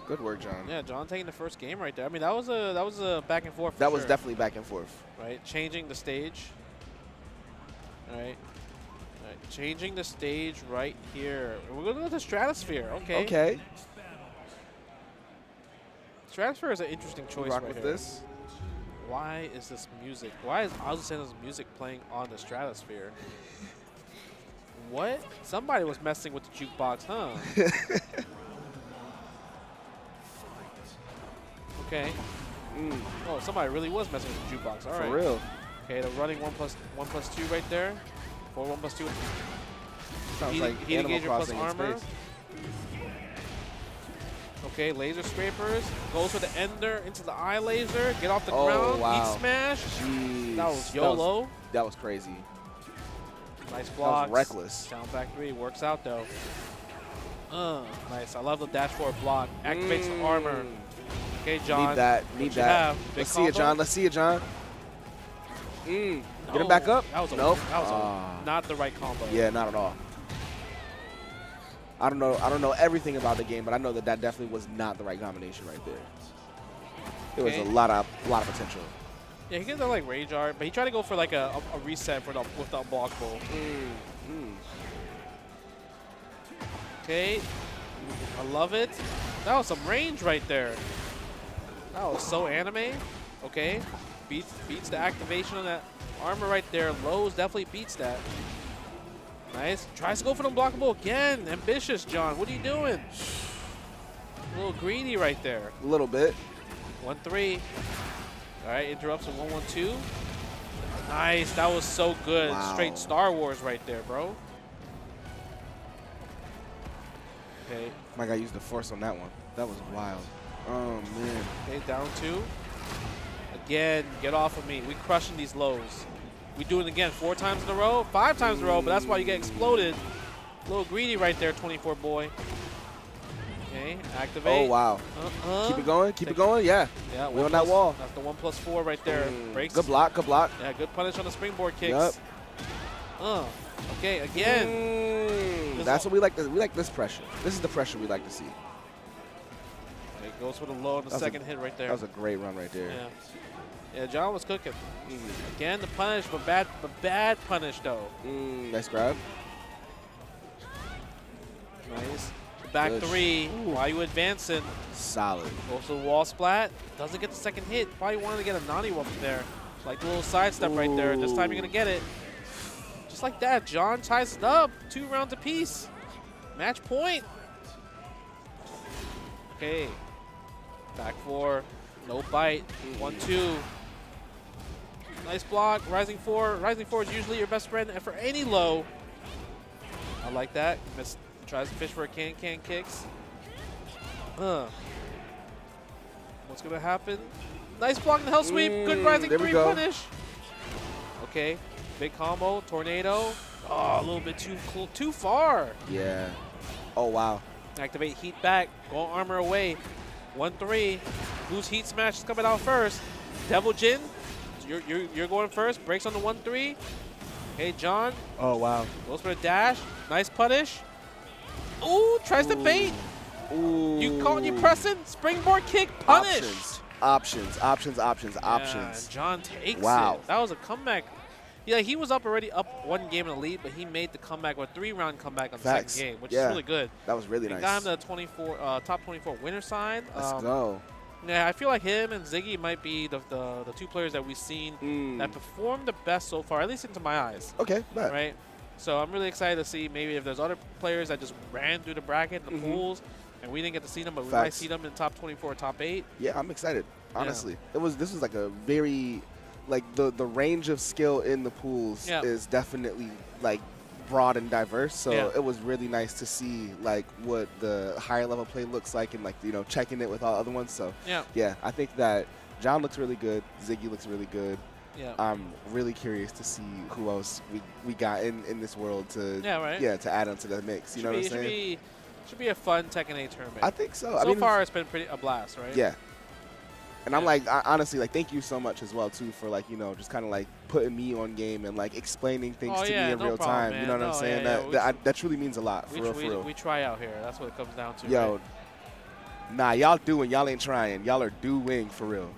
[SPEAKER 15] Good work, John.
[SPEAKER 16] Yeah, John taking the first game right there. I mean, that was a back and forth.
[SPEAKER 15] That was definitely back and forth.
[SPEAKER 16] Right, changing the stage. All right. Changing the stage right here. We're going to go to Stratosphere. Okay.
[SPEAKER 15] Okay.
[SPEAKER 16] Stratosphere is an interesting choice
[SPEAKER 15] Rock
[SPEAKER 16] right
[SPEAKER 15] with
[SPEAKER 16] here.
[SPEAKER 15] this.
[SPEAKER 16] Why is this music? Why is Azucena's music playing on the Stratosphere? What? Somebody was messing with the jukebox, huh? Okay. Oh, somebody really was messing with the jukebox. All right.
[SPEAKER 15] For real.
[SPEAKER 16] Okay, they're running 1+2 right there. 1+2.
[SPEAKER 15] Sounds like
[SPEAKER 16] heat
[SPEAKER 15] Animal
[SPEAKER 16] engager plus
[SPEAKER 15] Crossing in
[SPEAKER 16] armor.
[SPEAKER 15] space.
[SPEAKER 16] Okay, laser scrapers. Goes for the ender into the eye laser. Get off the
[SPEAKER 15] Oh,
[SPEAKER 16] ground.
[SPEAKER 15] wow.
[SPEAKER 16] Heat smash.
[SPEAKER 15] Jeez.
[SPEAKER 16] That was YOLO.
[SPEAKER 15] That was crazy.
[SPEAKER 16] Nice
[SPEAKER 15] That
[SPEAKER 16] blocks.
[SPEAKER 15] was reckless.
[SPEAKER 16] Down back 3. Works out, though. Nice. I love the dash forward block. Activates the armor. Okay, John.
[SPEAKER 15] Need that.
[SPEAKER 16] What
[SPEAKER 15] Need
[SPEAKER 16] you
[SPEAKER 15] that.
[SPEAKER 16] have? Big
[SPEAKER 15] Let's see it,
[SPEAKER 16] combo?
[SPEAKER 15] John. Let's see it, John. Get him back up.
[SPEAKER 16] That was
[SPEAKER 15] Nope.
[SPEAKER 16] That was not the right combo.
[SPEAKER 15] Yeah, not at all. I don't know everything about the game, but I know that definitely was not the right combination right there. There was a lot of potential.
[SPEAKER 16] Yeah, he gets like rage art, but he tried to go for like a reset for with the unblockable. Okay, I love it. That was some range right there. That was so anime. Okay, beats the activation on that armor right there. Lowe's definitely beats that. Nice. Tries to go for the unblockable again. Ambitious, John. What are you doing? A little greedy right there.
[SPEAKER 15] A little bit.
[SPEAKER 16] 1-3. All right, interrupts a 1-1-2. Nice. That was so good.
[SPEAKER 15] Wow.
[SPEAKER 16] Straight Star Wars right there, bro. Okay.
[SPEAKER 15] My guy used the force on that one. That was wild. Oh, man.
[SPEAKER 16] Okay, down 2. Again, get off of me. We crushing these lows. We do it again 4 times in a row, 5 times in a row, but that's why you get exploded. A little greedy right there, 24 boy. Okay, activate.
[SPEAKER 15] Oh, wow. Keep it going. Keep it going. Yeah.
[SPEAKER 16] Yeah,
[SPEAKER 15] we're on that wall.
[SPEAKER 16] That's the 1+4 right there. Breaks.
[SPEAKER 15] Good block. Good block.
[SPEAKER 16] Yeah, good punish on the springboard kicks.
[SPEAKER 15] Yep.
[SPEAKER 16] Okay, again.
[SPEAKER 15] That's what we like. We like this pressure. This is the pressure we like to see.
[SPEAKER 16] It goes for the low on the second hit right there.
[SPEAKER 15] That was a great run right there.
[SPEAKER 16] Yeah. Yeah, John was cooking. Again, the punish, but bad punish though.
[SPEAKER 15] Nice grab.
[SPEAKER 16] Nice. Back
[SPEAKER 15] Good.
[SPEAKER 16] 3. Why you advancing?
[SPEAKER 15] Solid.
[SPEAKER 16] Goes to the wall splat. Doesn't get the second hit. Probably wanted to get a Nani up there. Like the little sidestep right there. This time you're gonna get it. Just like that, John ties it up. 2 rounds apiece. Match point. Okay. Back 4. No bite. 1-2. Nice block. Rising 4. Rising 4 is usually your best friend for any low. I like that. Tries to fish for a can kicks. What's going to happen? Nice block in the hell sweep. Good rising 3 punish. Okay. Big combo. Tornado. Oh, a little bit too far.
[SPEAKER 15] Yeah. Oh, wow.
[SPEAKER 16] Activate heat back. Go armor away. 1-3. Whose heat smash is coming out first? Devil Jin. You're going first. Breaks on the 1-3. Hey, John.
[SPEAKER 15] Oh, wow.
[SPEAKER 16] Goes for the dash. Nice punish. Ooh, tries to bait.
[SPEAKER 15] Ooh.
[SPEAKER 16] You pressing. Springboard kick. Punish.
[SPEAKER 15] Options.
[SPEAKER 16] Yeah, John takes it. That was a comeback. Yeah, he was already up 1 game in the lead, but he made the comeback with a 3-round comeback on the second game, which is really good.
[SPEAKER 15] That was really nice.
[SPEAKER 16] Got him the top 24 winner side.
[SPEAKER 15] Let's go.
[SPEAKER 16] Yeah, I feel like him and Ziggy might be the 2 players that we've seen that performed the best so far, at least into my eyes.
[SPEAKER 15] Okay, bet.
[SPEAKER 16] Right? So I'm really excited to see maybe if there's other players that just ran through the bracket, the pools, and we didn't get to see them, but we might see them in top 24, top 8.
[SPEAKER 15] Yeah, I'm excited, honestly. This was like a very, like the range of skill in the pools is definitely like broad and diverse. So it was really nice to see like what the higher level play looks like and like, checking it with all other ones. So yeah, I think that John looks really good. Ziggy looks really good.
[SPEAKER 16] Yeah.
[SPEAKER 15] I'm really curious to see who else we got in this world to to add onto the mix. You know what I'm saying?
[SPEAKER 16] Should be a fun Tekken 8 tournament.
[SPEAKER 15] I think so.
[SPEAKER 16] So far, it's been a blast, right?
[SPEAKER 15] Yeah. And I'm like, honestly, like, thank you so much as well too for like, just kind of like putting me on game and like explaining things to me in real time.
[SPEAKER 16] Man.
[SPEAKER 15] You know what I'm saying? That truly means a lot. For real.
[SPEAKER 16] We try out here. That's what it comes down to.
[SPEAKER 15] Yo,
[SPEAKER 16] right?
[SPEAKER 15] Nah, y'all doing. Y'all ain't trying. Y'all are doing for real.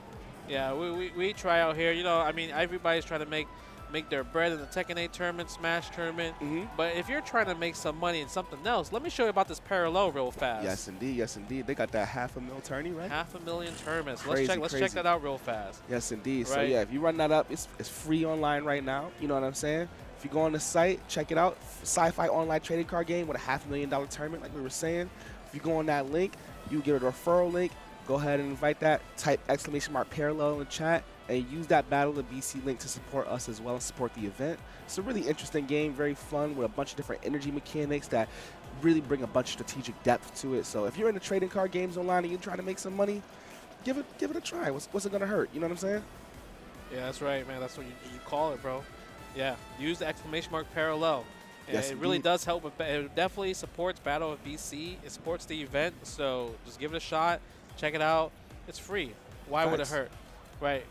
[SPEAKER 16] Yeah, we try out here. I mean, everybody's trying to make make their bread in the Tekken 8 tournament, Smash tournament. But if you're trying to make some money in something else, let me show you about this parallel real fast.
[SPEAKER 15] Yes, indeed. Yes, indeed. They got that $500,000 tourney, right?
[SPEAKER 16] $500,000 tournaments.
[SPEAKER 15] Crazy,
[SPEAKER 16] Let's check that out real fast.
[SPEAKER 15] Yes, indeed.
[SPEAKER 16] Right?
[SPEAKER 15] So yeah, if you run that up, it's free online right now. You know what I'm saying? If you go on the site, check it out. Sci-Fi online trading card game with a $500,000 tournament, like we were saying. If you go on that link, you get a referral link. Go ahead and invite that. Type !parallel in the chat and use that Battle of BC link to support us as well and support the event. It's a really interesting game, very fun with a bunch of different energy mechanics that really bring a bunch of strategic depth to it. So if you're into trading card games online and you're trying to make some money, give it a try. What's it gonna hurt? You know what I'm saying?
[SPEAKER 16] Yeah, that's right, man. That's what you call it, bro. Yeah, use the !parallel. And
[SPEAKER 15] Yes,
[SPEAKER 16] it really
[SPEAKER 15] indeed.
[SPEAKER 16] does help. It definitely supports Battle of BC. It supports the event. So just give it a shot. Check it out. It's free. Why would it hurt? Right.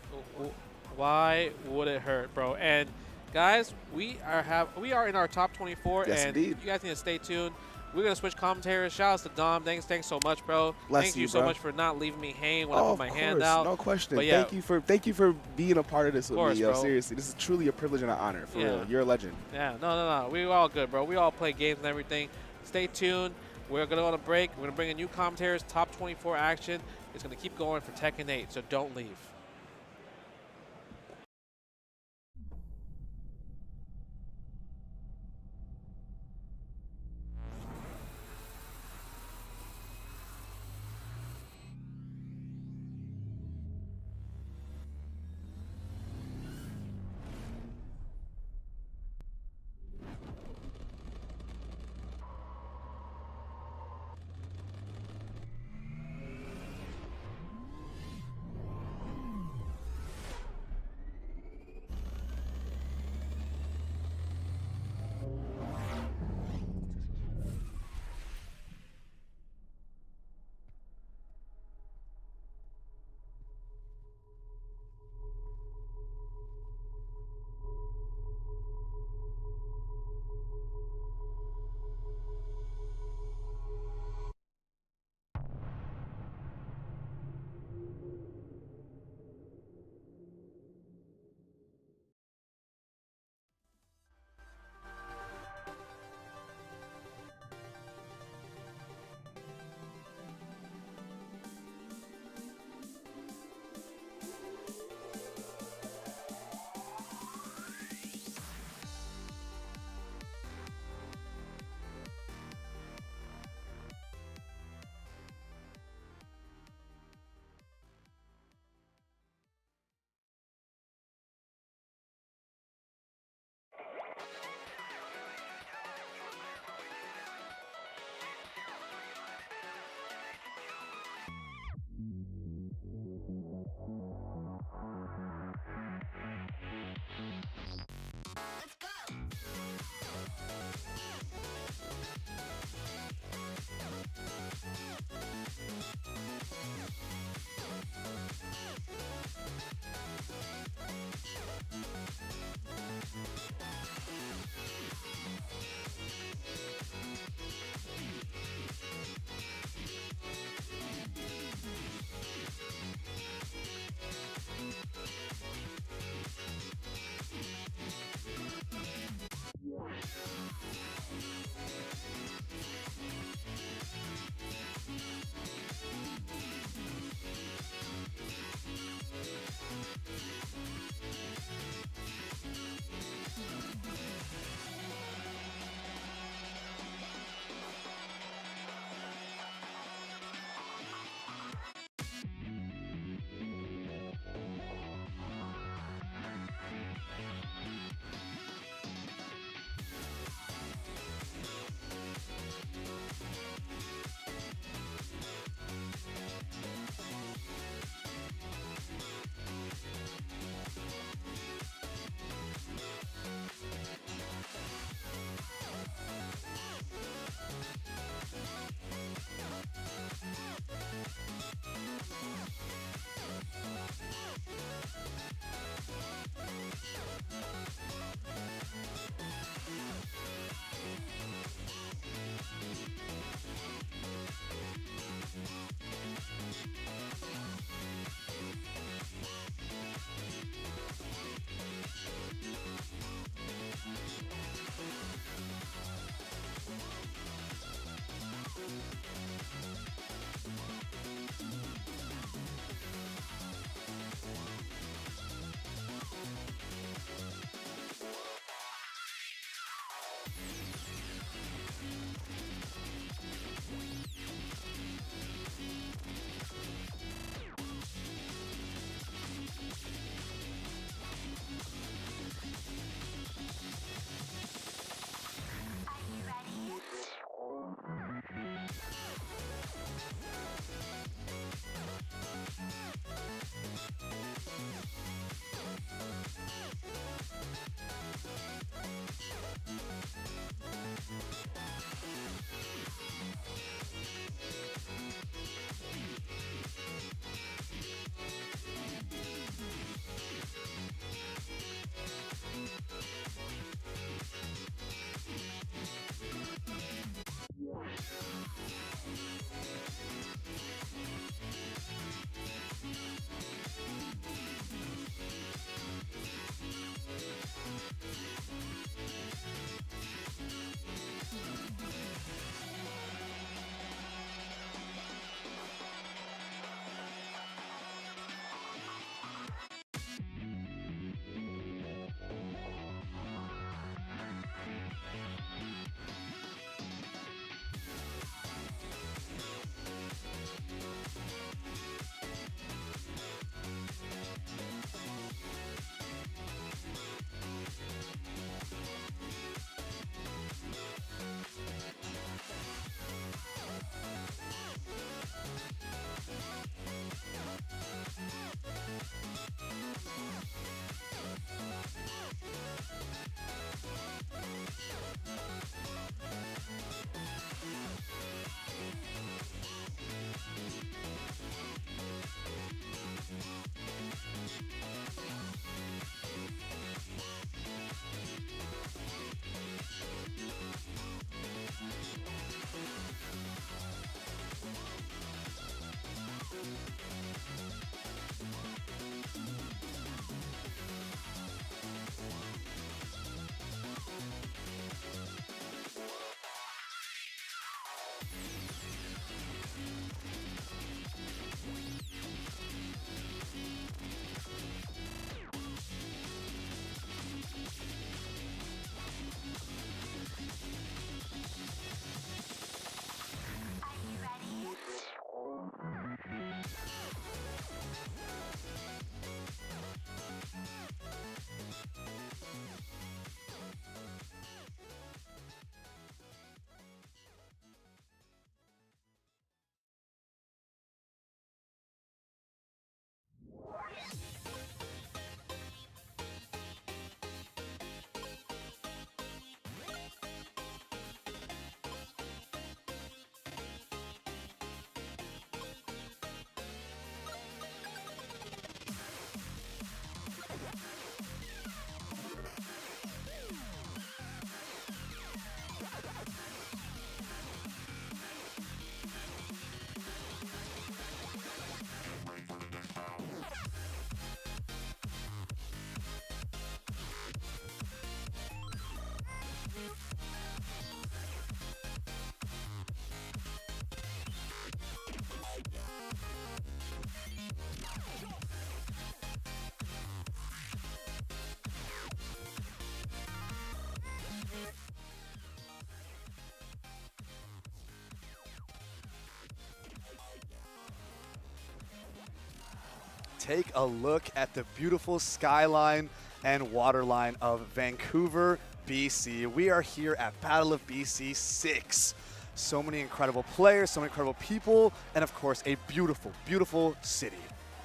[SPEAKER 16] Why would it hurt, bro? And guys, we are in our top 24,
[SPEAKER 15] Yes,
[SPEAKER 16] and
[SPEAKER 15] indeed.
[SPEAKER 16] you guys need to stay tuned. We're gonna switch commentators. Shout outs to Dom. Thanks so much, bro.
[SPEAKER 15] Bless
[SPEAKER 16] Thank
[SPEAKER 15] you,
[SPEAKER 16] you so
[SPEAKER 15] bro.
[SPEAKER 16] much for not leaving me hanging when I put my hand
[SPEAKER 15] course,
[SPEAKER 16] out.
[SPEAKER 15] no question.
[SPEAKER 16] But yeah,
[SPEAKER 15] Thank you for being a part of this with
[SPEAKER 16] course,
[SPEAKER 15] me, yo.
[SPEAKER 16] bro.
[SPEAKER 15] Seriously, this is truly a privilege and an honor. For real, you're a legend.
[SPEAKER 16] Yeah, no. We all good, bro. We all play games and everything. Stay tuned. We're going to go on a break. We're going to bring in new commentators, top 24 action. It's going to keep going for Tekken 8, so don't leave.
[SPEAKER 17] take a look at the beautiful skyline and waterline of Vancouver, BC. We are here at Battle of BC 6. So many incredible players, so many incredible people, and of course, a beautiful, beautiful city.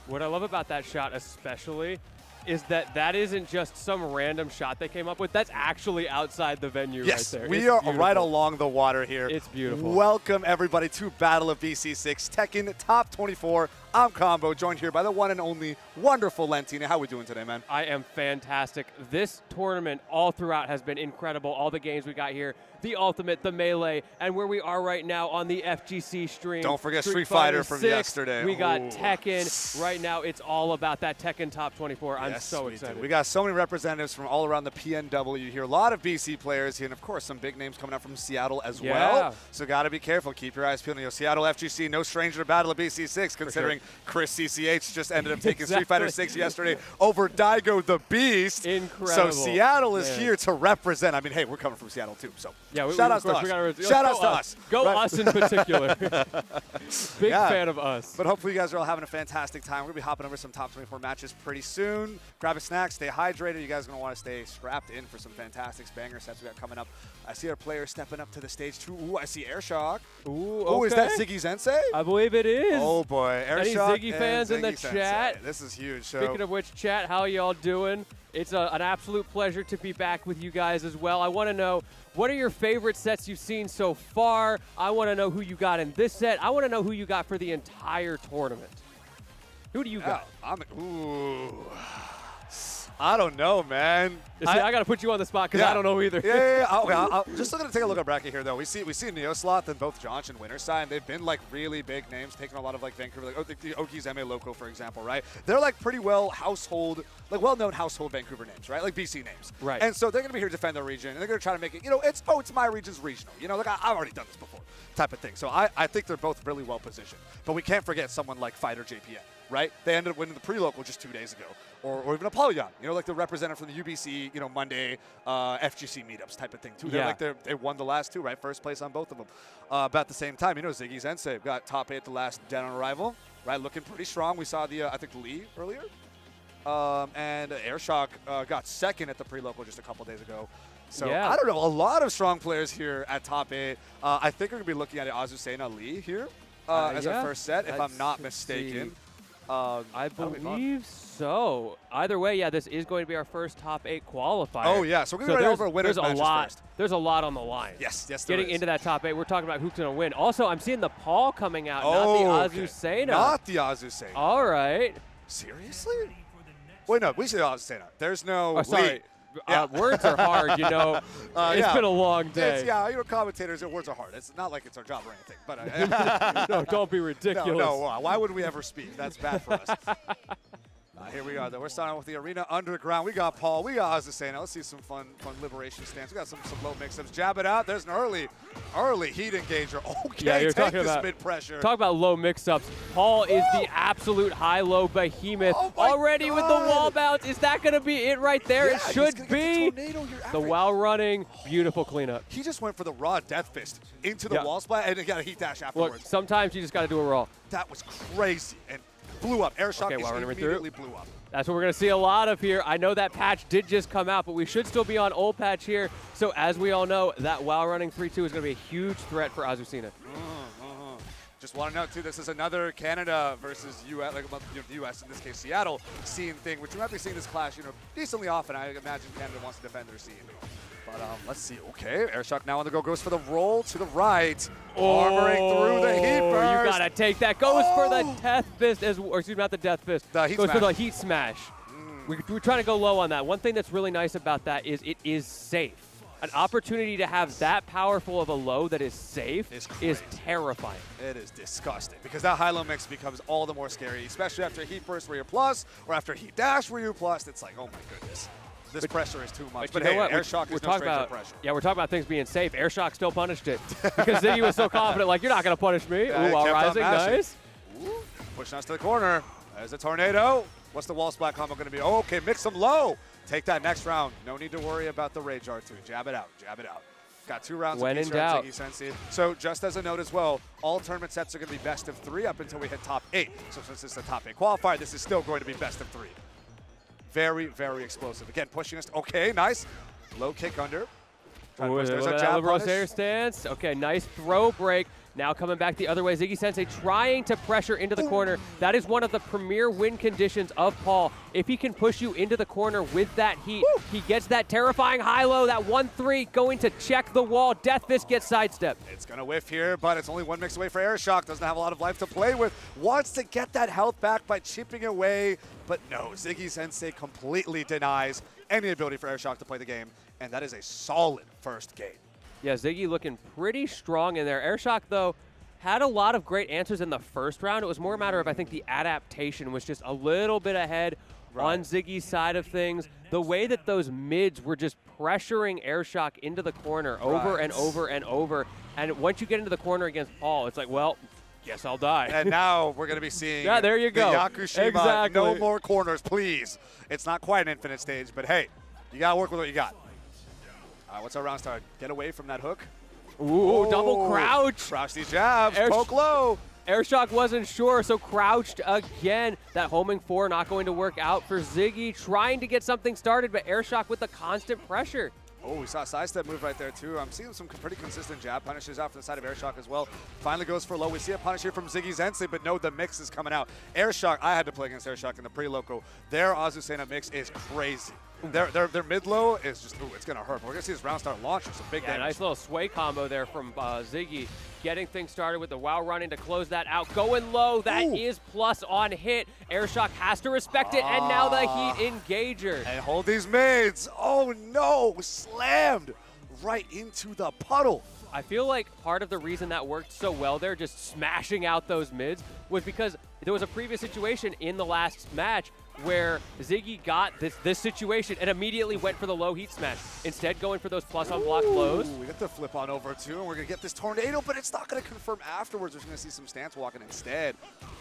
[SPEAKER 18] What I love about that shot especially is that that isn't just some random shot they came up with. That's actually outside the venue right there.
[SPEAKER 17] Yes, we
[SPEAKER 18] It's
[SPEAKER 17] are
[SPEAKER 18] beautiful.
[SPEAKER 17] right along the water here.
[SPEAKER 18] It's beautiful.
[SPEAKER 17] Welcome, everybody, to Battle of BC 6, Tekken Top 24. I'm Combo, joined here by the one and only wonderful Lentina. How we doing today, man?
[SPEAKER 18] I am fantastic. This tournament all throughout has been incredible. All the games we got here, the Ultimate, the Melee, and where we are right now on the FGC stream.
[SPEAKER 17] Don't forget Street Fighter from
[SPEAKER 18] 6.
[SPEAKER 17] yesterday.
[SPEAKER 18] We got
[SPEAKER 17] Ooh.
[SPEAKER 18] Tekken. Right now, it's all about that Tekken Top 24. I'm
[SPEAKER 17] Yes,
[SPEAKER 18] so
[SPEAKER 17] we
[SPEAKER 18] excited.
[SPEAKER 17] do. We got so many representatives from all around the PNW here. A lot of BC players here, and of course, some big names coming up from Seattle as
[SPEAKER 18] Yeah.
[SPEAKER 17] well. So got to be careful. Keep your eyes peeled. You know, Seattle FGC, no stranger to Battle of BC 6, considering Chris CCH just ended up taking Street Fighter 6 yesterday over Daigo the Beast.
[SPEAKER 18] Incredible.
[SPEAKER 17] So Seattle is
[SPEAKER 18] Man.
[SPEAKER 17] here to represent. I mean, hey, we're coming from Seattle too. So
[SPEAKER 18] Yeah,
[SPEAKER 17] shout outs to us. Shout outs to us.
[SPEAKER 18] Go
[SPEAKER 17] Right.
[SPEAKER 18] us in particular. Big
[SPEAKER 17] Yeah.
[SPEAKER 18] fan of us.
[SPEAKER 17] But hopefully you guys are all having a fantastic time. We're going to be hopping over some top 24 matches pretty soon. Grab a snack, stay hydrated. You guys are going to want to stay strapped in for some fantastic banger sets we got coming up. I see our players stepping up to the stage too. Ooh, I see Airshock.
[SPEAKER 18] Ooh,
[SPEAKER 17] Oh, is that
[SPEAKER 18] okay.
[SPEAKER 17] Ziggy Sensei?
[SPEAKER 18] I believe it is.
[SPEAKER 17] Oh boy,
[SPEAKER 18] Any
[SPEAKER 17] Airshock
[SPEAKER 18] Ziggy
[SPEAKER 17] and
[SPEAKER 18] fans in the
[SPEAKER 17] Ziggy Sensei.
[SPEAKER 18] chat?
[SPEAKER 17] This is huge. So
[SPEAKER 18] Speaking of which, chat, how y'all doing? It's an absolute pleasure to be back with you guys as well. I want to know, what are your favorite sets you've seen so far? I want to know who you got in this set. I want to know who you got for the entire tournament. Who do you got?
[SPEAKER 17] I don't know, man.
[SPEAKER 18] See, I got to put you on the spot because I don't know either.
[SPEAKER 17] Yeah. Okay, I'll just looking to take a look at bracket here, though. We see Neosloth and both Josh and Winterside, and they've been like really big names, taking a lot of like Vancouver, like the Oki's MA Loco, for example, right? They're like pretty well well-known household Vancouver names, right? Like BC names,
[SPEAKER 18] right?
[SPEAKER 17] And so they're gonna be here to defend their region, and they're gonna try to make it, it's my region's regional, like I've already done this before, type of thing. So I think they're both really well positioned, but we can't forget someone like Fighter JPN, right? They ended up winning the pre-local just 2 days ago. Or even Apollyon, like the representative from the UBC, Monday FGC meetups type of thing too.
[SPEAKER 18] Yeah.
[SPEAKER 17] They won the last two, right? First place on both of them. About the same time, Ziggy Sensei got top 8 the last dead on arrival, right? Looking pretty strong. We saw the I think Lee earlier, and Airshock got second at the pre-local just a couple days ago. So
[SPEAKER 18] Yeah.
[SPEAKER 17] I don't know, a lot of strong players here at top 8. I think we're gonna be looking at Azucena Lee here as our first set, if I'm not mistaken.
[SPEAKER 18] I believe so. Either way, yeah, this is going to be our first top 8 qualifier.
[SPEAKER 17] Oh, yeah, so we're going to go over winners matches first.
[SPEAKER 18] There's a lot on the line.
[SPEAKER 17] Yes, there
[SPEAKER 18] Getting
[SPEAKER 17] is.
[SPEAKER 18] into that top 8, we're talking about who's going to win. Also, I'm seeing the Paul coming out,
[SPEAKER 17] Oh,
[SPEAKER 18] not the Azucena.
[SPEAKER 17] Not the Azucena.
[SPEAKER 18] All right.
[SPEAKER 17] Seriously? Wait, no, we say Azucena. There's no
[SPEAKER 18] sorry.
[SPEAKER 17] Lee. Yeah.
[SPEAKER 18] Words are hard, It's been a long day.
[SPEAKER 17] Commentators, words are hard. It's not like it's our job or anything. But
[SPEAKER 18] no, don't be ridiculous.
[SPEAKER 17] No, why would we ever speak? That's bad for us. Here we are, though. We're starting with the Arena Underground. We got Paul. We got Azucena. Let's see some fun liberation stance. We got some low mix-ups. Jab it out. There's an early heat engager. Okay,
[SPEAKER 18] Yeah, you're
[SPEAKER 17] take
[SPEAKER 18] talking
[SPEAKER 17] this
[SPEAKER 18] about
[SPEAKER 17] mid-pressure.
[SPEAKER 18] Talk about low mix-ups. Paul is the absolute high-low behemoth. Already with the wall bounce. Is that going to be it right there?
[SPEAKER 17] Yeah,
[SPEAKER 18] it
[SPEAKER 17] he's
[SPEAKER 18] should
[SPEAKER 17] gonna
[SPEAKER 18] be.
[SPEAKER 17] get the tornado here
[SPEAKER 18] The
[SPEAKER 17] after.
[SPEAKER 18] while running, beautiful cleanup.
[SPEAKER 17] He just went for the raw death fist into the
[SPEAKER 18] Yeah.
[SPEAKER 17] wall splat, and he got a heat dash afterwards.
[SPEAKER 18] Look, sometimes you just got to do a raw.
[SPEAKER 17] That was crazy, and blew up. Airshock
[SPEAKER 18] Okay, while running through.
[SPEAKER 17] immediately blew up.
[SPEAKER 18] That's what we're going to see a lot of here. I know that patch did just come out, but we should still be on old patch here. So as we all know, that while running 3-2 is going to be a huge threat for Azucena.
[SPEAKER 17] Just want to note, too, this is another Canada versus U.S., the U.S., in this case Seattle, scene thing, which we might be seeing this clash, decently often. I imagine Canada wants to defend their scene. But let's see. Okay, Airshock now on the go. Goes for the roll to the right. Armoring through the heat burst.
[SPEAKER 18] You got to take that. Goes for the death fist, or excuse me, not the death fist.
[SPEAKER 17] The heat
[SPEAKER 18] Goes for
[SPEAKER 17] smash.
[SPEAKER 18] the heat smash. We're trying to go low on that. One thing that's really nice about that is it is safe. An opportunity to have that powerful of a low that is safe is terrifying.
[SPEAKER 17] It is disgusting because that high-low mix becomes all the more scary, especially after a heat burst where you're plus or after a heat dash where you're plus. It's like, oh my goodness. This pressure is too much. But
[SPEAKER 18] you know
[SPEAKER 17] hey,
[SPEAKER 18] what?
[SPEAKER 17] Airshock is no stranger to pressure.
[SPEAKER 18] Yeah, we're talking about things being safe. Airshock still punished it because Ziggy was so confident, like, you're not going to punish me.
[SPEAKER 17] Yeah,
[SPEAKER 18] Ooh, while
[SPEAKER 17] kept on
[SPEAKER 18] rising,
[SPEAKER 17] mashing.
[SPEAKER 18] nice.
[SPEAKER 17] Ooh, pushing us to the corner. There's a tornado. What's the wall splat combo going to be? Oh, okay, mix them low. Take that next round. No need to worry about the Rage R2. Jab it out. Jab it out. Got 2 rounds
[SPEAKER 18] When
[SPEAKER 17] of
[SPEAKER 18] in
[SPEAKER 17] Beast Run
[SPEAKER 18] doubt.
[SPEAKER 17] Ziggy Sensei. So just as a note as well, all tournament sets are going to be best of 3 up until we hit top 8. So since this is the top 8 qualifier, this is still going to be best of 3. Very, very explosive. Again, pushing us. Okay, nice. Low kick under. Trying to
[SPEAKER 18] Ooh,
[SPEAKER 17] push. There's
[SPEAKER 18] look
[SPEAKER 17] a
[SPEAKER 18] at
[SPEAKER 17] jab
[SPEAKER 18] that Liberos
[SPEAKER 17] punish.
[SPEAKER 18] air stance. Okay, nice throw break. Now coming back the other way, Ziggy Sensei trying to pressure into the corner. That is one of the premier win conditions of Paul. If he can push you into the corner with that heat, he gets that terrifying high-low, that 1-3 going to check the wall. Death Fist gets sidestepped.
[SPEAKER 17] It's going to whiff here, but it's only 1 mix away for Airshock. Doesn't have a lot of life to play with. Wants to get that health back by chipping away, but no, Ziggy Sensei completely denies any ability for Airshock to play the game, and that is a solid first game.
[SPEAKER 18] Yeah, Ziggy looking pretty strong in there. Airshock, though, had a lot of great answers in the first round. It was more a matter of, I think, the adaptation was just a little bit ahead on Ziggy's side of things. The way that those mids were just pressuring Airshock into the corner over and over and over. And once you get into the corner against Paul, it's like, well, guess I'll die.
[SPEAKER 17] And now we're going to be seeing
[SPEAKER 18] yeah, there you go.
[SPEAKER 17] the Yakushima,
[SPEAKER 18] exactly.
[SPEAKER 17] no more corners, please. It's not quite an infinite stage, but hey, you got to work with what you got. What's our round start? Get away from that hook.
[SPEAKER 18] Ooh, double crouch.
[SPEAKER 17] Crouch these jabs, poke low.
[SPEAKER 18] Airshock wasn't sure, so crouched again. That homing 4 not going to work out for Ziggy. Trying to get something started, but Airshock with the constant pressure.
[SPEAKER 17] Oh, we saw a sidestep move right there, too. I'm seeing some pretty consistent jab punishes out from the side of Airshock as well. Finally goes for low. We see a punish here from Ziggy Sensei, but no, the mix is coming out. Airshock, I had to play against Airshock in the pre-local. Their Azucena mix is crazy. Their mid-low is just, ooh, it's going to hurt. We're going to see this round start launch with some big damage.
[SPEAKER 18] Nice little sway combo there from Ziggy. Getting things started with the WoW running to close that out. Going low, that is plus on hit. Airshock has to respect it, and now the heat engager.
[SPEAKER 17] And hold these mids. Oh no, slammed right into the puddle.
[SPEAKER 18] I feel like part of the reason that worked so well there, just smashing out those mids, was because there was a previous situation in the last match where Ziggy got this situation and immediately went for the low heat smash. Instead, going for those plus on block lows.
[SPEAKER 17] We got the flip on over too, and we're going to get this tornado, but it's not going to confirm afterwards. We're going to see some stance walking instead.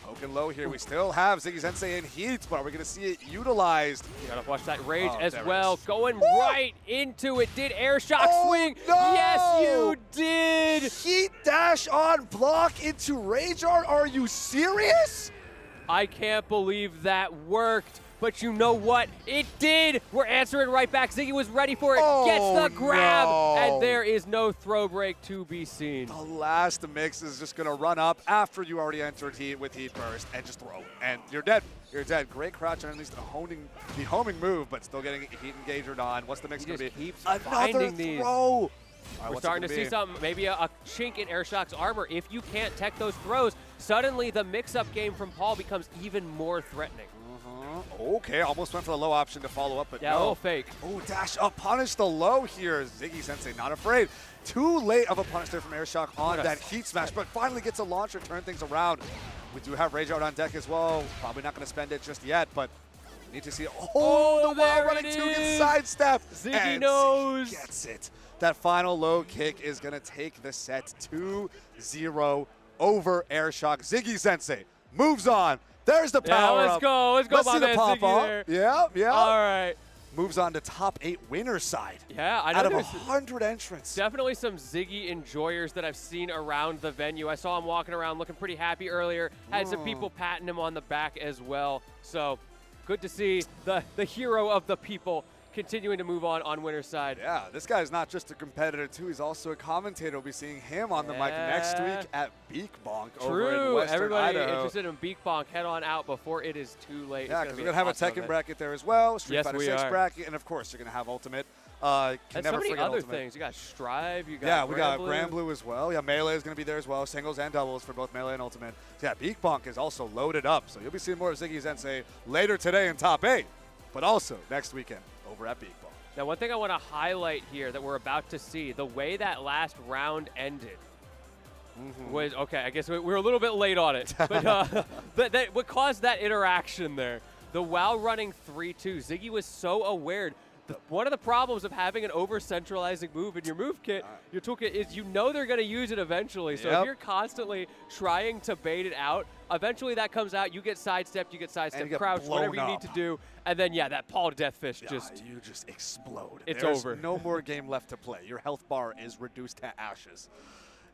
[SPEAKER 17] Poking low here. We still have Ziggy Sensei in heat, but we're going to see it utilized.
[SPEAKER 18] You got to watch that rage as
[SPEAKER 17] there it
[SPEAKER 18] well.
[SPEAKER 17] is.
[SPEAKER 18] Going right into it. Did Airshock swing?
[SPEAKER 17] No!
[SPEAKER 18] Yes, you did!
[SPEAKER 17] Heat dash on block into Rage Art. Are you serious?
[SPEAKER 18] I can't believe that worked. But you know what? It did! We're answering right back. Ziggy was ready for it. Gets the grab.
[SPEAKER 17] No.
[SPEAKER 18] And there is no throw break to be seen.
[SPEAKER 17] The last mix is just going to run up after you already entered heat with heat burst and just throw. And you're dead. You're dead. Great crouch on at least the homing move, but still getting heat engagered on. What's the mix going to be?
[SPEAKER 18] Keeps
[SPEAKER 17] Another
[SPEAKER 18] finding these.
[SPEAKER 17] throw.
[SPEAKER 18] We're starting to see something, maybe a chink in Airshock's armor. If you can't tech those throws, suddenly the mix-up game from Paul becomes even more threatening.
[SPEAKER 17] Okay, almost went for the low option to follow up, but
[SPEAKER 18] yeah,
[SPEAKER 17] no.
[SPEAKER 18] a little fake.
[SPEAKER 17] Oh, dash up, punish the low here. Ziggy Sensei not afraid. Too late of a punish there from Airshock on that heat smash, but finally gets a launcher, turn things around. We do have Rage Out on deck as well. Probably not going to spend it just yet, but need to see. Oh, the wall running 2 gets sidestep.
[SPEAKER 18] Ziggy
[SPEAKER 17] and
[SPEAKER 18] knows.
[SPEAKER 17] Ziggy gets it. That final low kick is going to take the set 2-0 over Airshock. Ziggy Sensei moves on. There's the power
[SPEAKER 18] let's
[SPEAKER 17] up.
[SPEAKER 18] go. Let's go,
[SPEAKER 17] Let's
[SPEAKER 18] my
[SPEAKER 17] see the
[SPEAKER 18] man
[SPEAKER 17] pop
[SPEAKER 18] Ziggy
[SPEAKER 17] off.
[SPEAKER 18] there.
[SPEAKER 17] Yeah.
[SPEAKER 18] All right.
[SPEAKER 17] Moves on to top 8 winner side.
[SPEAKER 18] Yeah, I know.
[SPEAKER 17] Out of
[SPEAKER 18] there's
[SPEAKER 17] 100 entrants.
[SPEAKER 18] Definitely some Ziggy enjoyers that I've seen around the venue. I saw him walking around looking pretty happy earlier. Had some people patting him on the back as well. So good to see the hero of the people continuing to move on winner's side.
[SPEAKER 17] Yeah, this guy's not just a competitor, too. He's also a commentator. We'll be seeing him on the mic next week at Beak Bonk over in Western
[SPEAKER 18] Everybody
[SPEAKER 17] Idaho.
[SPEAKER 18] interested in Beak Bonk, head on out before it is too late.
[SPEAKER 17] Yeah, because we're going to have a Tekken bracket there as well, Street
[SPEAKER 18] Yes,
[SPEAKER 17] Fighter
[SPEAKER 18] we
[SPEAKER 17] 6
[SPEAKER 18] are.
[SPEAKER 17] bracket, and of course, you're going to have Ultimate.
[SPEAKER 18] And
[SPEAKER 17] Can
[SPEAKER 18] so
[SPEAKER 17] never
[SPEAKER 18] many
[SPEAKER 17] forget
[SPEAKER 18] other
[SPEAKER 17] Ultimate.
[SPEAKER 18] things. You got Strive, you got
[SPEAKER 17] Yeah, we got
[SPEAKER 18] Granblue.
[SPEAKER 17] Grand Blue as well. Yeah, Melee is going to be there as well. Singles and doubles for both Melee and Ultimate. So yeah, Beak Bonk is also loaded up. So you'll be seeing more of Ziggy Sensei later today in top 8, but also next weekend over at Beak Bonk.
[SPEAKER 18] Now, one thing I want to highlight here that we're about to see, the way that last round ended was, okay, I guess we're a little bit late on it, but what caused that interaction there? The WoW running 3-2, Ziggy was so aware. One of the problems of having an over-centralizing move in your move kit, your toolkit, is you know they're going to use it eventually. So if you're constantly trying to bait it out, eventually that comes out. You get sidestepped, crouch, whatever you need to do. And then, that Paul Deathfish just...
[SPEAKER 17] You just explode.
[SPEAKER 18] It's
[SPEAKER 17] There's
[SPEAKER 18] over.
[SPEAKER 17] No more game left to play. Your health bar is reduced to ashes.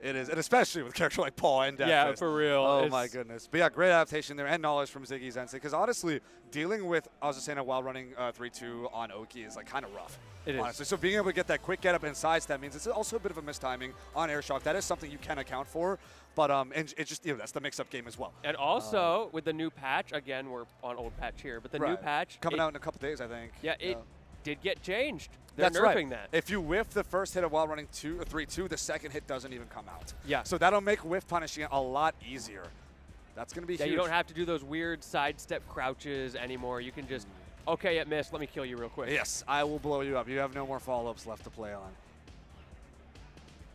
[SPEAKER 17] It is, and especially with a character like Paul and Deathfish.
[SPEAKER 18] Yeah, for real.
[SPEAKER 17] Oh, my goodness. But yeah, great adaptation there and knowledge from Ziggy Zensei. Because honestly, dealing with Azucena while running 3-2 on Oki is like kind of rough.
[SPEAKER 18] It
[SPEAKER 17] honestly. So being able to get that quick get up and sidestep means it's also a bit of a mistiming on air shock. That is something you can account for. But and it's just, that's the mix-up game as well.
[SPEAKER 18] And also, with the new patch, again, we're on old patch here, but the new patch.
[SPEAKER 17] Coming out in a couple days, I think.
[SPEAKER 18] Yeah, it did get changed. They're
[SPEAKER 17] That's
[SPEAKER 18] nerfing
[SPEAKER 17] right.
[SPEAKER 18] that.
[SPEAKER 17] If you whiff the first hit while running 3-2, the second hit doesn't even come out.
[SPEAKER 18] Yeah.
[SPEAKER 17] So that'll make whiff punishing a lot easier. That's going to be huge.
[SPEAKER 18] You don't have to do those weird sidestep crouches anymore. You can just, okay, it missed. Let me kill you real quick.
[SPEAKER 17] Yes, I will blow you up. You have no more follow-ups left to play on.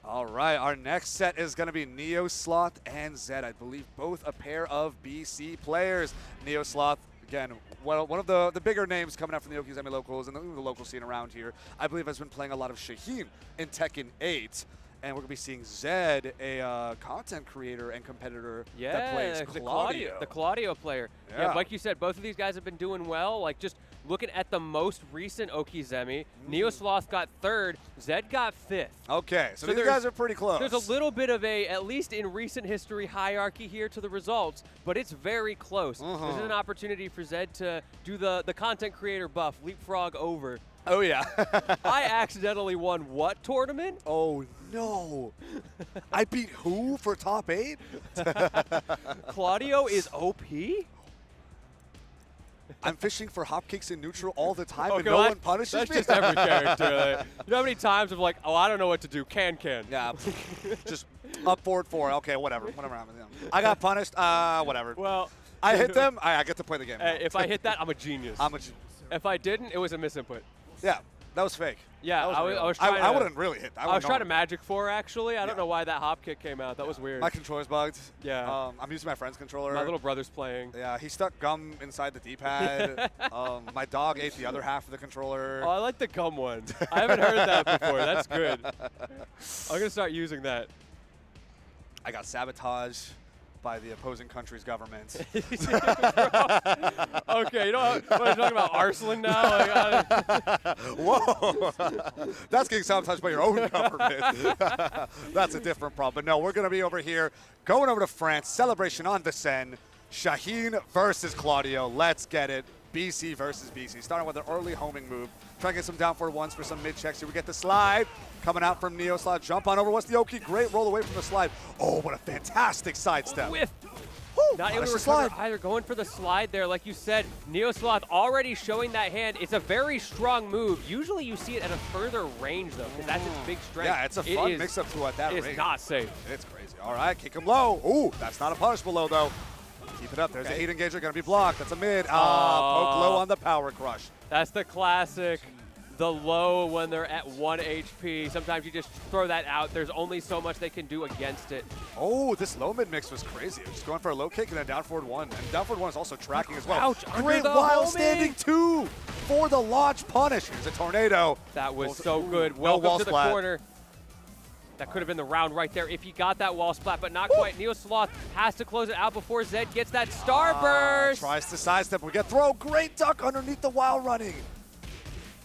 [SPEAKER 17] All right, our next set is going to be Neo Sloth and Zed. I believe both a pair of BC players. Neo Sloth, again, one of the bigger names coming out from the Okizeme locals and the local scene around here, I believe has been playing a lot of Shaheen in Tekken 8. And we're going to be seeing Zed, a content creator and competitor that plays Claudio.
[SPEAKER 18] The Claudio player. Yeah, like you said, both of these guys have been doing well. Like, just looking at the most recent Okizeme, Neo Sloth got 3rd, Zed got 5th.
[SPEAKER 17] Okay, so these guys are pretty close.
[SPEAKER 18] There's a little bit of a, at least in recent history, hierarchy here to the results, but it's very close. This is an opportunity for Zed to do the content creator buff, leapfrog over.
[SPEAKER 17] Oh, yeah.
[SPEAKER 18] I accidentally won what tournament?
[SPEAKER 17] Oh, no. I beat who for top 8?
[SPEAKER 18] Claudio is OP?
[SPEAKER 17] I'm fishing for hopcakes in neutral all the time,
[SPEAKER 18] Okay,
[SPEAKER 17] and no one punishes
[SPEAKER 18] that's
[SPEAKER 17] me?
[SPEAKER 18] just every character. Like, you know how many times I'm like, oh, I don't know what to do. Can.
[SPEAKER 17] Yeah, just up forward 4. Okay, whatever. I got punished. Whatever.
[SPEAKER 18] Well,
[SPEAKER 17] I hit them. I get to play the game.
[SPEAKER 18] If I hit that, I'm a genius.
[SPEAKER 17] I'm a genius.
[SPEAKER 18] If I didn't, it was a misinput.
[SPEAKER 17] Yeah, that was fake.
[SPEAKER 18] Yeah,
[SPEAKER 17] I
[SPEAKER 18] was trying
[SPEAKER 17] I wouldn't really hit.
[SPEAKER 18] I was trying to Magic 4, actually. I don't know why that hop kick came out. That was weird.
[SPEAKER 17] My controller's bugged.
[SPEAKER 18] Yeah.
[SPEAKER 17] I'm using my friend's controller.
[SPEAKER 18] My little brother's playing.
[SPEAKER 17] Yeah, he stuck gum inside the D-pad. My dog ate the other half of the controller.
[SPEAKER 18] Oh, I like the gum one. I haven't heard that before. That's good. I'm going to start using that.
[SPEAKER 17] I got sabotaged by the opposing country's government.
[SPEAKER 18] Okay, you know what I'm talking about? Arslan now?
[SPEAKER 17] Whoa. That's getting sabotaged by your own government. That's a different problem. But no, we're going to be over here, going over to France, celebration on the Seine. Shaheen versus Claudio. Let's get it. BC versus BC. Starting with an early homing move. Trying to get some down forward ones for some mid-checks here. We get the slide coming out from Neo Sloth. Jump on over. What's the Oki? Great roll away from the slide. Oh, what a fantastic sidestep.
[SPEAKER 18] Whiff. Not able to recover
[SPEAKER 17] slide.
[SPEAKER 18] either. Going for the slide there. Like you said, Neo Sloth already showing that hand. It's a very strong move. Usually you see it at a further range, though, because that's its big strength.
[SPEAKER 17] Yeah, it's a fun mix-up to at that range.
[SPEAKER 18] It's not safe.
[SPEAKER 17] It's crazy. All right, kick him low. Ooh, that's not a punishable low, though. Keep it up. There's a heat engager going to be blocked. That's a mid. Poke low on the power crush.
[SPEAKER 18] That's the classic. The low when they're at 1 HP. Sometimes you just throw that out. There's only so much they can do against it.
[SPEAKER 17] Oh, this low mid mix was crazy. Just going for a low kick and then down forward 1. And down forward 1 is also tracking as well. Great while standing 2 for the launch punish. Here's a tornado.
[SPEAKER 18] That was so good.
[SPEAKER 17] No
[SPEAKER 18] Welcome to the
[SPEAKER 17] splat.
[SPEAKER 18] corner. That could have been the round right there if he got that wall splat, but not quite. Neo Sloth has to close it out before Zed gets that starburst.
[SPEAKER 17] Tries to sidestep. We get throw. Great duck underneath the while running.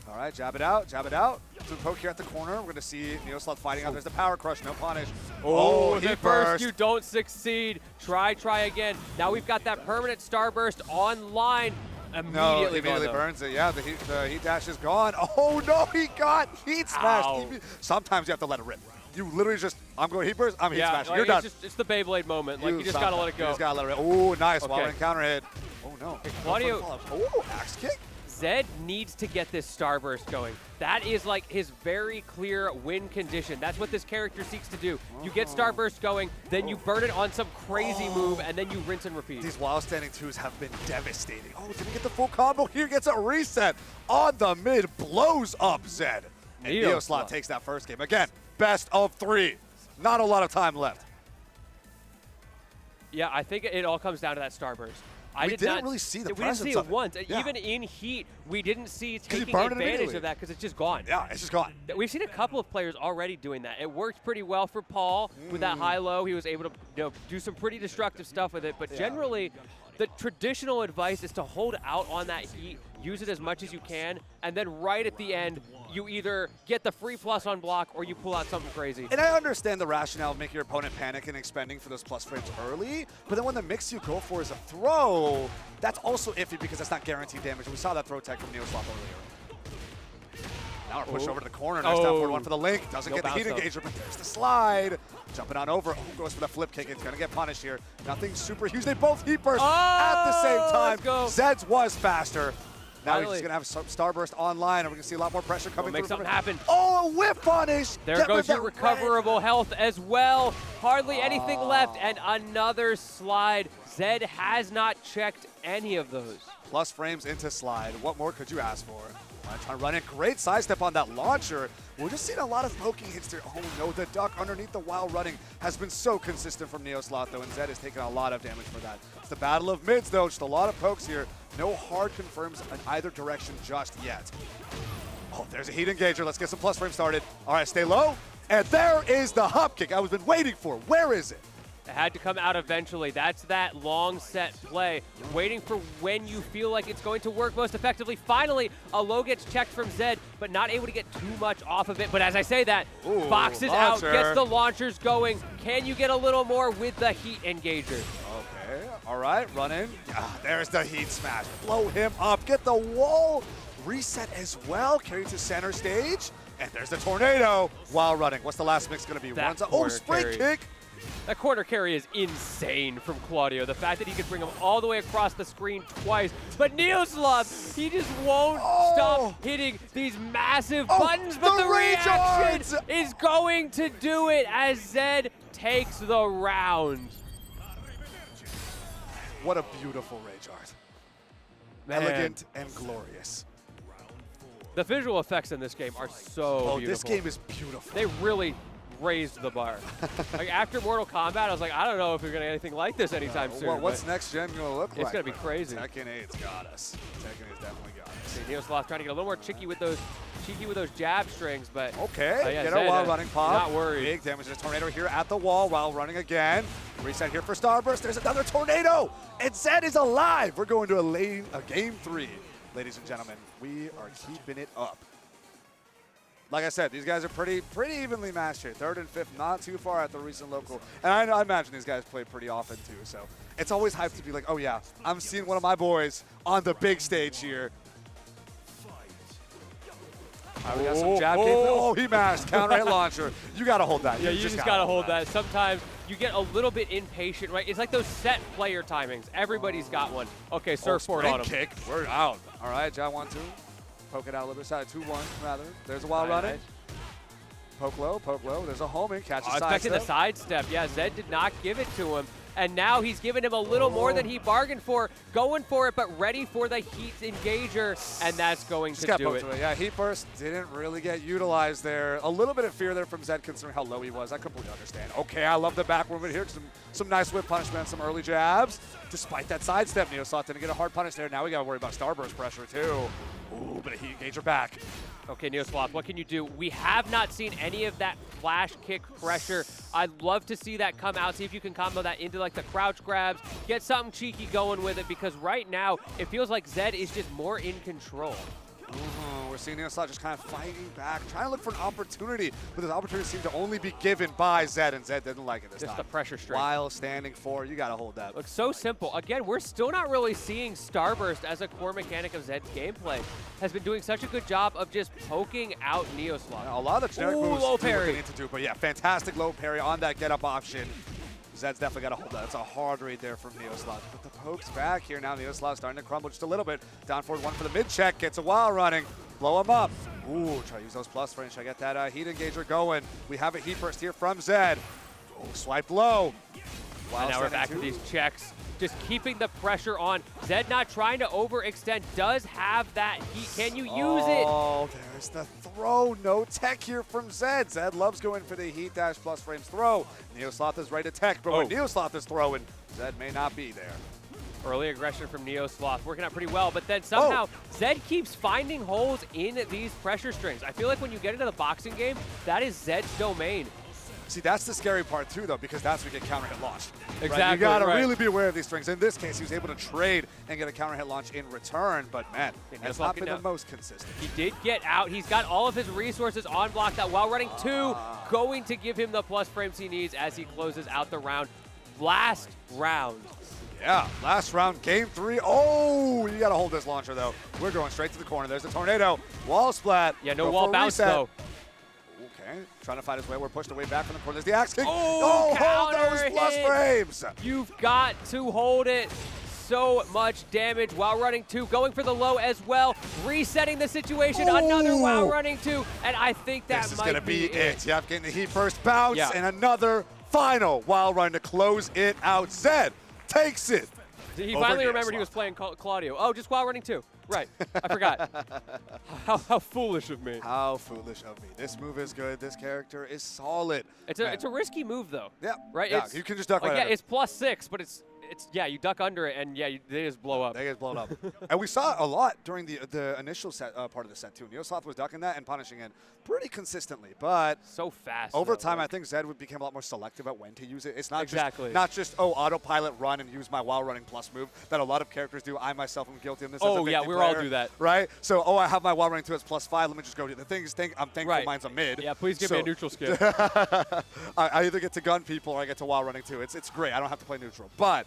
[SPEAKER 17] All right, jab it out, jab it out. So poke here at the corner. We're going to see Neo Sloth fighting out. There's the power crush, no punish.
[SPEAKER 18] Oh,
[SPEAKER 17] he
[SPEAKER 18] the
[SPEAKER 17] burst.
[SPEAKER 18] first you don't succeed. Try again. Now we've got that permanent starburst online.
[SPEAKER 17] Immediately burns it. Yeah, the heat dash is gone. Oh, no, he got heat smashed. Sometimes you have to let it rip. You literally just, I'm going heat burst, I'm heat smash. You're done.
[SPEAKER 18] It's the Beyblade moment. Like, you just got to let it go.
[SPEAKER 17] You just got to let it rip. Oh, nice. While in counter hit. Oh, no.
[SPEAKER 18] Hey, Claudio.
[SPEAKER 17] Oh, axe kick.
[SPEAKER 18] Zed needs to get this starburst going. That is like his very clear win condition. That's what this character seeks to do. You get starburst going, then you burn it on some crazy move, and then you rinse and repeat.
[SPEAKER 17] These wild standing 2s have been devastating. Oh, didn't get the full combo. Here gets a reset on the mid, blows up Zed. And Neo Sloth takes that first game. Again, best of 3. Not a lot of time left.
[SPEAKER 18] Yeah, I think it all comes down to that starburst. I
[SPEAKER 17] we didn't really see the
[SPEAKER 18] We didn't
[SPEAKER 17] presence
[SPEAKER 18] see it
[SPEAKER 17] of it.
[SPEAKER 18] once.
[SPEAKER 17] Yeah.
[SPEAKER 18] Even in heat, we didn't see
[SPEAKER 17] he
[SPEAKER 18] taking
[SPEAKER 17] burned it
[SPEAKER 18] advantage
[SPEAKER 17] immediately.
[SPEAKER 18] of that because it's just gone.
[SPEAKER 17] Yeah, it's just gone.
[SPEAKER 18] We've seen a couple of players already doing that. It worked pretty well for Paul with that high-low. He was able to do some pretty destructive stuff with it. But generally, the traditional advice is to hold out on that heat, use it as much as you can, and then right at the end, you either get the free plus on block or you pull out something crazy.
[SPEAKER 17] And I understand the rationale of making your opponent panic and expending for those plus frames early, but then when the mix you go for is a throw, that's also iffy because that's not guaranteed damage. We saw that throw tech from Neoswap earlier. Now we're pushing over to the corner. Nice down forward one for the link. Doesn't get the heat engager, but there's the slide. Jumping on over. Goes for the flip kick. It's going to get punished here. Nothing super huge. They both heat burst at the same time. Zed's was faster. Now he's going to have some Starburst online, and we're going to see a lot more pressure coming
[SPEAKER 18] Make
[SPEAKER 17] through.
[SPEAKER 18] something happen.
[SPEAKER 17] Oh, a whip punish!
[SPEAKER 18] There goes your recoverable health as well. Hardly anything left, and another slide. Zed has not checked any of those.
[SPEAKER 17] Plus frames into slide. What more could you ask for? Trying to run in. Great sidestep on that launcher. We're just seeing a lot of poking hits there. Oh no, the duck underneath the while running has been so consistent from Neoslot though, and Zed has taken a lot of damage for that. It's the battle of mids though, just a lot of pokes here. No hard confirms in either direction just yet. Oh, there's a heat engager. Let's get some plus frame started. All right, stay low. And there is the hop kick I was been waiting for. Where is it?
[SPEAKER 18] It had to come out eventually. That's that long set play. Waiting for when you feel like it's going to work most effectively. Finally, a low gets checked from Zed, but not able to get too much off of it. But as I say that, boxes out, gets the launchers going. Can you get a little more with the heat engager?
[SPEAKER 17] Okay, all right, run in. There's the heat smash. Blow him up, get the wall. Reset as well, carry to center stage. And there's the tornado while running. What's the last mix gonna be? Spray kick.
[SPEAKER 18] That corner carry is insane from Claudio. The fact that he can bring him all the way across the screen twice. But Neoslav, he just won't stop hitting these massive buttons. But the reaction is going to do it as Zed takes the round.
[SPEAKER 17] What a beautiful rage art.
[SPEAKER 18] Man.
[SPEAKER 17] Elegant and glorious.
[SPEAKER 18] The visual effects in this game are so beautiful.
[SPEAKER 17] This game is beautiful.
[SPEAKER 18] They really raised the bar. Like after Mortal Kombat, I was like, I don't know if you're gonna get anything like this anytime soon.
[SPEAKER 17] Well, what's next gen gonna look like?
[SPEAKER 18] It's gonna be crazy.
[SPEAKER 17] Tekken 8's got us. Tekken 8's definitely got us.
[SPEAKER 18] Neoslav trying to get a little more cheeky with those jab strings, but
[SPEAKER 17] get a wall running pop.
[SPEAKER 18] Not worried.
[SPEAKER 17] Big damage. There's a tornado here at the wall while running again. Reset here for Starburst. There's another tornado, and Zed is alive. We're going to a game 3, ladies and gentlemen. We are keeping it up. Like I said, these guys are pretty evenly matched here. 3rd and 5th, not too far at the recent local. And I imagine these guys play pretty often too. So it's always hyped to be like, oh yeah, I'm seeing one of my boys on the big stage here. We got some jab game. Oh, he mashed. Counter hit launcher. You got to hold that.
[SPEAKER 18] Yeah, you just got to hold that. Sometimes you get a little bit impatient, right? It's like those set player timings. Everybody's got one. Okay, surfboard on him.
[SPEAKER 17] Kick. We're out. All right, jab 1-2. Poke it out a little bit side. 2-1 rather. There's a wild running. Poke low, poke low. There's a homing. Catch a sidestep.
[SPEAKER 18] Expecting the sidestep. Yeah, Zed did not give it to him. And now he's giving him a little more than he bargained for. Going for it, but ready for the heat engager. And that's going to do it.
[SPEAKER 17] Yeah, heat burst didn't really get utilized there. A little bit of fear there from Zed considering how low he was. I completely understand. Okay, I love the back movement here. Some nice whip punishment, some early jabs. Despite that sidestep, Neoslot didn't get a hard punish there. Now we got to worry about Starburst pressure too. Ooh, but a heat engager back.
[SPEAKER 18] Okay, Neoslot, what can you do? We have not seen any of that flash kick pressure. I'd love to see that come out, see if you can combo that into like the crouch grabs, get something cheeky going with it, because right now it feels like Zed is just more in control.
[SPEAKER 17] We're seeing Neoslot just kind of fighting back, trying to look for an opportunity, but those opportunities seem to only be given by Zed, and Zed didn't like it this time.
[SPEAKER 18] Just the pressure straight.
[SPEAKER 17] While standing for, you got to hold that.
[SPEAKER 18] Looks so simple. Again, we're still not really seeing Starburst as a core mechanic of Zed's gameplay. Has been doing such a good job of just poking out Neoslot.
[SPEAKER 17] A lot of the generic moves
[SPEAKER 18] low
[SPEAKER 17] do
[SPEAKER 18] parry.
[SPEAKER 17] what they need to do, but yeah, fantastic low parry on that get-up option. Zed's definitely got to hold that. It's a hard read there from Neoslot. But the poke's back here now. Neoslot starting to crumble just a little bit. Down forward one for the mid-check. Gets a while running. Blow him up. Ooh, try to use those plus frames. Try to get that heat engager going. We have a heat burst here from Zed. Oh, swiped low.
[SPEAKER 18] And now we're back to these checks. Just keeping the pressure on. Zed not trying to overextend. Does have that heat. Can you use it?
[SPEAKER 17] Oh, there's the throw. No tech here from Zed. Zed loves going for the heat dash plus frames throw. Neoslot is ready to tech, but when Neoslot is throwing, Zed may not be there.
[SPEAKER 18] Early aggression from Neosloth working out pretty well, but then somehow Zed keeps finding holes in these pressure strings. I feel like when you get into the boxing game, that is Zed's domain.
[SPEAKER 17] See, that's the scary part too, though, because that's where you get counter hit launched.
[SPEAKER 18] Exactly.
[SPEAKER 17] Right? You gotta really be aware of these strings. In this case, he was able to trade and get a counter hit launch in return, but man, has not been the most consistent.
[SPEAKER 18] He did get out. He's got all of his resources on block. That while running 2 going to give him the plus frames he needs as he closes out the round. Last round.
[SPEAKER 17] Yeah, last round, game 3. Oh, you gotta hold this launcher though. We're going straight to the corner. There's the tornado. Wall splat.
[SPEAKER 18] Yeah, no wall bounce though.
[SPEAKER 17] Okay, trying to find his way. We're pushed away back from the corner. There's the axe kick.
[SPEAKER 18] Oh,
[SPEAKER 17] hold those plus frames.
[SPEAKER 18] You've got to hold it. So much damage while running 2, going for the low as well, resetting the situation, another while running 2, and I think that
[SPEAKER 17] this is
[SPEAKER 18] might
[SPEAKER 17] gonna be it. Yep, getting the heat first bounce,
[SPEAKER 18] Yeah.
[SPEAKER 17] and another final while running to close it out. Zed takes it.
[SPEAKER 18] He finally remembered he was playing Claudio. Oh, just while running 2. Right, I forgot. How foolish of me.
[SPEAKER 17] How foolish of me. This move is good. This character is solid.
[SPEAKER 18] It's a risky move though.
[SPEAKER 17] Yeah.
[SPEAKER 18] Right.
[SPEAKER 17] Yeah,
[SPEAKER 18] It's,
[SPEAKER 17] you can just duck right
[SPEAKER 18] Yeah,
[SPEAKER 17] under.
[SPEAKER 18] it's +6, but it's yeah, you duck under it, and yeah, they just blow up.
[SPEAKER 17] They get blown up. And we saw a lot during the initial set, part of the set too. Neosloth was ducking that and punishing it pretty consistently, but
[SPEAKER 18] so fast.
[SPEAKER 17] Over
[SPEAKER 18] though,
[SPEAKER 17] time,
[SPEAKER 18] like-
[SPEAKER 17] I think Zed became a lot more selective at when to use it. It's not
[SPEAKER 18] Exactly.
[SPEAKER 17] not just autopilot run and use my while running plus move that a lot of characters do. I myself am guilty of this.
[SPEAKER 18] Oh,
[SPEAKER 17] as a
[SPEAKER 18] yeah,
[SPEAKER 17] 50
[SPEAKER 18] we all
[SPEAKER 17] player,
[SPEAKER 18] do that.
[SPEAKER 17] right? So I have my while running 2 as +5. Let me just go do the things. I'm thankful mine's a mid.
[SPEAKER 18] Yeah, please give me a neutral skip.
[SPEAKER 17] I either get to gun people or I get to while running 2. It's great. I don't have to play neutral, but.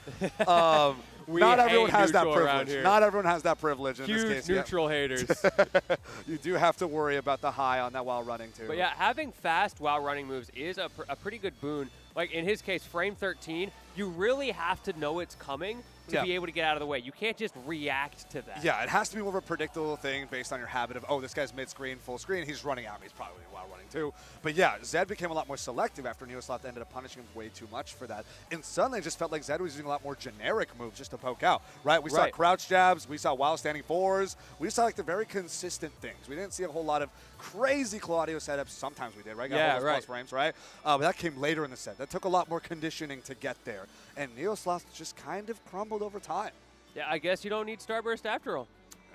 [SPEAKER 18] We
[SPEAKER 17] not everyone
[SPEAKER 18] hate
[SPEAKER 17] has that
[SPEAKER 18] neutral around
[SPEAKER 17] privilege.
[SPEAKER 18] here.
[SPEAKER 17] Not everyone has that privilege in
[SPEAKER 18] Huge
[SPEAKER 17] this case.
[SPEAKER 18] neutral haters.
[SPEAKER 17] You do have to worry about the high on that while running too.
[SPEAKER 18] But yeah, having fast while running moves is a pretty good boon. Like in his case, frame 13, you really have to know it's coming to be able to get out of the way. You can't just react to that.
[SPEAKER 17] Yeah, it has to be more of a predictable thing based on your habit of, oh, this guy's mid-screen, full screen, he's running out, he's probably while running too. But yeah, Zed became a lot more selective after Neosloth ended up punishing him way too much for that. And suddenly it just felt like Zed was using a lot more generic moves just to poke out, right? We saw crouch jabs, we saw while standing 4s, we saw like the very consistent things. We didn't see a whole lot of crazy Claudio setups. Sometimes we did, right? Got all those plus frames, right? But that came later in the set. That took a lot more conditioning to get there. And Neosloth just kind of crumbled over time.
[SPEAKER 18] Yeah, I guess you don't need Starburst after all.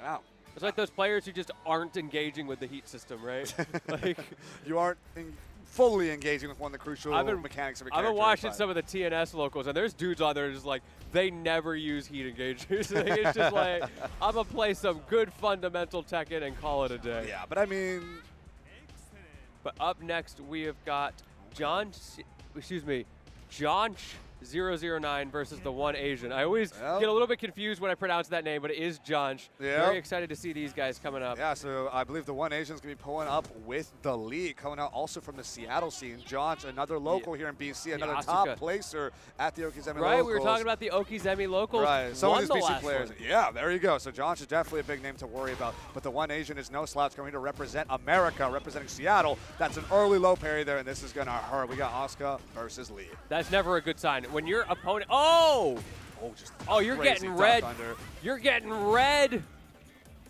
[SPEAKER 17] Wow.
[SPEAKER 18] It's like those players who just aren't engaging with the heat system, right? Like
[SPEAKER 17] you aren't fully engaging with one of the crucial mechanics of a character.
[SPEAKER 18] I've been watching some of the TNS locals, and there's dudes on there just like, they never use heat engagers. Like, it's just like, I'm going to play some good fundamental Tekken and call it a day.
[SPEAKER 17] Yeah, but I mean...
[SPEAKER 18] But up next, we have got John 009 versus the one Asian. I always get a little bit confused when I pronounce that name, but it is Jonch. Very excited to see these guys coming up.
[SPEAKER 17] Yeah, so I believe the one Asian is going to be pulling up with the lead, coming out also from the Seattle scene. Jonch, another local here in BC, another top placer at the Okizeme Locals.
[SPEAKER 18] Right, we were talking about the Okizeme Locals.
[SPEAKER 17] Right, some of these BC players.
[SPEAKER 18] One.
[SPEAKER 17] Yeah, there you go. So Jonch is definitely a big name to worry about, but the one Asian is no slouch, coming to represent America, representing Seattle. That's an early low parry there, and this is going to hurt. We got Asuka versus Lee.
[SPEAKER 18] That's never a good sign. When your opponent, you're getting red. You're getting red.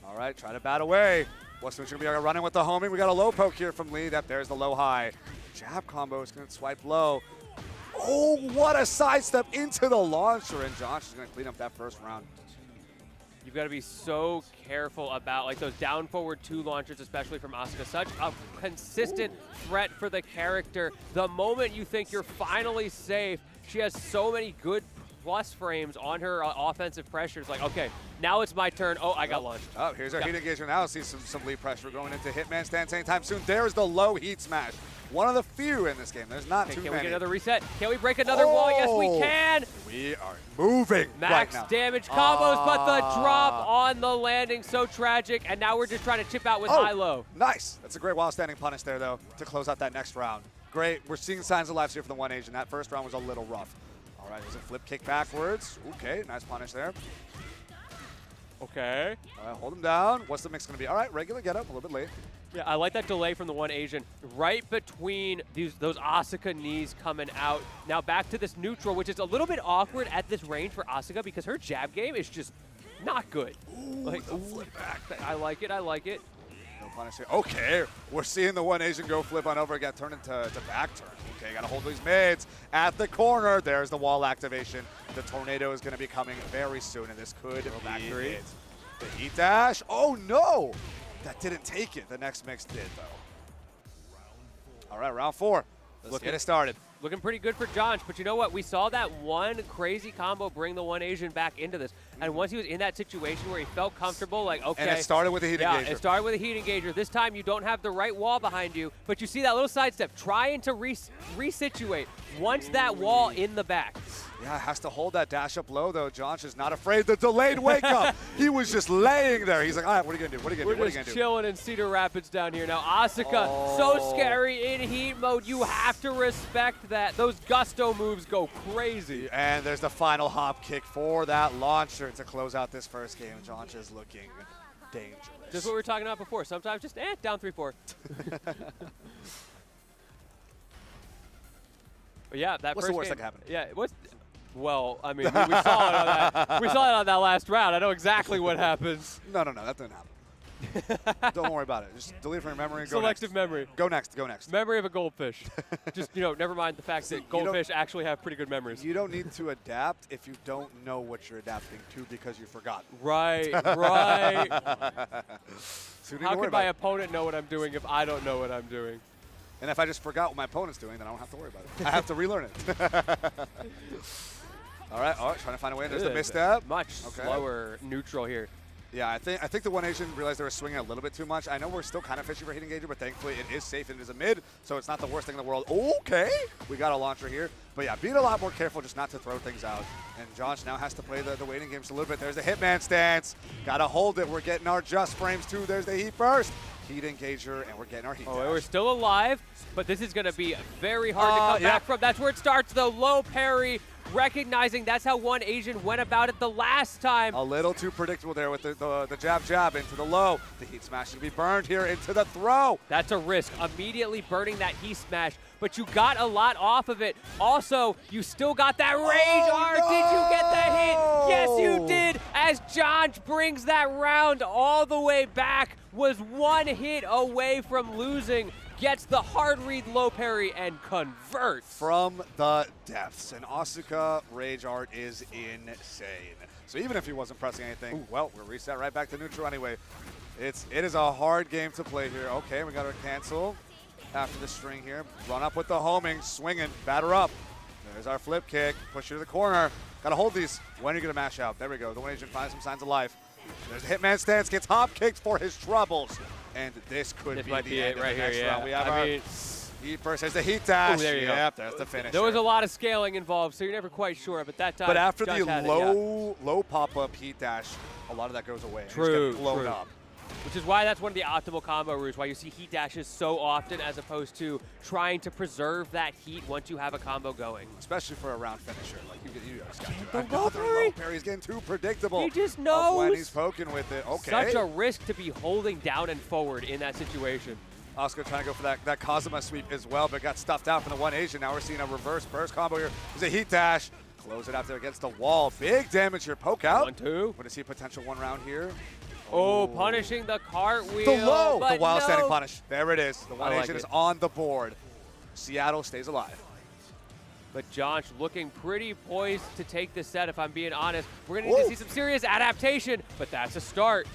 [SPEAKER 17] All right, try to bat away. What's going to be running with the homing? We got a low poke here from Lee. There's the low high. Jab combo is going to swipe low. Oh, what a sidestep into the launcher, and Josh is going to clean up that first round.
[SPEAKER 18] You've got to be so careful about like those down forward 2 launchers, especially from Asuka. Such a consistent threat for the character. The moment you think you're finally safe, she has so many good plus frames on her offensive pressures. Like, okay, now it's my turn. Oh, I got launched.
[SPEAKER 17] Oh, here's our heat engagement. Now see some lead pressure going into Hitman stance anytime soon. There's the low heat smash. One of the few in this game. There's not too many.
[SPEAKER 18] Can we get another reset? Can we break another wall? Yes, we can.
[SPEAKER 17] We are moving
[SPEAKER 18] Max
[SPEAKER 17] right now.
[SPEAKER 18] damage combos, but the drop on the landing, so tragic. And now we're just trying to chip out with high-low.
[SPEAKER 17] Nice. That's a great while standing punish there, though, to close out that next round. Great. We're seeing signs of life here for the one Asian. That first round was a little rough. All right, there's a flip kick backwards. Okay, nice punish there.
[SPEAKER 18] Okay.
[SPEAKER 17] All right, hold him down. What's the mix going to be? All right, regular get up, a little bit late.
[SPEAKER 18] Yeah, I like that delay from the one Asian. Right between those Asuka knees coming out. Now back to this neutral, which is a little bit awkward at this range for Asuka because her jab game is just not good.
[SPEAKER 17] Flip back.
[SPEAKER 18] I like it, I like it.
[SPEAKER 17] No punish here. Okay, we're seeing the one Asian go flip on over, get turned into back turn. Okay, got to hold these mids at the corner. There's the wall activation. The tornado is going to be coming very soon, and this could be it. The heat dash. Oh, no. That didn't take it. The next mix did, though. All right, round 4. Let's get it started.
[SPEAKER 18] Looking pretty good for Jonch, but you know what? We saw that one crazy combo bring the one Asian back into this. And once he was in that situation where he felt comfortable, like, okay.
[SPEAKER 17] And it started with a heat engager.
[SPEAKER 18] Yeah, it started with a heat engager. This time you don't have the right wall behind you, but you see that little sidestep trying to resituate once that wall in the back.
[SPEAKER 17] Yeah, has to hold that dash up low, though. Jonch is not afraid. The delayed wake up. He was just laying there. He's like, all right, what are you going to do? What are you going to do? What are you
[SPEAKER 18] We're
[SPEAKER 17] going to
[SPEAKER 18] just
[SPEAKER 17] do?
[SPEAKER 18] chilling in Cedar Rapids down here. Now, Asuka, so scary in heat mode. You have to respect that. Those gusto moves go crazy.
[SPEAKER 17] And there's the final hop kick for that launcher to close out this first game. Jonch is looking dangerous.
[SPEAKER 18] Just what we were talking about before. Sometimes just, down 3-4. But yeah, that
[SPEAKER 17] What's
[SPEAKER 18] first
[SPEAKER 17] the worst
[SPEAKER 18] game,
[SPEAKER 17] that can happen?
[SPEAKER 18] Yeah, well, I mean, we saw it on that. We saw it on that last round. I know exactly what happens.
[SPEAKER 17] No, that didn't happen. Don't worry about it. Just delete it from your memory and go
[SPEAKER 18] Selective
[SPEAKER 17] next.
[SPEAKER 18] memory.
[SPEAKER 17] Go next. Go next.
[SPEAKER 18] Memory of a goldfish. Just, never mind the fact that goldfish actually have pretty good memories.
[SPEAKER 17] You don't need to adapt if you don't know what you're adapting to because you forgot.
[SPEAKER 18] Right.
[SPEAKER 17] So
[SPEAKER 18] How could my opponent know what I'm doing if I don't know what I'm doing?
[SPEAKER 17] And if I just forgot what my opponent's doing, then I don't have to worry about it. I have to relearn it. All right, trying to find a way. There's the misstep.
[SPEAKER 18] Much slower neutral here.
[SPEAKER 17] Yeah, I think the one Asian realized they were swinging a little bit too much. I know we're still kind of fishing for heat engager, but thankfully it is safe and it is a mid, so it's not the worst thing in the world. Okay, we got a launcher here. But yeah, being a lot more careful just not to throw things out. And Jonch now has to play the waiting games a little bit. There's the Hitman stance. Got to hold it. We're getting our just frames too. There's the heat burst. Heat engager, and we're getting our heat dash.
[SPEAKER 18] We're still alive, but this is going to be very hard to come back from. That's where it starts, though. Low parry, recognizing that's how one Asian went about it the last time.
[SPEAKER 17] A little too predictable there with the jab into the low. The heat smash to be burned here into the throw.
[SPEAKER 18] That's a risk, immediately burning that heat smash, but you got a lot off of it. Also, you still got that rage art.
[SPEAKER 17] No!
[SPEAKER 18] Did you get the hit? Yes, you did, as Jonch brings that round all the way back. Was one hit away from losing, gets the hard read low parry, and converts.
[SPEAKER 17] From the depths. And Asuka rage art is insane. So even if he wasn't pressing anything, well, we'll reset right back to neutral anyway. It is a hard game to play here. Okay, we got our cancel after the string here. Run up with the homing, swinging, batter up. There's our flip kick, push you to the corner. Got to hold these. When are you going to mash out? There we go. The one Asian finds some signs of life. There's the Hitman stance, gets hop kicked for his troubles. And this could be the end of the next round. We have our heat burst. There's the heat dash.
[SPEAKER 18] There you
[SPEAKER 17] go.
[SPEAKER 18] there's
[SPEAKER 17] the finish.
[SPEAKER 18] There was a lot of scaling involved, so you're never quite sure. But that time,
[SPEAKER 17] But after
[SPEAKER 18] Jonch
[SPEAKER 17] the
[SPEAKER 18] had
[SPEAKER 17] low pop-up heat dash, a lot of that goes away.
[SPEAKER 18] True.
[SPEAKER 17] It's blown up.
[SPEAKER 18] Which is why that's one of the optimal combo routes, why you see heat dashes so often as opposed to trying to preserve that heat once you have a combo going.
[SPEAKER 17] Especially for a round finisher. Like you just got low parry. He's getting too predictable.
[SPEAKER 18] He just knows
[SPEAKER 17] when he's poking with it. Okay.
[SPEAKER 18] Such a risk to be holding down and forward in that situation.
[SPEAKER 17] Oscar trying to go for that Kazuma sweep as well, but got stuffed out from the one Asian. Now we're seeing a reverse burst combo here. There's a heat dash. Close it out there against the wall. Big damage here. Poke out.
[SPEAKER 18] 1-2.
[SPEAKER 17] Want to see a potential one round here.
[SPEAKER 18] Oh, punishing the cartwheel.
[SPEAKER 17] The low.
[SPEAKER 18] But
[SPEAKER 17] The wild
[SPEAKER 18] no.
[SPEAKER 17] standing punish. There it is. The one
[SPEAKER 18] like
[SPEAKER 17] Asian is
[SPEAKER 18] it.
[SPEAKER 17] on the board. Seattle stays alive.
[SPEAKER 18] But Jonch looking pretty poised to take this set, if I'm being honest. We're going to need to see some serious adaptation, but that's a start.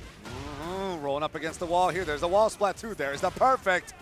[SPEAKER 17] Rolling up against the wall here. There's the wall splat too. There's the perfect.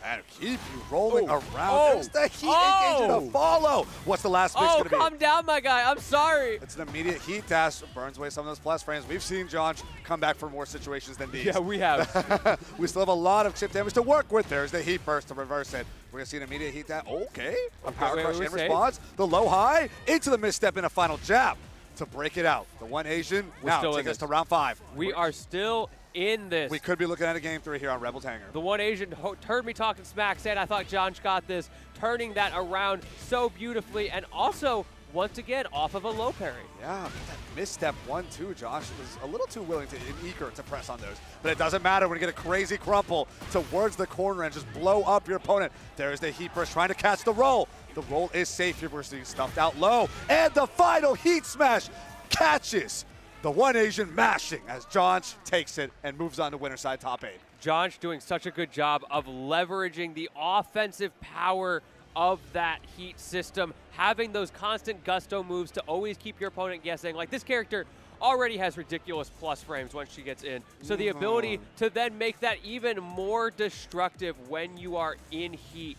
[SPEAKER 17] And keep you rolling around. There's the heat engagement to follow. What's the last mix going to be?
[SPEAKER 18] Calm down, my guy. I'm sorry.
[SPEAKER 17] It's an immediate heat dash. Burns away some of those plus frames. We've seen Jonch come back for more situations than these.
[SPEAKER 18] Yeah, we have.
[SPEAKER 17] We still have a lot of chip damage to work with. There's the heat burst to reverse it. We're going to see an immediate heat dash. Okay. A power crush in response. The low high into the misstep in a final jab to break it out. The one Asian now take us to round 5.
[SPEAKER 18] We are still in this.
[SPEAKER 17] We could be looking at a game 3 here on Rebels Hangar.
[SPEAKER 18] The one Asian heard me talking smack, said I thought Jonch got this, turning that around so beautifully, and also, once again, off of a low parry.
[SPEAKER 17] Yeah, but that misstep 1-2, Josh was a little too willing and eager to press on those. But it doesn't matter when you get a crazy crumple towards the corner and just blow up your opponent. There's the heat burst trying to catch the roll. The roll is safe here. We're seeing stuffed out low. And the final heat smash catches the one Asian mashing as Jonch takes it and moves on to winner side top 8.
[SPEAKER 18] Jonch doing such a good job of leveraging the offensive power of that heat system, having those constant gusto moves to always keep your opponent guessing. Like, this character already has ridiculous plus frames once she gets in. So the ability to then make that even more destructive when you are in heat,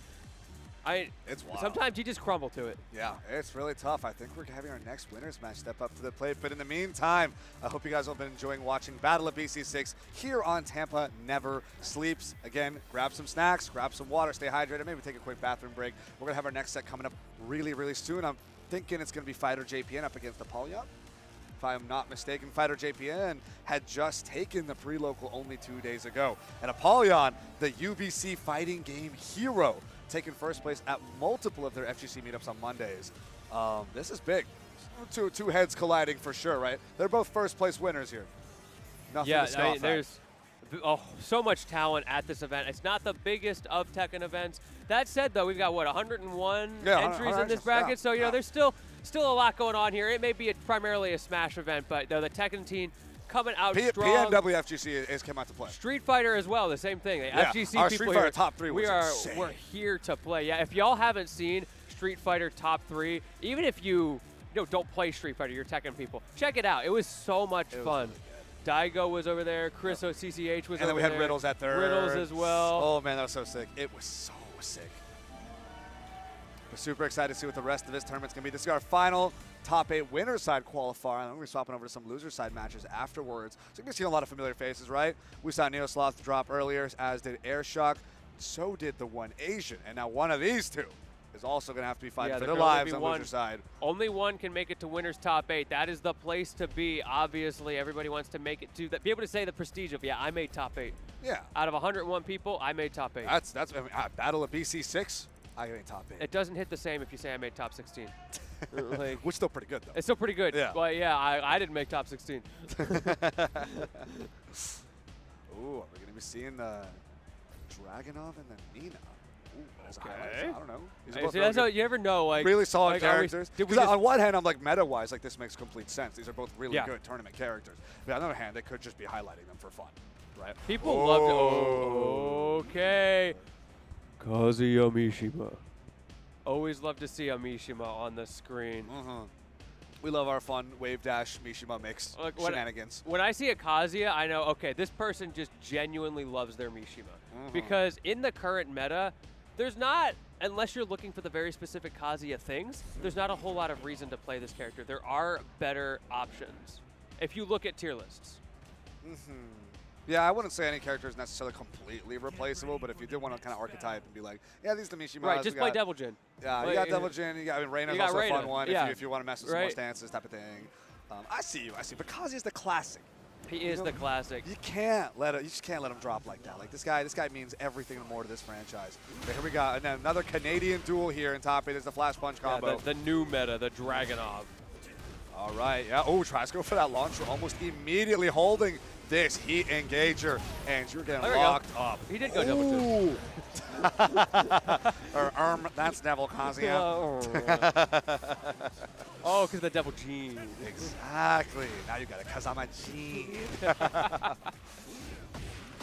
[SPEAKER 17] it's wild.
[SPEAKER 18] Sometimes you just crumble to it.
[SPEAKER 17] Yeah, it's really tough. I think we're having our next winners match step up to the plate. But in the meantime, I hope you guys have been enjoying watching Battle of BC6 here on Tampa Never Sleeps. Again, grab some snacks, grab some water, stay hydrated, maybe take a quick bathroom break. We're going to have our next set coming up really, really soon. I'm thinking it's going to be Fighter JPN up against Apollyon. If I'm not mistaken, Fighter JPN had just taken the pre-local only 2 days ago. And Apollyon, the UBC fighting game hero, taking first place at multiple of their FGC meetups on Mondays. This is big. Two heads colliding for sure, right? They're both first place winners here. Nothing to scoff at.
[SPEAKER 18] There's so much talent at this event. It's not the biggest of Tekken events. That said, though, we've got, 101 entries in this bracket? So, you know, there's still a lot going on here. It may be primarily a Smash event, but the Tekken team coming out strong.
[SPEAKER 17] PNW FGC has come out to play.
[SPEAKER 18] Street Fighter as well, the same thing. FGC
[SPEAKER 17] our
[SPEAKER 18] people
[SPEAKER 17] Street Fighter top 3 was insane.
[SPEAKER 18] We're here to play. Yeah, if y'all haven't seen Street Fighter top 3, even if you don't play Street Fighter, you're Tekken people, check it out. It was so much fun. Daigo was over there. Chris OCCH was over there.
[SPEAKER 17] And then we had Riddles at third.
[SPEAKER 18] Riddles as well.
[SPEAKER 17] Oh, man, that was so sick. It was so sick. We're super excited to see what the rest of this tournament's going to be. This is our final top 8 winner side qualifier. And then we're going to be swapping over to some loser side matches afterwards. So you're going to see a lot of familiar faces, right? We saw Neosloth drop earlier, as did Airshock. So did the one Asian. And now one of these two is also going to have to be fighting for their lives on loser side.
[SPEAKER 18] Only one can make it to winner's top 8. That is the place to be. Obviously, everybody wants to make it to that. Be able to say the prestige of, I made top 8.
[SPEAKER 17] Yeah.
[SPEAKER 18] Out of 101 people, I made top 8.
[SPEAKER 17] That's Battle of BC6. I made top 8.
[SPEAKER 18] It doesn't hit the same if you say I made top 16.
[SPEAKER 17] Which is still pretty good, though.
[SPEAKER 18] It's still pretty good.
[SPEAKER 17] Yeah.
[SPEAKER 18] Well, yeah, I didn't make top 16.
[SPEAKER 17] Ooh, are we going to be seeing the Dragunov and the Nina? Ooh, okay. I don't know.
[SPEAKER 18] See, that's how you never know. Like,
[SPEAKER 17] really solid characters.
[SPEAKER 18] Because
[SPEAKER 17] on one hand, I'm like, meta-wise, like, this makes complete sense. These are both really good tournament characters. But on the other hand, they could just be highlighting them for fun, right?
[SPEAKER 18] People love to. Okay. Kazuya Mishima. Always love to see a Mishima on the screen.
[SPEAKER 17] We love our fun wave dash Mishima mix shenanigans.
[SPEAKER 18] When I see a Kazuya, I know, okay, this person just genuinely loves their Mishima. Because in the current meta, there's not, unless you're looking for the very specific Kazuya things, there's not a whole lot of reason to play this character. There are better options if you look at tier lists.
[SPEAKER 17] Yeah, I wouldn't say any character is necessarily completely replaceable, but if you did want to kind of archetype and be like, yeah, these are the Mishimas.
[SPEAKER 18] Right, just play Devil Jin.
[SPEAKER 17] Yeah, you got Devil Jin. You got, Reina's also a fun one if you want to mess with some more stances type of thing. I see you. But Kazuya's the classic.
[SPEAKER 18] He is the classic.
[SPEAKER 17] You just can't let him drop like that. Like this guy means everything and more to this franchise. But here we go. And then another Canadian duel here in top 8 is the Flash Punch combo.
[SPEAKER 18] Yeah, the new meta, the Dragunov.
[SPEAKER 17] All right, yeah. Oh, tries to go for that launcher, almost immediately holding this heat engager, and you're getting locked up.
[SPEAKER 18] He did go double two.
[SPEAKER 17] That's Devil Kazuya.
[SPEAKER 18] Oh, because the Devil Gene.
[SPEAKER 17] Exactly. Now you got a Kazama Gene.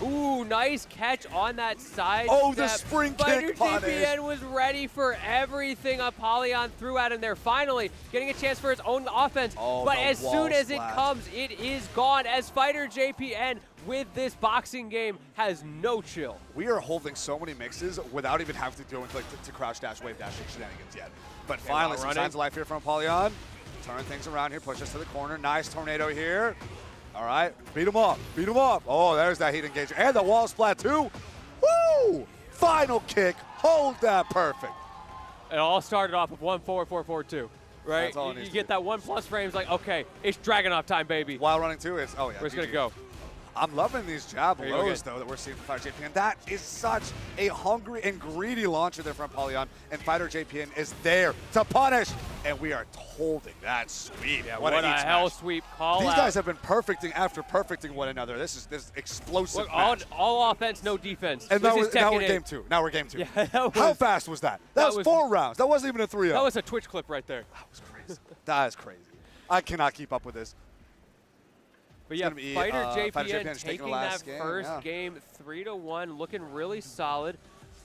[SPEAKER 18] Ooh, nice catch on that side.
[SPEAKER 17] Oh, the spring kick punish.
[SPEAKER 18] JPN was ready for everything Apollyon threw at him there. Finally, getting a chance for his own offense.
[SPEAKER 17] Oh,
[SPEAKER 18] but as soon as it comes, it is gone. As Fighter JPN with this boxing game has no chill.
[SPEAKER 17] We are holding so many mixes without even having to do to crouch dash, wave dash shenanigans yet. But finally, some signs of life here from Apollyon. Turn things around here, push us to the corner. Nice tornado here. All right, beat him up, beat him up. Oh, there's that heat engager. And the wall splat too. Woo! Final kick, hold that perfect.
[SPEAKER 18] It all started off with 1-4-4-4-2, right?
[SPEAKER 17] That's all it needs
[SPEAKER 18] you get that 1+ frames like, okay, it's Dragunov time, baby.
[SPEAKER 17] While running too is, oh yeah.
[SPEAKER 18] We're just going to go.
[SPEAKER 17] I'm loving these jab lows, though, that we're seeing from Fighter JPN. That is such a hungry and greedy launcher there from Apollyon, and Fighter JPN is there to punish, and we are holding that sweep.
[SPEAKER 18] Yeah, what a hell sweep call
[SPEAKER 17] These
[SPEAKER 18] out.
[SPEAKER 17] guys have been perfecting after perfecting one another. This is explosive.
[SPEAKER 18] Look, all offense, no defense.
[SPEAKER 17] And now we're game 2. Now we're game 2.
[SPEAKER 18] Yeah,
[SPEAKER 17] How fast was that? That was 4 rounds. That wasn't even a 3-0.
[SPEAKER 18] That was a Twitch clip right there.
[SPEAKER 17] That was crazy. That is crazy. I cannot keep up with this.
[SPEAKER 18] But yeah, Fighter JPN taking that first game 3-1, looking really solid.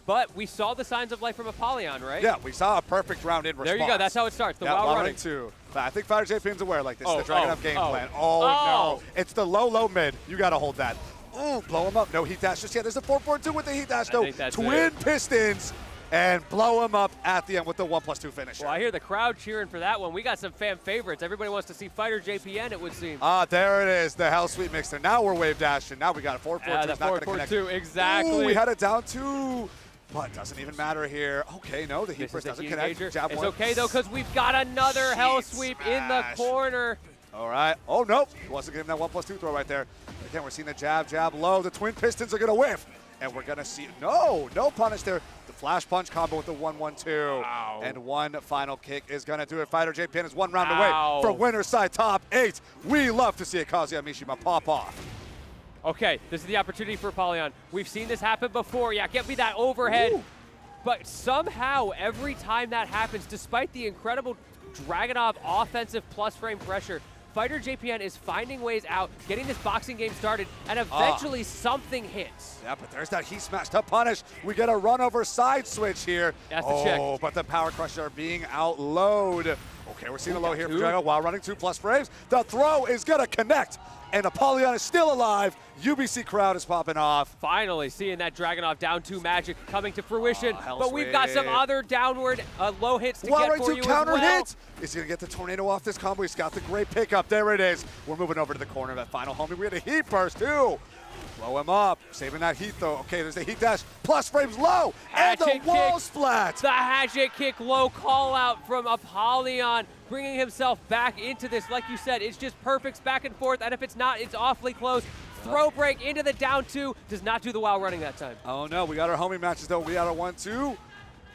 [SPEAKER 18] But we saw the signs of life from Apollyon, right?
[SPEAKER 17] Yeah, we saw a perfect round in response.
[SPEAKER 18] There you go. That's how it starts. The
[SPEAKER 17] yeah,
[SPEAKER 18] wild running.
[SPEAKER 17] Too. But I think Fighter JPN's aware like this is the
[SPEAKER 18] Oh,
[SPEAKER 17] Dragunov game plan. Oh, no. It's the low mid. You got to hold that. Ooh, blow him up. No heat dash just yet. There's a 4-4-2 with the heat dash, though. Twin pistons. And blow him up at the end with the 1+2 finish.
[SPEAKER 18] Well, I hear the crowd cheering for that one. We got some fan favorites. Everybody wants to see Fighter JPN, it would seem.
[SPEAKER 17] Ah, there it is, the Hell Sweet Mixer. Now we're wave dashing. Now we got a 4-4-2.
[SPEAKER 18] The 4-4-2, exactly.
[SPEAKER 17] Ooh, we had it down 2. But doesn't even matter here. Okay, no, the heat burst doesn't connect. Jab
[SPEAKER 18] it's
[SPEAKER 17] one.
[SPEAKER 18] okay, though, because we've got another Hell Sweep in the corner.
[SPEAKER 17] All right. Oh, nope. He wasn't giving that 1+2 throw right there. Again, we're seeing the jab low. The twin pistons are going to whiff. And we're going to see, no punish there. The flash punch combo with the 1-1-2.
[SPEAKER 18] Ow.
[SPEAKER 17] And one final kick is going to do it. Fighter JPN is one round away for winner's side top 8. We love to see a Kazuya Mishima pop off.
[SPEAKER 18] Okay, this is the opportunity for Apollyon. We've seen this happen before. Yeah, get me that overhead. Ooh. But somehow, every time that happens, despite the incredible Dragunov offensive plus frame pressure, Fighter JPN is finding ways out, getting this boxing game started, and eventually something hits.
[SPEAKER 17] Yeah, but there's that heat smash to punish. We get a run over side switch here.
[SPEAKER 18] That's the check.
[SPEAKER 17] Oh, but the power crushes are being outlowed. Okay, we're seeing a low here for Drago while running 2+ frames. The throw is going to connect, and Apollyon is still alive. UBC crowd is popping off.
[SPEAKER 18] Finally seeing that Dragunov down 2 magic coming to fruition, but we've got some other downward low hits to get for you
[SPEAKER 17] counter
[SPEAKER 18] as well.
[SPEAKER 17] hit. Is he going to get the tornado off this combo? He's got the great pickup. There it is. We're moving over to the corner of that final homie. We had a heat burst too. Blow him up. Saving that heat though. Okay, there's the heat dash. Plus frames low. And the wall splat.
[SPEAKER 18] The hatchet kick low call out from Apollyon, bringing himself back into this. Like you said, it's just perfects back and forth. And if it's not, it's awfully close. Throw break into the down 2. Does not do the wild running that time.
[SPEAKER 17] Oh no, we got our homie matches though. We got our 1-2.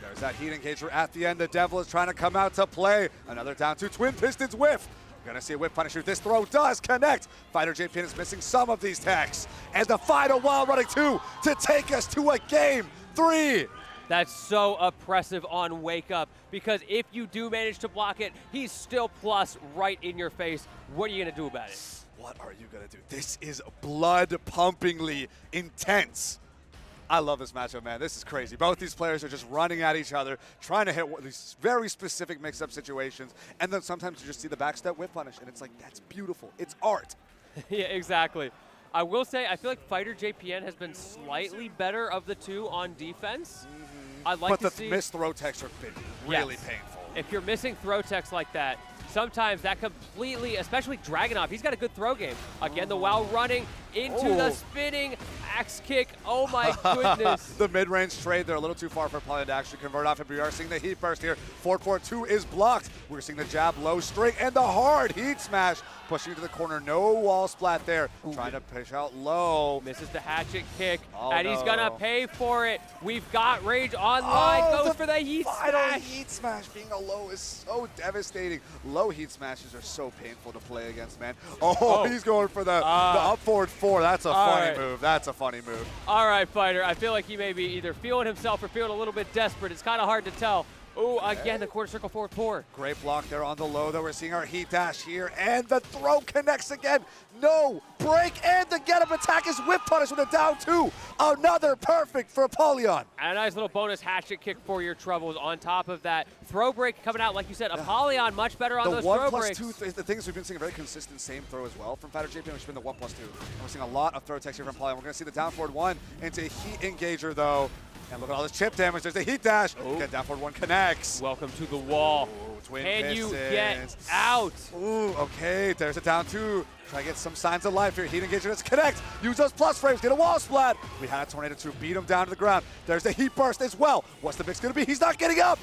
[SPEAKER 17] There's that heat engager at the end. The Devil is trying to come out to play. Another down 2. Twin pistons whiff. We're going to see a whip punisher. This throw does connect. Fighter JPN is missing some of these techs. And the final wild running 2 to take us to a game 3.
[SPEAKER 18] That's so oppressive on Wake Up, because if you do manage to block it, he's still plus right in your face. What are you going to do about it?
[SPEAKER 17] What are you going to do? This is blood-pumpingly intense. I love this matchup, man. This is crazy. Both these players are just running at each other, trying to hit these very specific mix-up situations, and then sometimes you just see the backstep whip punish, and it's like, that's beautiful. It's art.
[SPEAKER 18] Yeah, exactly. I will say, I feel like Fighter JPN has been slightly better of the two on defense. I'd like to see.
[SPEAKER 17] But the missed throw techs have been really painful.
[SPEAKER 18] If you're missing throw techs like that, sometimes that completely, especially Dragunov, he's got a good throw game. Again, the while running into the spinning axe kick. Oh my goodness.
[SPEAKER 17] The mid-range trade, they're a little too far for Apollyon to actually convert off, and we are seeing the heat burst here. 4-4-2 is blocked. We're seeing the jab low straight and the hard heat smash. Pushing to the corner, no wall splat there. Trying to push out low.
[SPEAKER 18] Misses the hatchet kick, and he's gonna pay for it. We've got Rage online, goes for the heat smash.
[SPEAKER 17] Heat smash being a low is so devastating. Low heat smashes are so painful to play against, man. He's going for the up forward 4. That's a funny move. That's a funny move.
[SPEAKER 18] All right, Fighter. I feel like he may be either feeling himself or feeling a little bit desperate. It's kind of hard to tell. Oh, again, the quarter circle forward 4.
[SPEAKER 17] Great block there on the low, though. We're seeing our heat dash here, and the throw connects again. No break, and the get-up attack is whip punish with a down 2. Another perfect for Apollyon.
[SPEAKER 18] And a nice little bonus hatchet kick for your troubles on top of that. Throw break coming out, like you said. Apollyon much better on those throw breaks.
[SPEAKER 17] The 1+2, the thing is we've been seeing a very consistent same throw as well from Fighter JPN, which has been the 1+2. And we're seeing a lot of throw techs here from Apollyon. We're going to see the down forward 1 into heat engager, though. And look at all this chip damage. There's the heat dash. Get down forward 1 connects.
[SPEAKER 18] Welcome to the wall. Can you get out?
[SPEAKER 17] Ooh, okay. There's a down 2. Try to get some signs of life here. Heat engager, let's connect. Use those plus frames. Get a wall splat. We had a tornado 2. Beat him down to the ground. There's the heat burst as well. What's the mix going to be? He's not getting up.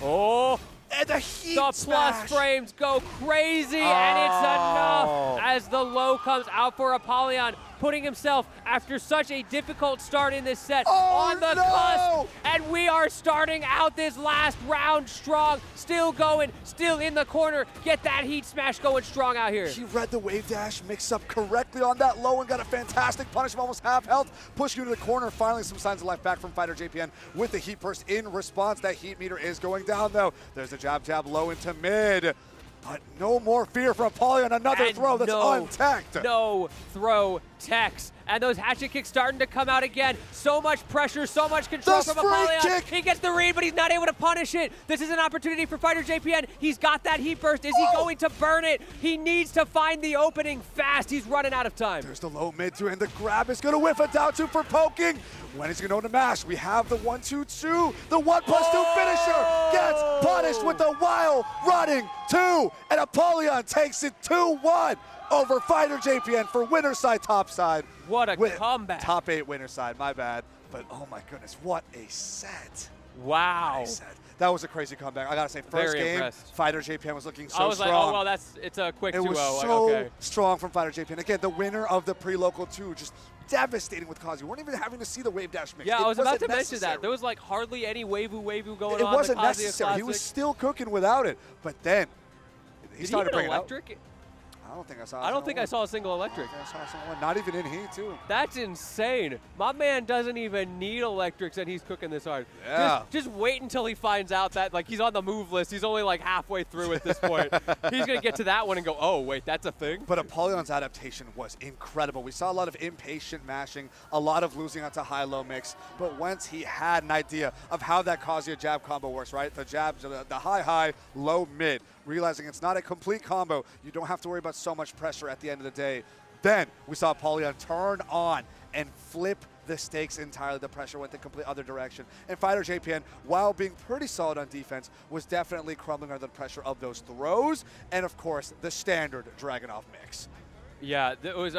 [SPEAKER 17] And the heat
[SPEAKER 18] plus frames go crazy, and it's enough as the low comes out for Apollyon, putting himself, after such a difficult start in this set, on the cusp. And we are starting out this last round strong, still going, still in the corner. Get that heat smash going strong out here.
[SPEAKER 17] He read the wave dash, mixed up correctly on that low, and got a fantastic punish of almost half health. Pushing you to the corner, finally some signs of life back from Fighter JPN with the heat burst in response. That heat meter is going down, though. There's the jab low into mid. But no more fear from Apollyon. Another throw that's untacked.
[SPEAKER 18] No throw protects. And those hatchet kicks starting to come out again. So much pressure, so much control from Apollyon. He gets the read, but he's not able to punish it. This is an opportunity for Fighter JPN. He's got that heat burst. Is he going to burn it? He needs to find the opening fast. He's running out of time.
[SPEAKER 17] There's the low mid 2, and the grab is going to whiff a down 2 for poking. When he's going to go to mash, we have the 1-2-2. The 1+2 finisher gets punished with the wild running 2, and Apollyon takes it 2-1 over Fighter JPN for winner side, top side.
[SPEAKER 18] What a comeback.
[SPEAKER 17] Top 8 winner side, my bad. But oh my goodness, what a set.
[SPEAKER 18] Wow.
[SPEAKER 17] That was a crazy comeback. I gotta say, first
[SPEAKER 18] Very
[SPEAKER 17] game,
[SPEAKER 18] impressed.
[SPEAKER 17] Fighter JPN was looking so
[SPEAKER 18] I was
[SPEAKER 17] strong.
[SPEAKER 18] like, oh, well, it's a quick 2-0.
[SPEAKER 17] It was so
[SPEAKER 18] okay.
[SPEAKER 17] strong from Fighter JPN. Again, the winner of the pre-local 2, just devastating with Kazi. We weren't even having to see the wave dash mix.
[SPEAKER 18] Yeah,
[SPEAKER 17] it
[SPEAKER 18] I was about to
[SPEAKER 17] necessary.
[SPEAKER 18] mention that. There was like hardly any wavoo going on.
[SPEAKER 17] It wasn't
[SPEAKER 18] the Kazuya
[SPEAKER 17] necessary. He was
[SPEAKER 18] Classic.
[SPEAKER 17] still cooking without it. But then he
[SPEAKER 18] Did
[SPEAKER 17] started
[SPEAKER 18] he even
[SPEAKER 17] bringing out.
[SPEAKER 18] electric?
[SPEAKER 17] I don't think I saw.
[SPEAKER 18] I don't think I saw a single electric.
[SPEAKER 17] I saw someone, not even in heat too.
[SPEAKER 18] That's insane. My man doesn't even need electrics, and he's cooking this hard.
[SPEAKER 17] Yeah.
[SPEAKER 18] Just wait until he finds out that like he's on the move list. He's only like halfway through at this point. He's gonna get to that one and go, oh wait, that's a thing.
[SPEAKER 17] But Apollyon's adaptation was incredible. We saw a lot of impatient mashing, a lot of losing onto high-low mix. But once he had an idea of how that Kazuya jab combo works, right? The jab, the high, low, mid, realizing it's not a complete combo. You don't have to worry about so much pressure at the end of the day. Then we saw Apollyon turn on and flip the stakes entirely. The pressure went the complete other direction. And Fighter JPN, while being pretty solid on defense, was definitely crumbling under the pressure of those throws and, of course, the standard Dragunov mix.
[SPEAKER 18] Yeah, it was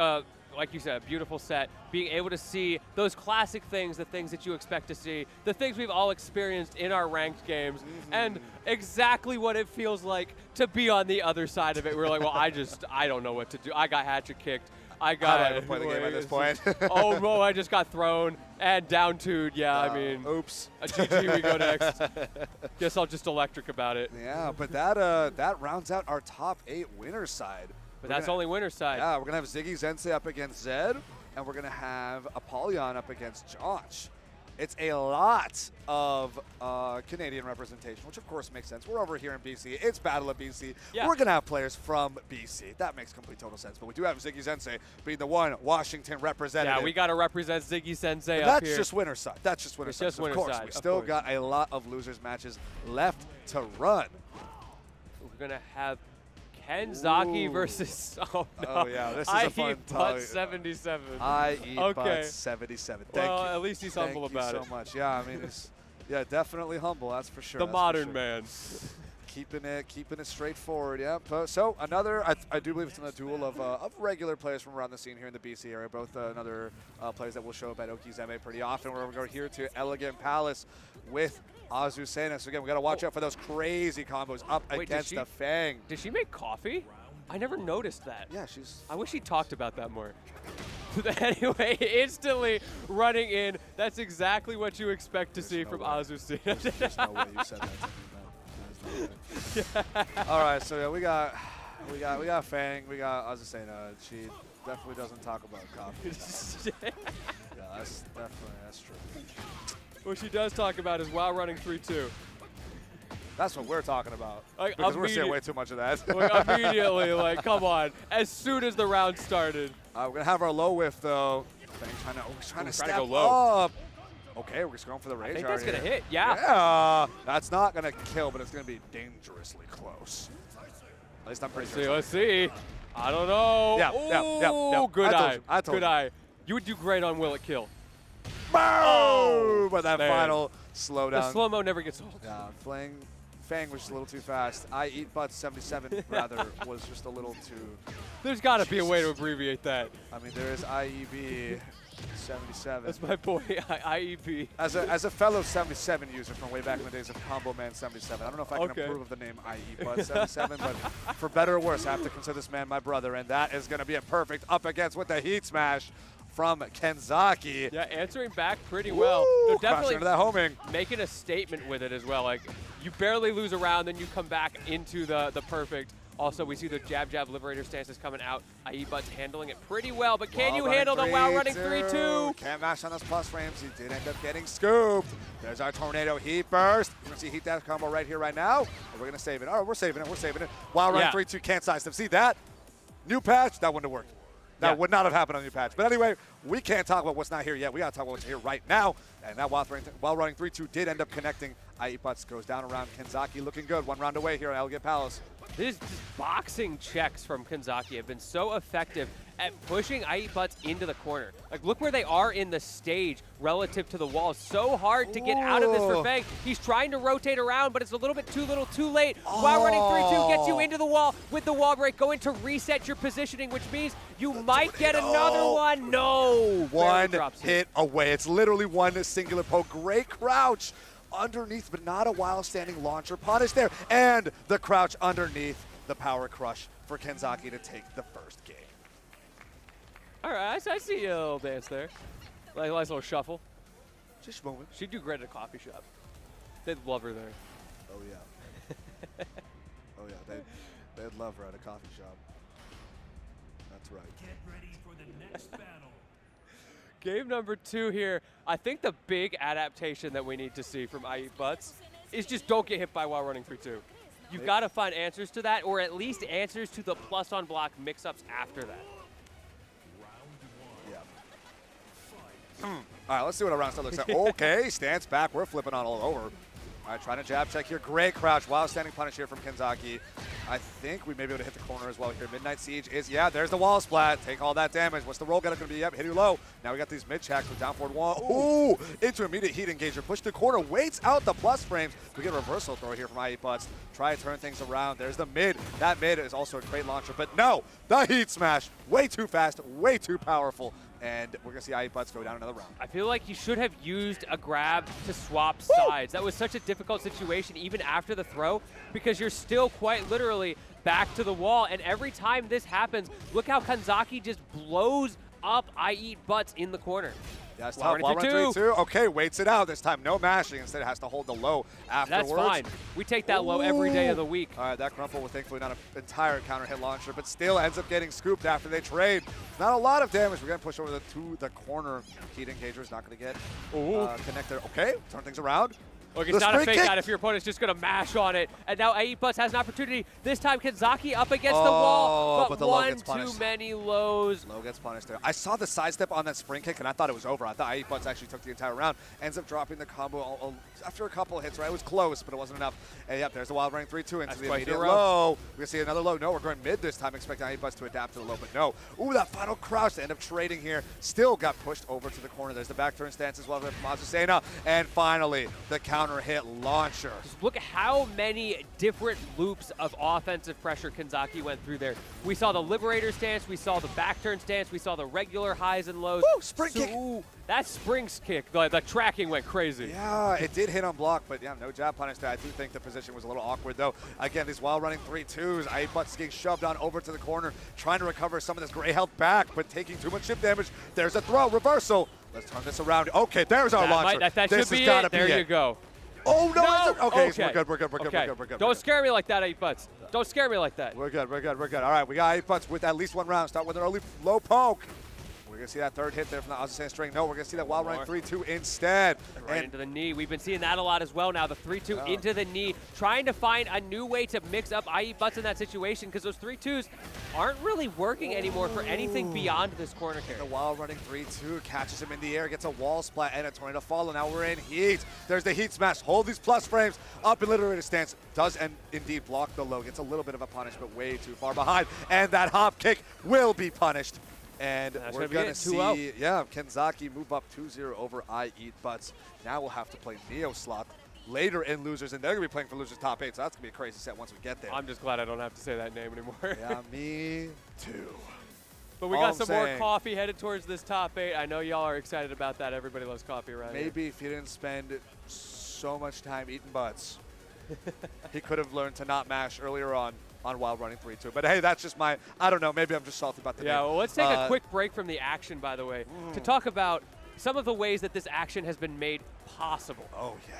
[SPEAKER 18] like you said, a beautiful set. Being able to see those classic things, the things that you expect to see, the things we've all experienced in our ranked games, and exactly what it feels like to be on the other side of it. We're like, well, I don't know what to do. I got hatchet kicked. I got
[SPEAKER 17] I don't even play the game at this point.
[SPEAKER 18] Oh, no, I just got thrown and down 2'd. Yeah, I mean.
[SPEAKER 17] Oops.
[SPEAKER 18] A GG, we go next. Guess I'll just electric about it.
[SPEAKER 17] Yeah, but that rounds out our top 8 winner side.
[SPEAKER 18] But that's only winner side.
[SPEAKER 17] Yeah, we're going to have Ziggy Zensei up against Zed, and we're going to have Apollyon up against Josh. It's a lot of Canadian representation, which of course makes sense. We're over here in BC. It's Battle of BC.
[SPEAKER 18] Yeah.
[SPEAKER 17] We're going to have players from BC. That makes complete total sense. But we do have Ziggy Zensei being the one Washington representative.
[SPEAKER 18] Yeah, we got to represent Ziggy Sensei
[SPEAKER 17] And
[SPEAKER 18] up
[SPEAKER 17] that's
[SPEAKER 18] here.
[SPEAKER 17] just winner side. That's just winner
[SPEAKER 18] It's
[SPEAKER 17] side.
[SPEAKER 18] just
[SPEAKER 17] So
[SPEAKER 18] winner
[SPEAKER 17] of course,
[SPEAKER 18] side,
[SPEAKER 17] we
[SPEAKER 18] of
[SPEAKER 17] still
[SPEAKER 18] course.
[SPEAKER 17] got a lot of losers matches left to run.
[SPEAKER 18] We're going to have Kenzaki versus. Oh, no.
[SPEAKER 17] Oh, yeah. This is a fun
[SPEAKER 18] Butt 77.
[SPEAKER 17] I eat
[SPEAKER 18] okay.
[SPEAKER 17] Butt 77. Thank
[SPEAKER 18] well,
[SPEAKER 17] you.
[SPEAKER 18] at least he's humble about
[SPEAKER 17] Thank you so much. Yeah, I mean, it's definitely humble. That's for sure.
[SPEAKER 18] The
[SPEAKER 17] that's
[SPEAKER 18] modern
[SPEAKER 17] for sure.
[SPEAKER 18] man.
[SPEAKER 17] Keeping it straightforward. Yeah. So another, I do believe it's another duel of regular players from around the scene here in the BC area. Both another players that will show up at Okizeme pretty often. We're going to go here to Elegant Palace with Azucena. So again, we got to watch out for those crazy combos up against the Fang.
[SPEAKER 18] Did she make coffee? I never noticed that.
[SPEAKER 17] Yeah, she's.
[SPEAKER 18] I wish he talked about that more. Anyway, instantly running in. That's exactly what you expect to see from Azucena.
[SPEAKER 17] There's no way you said that. All right, so yeah, we got Fang, we got Azucena. She definitely doesn't talk about coffee. Yeah, that's true.
[SPEAKER 18] What she does talk about is while running 3-2.
[SPEAKER 17] That's what we're talking about.
[SPEAKER 18] Like,
[SPEAKER 17] because we're seeing way too much of that.
[SPEAKER 18] Like, immediately, like, come on. As soon as the round started.
[SPEAKER 17] We're going to have our low whiff, though. Trying to step
[SPEAKER 18] go low.
[SPEAKER 17] up. Okay, we're just going for the rage.
[SPEAKER 18] I think that's going to
[SPEAKER 17] here.
[SPEAKER 18] hit, yeah.
[SPEAKER 17] Yeah, that's not going to kill, but it's going to be dangerously close. At least I'm pretty sure.
[SPEAKER 18] Let's see. I don't know.
[SPEAKER 17] Yeah.
[SPEAKER 18] Good eye.
[SPEAKER 17] I told
[SPEAKER 18] Good
[SPEAKER 17] you.
[SPEAKER 18] eye. You would do great on Will It Kill.
[SPEAKER 17] Boom! But that
[SPEAKER 18] man.
[SPEAKER 17] final slowdown.
[SPEAKER 18] The slow-mo never gets old.
[SPEAKER 17] Yeah, Fang was just a little too fast. I eat butt 77 rather was just a little too.
[SPEAKER 18] There's got to be a way to abbreviate that.
[SPEAKER 17] I mean, there is IEB 77.
[SPEAKER 18] That's my boy, IEB.
[SPEAKER 17] As a fellow 77 user from way back in the days of Combo Man 77, I don't know if I can approve of the name IE Butt 77, but for better or worse, I have to consider this man my brother, and that is going to be a perfect up against with the heat smash from Kenzaki.
[SPEAKER 18] Yeah, answering back pretty well. They're definitely
[SPEAKER 17] into that homing.
[SPEAKER 18] Making a statement with it as well. Like, you barely lose a round, then you come back into the perfect. Also, we see the jab liberator stances coming out. IE Butt's handling it pretty well, but can you handle the while running 3-2?
[SPEAKER 17] Can't mash on those plus frames. He did end up getting scooped. There's our tornado heat burst. We're going to see heat dash combo right here, right now. We're going to save it. All right, we're saving it. While running 3-2, can't sidestep. See that? New patch, that wouldn't have worked. That would not have happened on the new patch. But anyway, we can't talk about what's not here yet. We got to talk about what's here right now. And that while running 3-2 did end up connecting. IE Butts goes down around Kenzaki, looking good. 1 round away here at Elegant Palace.
[SPEAKER 18] These boxing checks from Kenzaki have been so effective at pushing IE Butts into the corner. Like, look where they are in the stage relative to the wall. So hard to get out of this for Fang. He's trying to rotate around, but it's a little bit too little, too late. While running 3-2 gets you into the wall with the wall break, going to reset your positioning, which means you might get another one. No!
[SPEAKER 17] One hit away. It's literally one singular poke. Great crouch underneath, but not a while standing launcher punish there. And the crouch underneath, the power crush for Kenzaki to take the first game.
[SPEAKER 18] All right, I see a little dance there. Like a nice little shuffle.
[SPEAKER 17] Just a moment.
[SPEAKER 18] She'd do great at a coffee shop. They'd love her there.
[SPEAKER 17] Oh, yeah. Oh, yeah. They'd love her at a coffee shop. That's right.
[SPEAKER 9] Get ready for the next battle.
[SPEAKER 18] Game number 2 here. I think the big adaptation that we need to see from IE Butts is just don't get hit by while running 3-2. You've got to find answers to that, or at least answers to the plus on block mix-ups after that.
[SPEAKER 17] All right, let's see what a round start looks like. Okay, stance back. We're flipping on all over. All right, trying to jab check here. Great crouch. While standing punish here from Kenzaki. I think we may be able to hit the corner as well here. Midnight Siege is, yeah, there's the wall splat. Take all that damage. What's the roll going to be? Yep, hit you low. Now we got these mid checks with down forward wall. Ooh, into immediate heat engager. Push the corner, waits out the plus frames. We get a reversal throw here from IE Butts. Try to turn things around. There's the mid. That mid is also a great launcher, but no, the heat smash. Way too fast, way too powerful. And we're going to see IE Butts go down another round.
[SPEAKER 18] I feel like you should have used a grab to swap sides. That was such a difficult situation even after the throw because you're still quite literally back to the wall. And every time this happens, look how Kenzaki just blows up IE Butts in the corner.
[SPEAKER 17] That's tough. While running 3-2. Okay, waits it out. This time no mashing. Instead it has to hold the low afterwards.
[SPEAKER 18] That's fine. We take that low every day of the week.
[SPEAKER 17] All right, that crumple was thankfully not an entire counter hit launcher, but still ends up getting scooped after they trade. Not a lot of damage. We're going to push over to the corner. Heat engager is not going to get connected. Okay, turn things around.
[SPEAKER 18] Look, it's not a fake out if your opponent's just going to mash on it. And now IE Butts has an opportunity. This time Kenzaki up against the wall, but
[SPEAKER 17] the
[SPEAKER 18] one too many lows.
[SPEAKER 17] Low gets punished there. I saw the sidestep on that spring kick, and I thought it was over. I thought IE Butts actually took the entire round. Ends up dropping the combo after a couple of hits, right? It was close, but it wasn't enough. And yep, there's the wild running 3-2 into the immediate low. We're going to see another low. No, we're going mid this time, expecting IE Butts to adapt to the low, but no. Ooh, that final crouch to end up trading here. Still got pushed over to the corner. There's the back turn stance as well from Azucena. And finally, the counter hit launcher.
[SPEAKER 18] Just look at how many different loops of offensive pressure Kenzaki went through there. We saw the Liberator stance, we saw the back turn stance, we saw the regular highs and lows.
[SPEAKER 17] Woo, spring kick.
[SPEAKER 18] Ooh, that spring kick, the tracking went crazy.
[SPEAKER 17] Yeah, it did hit on block, but yeah, no jab punish there. I do think the position was a little awkward though. Again, these wild running 3-2s, IE Butts getting shoved on over to the corner, trying to recover some of this gray health back, but taking too much chip damage. There's a throw, reversal. Let's turn this around. Okay, there's our launcher.
[SPEAKER 18] That should be it. There you go.
[SPEAKER 17] Oh, no. Okay,
[SPEAKER 18] okay.
[SPEAKER 17] We're good.
[SPEAKER 18] Don't scare me like that, IE Butts. Don't scare me like that.
[SPEAKER 17] We're good. All right, we got IE Butts with at least one round. Start with an early low poke. We're going to see that third hit there from the Azucena string. No, we're going to see that wild running 3-2 instead.
[SPEAKER 18] Right into the knee. We've been seeing that a lot as well now. The 3-2 into the knee. Trying to find a new way to mix up IE Butts in that situation because those 3-2s aren't really working anymore for anything beyond this corner carry.
[SPEAKER 17] The wild running 3-2 catches him in the air, gets a wall splat and a tornado follow. Now we're in heat. There's the heat smash. Hold these plus frames up in Liberator stance. Does indeed block the low. Gets a little bit of a punish, but way too far behind. And that hop kick will be punished. And we're going to see, Kenzaki move up 2-0 over IE Butts. Now we'll have to play Neo Slot later in Losers, and they're going to be playing for Losers top 8, so that's going to be a crazy set once we get there.
[SPEAKER 18] I'm just glad I don't have to say that name anymore.
[SPEAKER 17] Yeah, me too.
[SPEAKER 18] But we got some more coffee headed towards this top 8. I know y'all are excited about that. Everybody loves coffee around here.
[SPEAKER 17] Maybe if he didn't spend so much time eating butts, he could have learned to not mash earlier on wild running 3-2. But hey, that's just my, I don't know, maybe I'm just salty about the name.
[SPEAKER 18] Well, let's take a quick break from the action, by the way, to talk about some of the ways that this action has been made possible.
[SPEAKER 17] Oh, yeah.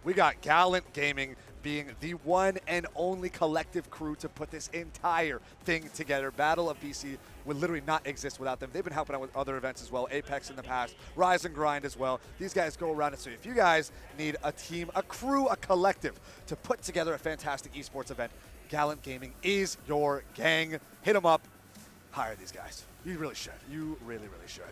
[SPEAKER 17] We got Gallant Gaming being the one and only collective crew to put this entire thing together. Battle of BC would literally not exist without them. They've been helping out with other events as well, Apex in the past, Rise and Grind as well. These guys go around it. So if you guys need a team, a crew, a collective to put together a fantastic esports event, Gallant Gaming is your gang. Hit them up. hire these guys. You really should. You really, really should.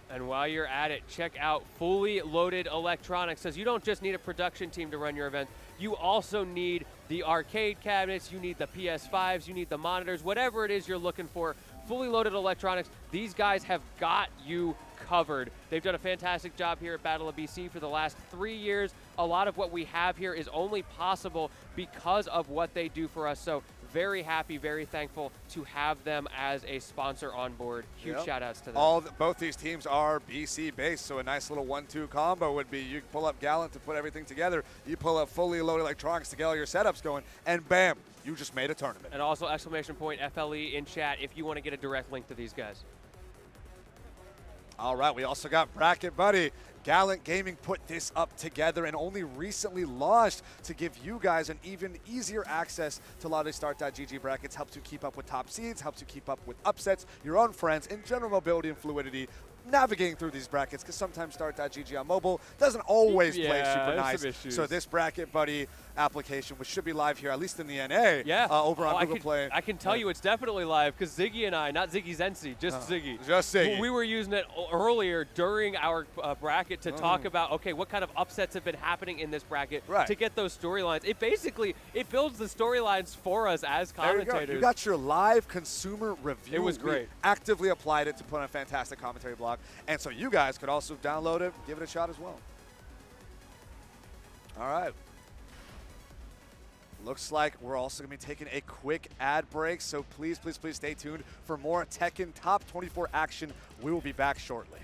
[SPEAKER 18] And while you're at it, check out Fully Loaded Electronics, because you don't just need a production team to run your event. You also need the arcade cabinets, you need the PS5s, you need the monitors, whatever it is you're looking for. Fully Loaded Electronics, these guys have got you covered. They've done a fantastic job here at Battle of BC for the last 3 years. A lot of what we have here is only possible because of what they do for us. So very happy, very thankful to have them as a sponsor on board. Huge shout outs to them.
[SPEAKER 17] Both these teams are BC based, so a nice little 1-2 combo would be you pull up Gallant to put everything together, you pull up Fully Loaded Electronics to get all your setups going, and bam, you just made a tournament.
[SPEAKER 18] And also exclamation point FLE in chat if you want to get a direct link to these guys.
[SPEAKER 17] All right, we also got Bracket Buddy. Gallant Gaming put this up together and only recently launched to give you guys an even easier access to LotteryStart.gg brackets, helps you keep up with top seeds, helps you keep up with upsets, your own friends, and general mobility and fluidity navigating through these brackets, because sometimes Start.gg on mobile doesn't always play super nice. So this Bracket Buddy application, which should be live here, at least in the NA, over on Google Play.
[SPEAKER 18] I can tell you it's definitely live, because Ziggy and I, not Ziggy Zensi, just Ziggy.
[SPEAKER 17] Just Ziggy.
[SPEAKER 18] We were using it earlier during our bracket to talk about, okay, what kind of upsets have been happening in this bracket to get those storylines. It basically, it builds the storylines for us as commentators.
[SPEAKER 17] There you go. You got your live consumer review.
[SPEAKER 18] It was great.
[SPEAKER 17] We actively applied it to put on a fantastic commentary blog. And so you guys could also download it, give it a shot as well. All right. Looks like we're also going to be taking a quick ad break, so please, please, please stay tuned for more Tekken Top 24 action. We will be back shortly.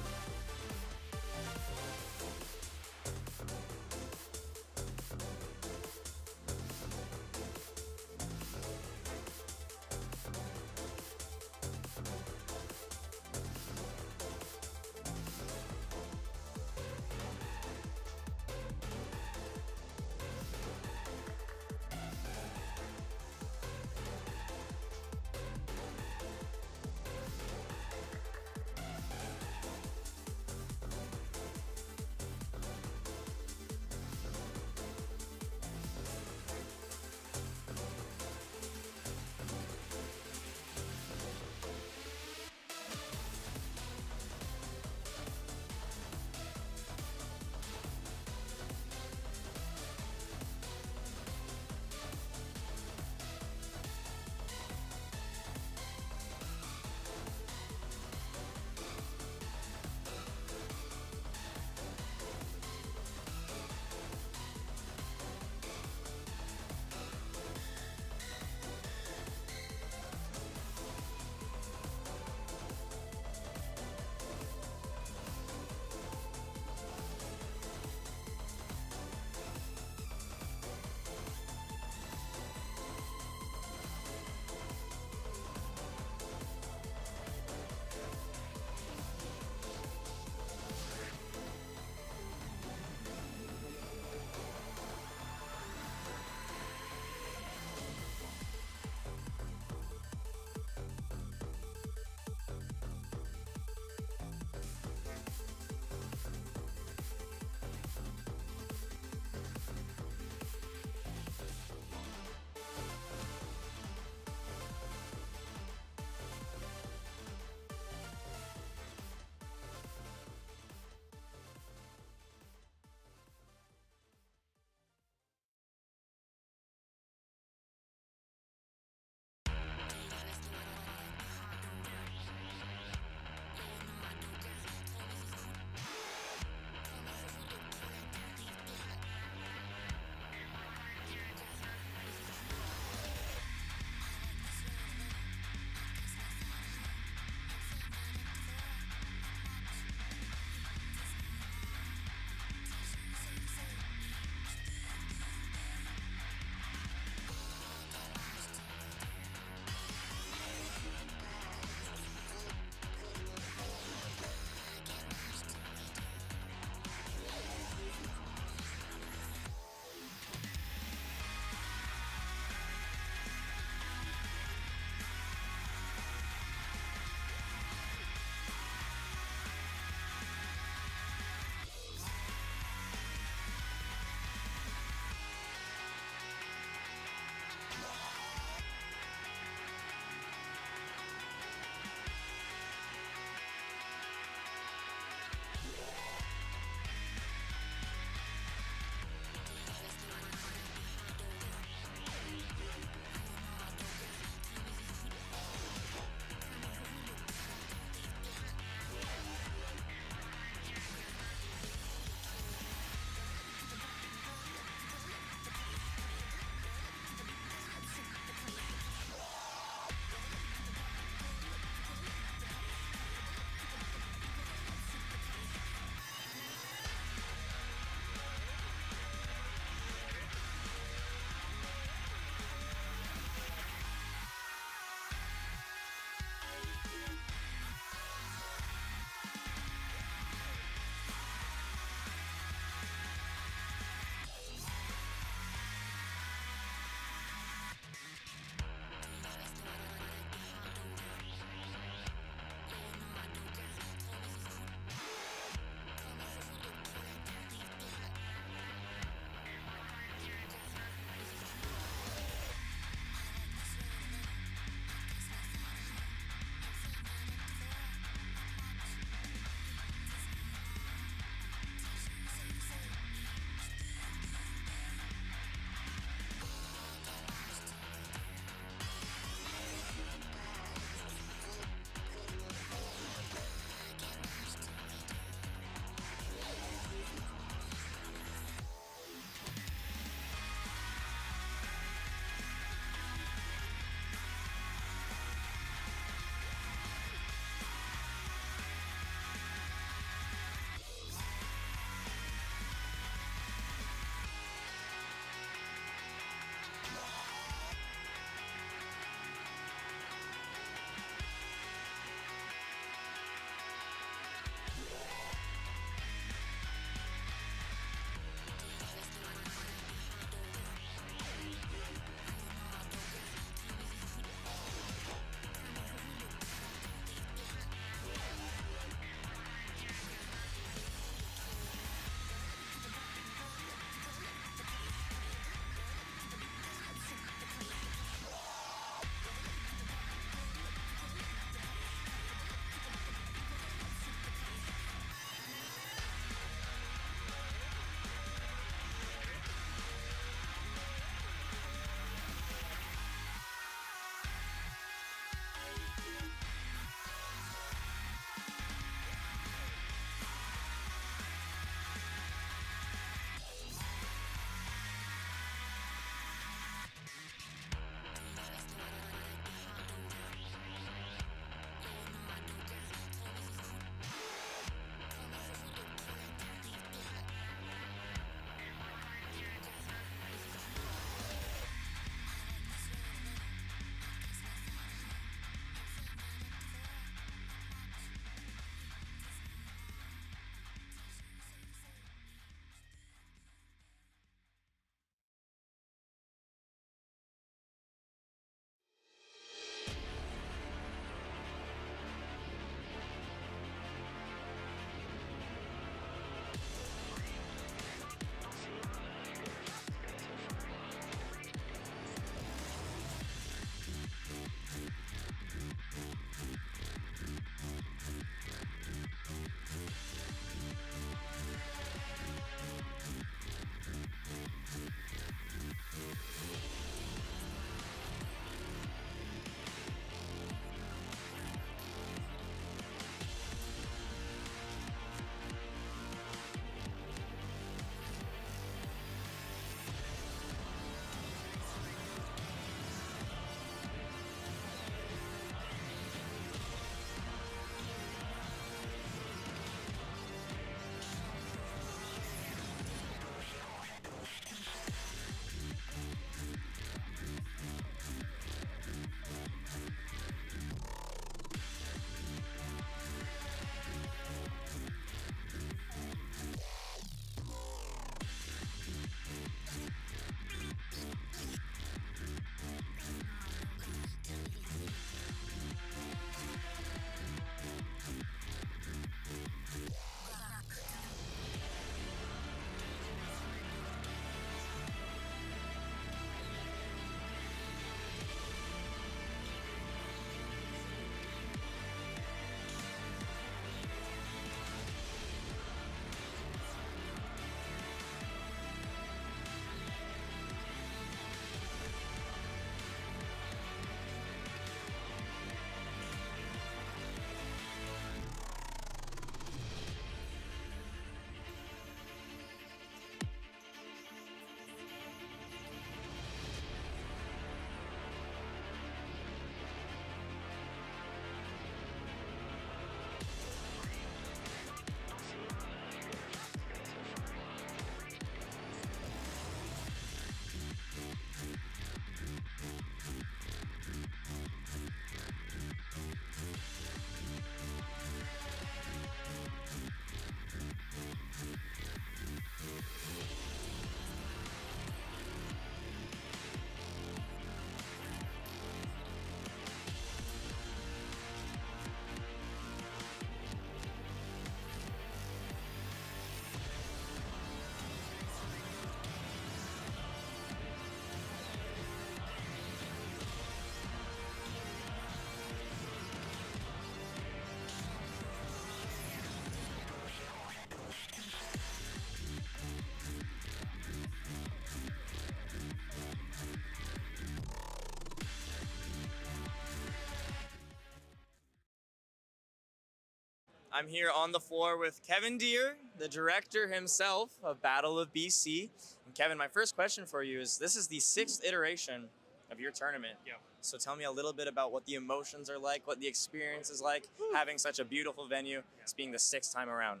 [SPEAKER 14] I'm here on the floor with Kevin Deere, the director himself of Battle of BC. And Kevin, my first question for you is, this is the 6th iteration of your tournament.
[SPEAKER 1] Yeah.
[SPEAKER 14] So tell me a little bit about what the emotions are like, what the experience is like, having such a beautiful venue. It's being the 6th time around.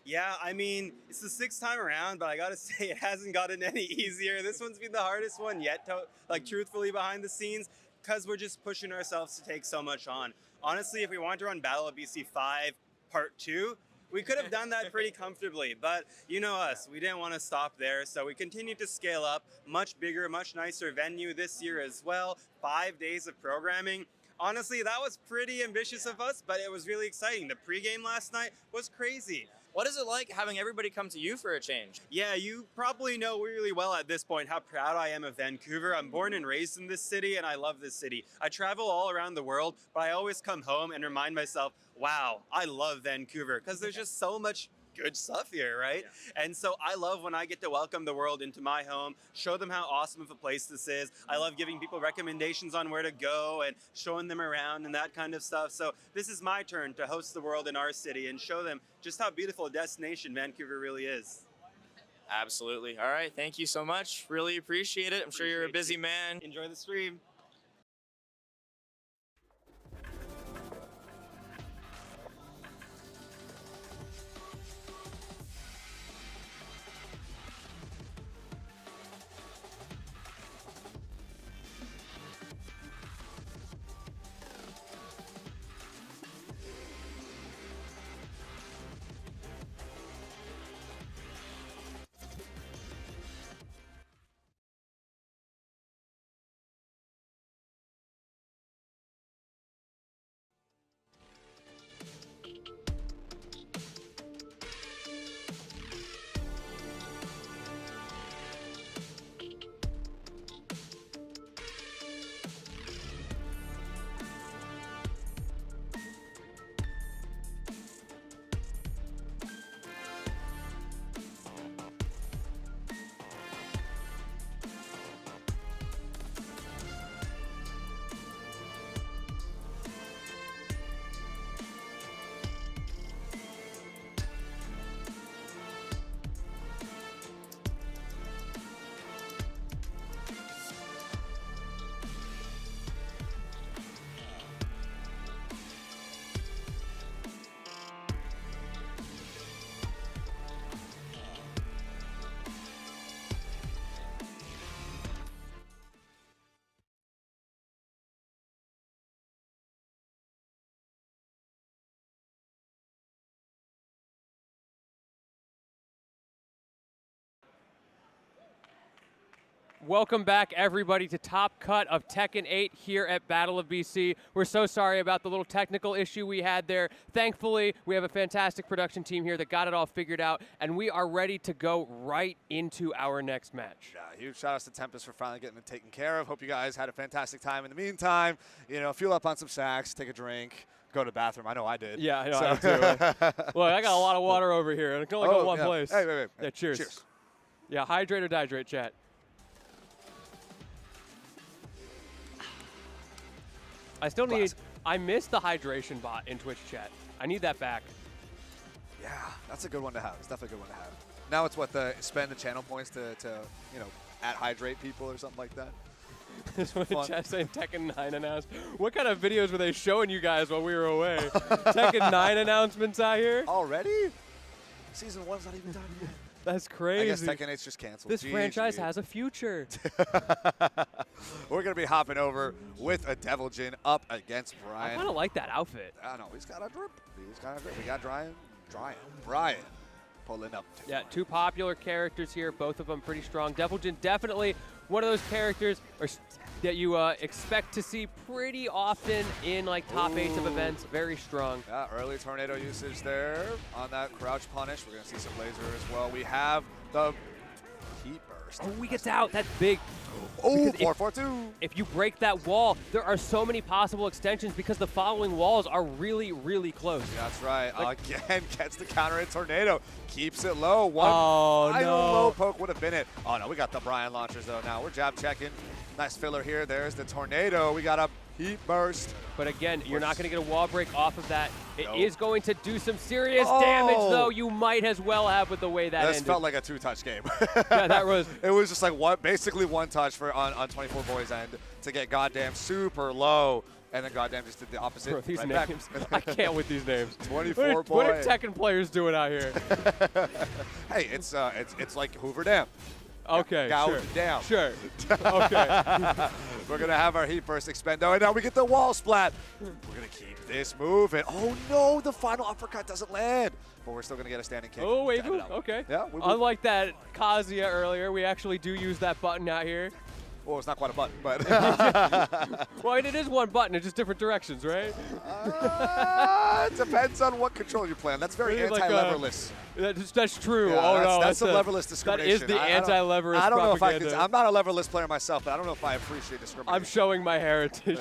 [SPEAKER 1] Yeah, I mean, it's the 6th time around, but I gotta say it hasn't gotten any easier. This one's been the hardest one yet, truthfully behind the scenes, because we're just pushing ourselves to take so much on. Honestly, if we wanted to run Battle of BC 5 Part 2, we could have done that pretty comfortably, but you know us, we didn't want to stop there, so we continued to scale up. Much bigger, much nicer venue this year as well. 5 days of programming. Honestly, that was pretty ambitious of us, but it was really exciting. The pregame last night was crazy.
[SPEAKER 14] What is it like having everybody come to you for a change?
[SPEAKER 1] Yeah, you probably know really well at this point how proud I am of Vancouver. I'm born and raised in this city, and I love this city. I travel all around the world, but I always come home and remind myself, wow, I love Vancouver, because there's just so much good stuff here, right? Yeah. And so I love when I get to welcome the world into my home, show them how awesome of a place this is. I love giving people recommendations on where to go and showing them around and that kind of stuff. So this is my turn to host the world in our city and show them just how beautiful a destination Vancouver really is.
[SPEAKER 14] Absolutely. All right, thank you so much. Really appreciate it. I'm sure you're a busy man.
[SPEAKER 1] Enjoy the stream.
[SPEAKER 18] Welcome back, everybody, to Top Cut of Tekken 8 here at Battle of BC. We're so sorry about the little technical issue we had there. Thankfully, we have a fantastic production team here that got it all figured out, and we are ready to go right into our next match.
[SPEAKER 17] Yeah, huge shout outs to Tempest for finally getting it taken care of. Hope you guys had a fantastic time. In the meantime, you know, fuel up on some snacks, take a drink, go to the bathroom. I know I did.
[SPEAKER 18] Yeah, I know I did too. Look, I got a lot of water over here, and it can only go one place.
[SPEAKER 17] Hey, wait.
[SPEAKER 18] Yeah, cheers.
[SPEAKER 17] Cheers.
[SPEAKER 18] Yeah, hydrate or dihydrate, chat. I still need, I missed the hydration bot in Twitch chat. I need that back.
[SPEAKER 17] Yeah, that's a good one to have. It's definitely a good one to have. Now it's what, spend the channel points to you know, hydrate people or something like that.
[SPEAKER 18] This one in chat saying Tekken 9 announced. What kind of videos were they showing you guys while we were away? Tekken 9 announcements out here?
[SPEAKER 17] Already? Season 1's not even done yet.
[SPEAKER 18] That's crazy.
[SPEAKER 17] I guess Tekken 8's just canceled.
[SPEAKER 18] This franchise has a future.
[SPEAKER 17] We're going to be hopping over with a Devil Jin up against Brian.
[SPEAKER 18] I kind of like that outfit.
[SPEAKER 17] I know. He's got a drip. We got Brian pulling up.
[SPEAKER 18] Yeah, two popular characters here. Both of them pretty strong. Devil Jin definitely one of those characters that you expect to see pretty often in like top 8s of events. Very strong.
[SPEAKER 17] Yeah, early tornado usage there on that crouch punish. We're going to see some laser as well. We have the heat burst.
[SPEAKER 18] Oh, he gets out. That's big.
[SPEAKER 17] Oh, 4-4-2.
[SPEAKER 18] If you break that wall, there are so many possible extensions because the following walls are really, really close.
[SPEAKER 17] That's right. Again, gets the counter in tornado. Keeps it low. One
[SPEAKER 18] no.
[SPEAKER 17] low poke would have been it. Oh, no, we got the Brian launchers, though. Now we're jab checking. Nice filler here. There's the tornado. We got a Heat burst.
[SPEAKER 18] But again, you're not going to get a wall break off of that. It
[SPEAKER 17] Nope.
[SPEAKER 18] is going to do some serious damage, though. You might as well have with the way that
[SPEAKER 17] This
[SPEAKER 18] ended.
[SPEAKER 17] felt like a two-touch game.
[SPEAKER 18] Yeah, that was.
[SPEAKER 17] It was just like basically one touch for on 24 Boys end to get goddamn super low, and then goddamn just did the opposite.
[SPEAKER 18] Bro, these
[SPEAKER 17] right
[SPEAKER 18] names.
[SPEAKER 17] back.
[SPEAKER 18] I can't with these names.
[SPEAKER 17] 24 boy.
[SPEAKER 18] What are Tekken players doing out here?
[SPEAKER 17] Hey, it's like Hoover Dam.
[SPEAKER 18] Okay,
[SPEAKER 17] Gouge
[SPEAKER 18] sure.
[SPEAKER 17] down.
[SPEAKER 18] Sure. Okay.
[SPEAKER 17] We're going to have our Heat Burst expendo, and now we get the wall splat. We're going to keep this moving. Oh, no, the final uppercut doesn't land. But we're still going to get a standing kick.
[SPEAKER 18] Oh, wait,
[SPEAKER 17] to end it out.
[SPEAKER 18] okay.
[SPEAKER 17] Yeah.
[SPEAKER 18] Unlike that Kazuya earlier, we actually do use that button out here.
[SPEAKER 17] Well, it's not quite a button, but.
[SPEAKER 18] Well, it is one button, it's just different directions, right?
[SPEAKER 17] It depends on what control you plan. That's very
[SPEAKER 18] Maybe like,
[SPEAKER 17] anti-leverless.
[SPEAKER 18] That's true.
[SPEAKER 17] Yeah,
[SPEAKER 18] oh, no.
[SPEAKER 17] That's the leverless discrimination.
[SPEAKER 18] That is the anti-leverless
[SPEAKER 17] I don't know if
[SPEAKER 18] propaganda.
[SPEAKER 17] I'm not a leverless player myself, but I don't know if I appreciate discrimination.
[SPEAKER 18] I'm showing my heritage.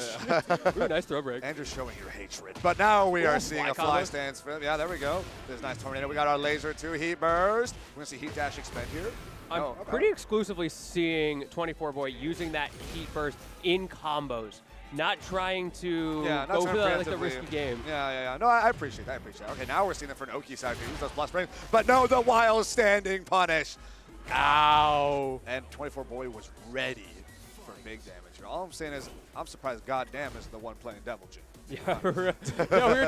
[SPEAKER 18] Ooh, nice throw break.
[SPEAKER 17] And you're showing your hatred. But now we are seeing
[SPEAKER 18] fly
[SPEAKER 17] a fly
[SPEAKER 18] combo.
[SPEAKER 17] stance. Yeah, there we go. There's a nice tornado. We got our laser too. Heat burst. We're going to see heat dash expend here.
[SPEAKER 18] I'm pretty exclusively seeing 24 Boy using that heat burst in combos, not trying to go for the risky game.
[SPEAKER 17] Yeah. No, I appreciate that. Okay, now we're seeing it for an Oki side. Use those plus frames. But no, the wild standing punish.
[SPEAKER 18] Ow.
[SPEAKER 17] And 24 Boy was ready for big damage. All I'm saying is, I'm surprised goddamn isn't the one playing Devil Jin.
[SPEAKER 18] Yeah, we were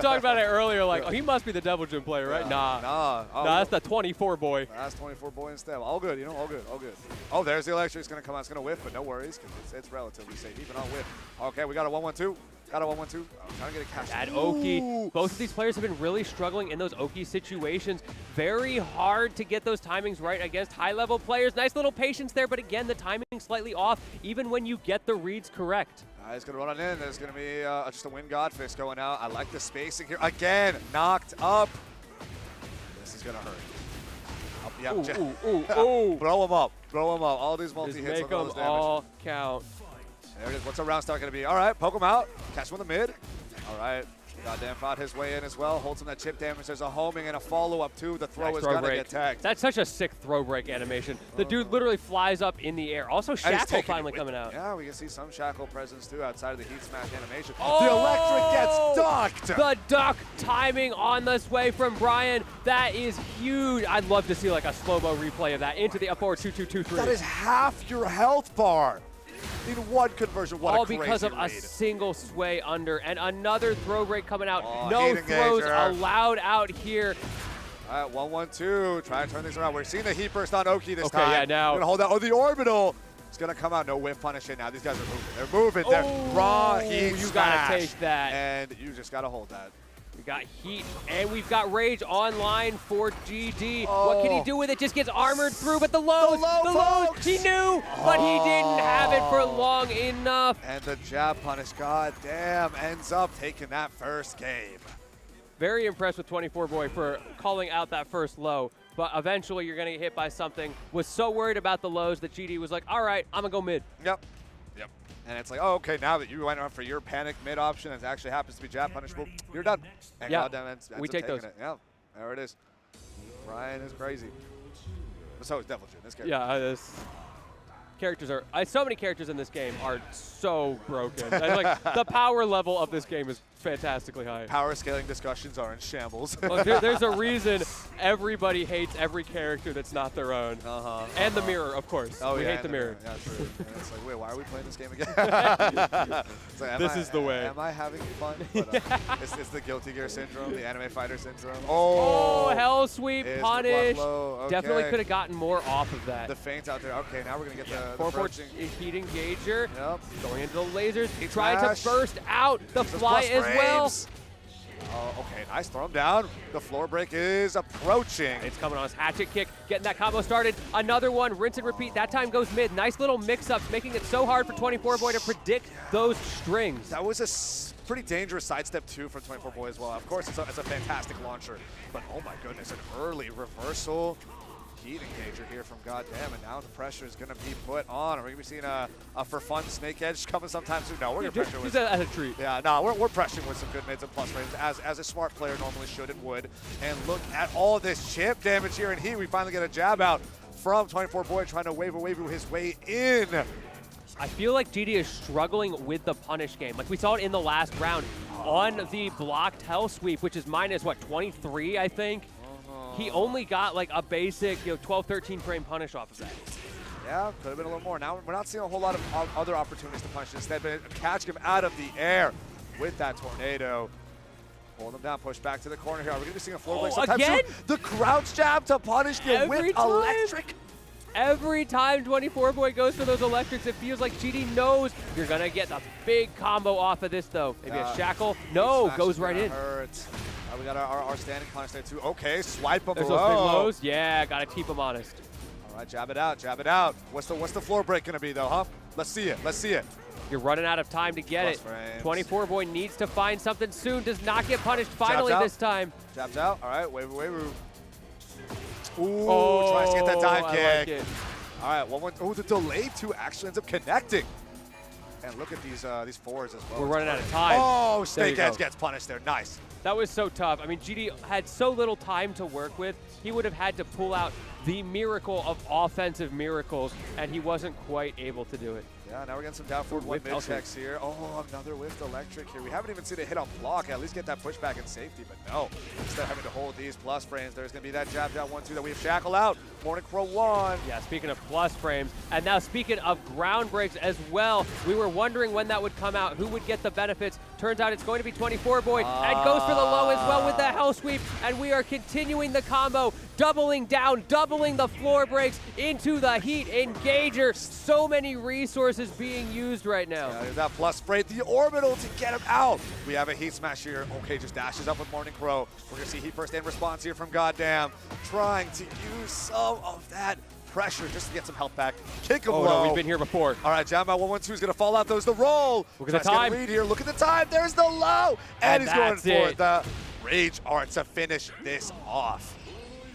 [SPEAKER 18] talking about it earlier, like, oh, he must be the Devil Jin player, right? Nah, that's the 24 Boy.
[SPEAKER 17] That's 24 Boy instead. All good, all good. Oh, there's the electric. It's going to come out. It's going to whiff, but no worries, because it's relatively safe, even on whiff. Okay, we got a 1-1-2. Got a 1-1-2. I'm trying to get a catch.
[SPEAKER 18] That Oki. Both of these players have been really struggling in those Oki situations. Very hard to get those timings right against high-level players. Nice little patience there, but again, the timing slightly off, even when you get the reads correct.
[SPEAKER 17] He's going to run on in. There's going to be just a Wind God Fist going out. I like the spacing here. Again, knocked up. This is going to hurt.
[SPEAKER 18] Ooh.
[SPEAKER 17] Blow him up. All these multi-hits.
[SPEAKER 18] Make them all count.
[SPEAKER 17] There it is. What's our round start going to be? All right, poke him out. Catch him in the mid. All right. Goddamn fought his way in as well. Holds him that chip damage. There's a homing and a follow-up, too. The throw is going to get tagged.
[SPEAKER 18] That's such a sick throw break animation. The dude literally flies up in the air. Also, Shackle finally coming out.
[SPEAKER 17] Yeah, we can see some Shackle presence, too, outside of the Heat Smash animation.
[SPEAKER 18] Oh!
[SPEAKER 17] The electric gets ducked.
[SPEAKER 18] The duck timing on this way from Brian. That is huge. I'd love to see like a slow-mo replay of that into the up forward 2-2-2-3.
[SPEAKER 17] That is half your health bar. In one conversion, what
[SPEAKER 18] all
[SPEAKER 17] a crazy
[SPEAKER 18] because of
[SPEAKER 17] read.
[SPEAKER 18] a single sway under and another throw break coming out.
[SPEAKER 17] Oh,
[SPEAKER 18] no
[SPEAKER 17] heat
[SPEAKER 18] throws
[SPEAKER 17] engager.
[SPEAKER 18] allowed out here.
[SPEAKER 17] All right, 1-1-2. Try to turn things around. We're seeing the heat burst on Oki this time.
[SPEAKER 18] Okay, yeah, now.
[SPEAKER 17] We're gonna hold that. Oh, the orbital. It's gonna come out. No whiff punish it now. These guys are moving. They're moving. They're raw heat.
[SPEAKER 18] You
[SPEAKER 17] smash.
[SPEAKER 18] gotta take that.
[SPEAKER 17] And you just gotta hold that.
[SPEAKER 18] We got heat, and we've got rage online for GD. What can he do with it? Just gets armored through, but the lows, he knew, but he didn't have it for long enough.
[SPEAKER 17] And the jab punish, goddamn, ends up taking that first game.
[SPEAKER 18] Very impressed with 24 Boy for calling out that first low, but eventually you're gonna get hit by something. Was so worried about the lows that GD was like, all right, I'm gonna go mid.
[SPEAKER 17] Yep. And it's like, oh, okay, now that you went on for your panic mid option, and it actually happens to be jab punish, well, you're done. And
[SPEAKER 18] yeah,
[SPEAKER 17] goddamn, ends
[SPEAKER 18] we
[SPEAKER 17] up
[SPEAKER 18] take those.
[SPEAKER 17] taking it. Yeah, there it is. Brian is crazy. But so is Devil Jin. This character.
[SPEAKER 18] Yeah, characters are so many characters in this game are so broken. And, like the power level of this game is fantastically high.
[SPEAKER 17] Power scaling discussions are in shambles.
[SPEAKER 18] Well, there's a reason everybody hates every character that's not their own. And the mirror, of course.
[SPEAKER 17] Oh,
[SPEAKER 18] we
[SPEAKER 17] yeah,
[SPEAKER 18] hate the mirror.
[SPEAKER 17] Yeah, true. And it's like, wait, why are we playing this game again? Like,
[SPEAKER 18] this is the way.
[SPEAKER 17] Am I having fun? But, it's the Guilty Gear syndrome, the anime fighter syndrome.
[SPEAKER 18] Oh, hell sweep punish.
[SPEAKER 17] Okay.
[SPEAKER 18] Definitely could have gotten more off of that.
[SPEAKER 17] The feint out there. Okay, now we're going to get the
[SPEAKER 18] 4-4 heat engager.
[SPEAKER 17] Yep.
[SPEAKER 18] Going into the lasers.
[SPEAKER 17] Heat
[SPEAKER 18] trying
[SPEAKER 17] smash.
[SPEAKER 18] to burst out the fly as well.
[SPEAKER 17] Oh, okay, nice. Throw him down. The floor break is approaching.
[SPEAKER 18] It's coming on his hatchet kick, getting that combo started. Another one, rinse and repeat. That time goes mid. Nice little mix-ups, making it so hard for 24 Boy to predict those strings.
[SPEAKER 17] That was a pretty dangerous sidestep, too, from 24 Boy as well. Of course, it's a fantastic launcher. But, oh, my goodness, an early reversal. Heat engager here from Goddamn, and now the pressure is going to be put on. Are we going to be seeing a for fun snake edge coming sometime soon? No, we're going to pressure with
[SPEAKER 18] as a treat.
[SPEAKER 17] Yeah, no, we're pressuring with some good mids and plus frames, as a smart player normally should and would. And look at all this chip damage here in Heat. We finally get a jab out from 24 Boy trying to waver his way in.
[SPEAKER 18] I feel like GD is struggling with the punish game. Like we saw it in the last round on the blocked hell sweep, which is minus, what, 23, I think? He only got like a basic 12, 13 frame punish off of that.
[SPEAKER 17] Yeah, could have been a little more. Now we're not seeing a whole lot of other opportunities to punish instead, but catch him out of the air with that tornado. Hold him down, push back to the corner here. Are we going to be seeing a floor break sometime
[SPEAKER 18] again?
[SPEAKER 17] soon? The crouch jab to punish you with electric.
[SPEAKER 18] Every time 24 Boy goes for those electrics, it feels like GD knows you're going to get the big combo off of this, though. Maybe a shackle. No, goes right in.
[SPEAKER 17] We got our standing punish there, too. Okay, swipe him
[SPEAKER 18] There's
[SPEAKER 17] low.
[SPEAKER 18] those big lows. Yeah, got to keep him honest.
[SPEAKER 17] All right, jab it out, jab it out. What's the floor break going to be, though, huh? Let's see it, let's see it.
[SPEAKER 18] You're running out of time to get it.
[SPEAKER 17] Frames.
[SPEAKER 18] 24 Boy needs to find something soon. Does not get punished finally this time.
[SPEAKER 17] Jabs out. All right, wave. Ooh,
[SPEAKER 18] oh,
[SPEAKER 17] tries to get that dive
[SPEAKER 18] I
[SPEAKER 17] kick.
[SPEAKER 18] like it.
[SPEAKER 17] All right, 1-1. Oh, the delay two actually ends up connecting. And look at these fours as well.
[SPEAKER 18] We're running out of time.
[SPEAKER 17] Oh, Snake Edge gets punished there. Nice.
[SPEAKER 18] That was so tough. I mean, GD had so little time to work with. He would have had to pull out the miracle of offensive miracles, and he wasn't quite able to do it.
[SPEAKER 17] Yeah, now we're getting some down forward one mid checks here. Oh, another whiffed electric here. We haven't even seen it hit on block. At least get that pushback in safety, but no. Instead of having to hold these plus frames, there's going to be that jab 1-2 that we have shackle out. Morning Crow 1.
[SPEAKER 18] Yeah, speaking of plus frames, and now speaking of ground breaks as well, we were wondering when that would come out, who would get the benefits. Turns out it's going to be 24 Boy, and goes for the low as well with the hell sweep, and we are continuing the combo, doubling down, doubling the floor breaks into the heat engager. So many resources being used right now.
[SPEAKER 17] Yeah, there's that plus freight, the orbital to get him out. We have a heat smash here. Okay, just dashes up with Morning Crow. We're going to see heat first in response here from Goddamn. Trying to use some of that pressure just to get some health back. Kick him low.
[SPEAKER 18] No, we've been here before.
[SPEAKER 17] All right, Jam out 1-1-2 is going to fall out. There's the roll.
[SPEAKER 18] Look at the time.
[SPEAKER 17] Lead here. Look at the time. There's the low. And he's going for
[SPEAKER 18] it.
[SPEAKER 17] the Rage Art to finish this off.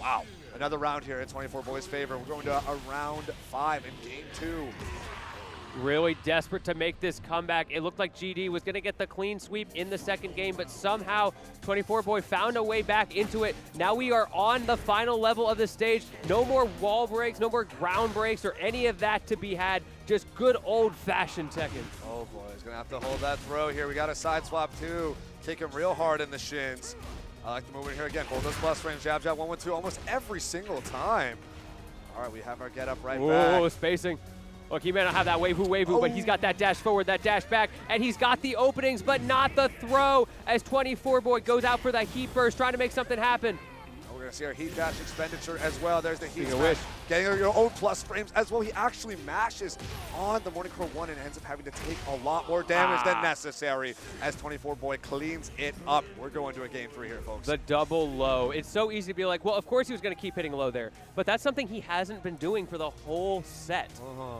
[SPEAKER 17] Wow. Another round here in 24 Boys' favor. We're going to a round 5 in game 2.
[SPEAKER 18] Really desperate to make this comeback. It looked like GD was going to get the clean sweep in the second game, but somehow 24 Boy found a way back into it. Now we are on the final level of the stage. No more wall breaks, no more ground breaks, or any of that to be had. Just good old-fashioned Tekken.
[SPEAKER 17] Oh boy, he's going to have to hold that throw here. We got a side swap too. Kick him real hard in the shins. I like the movement here again. Hold those plus frames. Jab, 1-1-2 almost every single time. All right, we have our get up right back.
[SPEAKER 18] Oh, spacing. Look, he may not have that waifu, but he's got that dash forward, that dash back, and he's got the openings, but not the throw as 24 Boy goes out for the heat burst, trying to make something happen.
[SPEAKER 17] We're going to see our heat dash expenditure as well. There's the heat
[SPEAKER 18] Speaking of
[SPEAKER 17] smash.
[SPEAKER 18] which.
[SPEAKER 17] Getting your own plus frames as well. He actually mashes on the Morning Crow 1 and ends up having to take a lot more damage than necessary as 24 Boy cleans it up. We're going to a game 3 here, folks.
[SPEAKER 18] The double low. It's so easy to be like, well, of course he was going to keep hitting low there, but that's something he hasn't been doing for the whole set.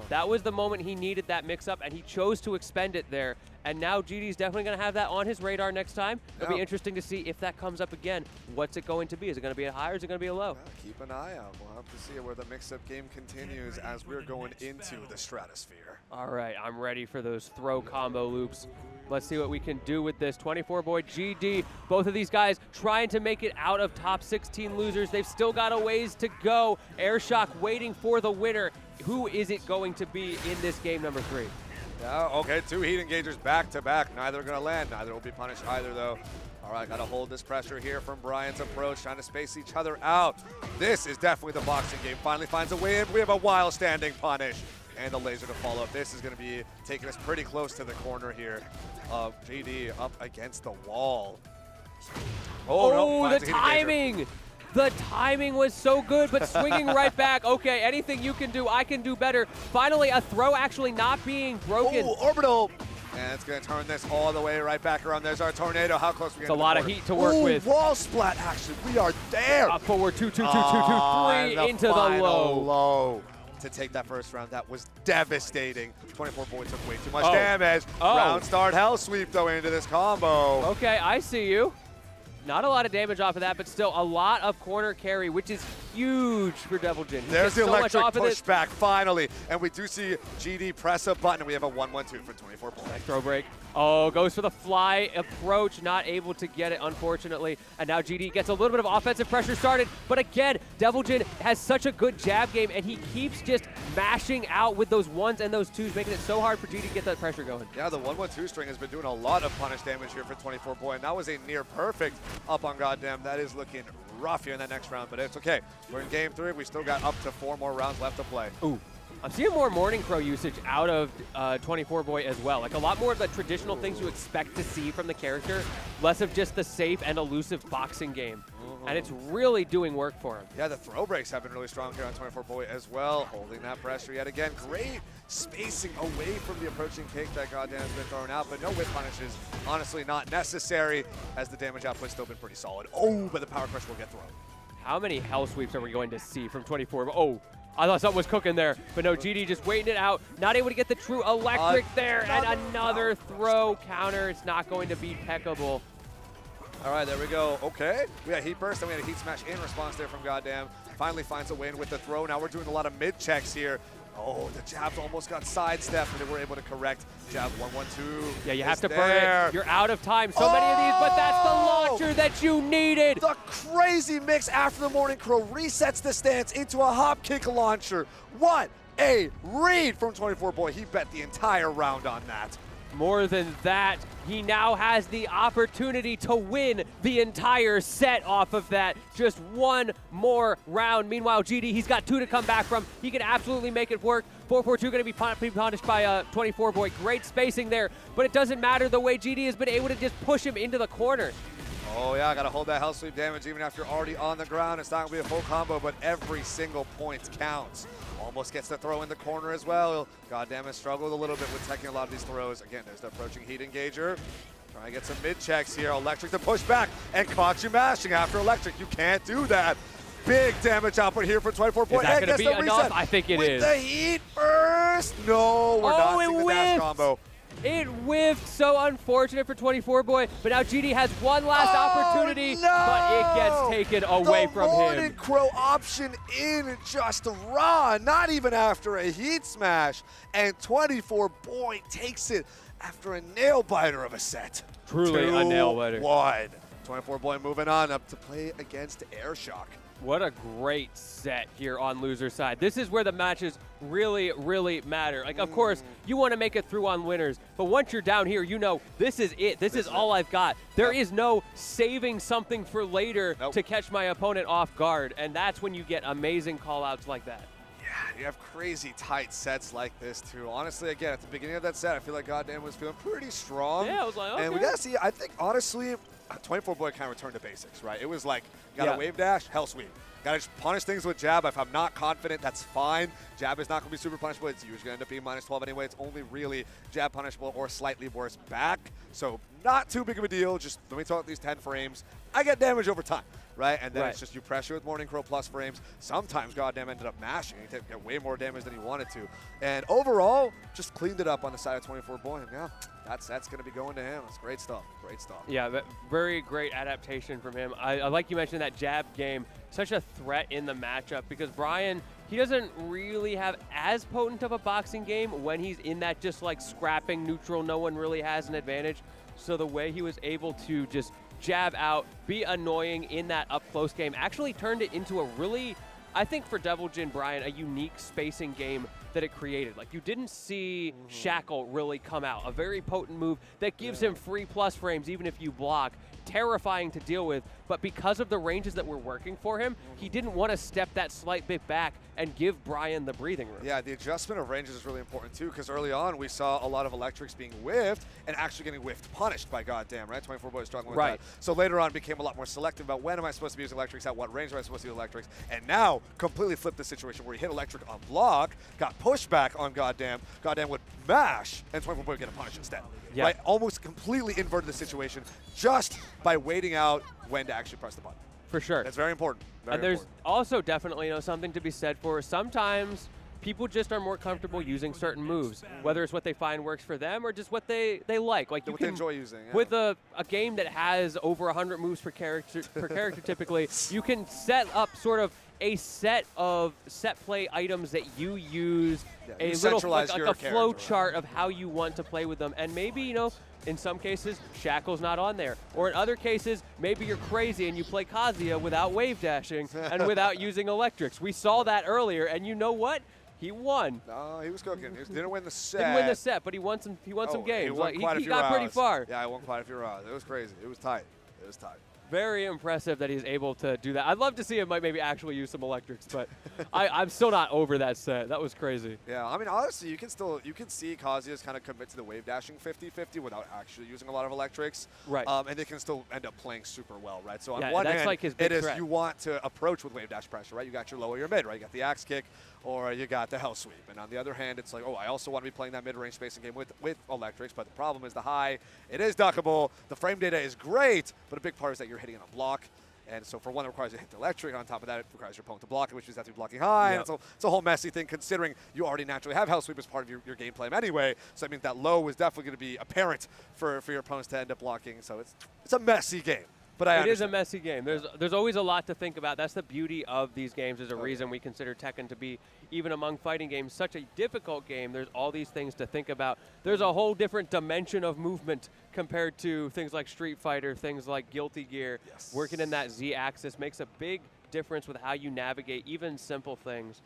[SPEAKER 18] That was the moment he needed that mix-up, and he chose to expend it there. And now GD's definitely going to have that on his radar next time. It'll be interesting to see if that comes up again. What's it going to be? Is it going to be a high or is it going to be a low?
[SPEAKER 17] Keep an eye out. We'll have to see where the mix-up game continues as we're going into the stratosphere.
[SPEAKER 18] All right, I'm ready for those throw combo loops. Let's see what we can do with this. 24 Boy, GD, both of these guys trying to make it out of top 16 losers. They've still got a ways to go. Airshock waiting for the winner. Who is it going to be in this game number 3?
[SPEAKER 17] Yeah, okay, 2 heat engagers back to back. Neither are going to land. Neither will be punished either, though. All right, got to hold this pressure here from Brian's approach, trying to space each other out. This is definitely the boxing game. Finally finds a way in. We have a wild standing punish and a laser to follow up. This is going to be taking us pretty close to the corner here of JD up against the wall.
[SPEAKER 18] Oh, no, the timing! The timing was so good, but swinging right back. Okay, anything you can do, I can do better. Finally, a throw actually not being broken.
[SPEAKER 17] Oh, orbital! And it's going to turn this all the way right back around. There's our tornado. How close are we
[SPEAKER 18] It's a lot of heat to work with.
[SPEAKER 17] Wall splat action. We are there.
[SPEAKER 18] Forward 2, 2, 2, 2, 2, 3 into the low.
[SPEAKER 17] To take that first round, that was devastating. 24 Boy took way too much damage. Round start hell sweep though into this combo.
[SPEAKER 18] Okay, I see you. Not a lot of damage off of that, but still a lot of corner carry, which is huge for Devil Jin.
[SPEAKER 17] There's the
[SPEAKER 18] so much
[SPEAKER 17] electric
[SPEAKER 18] off of it.
[SPEAKER 17] pushback finally, and we do see GD press a button, and we have a 1-1-2 for 24 points.
[SPEAKER 18] Throw break. Oh, goes for the fly approach, not able to get it, unfortunately. And now GD gets a little bit of offensive pressure started. But again, Devil Jin has such a good jab game, and he keeps just mashing out with those ones and those twos, making it so hard for GD to get that pressure going.
[SPEAKER 17] Yeah, the 1-1-2 string has been doing a lot of punish damage here for 24 Boy, and that was a near perfect up on Goddamn. That is looking rough here in that next round, but it's okay. We're in game 3. We still got up to 4 more rounds left to play.
[SPEAKER 18] Ooh. I'm seeing more Morning Crow usage out of 24 Boy as well. Like a lot more of the traditional things you expect to see from the character, less of just the safe and elusive boxing game. And it's really doing work for him.
[SPEAKER 17] Yeah, the throw breaks have been really strong here on 24 Boy as well, holding that pressure yet again. Great spacing away from the approaching kick that Goddamn has been thrown out, but no whip punishes. Honestly, not necessary, as the damage output's still been pretty solid. Oh, but the power crush will get thrown.
[SPEAKER 18] How many hell sweeps are we going to see from 24? Oh, I thought something was cooking there, but no, GD just waiting it out. Not able to get the true electric there, and another throw counter. It's not going to be peckable.
[SPEAKER 17] All right, there we go. Okay, we had Heat Burst, and we had a Heat Smash in response there from Goddamn. Finally finds a win with the throw. Now we're doing a lot of mid checks here. Oh, the jabs almost got sidestepped, but they were able to correct. Jab 1-1-2.
[SPEAKER 18] Yeah, you have to burn it. You're out of time. So many of these, but that's the launcher that you needed.
[SPEAKER 17] The crazy mix after the Morning Crow resets the stance into a hop kick launcher. What a read from 24 Boy. He bet the entire round on that.
[SPEAKER 18] More than that, he now has the opportunity to win the entire set off of that. Just one more round. Meanwhile, GD, he's got 2 to come back from. He can absolutely make it work. 4-4-2 going to be punished by 24 Boy. Great spacing there, but it doesn't matter the way GD has been able to just push him into the corner.
[SPEAKER 17] Oh yeah, gotta hold that hell sweep damage even after you're already on the ground. It's not gonna be a full combo, but every single point counts. Almost gets the throw in the corner as well. Goddamn, has struggled a little bit with taking a lot of these throws. Again, there's the approaching Heat Engager. Trying to get some mid checks here. Electric to push back and caught you mashing after Electric. You can't do that. Big damage output here for 24 Boy.
[SPEAKER 18] Is that gonna be enough? I think it is.
[SPEAKER 17] With the Heat Burst. No, we're not seeing the dash combo.
[SPEAKER 18] It whiffed, so unfortunate for 24 Boy, but now GD has one last opportunity, but it gets taken away from him.
[SPEAKER 17] The Morning Crow option in just raw, not even after a Heat Smash, and 24 Boy takes it after a nail biter of a set.
[SPEAKER 18] Truly a nail biter.
[SPEAKER 17] 2-1. 24 Boy moving on up to play against Airshock.
[SPEAKER 18] What a great set here on loser side. This is where the matches really, really matter. Like, of course, you want to make it through on winners, but once you're down here, you know this is it. This is all I've got. There is no saving something for later to catch my opponent off guard, and that's when you get amazing call-outs like that.
[SPEAKER 17] Yeah, you have crazy tight sets like this, too. Honestly, again, at the beginning of that set, I feel like Goddamn was feeling pretty strong.
[SPEAKER 18] Yeah, I was like, okay.
[SPEAKER 17] And we got to see, I think, honestly, 24 Boy kind of returned to basics, right? It was like, got a wave dash, hell sweep. Got to just punish things with jab. If I'm not confident, that's fine. Jab is not going to be super punishable. It's usually going to end up being -12 anyway. It's only really jab punishable or slightly worse back. So not too big of a deal. Just let me talk these 10 frames. I get damage over time, right? And then it's just you pressure with Morning Crow plus frames. Sometimes Goddamn ended up mashing. He get way more damage than he wanted to. And overall, just cleaned it up on the side of 24 Boy. And yeah, that's going to be going to him. It's great stuff. Great stuff.
[SPEAKER 18] Yeah, very great adaptation from him. I like you mentioned that jab game. Such a threat in the matchup because Brian, he doesn't really have as potent of a boxing game when he's in that just like scrapping neutral. No one really has an advantage. So the way he was able to just jab out, be annoying in that up-close game, actually turned it into a really, I think for Devil Jin, Brian, a unique spacing game that it created. Like, you didn't see Shackle really come out. A very potent move that gives him free plus frames even if you block. Terrifying to deal with, but because of the ranges that were working for him, he didn't want to step that slight bit back and give Brian the breathing room.
[SPEAKER 17] Yeah, the adjustment of ranges is really important too, because early on we saw a lot of electrics being whiffed and actually getting whiffed punished by Goddamn, right? 24 Boy struggling with that. So later on became a lot more selective about when am I supposed to be using electrics, at what range am I supposed to use electrics, and now completely flipped the situation where he hit electric on block, got pushback on Goddamn, Goddamn would mash, and 24 Boy would get a punish instead.
[SPEAKER 18] Yeah.
[SPEAKER 17] Right? Almost completely inverted the situation just by waiting out when to actually press the button.
[SPEAKER 18] For sure.
[SPEAKER 17] That's very important.
[SPEAKER 18] And there's also definitely something to be said for sometimes people just are more comfortable using certain moves, whether it's what they find works for them or just what they like. Like
[SPEAKER 17] what they enjoy using. Yeah.
[SPEAKER 18] With a game that has over 100 moves per character typically, you can set up sort of a set of set play items that you use,
[SPEAKER 17] Yeah,
[SPEAKER 18] a
[SPEAKER 17] you
[SPEAKER 18] little
[SPEAKER 17] centralize
[SPEAKER 18] like
[SPEAKER 17] your
[SPEAKER 18] a flow
[SPEAKER 17] character,
[SPEAKER 18] chart of how you want to play with them, and maybe in some cases, Shackle's not on there. Or in other cases, maybe you're crazy and you play Kazuya without wave dashing and without using electrics. We saw that earlier, and you know what? He won.
[SPEAKER 17] No, he was cooking. He didn't win the set.
[SPEAKER 18] Didn't win the set, but he won some. He won some games.
[SPEAKER 17] He won
[SPEAKER 18] Like,
[SPEAKER 17] quite a
[SPEAKER 18] he
[SPEAKER 17] few
[SPEAKER 18] got pretty
[SPEAKER 17] rounds.
[SPEAKER 18] far.
[SPEAKER 17] Yeah, I won quite a few rounds. It was crazy. It was tight. It was tight.
[SPEAKER 18] Very impressive that he's able to do that. I'd love to see him maybe actually use some electrics, but I'm still not over that set. That was crazy.
[SPEAKER 17] Yeah, I mean, honestly, you can see Kazuya's kind of commit to the wave dashing 50-50 without actually using a lot of electrics.
[SPEAKER 18] Right.
[SPEAKER 17] And they can still end up playing super well, right? So on
[SPEAKER 18] Yeah,
[SPEAKER 17] one
[SPEAKER 18] that's
[SPEAKER 17] hand,
[SPEAKER 18] like his big
[SPEAKER 17] it is
[SPEAKER 18] threat.
[SPEAKER 17] you want to approach with wave dash pressure, right? You got your low or your mid, right? You got the axe kick or you got the hell sweep. And on the other hand, it's like, oh, I also want to be playing that mid-range spacing game with electrics, but the problem is the high. It is duckable. The frame data is great, but a big part is that you're hitting on a block. And so for one, it requires you to hit the electric. On top of that, it requires your opponent to block it, which means that to be blocking high.
[SPEAKER 18] Yep.
[SPEAKER 17] And it's a whole messy thing, considering you already naturally have hell sweep as part of your game plan anyway. So that means that low is definitely going to be apparent for your opponents to end up blocking. So it's a messy game. But
[SPEAKER 18] It is a messy game. There's always a lot to think about. That's the beauty of these games. There's a reason we consider Tekken to be, even among fighting games, such a difficult game. There's all these things to think about. There's a whole different dimension of movement compared to things like Street Fighter, things like Guilty Gear.
[SPEAKER 17] Yes.
[SPEAKER 18] Working in that Z-axis makes a big difference with how you navigate even simple things.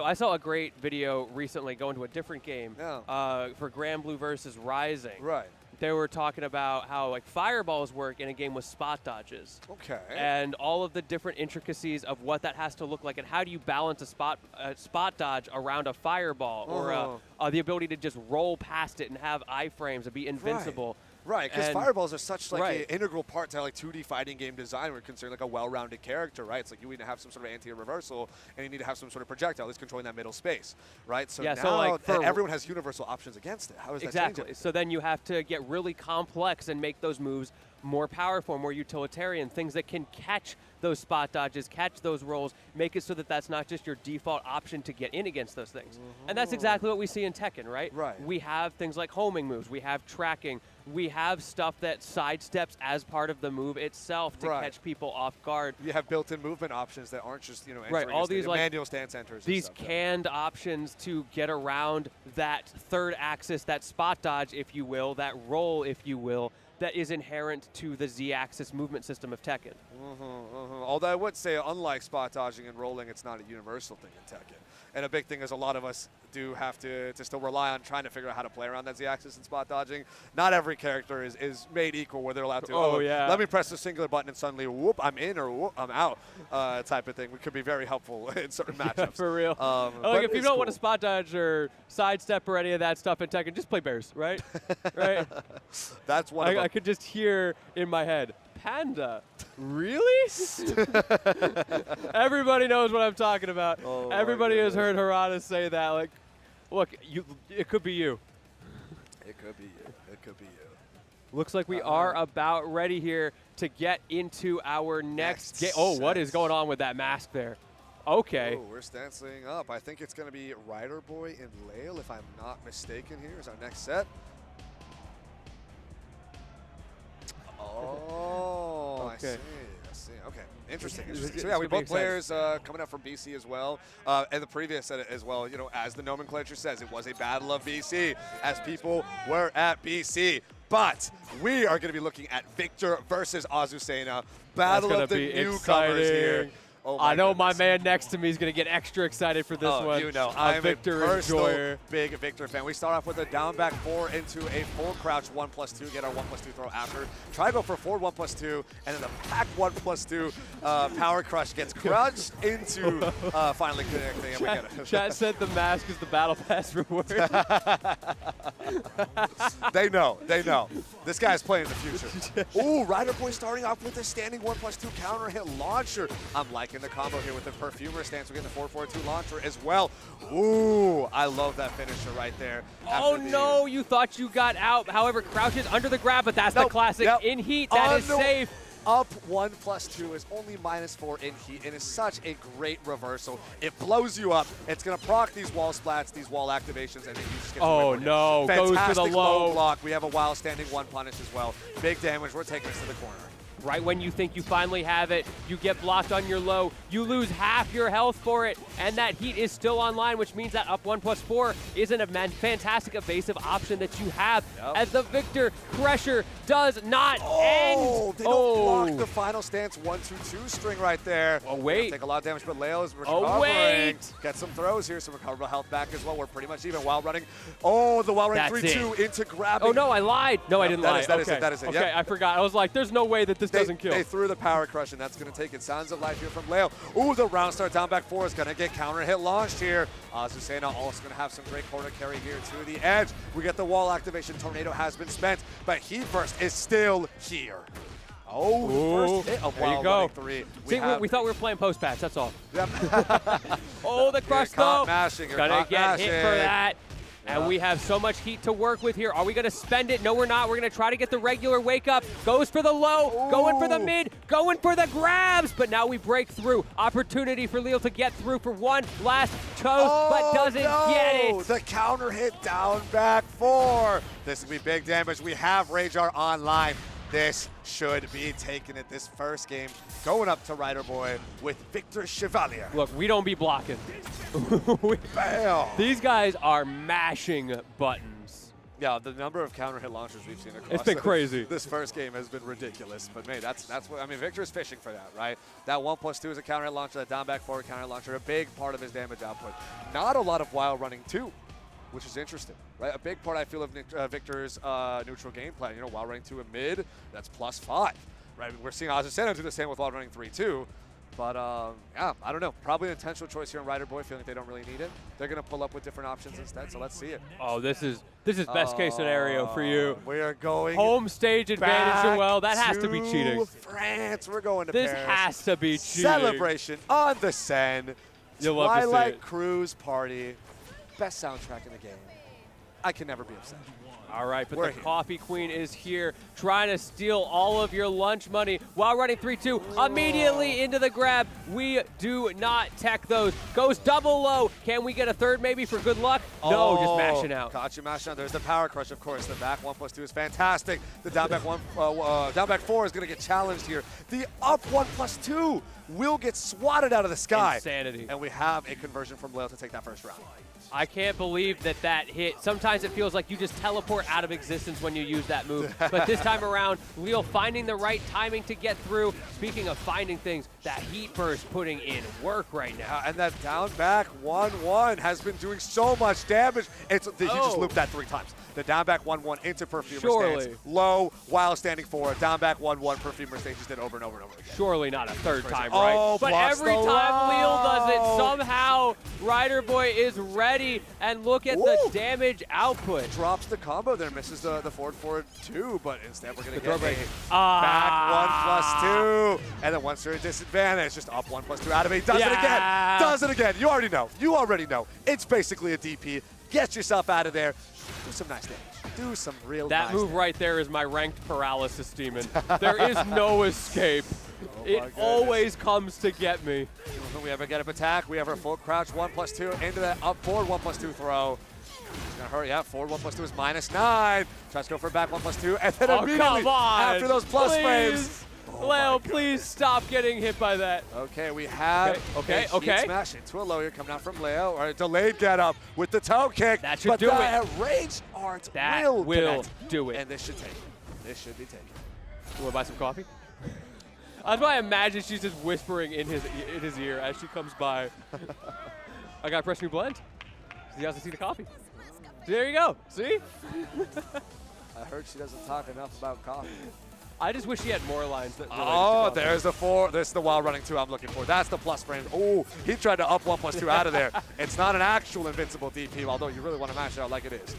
[SPEAKER 18] I saw a great video recently going to a different game for Grand Blue versus Rising.
[SPEAKER 17] Right.
[SPEAKER 18] They were talking about how like fireballs work in a game with spot dodges.
[SPEAKER 17] Okay.
[SPEAKER 18] And all of the different intricacies of what that has to look like, and how do you balance a spot dodge around a fireball, or the ability to just roll past it and have iframes and be invincible.
[SPEAKER 17] Right, because
[SPEAKER 18] And-
[SPEAKER 17] fireballs are such like
[SPEAKER 18] Right.
[SPEAKER 17] an integral part to like 2D fighting game design. We're considering like a well-rounded character, right? It's like you need to have some sort of anti reversal, and you need to have some sort of projectile that's controlling that middle space, right? So
[SPEAKER 18] Yeah,
[SPEAKER 17] now
[SPEAKER 18] so, like, for-
[SPEAKER 17] everyone has universal options against it. How is that
[SPEAKER 18] Exactly.
[SPEAKER 17] changing?
[SPEAKER 18] So then you have to get really complex and make those moves more powerful, more utilitarian, things that can catch those spot dodges, catch those rolls, make it so that that's not just your default option to get in against those things. And that's exactly what we see in Tekken, right?
[SPEAKER 17] Right.
[SPEAKER 18] We have things like homing moves, we have tracking, we have stuff that sidesteps as part of the move itself to
[SPEAKER 17] Right.
[SPEAKER 18] catch people off guard.
[SPEAKER 17] You have built-in movement options that aren't just entering
[SPEAKER 18] Right, all these like
[SPEAKER 17] manual stance enters. and
[SPEAKER 18] these
[SPEAKER 17] stuff, yeah.
[SPEAKER 18] canned options to get around that third axis, that spot dodge, if you will, that roll, if you will, that is inherent to the Z-axis movement system of Tekken.
[SPEAKER 17] Although I would say, unlike spot dodging and rolling, it's not a universal thing in Tekken. And a big thing is a lot of us do have to still rely on trying to figure out how to play around that Z-axis and spot dodging. Not every character is made equal where they're allowed to, let me press the singular button and suddenly, whoop, I'm in or whoop, I'm out type of thing. It could be very helpful in certain matchups.
[SPEAKER 18] For real.
[SPEAKER 17] But
[SPEAKER 18] Like if you
[SPEAKER 17] it's
[SPEAKER 18] don't
[SPEAKER 17] cool.
[SPEAKER 18] want to spot dodge or sidestep or any of that stuff in Tekken, just play bears, right? Right.
[SPEAKER 17] That's one of them.
[SPEAKER 18] I could just hear in my head, Panda. Really? Everybody knows what I'm talking about.
[SPEAKER 17] Oh,
[SPEAKER 18] Everybody has heard Harada say that. Like, look, it could be you.
[SPEAKER 17] It could be you. It could be you.
[SPEAKER 18] Looks like we are about ready here to get into our next game. Oh, what is going on with that mask there? Okay.
[SPEAKER 17] Oh, we're stancing up. I think it's going to be Rider Boy and Lail, if I'm not mistaken here, is our next set. Oh,
[SPEAKER 18] Okay.
[SPEAKER 17] I see. Okay, interesting.
[SPEAKER 18] This
[SPEAKER 17] interesting.
[SPEAKER 18] is
[SPEAKER 17] So yeah, we
[SPEAKER 18] gonna be
[SPEAKER 17] both players coming up from BC as well, and the previous set as well. As the nomenclature says, it was a battle of BC, as people were at BC. But we are going to be looking at Victor versus Azucena, battle
[SPEAKER 18] That's
[SPEAKER 17] of the
[SPEAKER 18] gonna be
[SPEAKER 17] newcomers here.
[SPEAKER 18] exciting.
[SPEAKER 17] Oh
[SPEAKER 18] I know my
[SPEAKER 17] goodness.
[SPEAKER 18] man next to me is going to get extra excited for this one.
[SPEAKER 17] I'm
[SPEAKER 18] Victor
[SPEAKER 17] a personal
[SPEAKER 18] enjoyer.
[SPEAKER 17] big Victor fan. We start off with a down back 4 into a full crouch 1+2, get our 1+2 throw after. Try to go for forward 1+2, and then the pack 1+2 power crush gets crushed into finally connecting. And we get it.
[SPEAKER 18] Chat said the mask is the battle pass reward.
[SPEAKER 17] They know. This guy's playing in the future. Ooh, Rider Boy starting off with a standing 1+2 counter hit launcher. I'm liking the combo here with the Perfumer stance. We're getting the 4-4-2 launcher as well. Ooh, I love that finisher right there.
[SPEAKER 18] Oh no, you thought you got out. However, Crouch is under the grab, but that's the classic in heat. That is safe.
[SPEAKER 17] Up 1+2 is only -4 in heat. It is such a great reversal. It blows you up. It's going to proc these wall splats, these wall activations, and then you just get
[SPEAKER 18] Oh no, goes for the
[SPEAKER 17] Fantastic
[SPEAKER 18] low
[SPEAKER 17] block. We have a while standing 1 punish as well. Big damage. We're taking this to the corner.
[SPEAKER 18] Right when you think you finally have it, you get blocked on your low. You lose half your health for it, and that heat is still online, which means that up 1+4 isn't a fantastic evasive option that you have. As the Victor pressure does not end.
[SPEAKER 17] They don't block the final stance 1-2-2 string right there.
[SPEAKER 18] Oh, wait.
[SPEAKER 17] Take a lot of damage, but Leo is recovering.
[SPEAKER 18] Oh, wait.
[SPEAKER 17] Get some throws here, some recoverable health back as well. We're pretty much even while running. Oh, the while running 3-2 into grabbing.
[SPEAKER 18] Oh, no, I lied. No, I didn't lie.
[SPEAKER 17] That is it.
[SPEAKER 18] Okay, I forgot. I was like, there's no way that this doesn't kill.
[SPEAKER 17] They threw the power crush, and that's going to take it. Sounds of life here from Leo. Ooh, the round start down back 4 is going to get counter hit launched here. Azucena also going to have some great corner carry here to the edge. We get the wall activation. Tornado has been spent, but Heat Burst is still here. Oh, first hit of
[SPEAKER 18] there you
[SPEAKER 17] Wild
[SPEAKER 18] go.
[SPEAKER 17] Running 3.
[SPEAKER 18] See, we thought we were playing post-patch, that's all. Oh, the crush though. Gonna get hit for that. And we have so much heat to work with here. Are we going to spend it? No, we're not. We're going to try to get the regular wake up. Goes for the low, going for the mid, going for the grabs. But now we break through. Opportunity for Leo to get through for one last toast, but doesn't get it.
[SPEAKER 17] The counter hit down back 4. This will be big damage. We have Rajar online. This should be taking it this first game. Going up to Rider Boy with Victor Chevalier.
[SPEAKER 18] Look, we don't be blocking.
[SPEAKER 17] Bam.
[SPEAKER 18] These guys are mashing buttons.
[SPEAKER 17] Yeah, the number of counter hit launchers we've seen across
[SPEAKER 18] it's been crazy.
[SPEAKER 17] This first game has been ridiculous. But man, that's what I mean. Victor's fishing for that, right? That 1+2 is a counter hit launcher. That down back 4 counter hit launcher, a big part of his damage output. Not a lot of wild running too, which is interesting, right? A big part, I feel, of Victor's neutral game plan. You know, while running 2 in mid, that's +5, right? We're seeing Azucena do the same with while running 3-2. But, yeah, I don't know. Probably an intentional choice here on Rider Boy, feeling like they don't really need it. They're going to pull up with different options instead, so let's see it.
[SPEAKER 18] Oh, this is best case scenario for you.
[SPEAKER 17] We are going
[SPEAKER 18] home stage advantage, Joel. That has to be cheating.
[SPEAKER 17] France. We're going to
[SPEAKER 18] This
[SPEAKER 17] Paris.
[SPEAKER 18] has to be cheating.
[SPEAKER 17] Celebration on the Seine.
[SPEAKER 18] You'll love to see
[SPEAKER 17] Twilight
[SPEAKER 18] it.
[SPEAKER 17] Cruise Party. Best soundtrack in the game. I can never be upset.
[SPEAKER 18] All right, but
[SPEAKER 17] We're
[SPEAKER 18] the
[SPEAKER 17] here.
[SPEAKER 18] Coffee Queen is here trying to steal all of your lunch money while running 3-2 immediately into the grab. We do not tech those. Goes double low. Can we get a third maybe for good luck? No, just mashing out.
[SPEAKER 17] Got you mashing out. There's the power crush, of course. The back 1+2 is fantastic. The down back 4 is going to get challenged here. The up 1+2 will get swatted out of the sky.
[SPEAKER 18] Insanity.
[SPEAKER 17] And we have a conversion from Leo to take that first round.
[SPEAKER 18] I can't believe that hit. Sometimes it feels like you just teleport out of existence when you use that move. But this time around, Leo finding the right timing to get through. Speaking of finding things, that heat burst putting in work right now.
[SPEAKER 17] And that down back 1-1 has been doing so much damage. He just looped that 3 times. The down back 1-1 into Perfumer stance. Low while standing forward. Down back 1-1. Perfumer stance just did over and over and over again.
[SPEAKER 18] Surely not a third time, right?
[SPEAKER 17] Oh,
[SPEAKER 18] but every time Leo does it, somehow Rider Boy is ready. And look at the damage output.
[SPEAKER 17] Drops the combo there, misses the forward 2, but instead we're going to get
[SPEAKER 18] break.
[SPEAKER 17] back 1+2. And then once they're at disadvantage, just up 1+2 out of it. Does it again. Does it again. You already know. You already know. It's basically a DP. Get yourself out of there. Do some nice damage. Do some real
[SPEAKER 18] That
[SPEAKER 17] nice
[SPEAKER 18] move
[SPEAKER 17] damage.
[SPEAKER 18] right there is my ranked paralysis demon. There is no escape. It always comes to get me.
[SPEAKER 17] We have a get up attack. We have our full crouch 1+2 into that up forward 1+2 throw. He's gonna hurry up. Forward 1+2 is -9. Tries to go for back 1+2, and then immediately
[SPEAKER 18] come on.
[SPEAKER 17] after those plus
[SPEAKER 18] Please.
[SPEAKER 17] frames.
[SPEAKER 18] Leo, please stop getting hit by that.
[SPEAKER 17] Okay, we have
[SPEAKER 18] Okay.
[SPEAKER 17] a heat smash into a low here coming out from Leo, or a delayed get up with the toe kick.
[SPEAKER 18] That should
[SPEAKER 17] but
[SPEAKER 18] do
[SPEAKER 17] the
[SPEAKER 18] it.
[SPEAKER 17] rage art
[SPEAKER 18] That
[SPEAKER 17] will
[SPEAKER 18] will
[SPEAKER 17] connect.
[SPEAKER 18] do it.
[SPEAKER 17] And this should take it. This should be taken.
[SPEAKER 18] You want to buy some coffee? That's why I imagine she's just whispering in his ear as she comes by. I got a fresh new blend. He doesn't see the coffee. So there you go. See?
[SPEAKER 17] I heard she doesn't talk enough about coffee.
[SPEAKER 18] I just wish she had more lines. That
[SPEAKER 17] Oh, there's the 4. This is the wild running 2 I'm looking for. That's the plus frame. Oh, he tried to up 1+2 out of there. It's not an actual invincible DP, although you really want to mash it out like it is.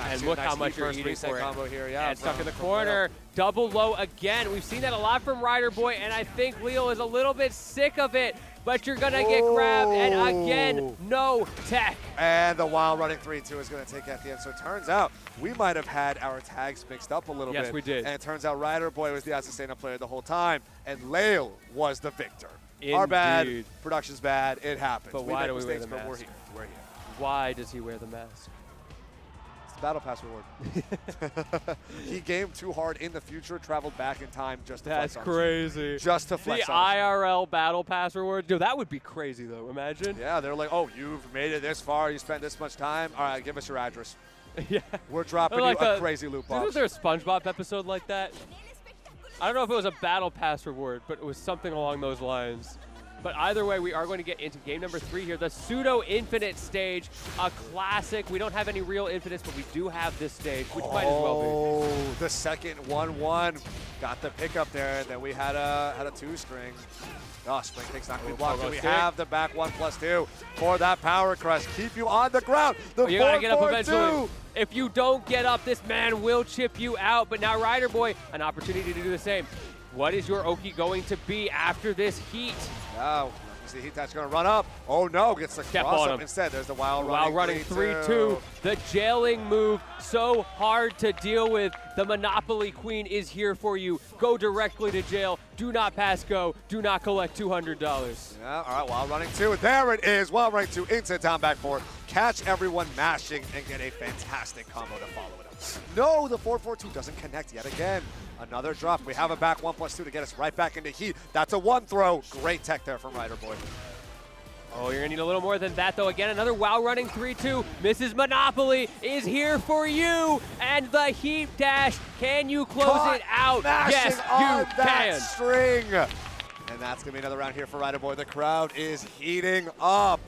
[SPEAKER 18] And look how much you're
[SPEAKER 17] first
[SPEAKER 18] eating
[SPEAKER 17] reset
[SPEAKER 18] for it.
[SPEAKER 17] combo here. Yeah,
[SPEAKER 18] And stuck in the corner. Double low again. We've seen that a lot from Rider Boy, and I think Leo is a little bit sick of it. But you're going to get grabbed, and again, no tech.
[SPEAKER 17] And the wild running 3-2 is going to take at the end. So it turns out we might have had our tags mixed up a little bit.
[SPEAKER 18] Yes, we did.
[SPEAKER 17] And it turns out Rider Boy was the Azucena player the whole time, and Leo was the victor. Our bad,
[SPEAKER 18] Indeed.
[SPEAKER 17] production's bad, it happens.
[SPEAKER 18] But
[SPEAKER 17] We
[SPEAKER 18] why
[SPEAKER 17] make
[SPEAKER 18] do we wear
[SPEAKER 17] mistakes,
[SPEAKER 18] the
[SPEAKER 17] but we're
[SPEAKER 18] mask?
[SPEAKER 17] here. We're here.
[SPEAKER 18] Why does he wear the mask?
[SPEAKER 17] Battle Pass reward. He gamed too hard in the future, traveled back in time just to
[SPEAKER 18] That's
[SPEAKER 17] flex on
[SPEAKER 18] crazy.
[SPEAKER 17] Just to flex
[SPEAKER 18] the
[SPEAKER 17] on
[SPEAKER 18] IRL Battle Pass reward. Dude, that would be crazy, though. Imagine.
[SPEAKER 17] Yeah, they're like, oh, you've made it this far. You spent this much time. All right, give us your address.
[SPEAKER 18] Yeah.
[SPEAKER 17] We're dropping
[SPEAKER 18] Like
[SPEAKER 17] you a crazy loot box.
[SPEAKER 18] Was there a SpongeBob episode like that? I don't know if it was a Battle Pass reward, but it was something along those lines. But either way, we are going to get into game number 3 here. The Pseudo Infinite stage, a classic. We don't have any real infinites, but we do have this stage, which might as well be.
[SPEAKER 17] Oh, the second 1-1. Got the pickup there. Then we had a 2-string. Oh, Spring Kick's not going to be blocked. We have the back 1+2 for that power crush. Keep you on the ground. The
[SPEAKER 18] You gotta get up
[SPEAKER 17] 4-4-2.
[SPEAKER 18] eventually. If you don't get up, this man will chip you out. But now Rider Boy, an opportunity to do the same. What is your Oki going to be after this heat?
[SPEAKER 17] Oh, see Heat Touch going to run up. Oh no, gets the cross up instead. There's the wild running
[SPEAKER 18] 3-2. The jailing move, so hard to deal with. The Monopoly Queen is here for you. Go directly to jail. Do not pass go. Do not collect $200.
[SPEAKER 17] Yeah, all right, wild running 2. There it is. Wild running 2 into down back 4. Catch everyone mashing and get a fantastic combo to follow it up. No, the 4-4-2 doesn't connect yet again. Another drop. We have a back 1+2 to get us right back into heat. That's a 1 throw. Great tech there from Rider Boy.
[SPEAKER 18] Oh, you're going to need a little more than that, though. Again, another WoW running 3-2. Mrs. Monopoly is here for you. And the heat dash. Can you close it out? Yes, you can.
[SPEAKER 17] String. And that's going to be another round here for Rider Boy. The crowd is heating up.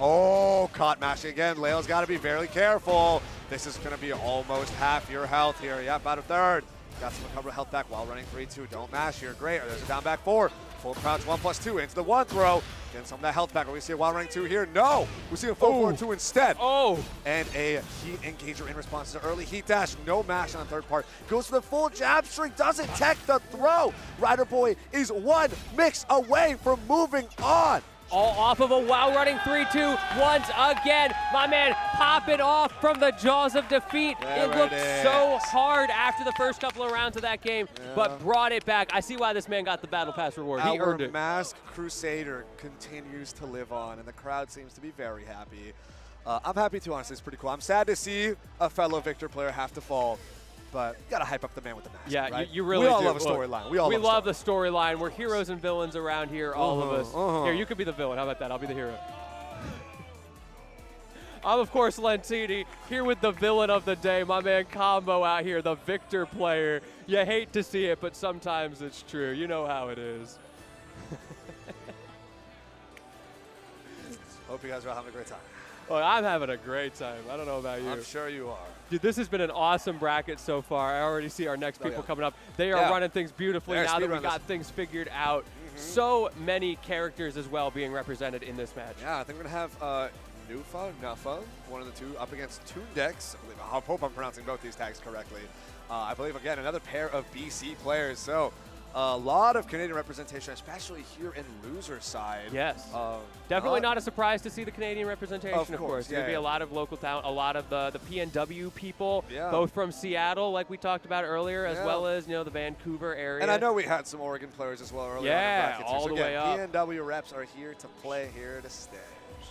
[SPEAKER 17] Oh, caught mashing again. Leo's got to be very careful. This is going to be almost half your health here. Yeah, about a third. Got some recovery health back while running 3-2. Don't mash here. Great. There's a down back 4. Full crouch 1+2 into the 1 throw. Getting some of that health back. Are we see a while running 2 here? No. We see a 4-4-2 instead.
[SPEAKER 18] Oh.
[SPEAKER 17] And a heat engager in response to early heat dash. No mash on the third part. Goes for the full jab string. Doesn't tech the throw. Rider Boy is 1 mix away from moving on.
[SPEAKER 18] All off of a WoW running 3-2 once again. My man popping off from the jaws of defeat. It looked so hard after the first couple of rounds of that game, but brought it back. I see why this man got the Battle Pass reward. He earned it.
[SPEAKER 17] Our Masked Crusader continues to live on, and the crowd seems to be very happy. I'm happy too, honestly. It's pretty cool. I'm sad to see a fellow Victor player have to fall. But you gotta hype up the man with the mask.
[SPEAKER 18] Yeah,
[SPEAKER 17] right?
[SPEAKER 18] you really
[SPEAKER 17] do. We all
[SPEAKER 18] do.
[SPEAKER 17] love a storyline. We
[SPEAKER 18] love the storyline. We're heroes and villains around here, all of us. Here, you could be the villain. How about that? I'll be the hero. I'm, of course, Lentini, here with the villain of the day, my man Combo out here, the Victor player. You hate to see it, but sometimes it's true. You know how it is.
[SPEAKER 17] Hope you guys are all having a great time.
[SPEAKER 18] Well, I'm having a great time. I don't know about you.
[SPEAKER 17] I'm sure you are.
[SPEAKER 18] Dude, this has been an awesome bracket so far. I already see our next people coming up. They are running things beautifully now that we got things figured out. So many characters as well being represented in this match.
[SPEAKER 17] Yeah, I think we're going to have Nufa, one of the two, up against Toondex. I hope I'm pronouncing both these tags correctly. I believe, again, another pair of BC players. So a lot of Canadian representation, especially here in loser side.
[SPEAKER 18] Yes. Definitely not a surprise to see the Canadian representation, of course. There'll be a lot of local talent, a lot of the PNW people, both from Seattle, like we talked about earlier, as well as, you know, the Vancouver area.
[SPEAKER 17] And I know we had some Oregon players as well earlier on in the bracket,
[SPEAKER 18] all the way up.
[SPEAKER 17] PNW reps are here to play, here to stay.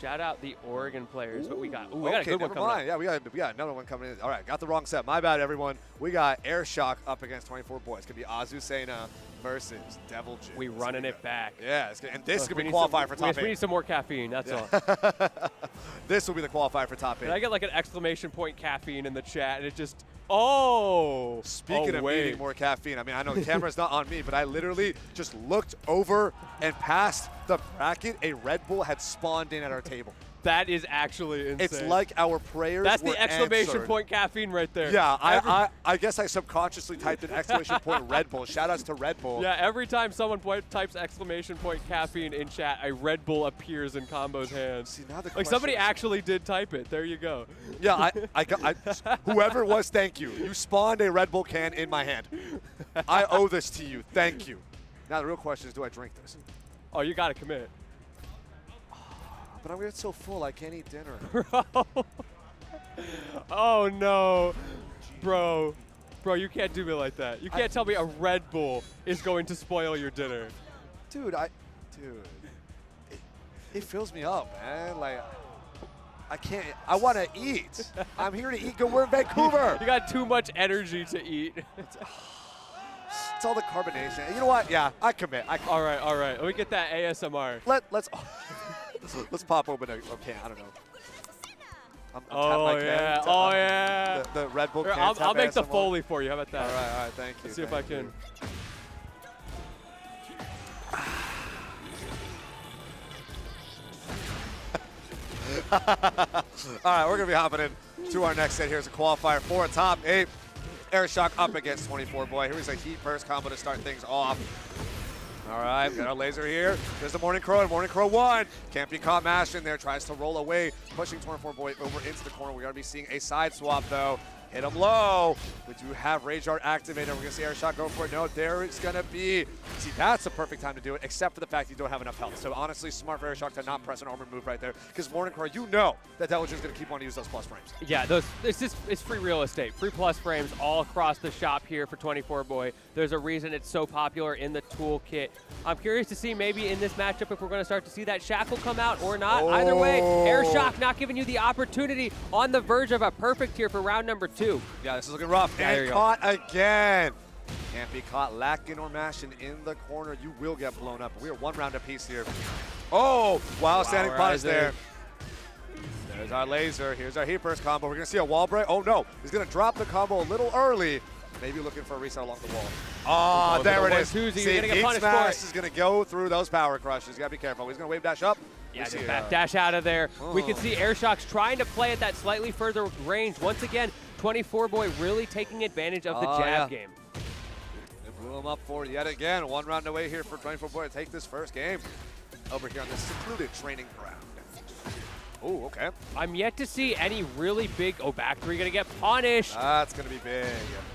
[SPEAKER 18] Shout out the Oregon players. But we got we got a good one coming up.
[SPEAKER 17] Yeah, we got another one coming in. All right, got the wrong set. My bad, everyone. We got Airshock up against 24 boys. It's going to be Azucena versus Devil Jin.
[SPEAKER 18] We running it back.
[SPEAKER 17] Yeah, and this is going to be qualifier for top 8.
[SPEAKER 18] We need some more caffeine, that's all.
[SPEAKER 17] This will be the qualifier for top 8.
[SPEAKER 18] Can I get like an exclamation point caffeine in the chat? And it just,
[SPEAKER 17] Speaking of needing more caffeine, I mean, I know the camera's not on me, but I literally just looked over and past the bracket. A Red Bull had spawned in at our table.
[SPEAKER 18] That is actually insane.
[SPEAKER 17] It's like our prayers
[SPEAKER 18] That's
[SPEAKER 17] were
[SPEAKER 18] the exclamation
[SPEAKER 17] answered.
[SPEAKER 18] point caffeine right there.
[SPEAKER 17] Yeah, I guess I subconsciously typed an exclamation point Red Bull. Shout-outs to Red Bull.
[SPEAKER 18] Yeah, every time someone types exclamation point caffeine in chat, a Red Bull appears in Combo's hands.
[SPEAKER 17] See, now the
[SPEAKER 18] like somebody actually did type it. There you go.
[SPEAKER 17] Yeah, whoever it was, thank you. You spawned a Red Bull can in my hand. I owe this to you. Thank you. Now the real question is, do I drink this?
[SPEAKER 18] Oh, you got to commit.
[SPEAKER 17] But I'm going to get so full I can't eat dinner.
[SPEAKER 18] Oh, no. Bro, you can't do me like that. You can't tell me a Red Bull is going to spoil your dinner.
[SPEAKER 17] Dude, it fills me up, man. Like, I can't. I want to eat. I'm here to eat. We're in Vancouver.
[SPEAKER 18] You got too much energy to eat.
[SPEAKER 17] It's all the carbonation. You know what? Yeah, I commit.
[SPEAKER 18] All right. Let me get that ASMR.
[SPEAKER 17] Let's pop open a can. I don't know. I'm
[SPEAKER 18] yeah. Oh, yeah.
[SPEAKER 17] The Red Bull can.
[SPEAKER 18] I'll make the Foley for you. How about that?
[SPEAKER 17] All right. Thank you.
[SPEAKER 18] Let's see if I can.
[SPEAKER 17] All right, we're going to be hopping into our next set. Here's a qualifier for a top 8. Airshock up against 24 Boy. Here's a heat burst combo to start things off. All right, got our laser here. There's the Morning Crow, and Morning Crow 1. Can't be caught mashing there. Tries to roll away, pushing 24 Boy over into the corner. We're going to be seeing a side swap, though. Hit him low. We do have Rage Art activated. We're going to see Airshot go for it. No, there it's going to be. See, that's a perfect time to do it, except for the fact you don't have enough health. So honestly, smart for Airshot to not press an armor move right there, because Morning Crow, you know that Deluge is going to keep wanting to use those plus frames.
[SPEAKER 18] Yeah, it's free real estate. Free plus frames all across the shop here for 24 Boy. There's a reason it's so popular in the toolkit. I'm curious to see maybe in this matchup if we're going to start to see that Shackle come out or not.
[SPEAKER 17] Oh.
[SPEAKER 18] Either way, Airshock not giving you the opportunity, on the verge of a perfect here for round number 2.
[SPEAKER 17] Yeah, this is looking rough.
[SPEAKER 18] Yeah,
[SPEAKER 17] and caught again. Can't be caught lacking or mashing in the corner. You will get blown up. We are 1 round apiece here. Oh, wow, standing punish there. There's our laser. Here's our heat burst combo. We're going to see a wall break. Oh, no. He's going to drop the combo a little early. Maybe looking for a reset along the wall. Oh, there it is. See, heat smash is going to go through those power crushes. You got to be careful. He's going to wave dash up.
[SPEAKER 18] Yeah, back dash out of there. We can see Airshock's trying to play at that slightly further range. Once again, 24 Boy really taking advantage of the jab game.
[SPEAKER 17] They blew him up for yet again. 1 round away here for 24 Boy to take this first game over here on this secluded training ground. Oh, okay.
[SPEAKER 18] I'm yet to see any really big. Oh, back 3 going to get punished.
[SPEAKER 17] That's going to be big.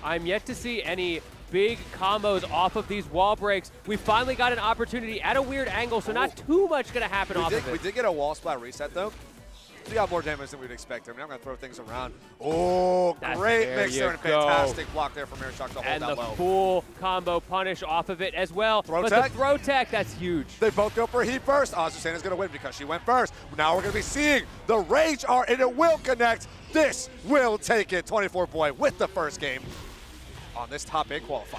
[SPEAKER 18] I'm yet to see any big combos off of these wall breaks. We finally got an opportunity at a weird angle, so not too much going to happen off of it.
[SPEAKER 17] We did get a wall splat reset, though. We got more damage than we'd expect. I mean, I'm going to throw things around. Oh, great mixer and fantastic block there from Airshock to hold
[SPEAKER 18] and
[SPEAKER 17] that
[SPEAKER 18] the
[SPEAKER 17] low.
[SPEAKER 18] full combo punish off of it as well.
[SPEAKER 17] Throw
[SPEAKER 18] but
[SPEAKER 17] tech?
[SPEAKER 18] the throw tech, that's huge.
[SPEAKER 17] They both go for a heat burst. Azucena's going to win because she went first. Now we're going to be seeing the Rage Art, and it will connect. This will take it. 24 Boy with the first game on this top 8 qualifier.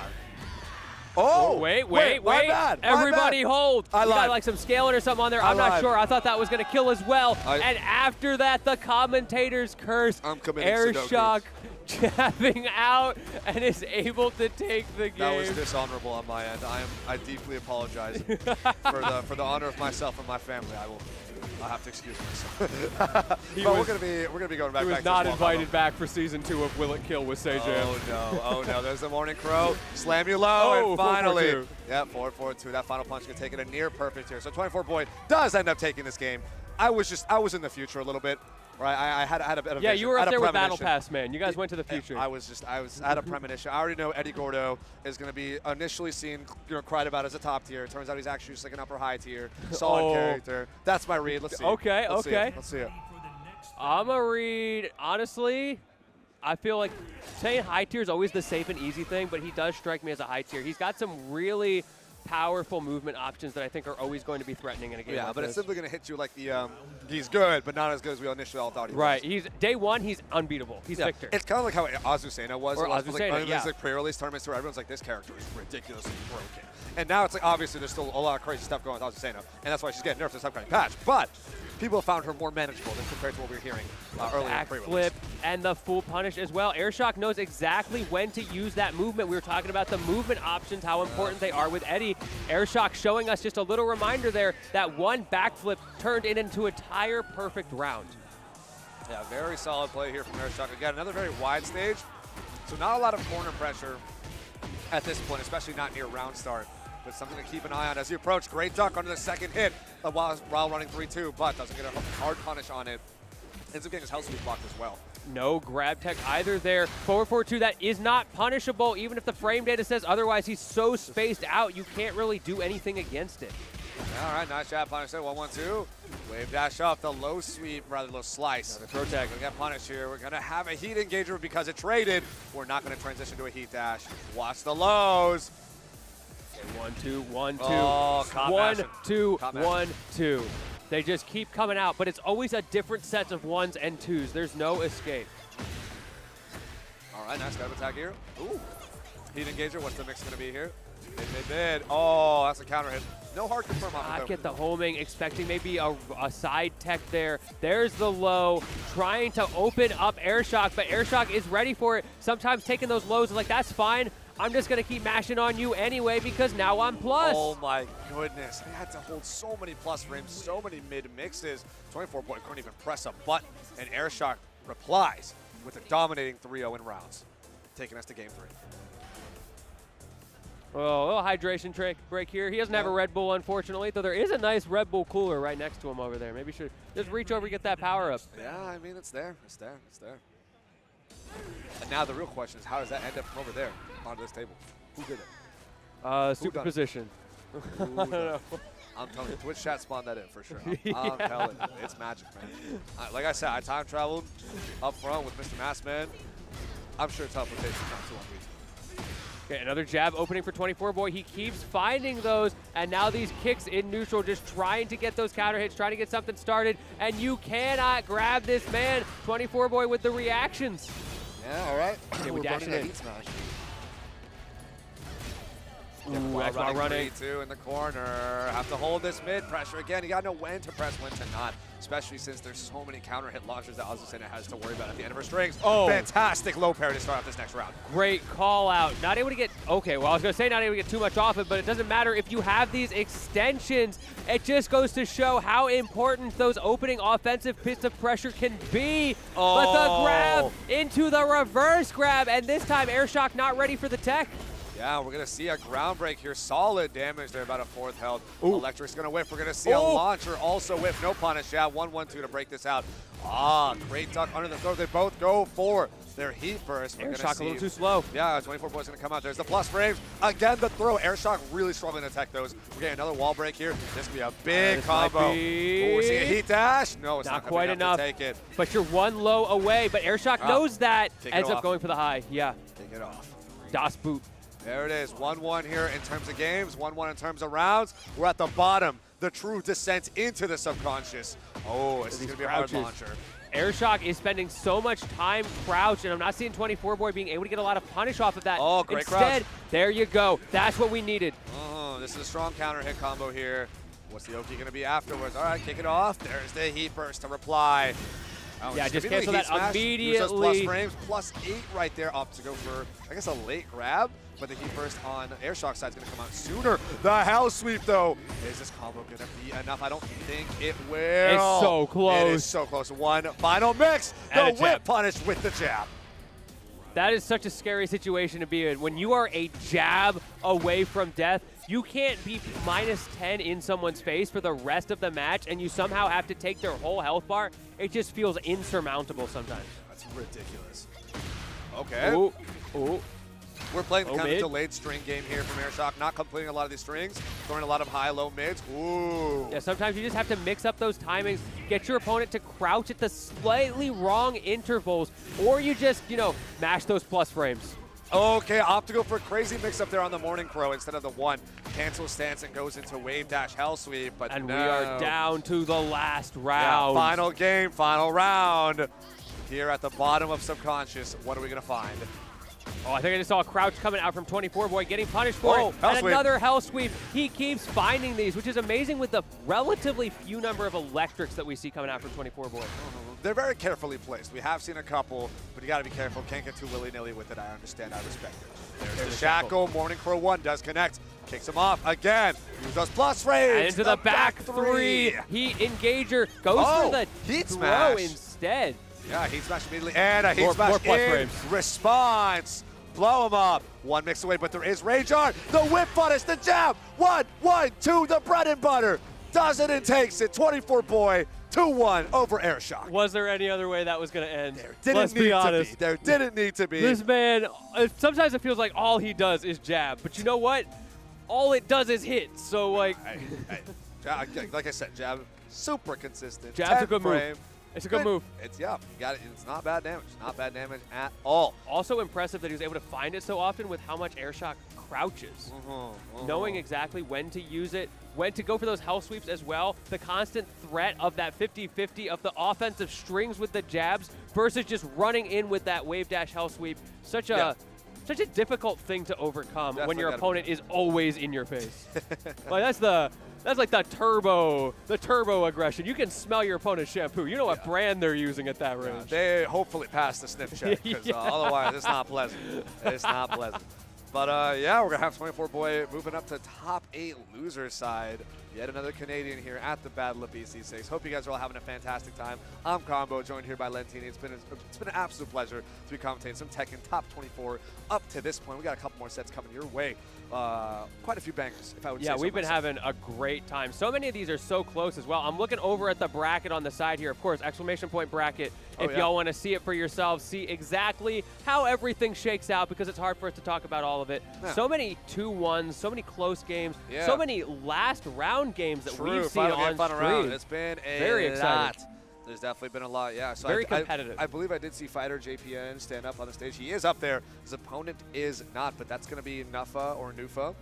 [SPEAKER 17] Oh,
[SPEAKER 18] wait.
[SPEAKER 17] my bad.
[SPEAKER 18] Everybody hold.
[SPEAKER 17] I
[SPEAKER 18] You
[SPEAKER 17] lied.
[SPEAKER 18] got like some scaling or something on there. I'm not sure. I thought that was going to kill as well. And after that, the commentator's curse.
[SPEAKER 17] I'm committing
[SPEAKER 18] Airshock jabbing out and is able to take the game.
[SPEAKER 17] That was dishonorable on my end. I deeply apologize for the honor of myself and my family. I'll have to excuse myself. But we're gonna be going back.
[SPEAKER 18] He was
[SPEAKER 17] to
[SPEAKER 18] not
[SPEAKER 17] this
[SPEAKER 18] invited back for season 2 of Will It Kill with Sejam.
[SPEAKER 17] Oh no! There's the Morning Crow. Slam you low, and finally,
[SPEAKER 18] 4-4-2.
[SPEAKER 17] Yeah, 4-4-2. That final punch can take it a near perfect here. So 24 Boy does end up taking this game. I was in the future a little bit. Right, I had a bit of
[SPEAKER 18] you were up there with Battle
[SPEAKER 17] premonition.
[SPEAKER 18] Pass, man. You guys went to the future.
[SPEAKER 17] I was at a premonition. I already know Eddie Gordo is going to be initially seen, cried about as a top tier. It turns out he's actually just like an upper high tier, solid character. That's my read. Let's see.
[SPEAKER 18] Okay.
[SPEAKER 17] Let's see it.
[SPEAKER 18] I'm a read. Honestly, I feel like saying high tier is always the safe and easy thing, but he does strike me as a high tier. He's got some really powerful movement options that I think are always going to be threatening in a game like
[SPEAKER 17] but
[SPEAKER 18] this.
[SPEAKER 17] it's simply going to hit you like the he's good, but not as good as we initially all thought he was.
[SPEAKER 18] Right. He's day 1. He's unbeatable. He's Victor.
[SPEAKER 17] It's kind of like how Azucena was.
[SPEAKER 18] Or
[SPEAKER 17] Azucena,
[SPEAKER 18] yeah.
[SPEAKER 17] like pre-release tournaments where everyone's like, this character is ridiculously broken. And now it's like, obviously, there's still a lot of crazy stuff going with Azucena, and that's why she's getting nerfed this upcoming patch. But people have found her more manageable than compared to what we were hearing earlier in pre-release.
[SPEAKER 18] Flip and the full punish as well. Airshock knows exactly when to use that movement. We were talking about the movement options, how important they are with Eddie. Airshock showing us just a little reminder there that one backflip turned it into a entire perfect round.
[SPEAKER 17] Yeah, very solid play here from Airshock. Again, another very wide stage, so not a lot of corner pressure at this point, especially not near round start. But something to keep an eye on as you approach. Great duck onto the second hit while running 3-2, but doesn't get a hard punish on it. Ends up getting his health sweep blocked as well.
[SPEAKER 18] No grab tech either there. 4-4-2, that is not punishable, even if the frame data says otherwise. He's so spaced out, you can't really do anything against it.
[SPEAKER 17] All right, nice jab punish there. 1-1-2. Wave dash off the low sweep, rather low slice.
[SPEAKER 18] The throw tag.
[SPEAKER 17] We're going to get punished here. We're going to have a heat engager because it traded. We're not going to transition to a heat dash. Watch the lows.
[SPEAKER 18] 1-2, 1-2.
[SPEAKER 17] Oh, caught
[SPEAKER 18] 1-2, 1-2. They just keep coming out, but it's always a different set of 1s and 2s. There's no escape.
[SPEAKER 17] All right, nice grab attack here. Ooh. Heat engager, what's the mix going to be here? Mid. Oh, that's a counter hit. No hard confirm off of
[SPEAKER 18] Not get the homing, expecting maybe a side tech there. There's the low, trying to open up Airshock, but Airshock is ready for it. Sometimes taking those lows is like, that's fine. I'm just going to keep mashing on you anyway because now I'm plus.
[SPEAKER 17] Oh my goodness. They had to hold so many plus frames, so many mid mixes. 24-boy couldn't even press a button, and Airshock replies with a dominating 3-0 in rounds, taking us to game 3.
[SPEAKER 18] Oh, a little hydration break here. He doesn't have a Red Bull, unfortunately, though there is a nice Red Bull cooler right next to him over there. Maybe should just reach over and get that power up.
[SPEAKER 17] Yeah, I mean, it's there. It's there. And now the real question is, how does that end up from over there onto this table? Who did it?
[SPEAKER 18] Superposition.
[SPEAKER 17] I don't know. I'm telling you, Twitch chat spawned that in for sure. I'm telling you, it's magic, man. Like I said, I time traveled up front with Mr. Massman. I'm sure teleportation's not too unreasonable.
[SPEAKER 18] Okay, another jab opening for 24-boy. He keeps finding those, and now these kicks in neutral, just trying to get those counter hits, trying to get something started, and you cannot grab this man. 24-boy with the reactions.
[SPEAKER 17] Yeah, all right.
[SPEAKER 18] Okay, we
[SPEAKER 17] We're
[SPEAKER 18] dash
[SPEAKER 17] burning
[SPEAKER 18] it
[SPEAKER 17] that
[SPEAKER 18] in.
[SPEAKER 17] heat smash.
[SPEAKER 18] Ooh, that's while running.
[SPEAKER 17] 3-2 in the corner. Have to hold this mid pressure again. You got to know when to press, when to not, especially since there's so many counter hit launchers that Azucena has to worry about at the end of her strings.
[SPEAKER 18] Oh.
[SPEAKER 17] Fantastic low pair to start off this next round.
[SPEAKER 18] Great call out. Not able to get, okay, well, I was going to say not able to get too much off it, but it doesn't matter if you have these extensions. It just goes to show how important those opening offensive pits of pressure can be.
[SPEAKER 17] Oh.
[SPEAKER 18] But the grab into the reverse grab, and this time Airshock not ready for the tech.
[SPEAKER 17] Yeah, we're going to see a ground break here. Solid damage there, about a 4th health. Electric's going to whiff. We're going to see a launcher also whiff. No punish. Yeah, 1-1-2 to break this out. Great duck under the throw. They both go for their heat burst.
[SPEAKER 18] Airshock a little too slow.
[SPEAKER 17] Yeah, 24-boy's going to come out. There's the plus frames. Again, the throw. Airshock really struggling to attack those. We're getting another wall break here. This could be a big combo.
[SPEAKER 18] We're
[SPEAKER 17] seeing a heat dash. No, it's not
[SPEAKER 18] quite enough
[SPEAKER 17] to take it.
[SPEAKER 18] But you're one low away, but Airshock knows that. Ends up
[SPEAKER 17] off.
[SPEAKER 18] going for the high. Yeah.
[SPEAKER 17] Take it off.
[SPEAKER 18] Das Boot.
[SPEAKER 17] There it is, 1-1 here in terms of games, 1-1 in terms of rounds. We're at the bottom, the true descent into the subconscious. Oh, it's going to be a hard launcher.
[SPEAKER 18] Airshock is spending so much time crouched, and I'm not seeing 24-boy being able to get a lot of punish off of that.
[SPEAKER 17] Oh, great
[SPEAKER 18] Instead,
[SPEAKER 17] crouch.
[SPEAKER 18] there you go. That's what we needed.
[SPEAKER 17] This is a strong counter hit combo here. What's the Oki going to be afterwards? All right, kick it off. There's the heat burst to reply.
[SPEAKER 18] Yeah, just cancel that immediately.
[SPEAKER 17] Plus frames, +8 right there, up to go for, I guess, a late grab. But the heat burst on Airshock side is going to come out sooner. The hell sweep, though. Is this combo going to be enough? I don't think it will.
[SPEAKER 18] It's so close.
[SPEAKER 17] It is so close. One final mix.
[SPEAKER 18] And
[SPEAKER 17] the whip punished with the jab.
[SPEAKER 18] That is such a scary situation to be in. When you are a jab away from death, you can't be -10 in someone's face for the rest of the match, and you somehow have to take their whole health bar. It just feels insurmountable sometimes.
[SPEAKER 17] That's ridiculous. Okay.
[SPEAKER 18] Ooh.
[SPEAKER 17] We're playing kind of a delayed string game here from Airshock, not completing a lot of these strings, throwing a lot of high-low mids. Ooh.
[SPEAKER 18] Yeah, sometimes you just have to mix up those timings, get your opponent to crouch at the slightly wrong intervals, or you just, mash those plus frames.
[SPEAKER 17] Okay, opt to go for a crazy mix-up there on the Morning Crow instead of the one. Cancel stance and goes into wave dash hell sweep, but
[SPEAKER 18] and
[SPEAKER 17] no.
[SPEAKER 18] we are down to the last round.
[SPEAKER 17] Yeah, final game, final round. Here at the bottom of Subconscious, what are we going to find?
[SPEAKER 18] Oh, I think I just saw a crouch coming out from 24-boy, getting punished for it.
[SPEAKER 17] Hell
[SPEAKER 18] And
[SPEAKER 17] sweep.
[SPEAKER 18] another hell sweep. He keeps finding these, which is amazing with the relatively few number of electrics that we see coming out from 24-boy.
[SPEAKER 17] They're very carefully placed. We have seen a couple, but you got to be careful. Can't get too willy-nilly with it. I understand. I respect it. There's the shackle. Morning Crow 1 does connect. Kicks him off again. Use those plus frames.
[SPEAKER 18] And into the back three. Heat engager goes for the
[SPEAKER 17] heat
[SPEAKER 18] throw
[SPEAKER 17] smash
[SPEAKER 18] instead.
[SPEAKER 17] Yeah, heat smash immediately. And a heat
[SPEAKER 18] More
[SPEAKER 17] smash
[SPEAKER 18] plus
[SPEAKER 17] in
[SPEAKER 18] frames.
[SPEAKER 17] response. Blow him up. One mix away, but there is Rage Art. The whip punish, the jab. 1-1-2, the bread and butter. Does it and takes it. 24-boy, 2-1 over Airshock.
[SPEAKER 18] Was there any other way that was going to end?
[SPEAKER 17] Let's be honest. There didn't need to be.
[SPEAKER 18] This man, sometimes it feels like all he does is jab. But you know what? All it does is hit. So, like...
[SPEAKER 17] like I said, jab, super consistent.
[SPEAKER 18] Jab's a good move. It's a good move.
[SPEAKER 17] It's, you got it. It's not bad damage. Not bad damage at all.
[SPEAKER 18] Also impressive that he was able to find it so often with how much Airshock crouches. Knowing exactly when to use it, when to go for those hell sweeps as well. The constant threat of that 50-50 of the offensive strings with the jabs versus just running in with that wave dash hell sweep. Such a difficult thing to overcome when your opponent is always in your face. Like that's like the turbo aggression. You can smell your opponent's shampoo. You know what brand they're using at that range.
[SPEAKER 17] They hopefully pass the sniff check, because otherwise it's not pleasant. It's not pleasant. But yeah, we're going to have 24-boy moving up to top 8 loser side. Yet another Canadian here at the Battle of BC6. Hope you guys are all having a fantastic time. I'm Combo, joined here by Lentini. It's been an absolute pleasure to be commentating some Tekken top 24 up to this point. We got a couple more sets coming your way. Quite a few bangers, if I would say so.
[SPEAKER 18] Yeah, we've been
[SPEAKER 17] myself.
[SPEAKER 18] having a great time. So many of these are so close as well. I'm looking over at the bracket on the side here. Of course, exclamation point bracket. If y'all want to see it for yourselves, see exactly how everything shakes out, because it's hard for us to talk about all of it.
[SPEAKER 17] Yeah.
[SPEAKER 18] So many 2-1s, so many close games, so many last round games that we've seen on
[SPEAKER 17] final
[SPEAKER 18] stream.
[SPEAKER 17] round. It's been a
[SPEAKER 18] very
[SPEAKER 17] lot.
[SPEAKER 18] exciting.
[SPEAKER 17] There's definitely been a lot, yeah. So
[SPEAKER 18] Very competitive.
[SPEAKER 17] I believe I did see Fighter JPN stand up on the stage. He is up there. His opponent is not, but that's going to be Nufa or Nufa.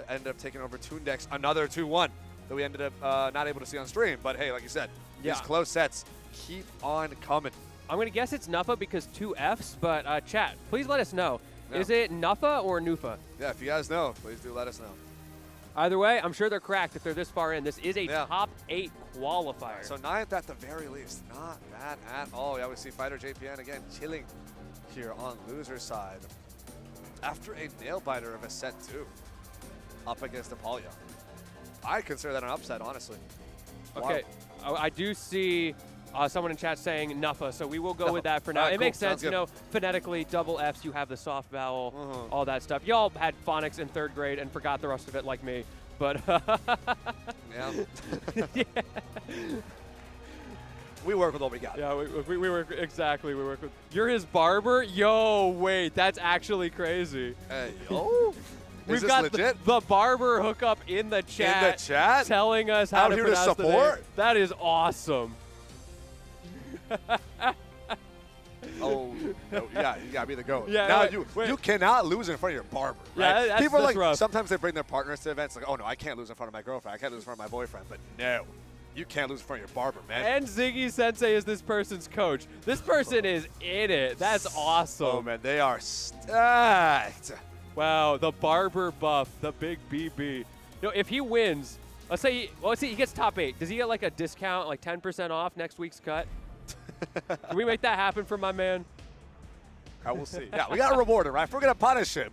[SPEAKER 17] Ended up taking over Toondex, another 2-1 that we ended up not able to see on stream. But hey, like you said, these close sets keep on coming.
[SPEAKER 18] I'm going to guess it's Nufa because 2 Fs, but chat, please let us know.
[SPEAKER 17] Yeah.
[SPEAKER 18] Is it Nufa or Nufa?
[SPEAKER 17] Yeah, if you guys know, please do let us know.
[SPEAKER 18] Either way, I'm sure they're cracked if they're this far in. This is a top 8 qualifier.
[SPEAKER 17] So 9th at the very least. Not bad at all. Yeah, we see Fighter JPN again chilling here on loser side. After a nail-biter of a set 2 up against Apollyon. I consider that an upset, honestly.
[SPEAKER 18] Okay, I do see someone in chat saying Nufa, so we will go with that for now.
[SPEAKER 17] Right,
[SPEAKER 18] it
[SPEAKER 17] cool.
[SPEAKER 18] makes sense,
[SPEAKER 17] Sounds
[SPEAKER 18] you
[SPEAKER 17] good.
[SPEAKER 18] know, phonetically, double Fs, you have the soft vowel, all that stuff. Y'all had phonics in 3rd grade and forgot the rest of it like me, but
[SPEAKER 17] yeah. We work with what we got.
[SPEAKER 18] Yeah, we work, exactly, we work with. You're his barber? Yo, wait, that's actually crazy.
[SPEAKER 17] Hey, yo.
[SPEAKER 18] We've
[SPEAKER 17] Is this
[SPEAKER 18] got
[SPEAKER 17] legit?
[SPEAKER 18] the barber hookup in the chat.
[SPEAKER 17] In the chat?
[SPEAKER 18] Telling us how
[SPEAKER 17] Out
[SPEAKER 18] to
[SPEAKER 17] here to
[SPEAKER 18] pronounce the
[SPEAKER 17] support?
[SPEAKER 18] name. That is awesome.
[SPEAKER 17] Oh, no, yeah, you gotta be the GOAT.
[SPEAKER 18] Yeah,
[SPEAKER 17] now
[SPEAKER 18] wait.
[SPEAKER 17] you cannot lose in front of your barber.
[SPEAKER 18] Yeah,
[SPEAKER 17] right?
[SPEAKER 18] that's-
[SPEAKER 17] People are
[SPEAKER 18] that's
[SPEAKER 17] like,
[SPEAKER 18] rough.
[SPEAKER 17] sometimes they bring their partners to events like, oh no, I can't lose in front of my girlfriend. I can't lose in front of my boyfriend. But no, you can't lose in front of your barber, man.
[SPEAKER 18] And Ziggy Sensei is this person's coach. This person is in it. That's awesome.
[SPEAKER 17] Oh man, they are stacked.
[SPEAKER 18] Wow, the barber buff, the big BB. You know, if he wins, let's say he gets top 8. Does he get like a discount, like 10% off next week's cut? Can we make that happen for my man?
[SPEAKER 17] I will see. Yeah, we gotta reward him, right? If we're gonna punish him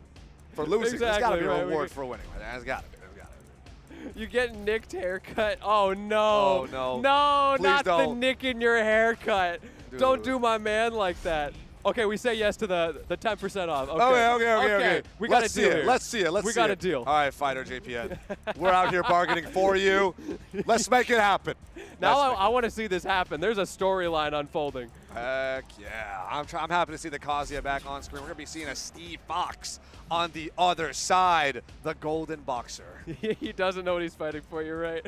[SPEAKER 17] for losing, there's gotta be a
[SPEAKER 18] right,
[SPEAKER 17] reward for winning. There's gotta be.
[SPEAKER 18] You get nicked haircut. Oh no.
[SPEAKER 17] Oh, no.
[SPEAKER 18] No,
[SPEAKER 17] Please
[SPEAKER 18] not the
[SPEAKER 17] don't.
[SPEAKER 18] nick in your haircut.
[SPEAKER 17] Dude.
[SPEAKER 18] Don't do my man like that. Okay, we say yes to the 10% off.
[SPEAKER 17] Okay.
[SPEAKER 18] We got a
[SPEAKER 17] Let's see
[SPEAKER 18] deal
[SPEAKER 17] it.
[SPEAKER 18] here.
[SPEAKER 17] Let's see it.
[SPEAKER 18] We got a deal.
[SPEAKER 17] All right, Fighter JPN. We're out here bargaining for you. Let's make it happen.
[SPEAKER 18] Now I want to see this happen. There's a storyline unfolding.
[SPEAKER 17] Heck yeah. I'm happy to see the Kazuya back on screen. We're going to be seeing a Steve Fox on the other side, the Golden Boxer.
[SPEAKER 18] He doesn't know what he's fighting for, you're right.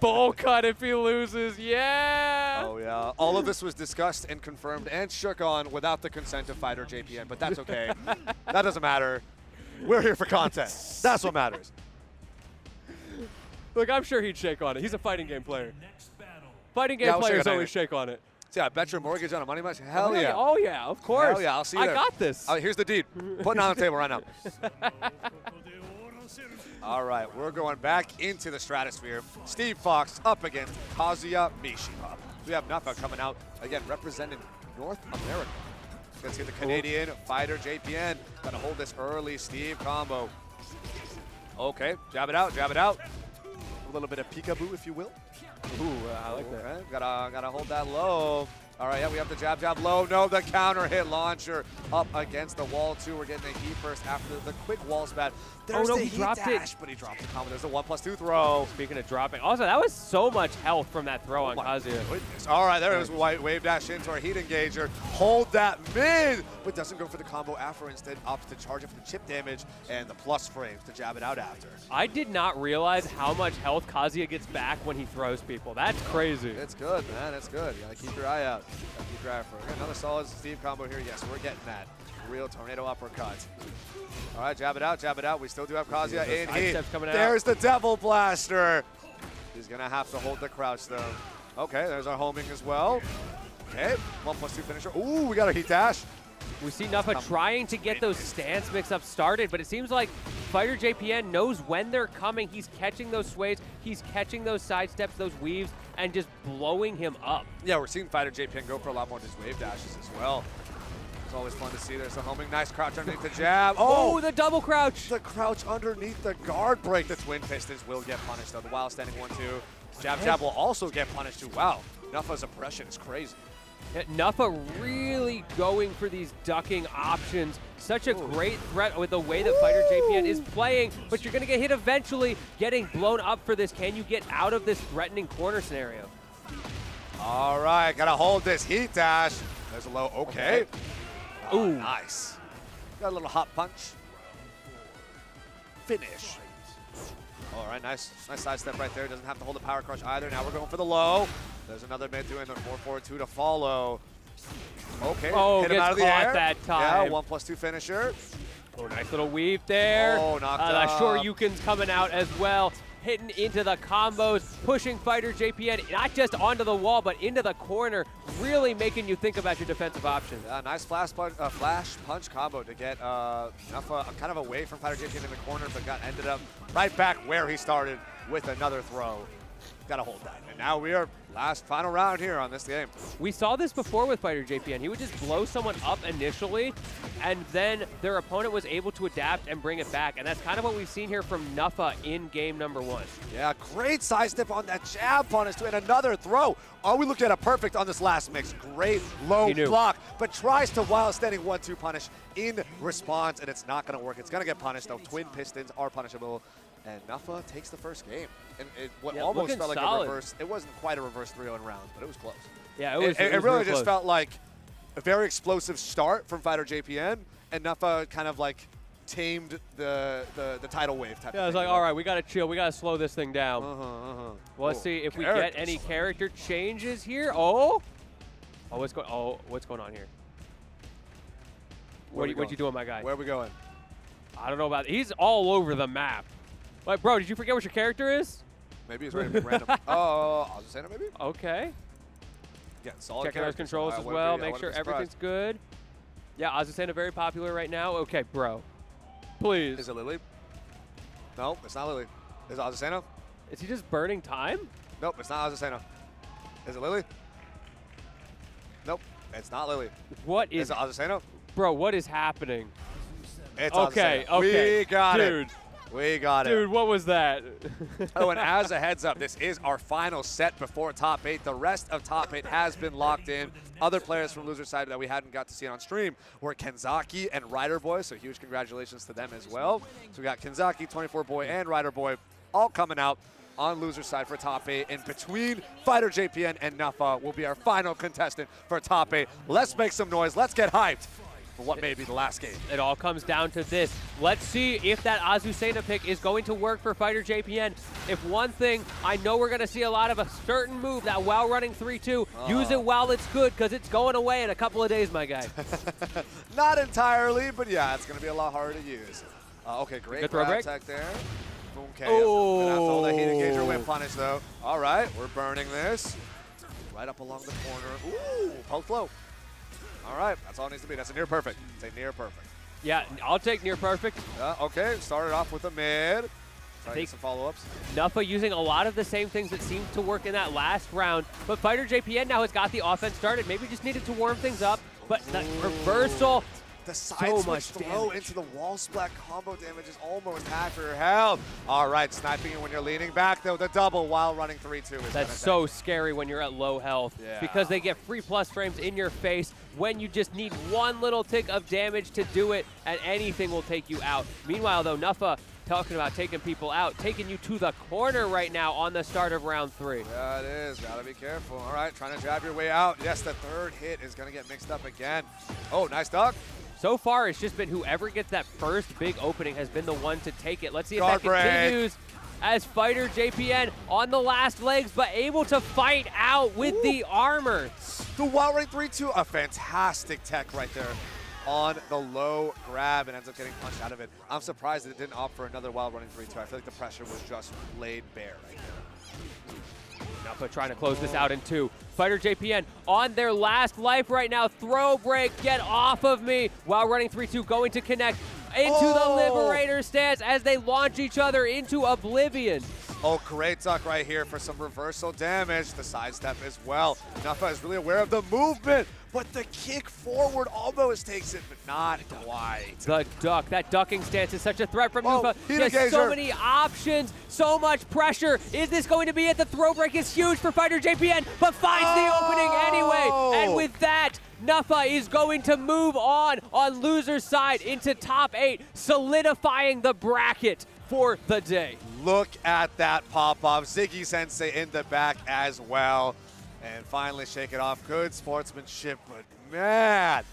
[SPEAKER 18] Bowl cut if he loses, yeah!
[SPEAKER 17] Oh, yeah. All of this was discussed and confirmed and shook on without the consent of Fighter JPN, but that's okay. That doesn't matter. We're here for content. That's what matters.
[SPEAKER 18] Look, I'm sure he'd shake on it. He's a fighting game player. Fighting game players always shake on it.
[SPEAKER 17] So yeah, bet your mortgage on a money match? Hell yeah.
[SPEAKER 18] Oh, yeah, of course.
[SPEAKER 17] Hell yeah, I'll see you
[SPEAKER 18] I
[SPEAKER 17] there.
[SPEAKER 18] got this.
[SPEAKER 17] Here's the deed. Putting it on the table right now. All right, we're going back into the stratosphere. Steve Fox up against Kazuya Mishima. We have Nufa coming out, again, representing North America. Let's see the Canadian Fighter JPN. Gotta hold this early Steve combo. Okay, jab it out, jab it out. A little bit of peekaboo, if you will.
[SPEAKER 18] Ooh, I like that.
[SPEAKER 17] Okay, gotta hold that low. All right, yeah, we have the jab low. No, the counter hit launcher up against the wall, too. We're getting a heat burst after the quick wall spat. There's
[SPEAKER 18] no,
[SPEAKER 17] the
[SPEAKER 18] he
[SPEAKER 17] heat
[SPEAKER 18] dropped
[SPEAKER 17] dash, but he dropped the combo. There's a 1+2 throw.
[SPEAKER 18] Speaking of dropping, also, that was so much health from that throw on Kazuya.
[SPEAKER 17] Goodness. All right, there is white wave dash into our heat engager. Hold that mid, but doesn't go for the combo after. Instead, opts to charge it for the chip damage and the plus frames to jab it out after.
[SPEAKER 18] I did not realize how much health Kazuya gets back when he throws people. That's crazy.
[SPEAKER 17] It's good, man. It's good. You gotta keep your eye out. Lucky driver. Another solid Steve combo here. Yes, we're getting that. Real tornado uppercut. All right, jab it out, jab it out. We still do have Kazuya in heat. There's the Devil Blaster. He's going to have to hold the crouch, though. Okay, there's our homing as well. Okay, 1+2 finisher. Ooh, we got a heat dash.
[SPEAKER 18] We see Nuffa trying to get those stance mix-ups started, but it seems like Fighter JPN knows when they're coming. He's catching those sways, he's catching those side steps, those weaves, and just blowing him up.
[SPEAKER 17] Yeah, we're seeing Fighter JPN go for a lot more just wave dashes as well. It's always fun to see. There's the homing. Nice crouch underneath the jab.
[SPEAKER 18] Oh, the double crouch.
[SPEAKER 17] The crouch underneath the guard break. The twin pistons will get punished, though. The wild standing 1-2. Jab will also get punished, too. Wow, Nuffa's oppression is crazy.
[SPEAKER 18] Yeah, Nuffa really going for these ducking options. Such a great threat with the way that Fighter JPN is playing, but you're going to get hit eventually. Getting blown up for this. Can you get out of this threatening corner scenario?
[SPEAKER 17] All right, got to hold this heat dash. There's a low. Okay. Oh,
[SPEAKER 18] Ooh.
[SPEAKER 17] nice. Got a little hot punch. Finish. All right, nice side step right there. Doesn't have to hold the power crush either. Now we're going for the low. There's another mid doing the 4-4-2 to follow. Okay,
[SPEAKER 18] oh,
[SPEAKER 17] hit him out of the
[SPEAKER 18] caught
[SPEAKER 17] air.
[SPEAKER 18] That time.
[SPEAKER 17] Yeah, 1+2 finisher.
[SPEAKER 18] Oh, nice little weave there.
[SPEAKER 17] Oh, knocked
[SPEAKER 18] The
[SPEAKER 17] up.
[SPEAKER 18] Shoryuken's coming out as well. Hitting into the combos, pushing Fighter JPN not just onto the wall, but into the corner, really making you think about your defensive options.
[SPEAKER 17] Yeah, nice flash punch combo to get Nuffa kind of away from Fighter JPN in the corner, but ended up right back where he started with another throw. Got to hold that. And now we are final round here on this game.
[SPEAKER 18] We saw this before with Fighter JPN. He would just blow someone up initially, and then their opponent was able to adapt and bring it back. And that's kind of what we've seen here from Nuffa in game number 1.
[SPEAKER 17] Yeah, great side step on that jab punish and another throw. Are we looking at a perfect on this last mix? Great low block, but tries to wild standing 1-2 punish in response, and it's not going to work. It's going to get punished, though. Twin pistons are punishable. And Nuffa takes the first game. And it almost felt like a reverse. It wasn't quite a reverse 3-0 round, but it was close.
[SPEAKER 18] Yeah, it
[SPEAKER 17] really
[SPEAKER 18] really
[SPEAKER 17] just felt like a very explosive start from Fighter JPN, and Nuffa kind of like tamed the tidal wave type of thing.
[SPEAKER 18] I was like, all right, we got to chill. We got to slow this thing down. Well, let's see if we get any character changes here. Oh, what's going on here? What you doing, my guy?
[SPEAKER 17] Where are we going?
[SPEAKER 18] I don't know about. He's all over the map. Like, bro, did you forget what your character is?
[SPEAKER 17] Maybe he's ready to pick random. Oh, Azucena maybe?
[SPEAKER 18] Okay.
[SPEAKER 17] Yeah, solid
[SPEAKER 18] checking those controls as well. Make sure everything's good. Yeah, Azucena very popular right now. Okay, bro. Please.
[SPEAKER 17] Is it Lily? No, it's not Lily. Is it Azucena?
[SPEAKER 18] Is he just burning time?
[SPEAKER 17] Nope, it's not Azucena. Is it Lily? Nope, it's not Lily.
[SPEAKER 18] What is
[SPEAKER 17] it? Azucena?
[SPEAKER 18] Bro, what is happening?
[SPEAKER 17] It's
[SPEAKER 18] okay.
[SPEAKER 17] Azucena.
[SPEAKER 18] Okay.
[SPEAKER 17] We got
[SPEAKER 18] Dude.
[SPEAKER 17] it. We got it.
[SPEAKER 18] Dude, what was that?
[SPEAKER 17] Oh, and as a heads up, this is our final set before top 8. The rest of top 8 has been locked in. Other players from loser side that we hadn't got to see on stream were Kenzaki and Rider Boy, so huge congratulations to them as well. So we got Kenzaki, 24 Boy, and Rider Boy all coming out on loser side for top 8. In between Fighter JPN and Nuffa will be our final contestant for top 8. Let's make some noise. Let's get hyped for what may be the last game.
[SPEAKER 18] It all comes down to this. Let's see if that Azucena pick is going to work for Fighter JPN. If one thing, I know we're going to see a lot of a certain move, that while running 3-2, use it while it's good, because it's going away in a couple of days, my guy.
[SPEAKER 17] Not entirely, but yeah, it's going to be a lot harder to use. Okay, great grab attack there. Boom KO.
[SPEAKER 18] Oh.
[SPEAKER 17] Gonna have to hold that heat engager win punish, though. All right, we're burning this. Right up along the corner. Ooh, poke flow. All right, that's all it needs to be. That's a near perfect. It's a near perfect.
[SPEAKER 18] Yeah, I'll take near perfect.
[SPEAKER 17] Okay, started off with a mid. Try to get some follow-ups.
[SPEAKER 18] Nuffa using a lot of the same things that seemed to work in that last round, but Fighter JPN now has got the offense started. Maybe just needed to warm things up, but the reversal,
[SPEAKER 17] the side
[SPEAKER 18] so
[SPEAKER 17] switch
[SPEAKER 18] much
[SPEAKER 17] throw
[SPEAKER 18] damage.
[SPEAKER 17] into the wall splat combo damage is almost half your health. All right, sniping it when you're leaning back, though. The double while running 3-2 is
[SPEAKER 18] That's so scary when you're at low health, because they get free plus frames in your face when you just need one little tick of damage to do it, and anything will take you out. Meanwhile, though, Nuffa, talking about taking people out, taking you to the corner right now on the start of round 3.
[SPEAKER 17] Yeah, it is. Gotta be careful. All right, trying to jab your way out. Yes, the third hit is gonna get mixed up again. Oh, nice duck.
[SPEAKER 18] So far, it's just been whoever gets that first big opening has been the one to take it. Let's see if
[SPEAKER 17] Guard
[SPEAKER 18] that continues as Fighter JPN on the last legs, but able to fight out with the armor.
[SPEAKER 17] The Wild Running 3-2, a fantastic tech right there on the low grab and ends up getting punched out of it. I'm surprised that it didn't opt for another Wild Running 3-2. I feel like the pressure was just laid bare right there.
[SPEAKER 18] Nappa trying to close this out in 2. Fighter JPN on their last life right now. Throw break, get off of me. Wild Running 3-2 going to connect into the Liberator stance as they launch each other into oblivion.
[SPEAKER 17] Oh, great duck right here for some reversal damage. The sidestep as well. Nappa is really aware of the movement, but the kick forward almost takes it, but not quite.
[SPEAKER 18] The duck. That ducking stance is such a threat from Nufa. He
[SPEAKER 17] heat
[SPEAKER 18] has so
[SPEAKER 17] engager.
[SPEAKER 18] many options, so much pressure. Is this going to be it? The throw break is huge for Fighter JPN, but finds the opening anyway. And with that, Nufa is going to move on loser's side into top 8, solidifying the bracket for the day.
[SPEAKER 17] Look at that pop-off. Ziggy Sensei in the back as well. And finally shake it off. Good sportsmanship, but man,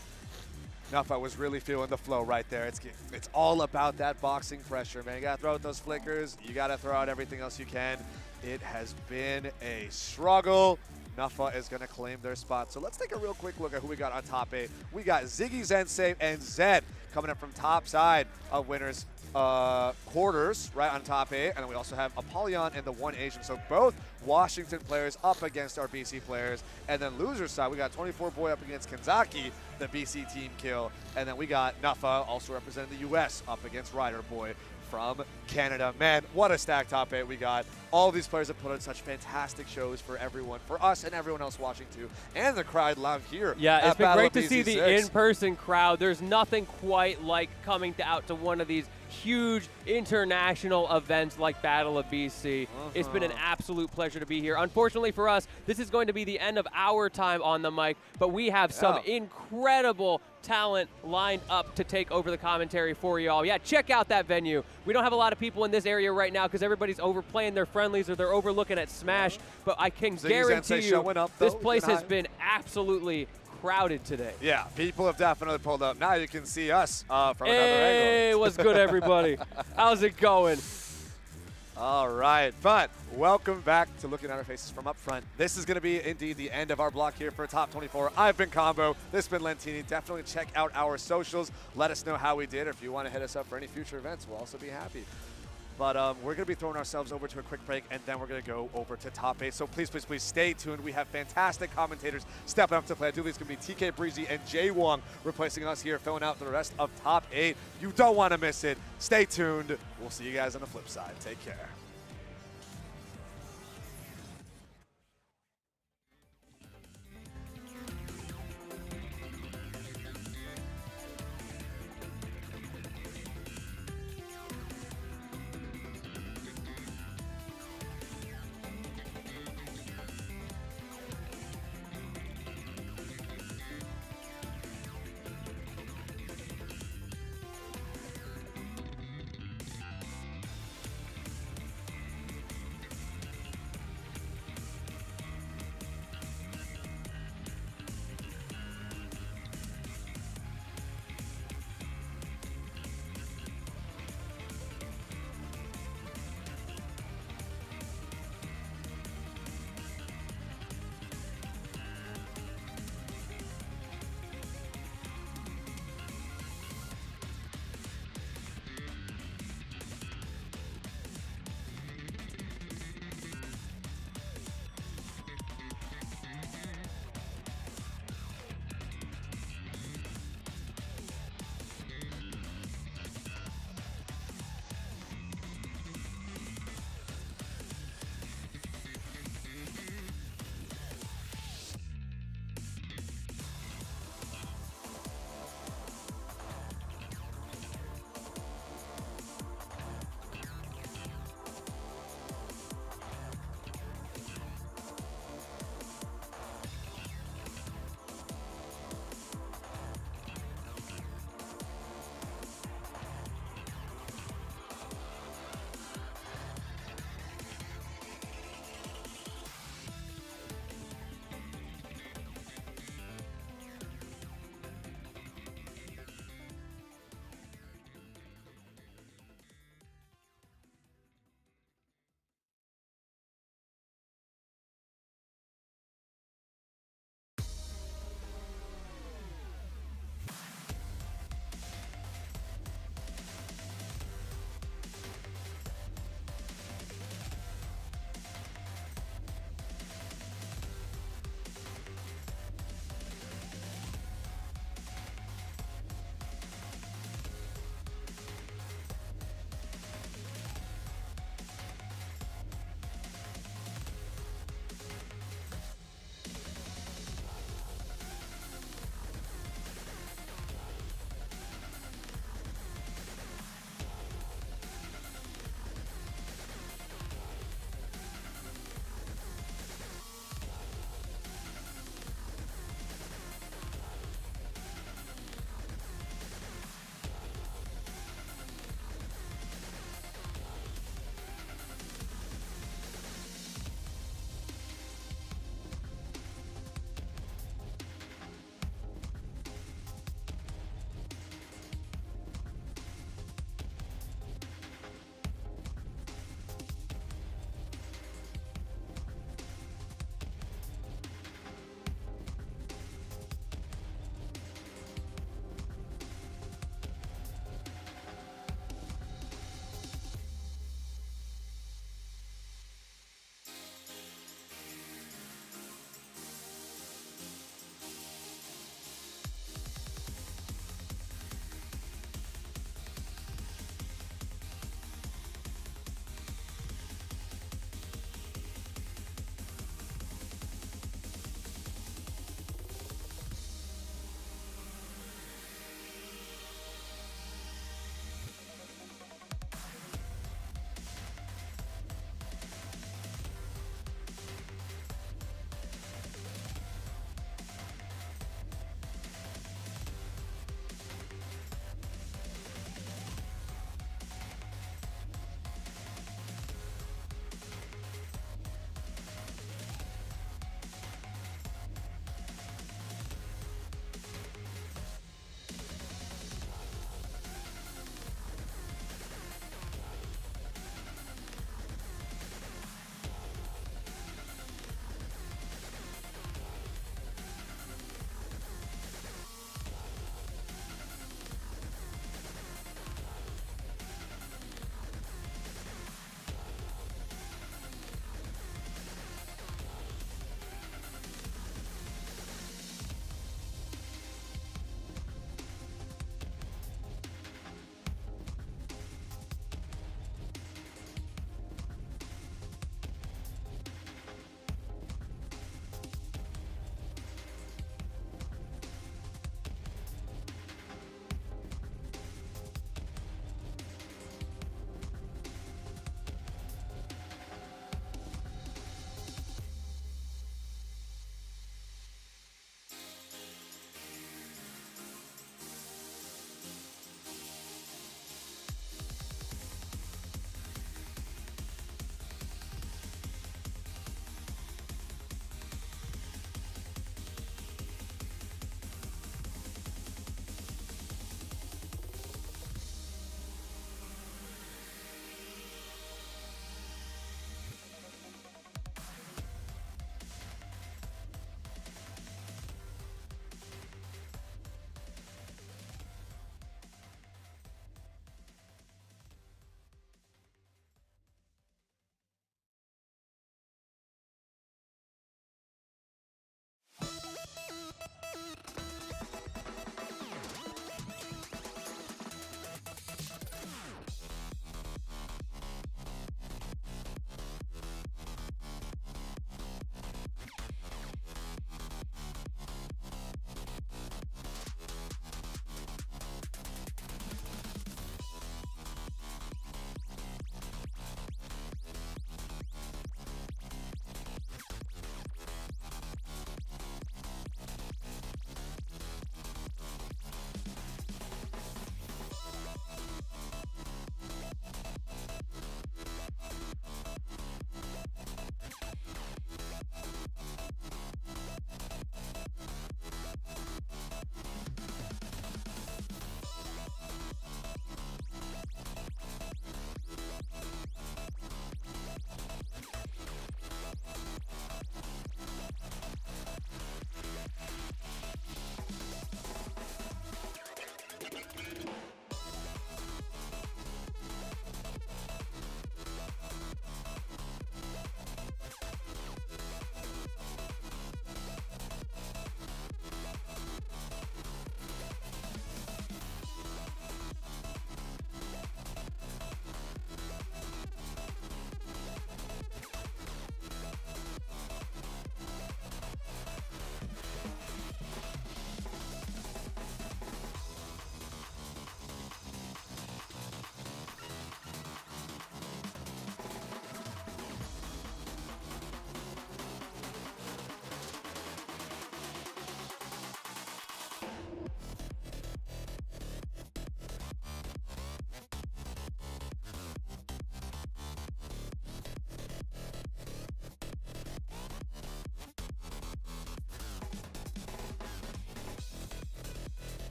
[SPEAKER 17] Nufa was really feeling the flow right there. It's all about that boxing pressure, man. You gotta throw out those flickers. You gotta throw out everything else you can. It has been a struggle. Nufa is gonna claim their spot. So let's take a real quick look at who we got on top 8. We got Ziggy Sensei and Zed coming up from top side of winners quarters right on top 8, and then we also have Apollyon and the One Asian. So both Washington players up against our BC players, and then loser side we got 24 Boy up against Kanzaki, the BC team kill, and then we got Nufa also representing the US up against Rider Boy from Canada. Man, what a stacked top 8 we got. All these players have put on such fantastic shows for everyone, for us and everyone else watching too, and the crowd live here.
[SPEAKER 18] Yeah, it's been
[SPEAKER 17] Battle
[SPEAKER 18] great
[SPEAKER 17] of
[SPEAKER 18] to see the
[SPEAKER 17] BC6.
[SPEAKER 18] in-person crowd. There's nothing quite like coming out to one of these huge international events like Battle of BC. It's been an absolute pleasure to be here. Unfortunately for us, this is going to be the end of our time on the mic, but we have some incredible talent lined up to take over the commentary for y'all. Yeah, check out that venue. We don't have a lot of people in this area right now because everybody's over playing their friendlies or they're overlooking at Smash, but I can guarantee you
[SPEAKER 17] showing up,
[SPEAKER 18] this
[SPEAKER 17] though,
[SPEAKER 18] place has
[SPEAKER 17] high.
[SPEAKER 18] been absolutely crowded today.
[SPEAKER 17] Yeah, people have definitely pulled up. Now you can see us from another angle.
[SPEAKER 18] Hey, what's good, everybody? How's it going?
[SPEAKER 17] All right, but welcome back to looking at our faces from up front. This is going to be indeed the end of our block here for Top 24. I've been Combo. This has been Lentini. Definitely check out our socials. Let us know how we did, or if you want to hit us up for any future events, we'll also be happy. But we're going to be throwing ourselves over to a quick break, and then we're going to go over to top 8. So please, please, please stay tuned. We have fantastic commentators stepping up to play. I do believe it's going to be TK Breezy and Jay Wong replacing us here, filling out the rest of top 8. You don't want to miss it. Stay tuned. We'll see you guys on the flip side. Take care.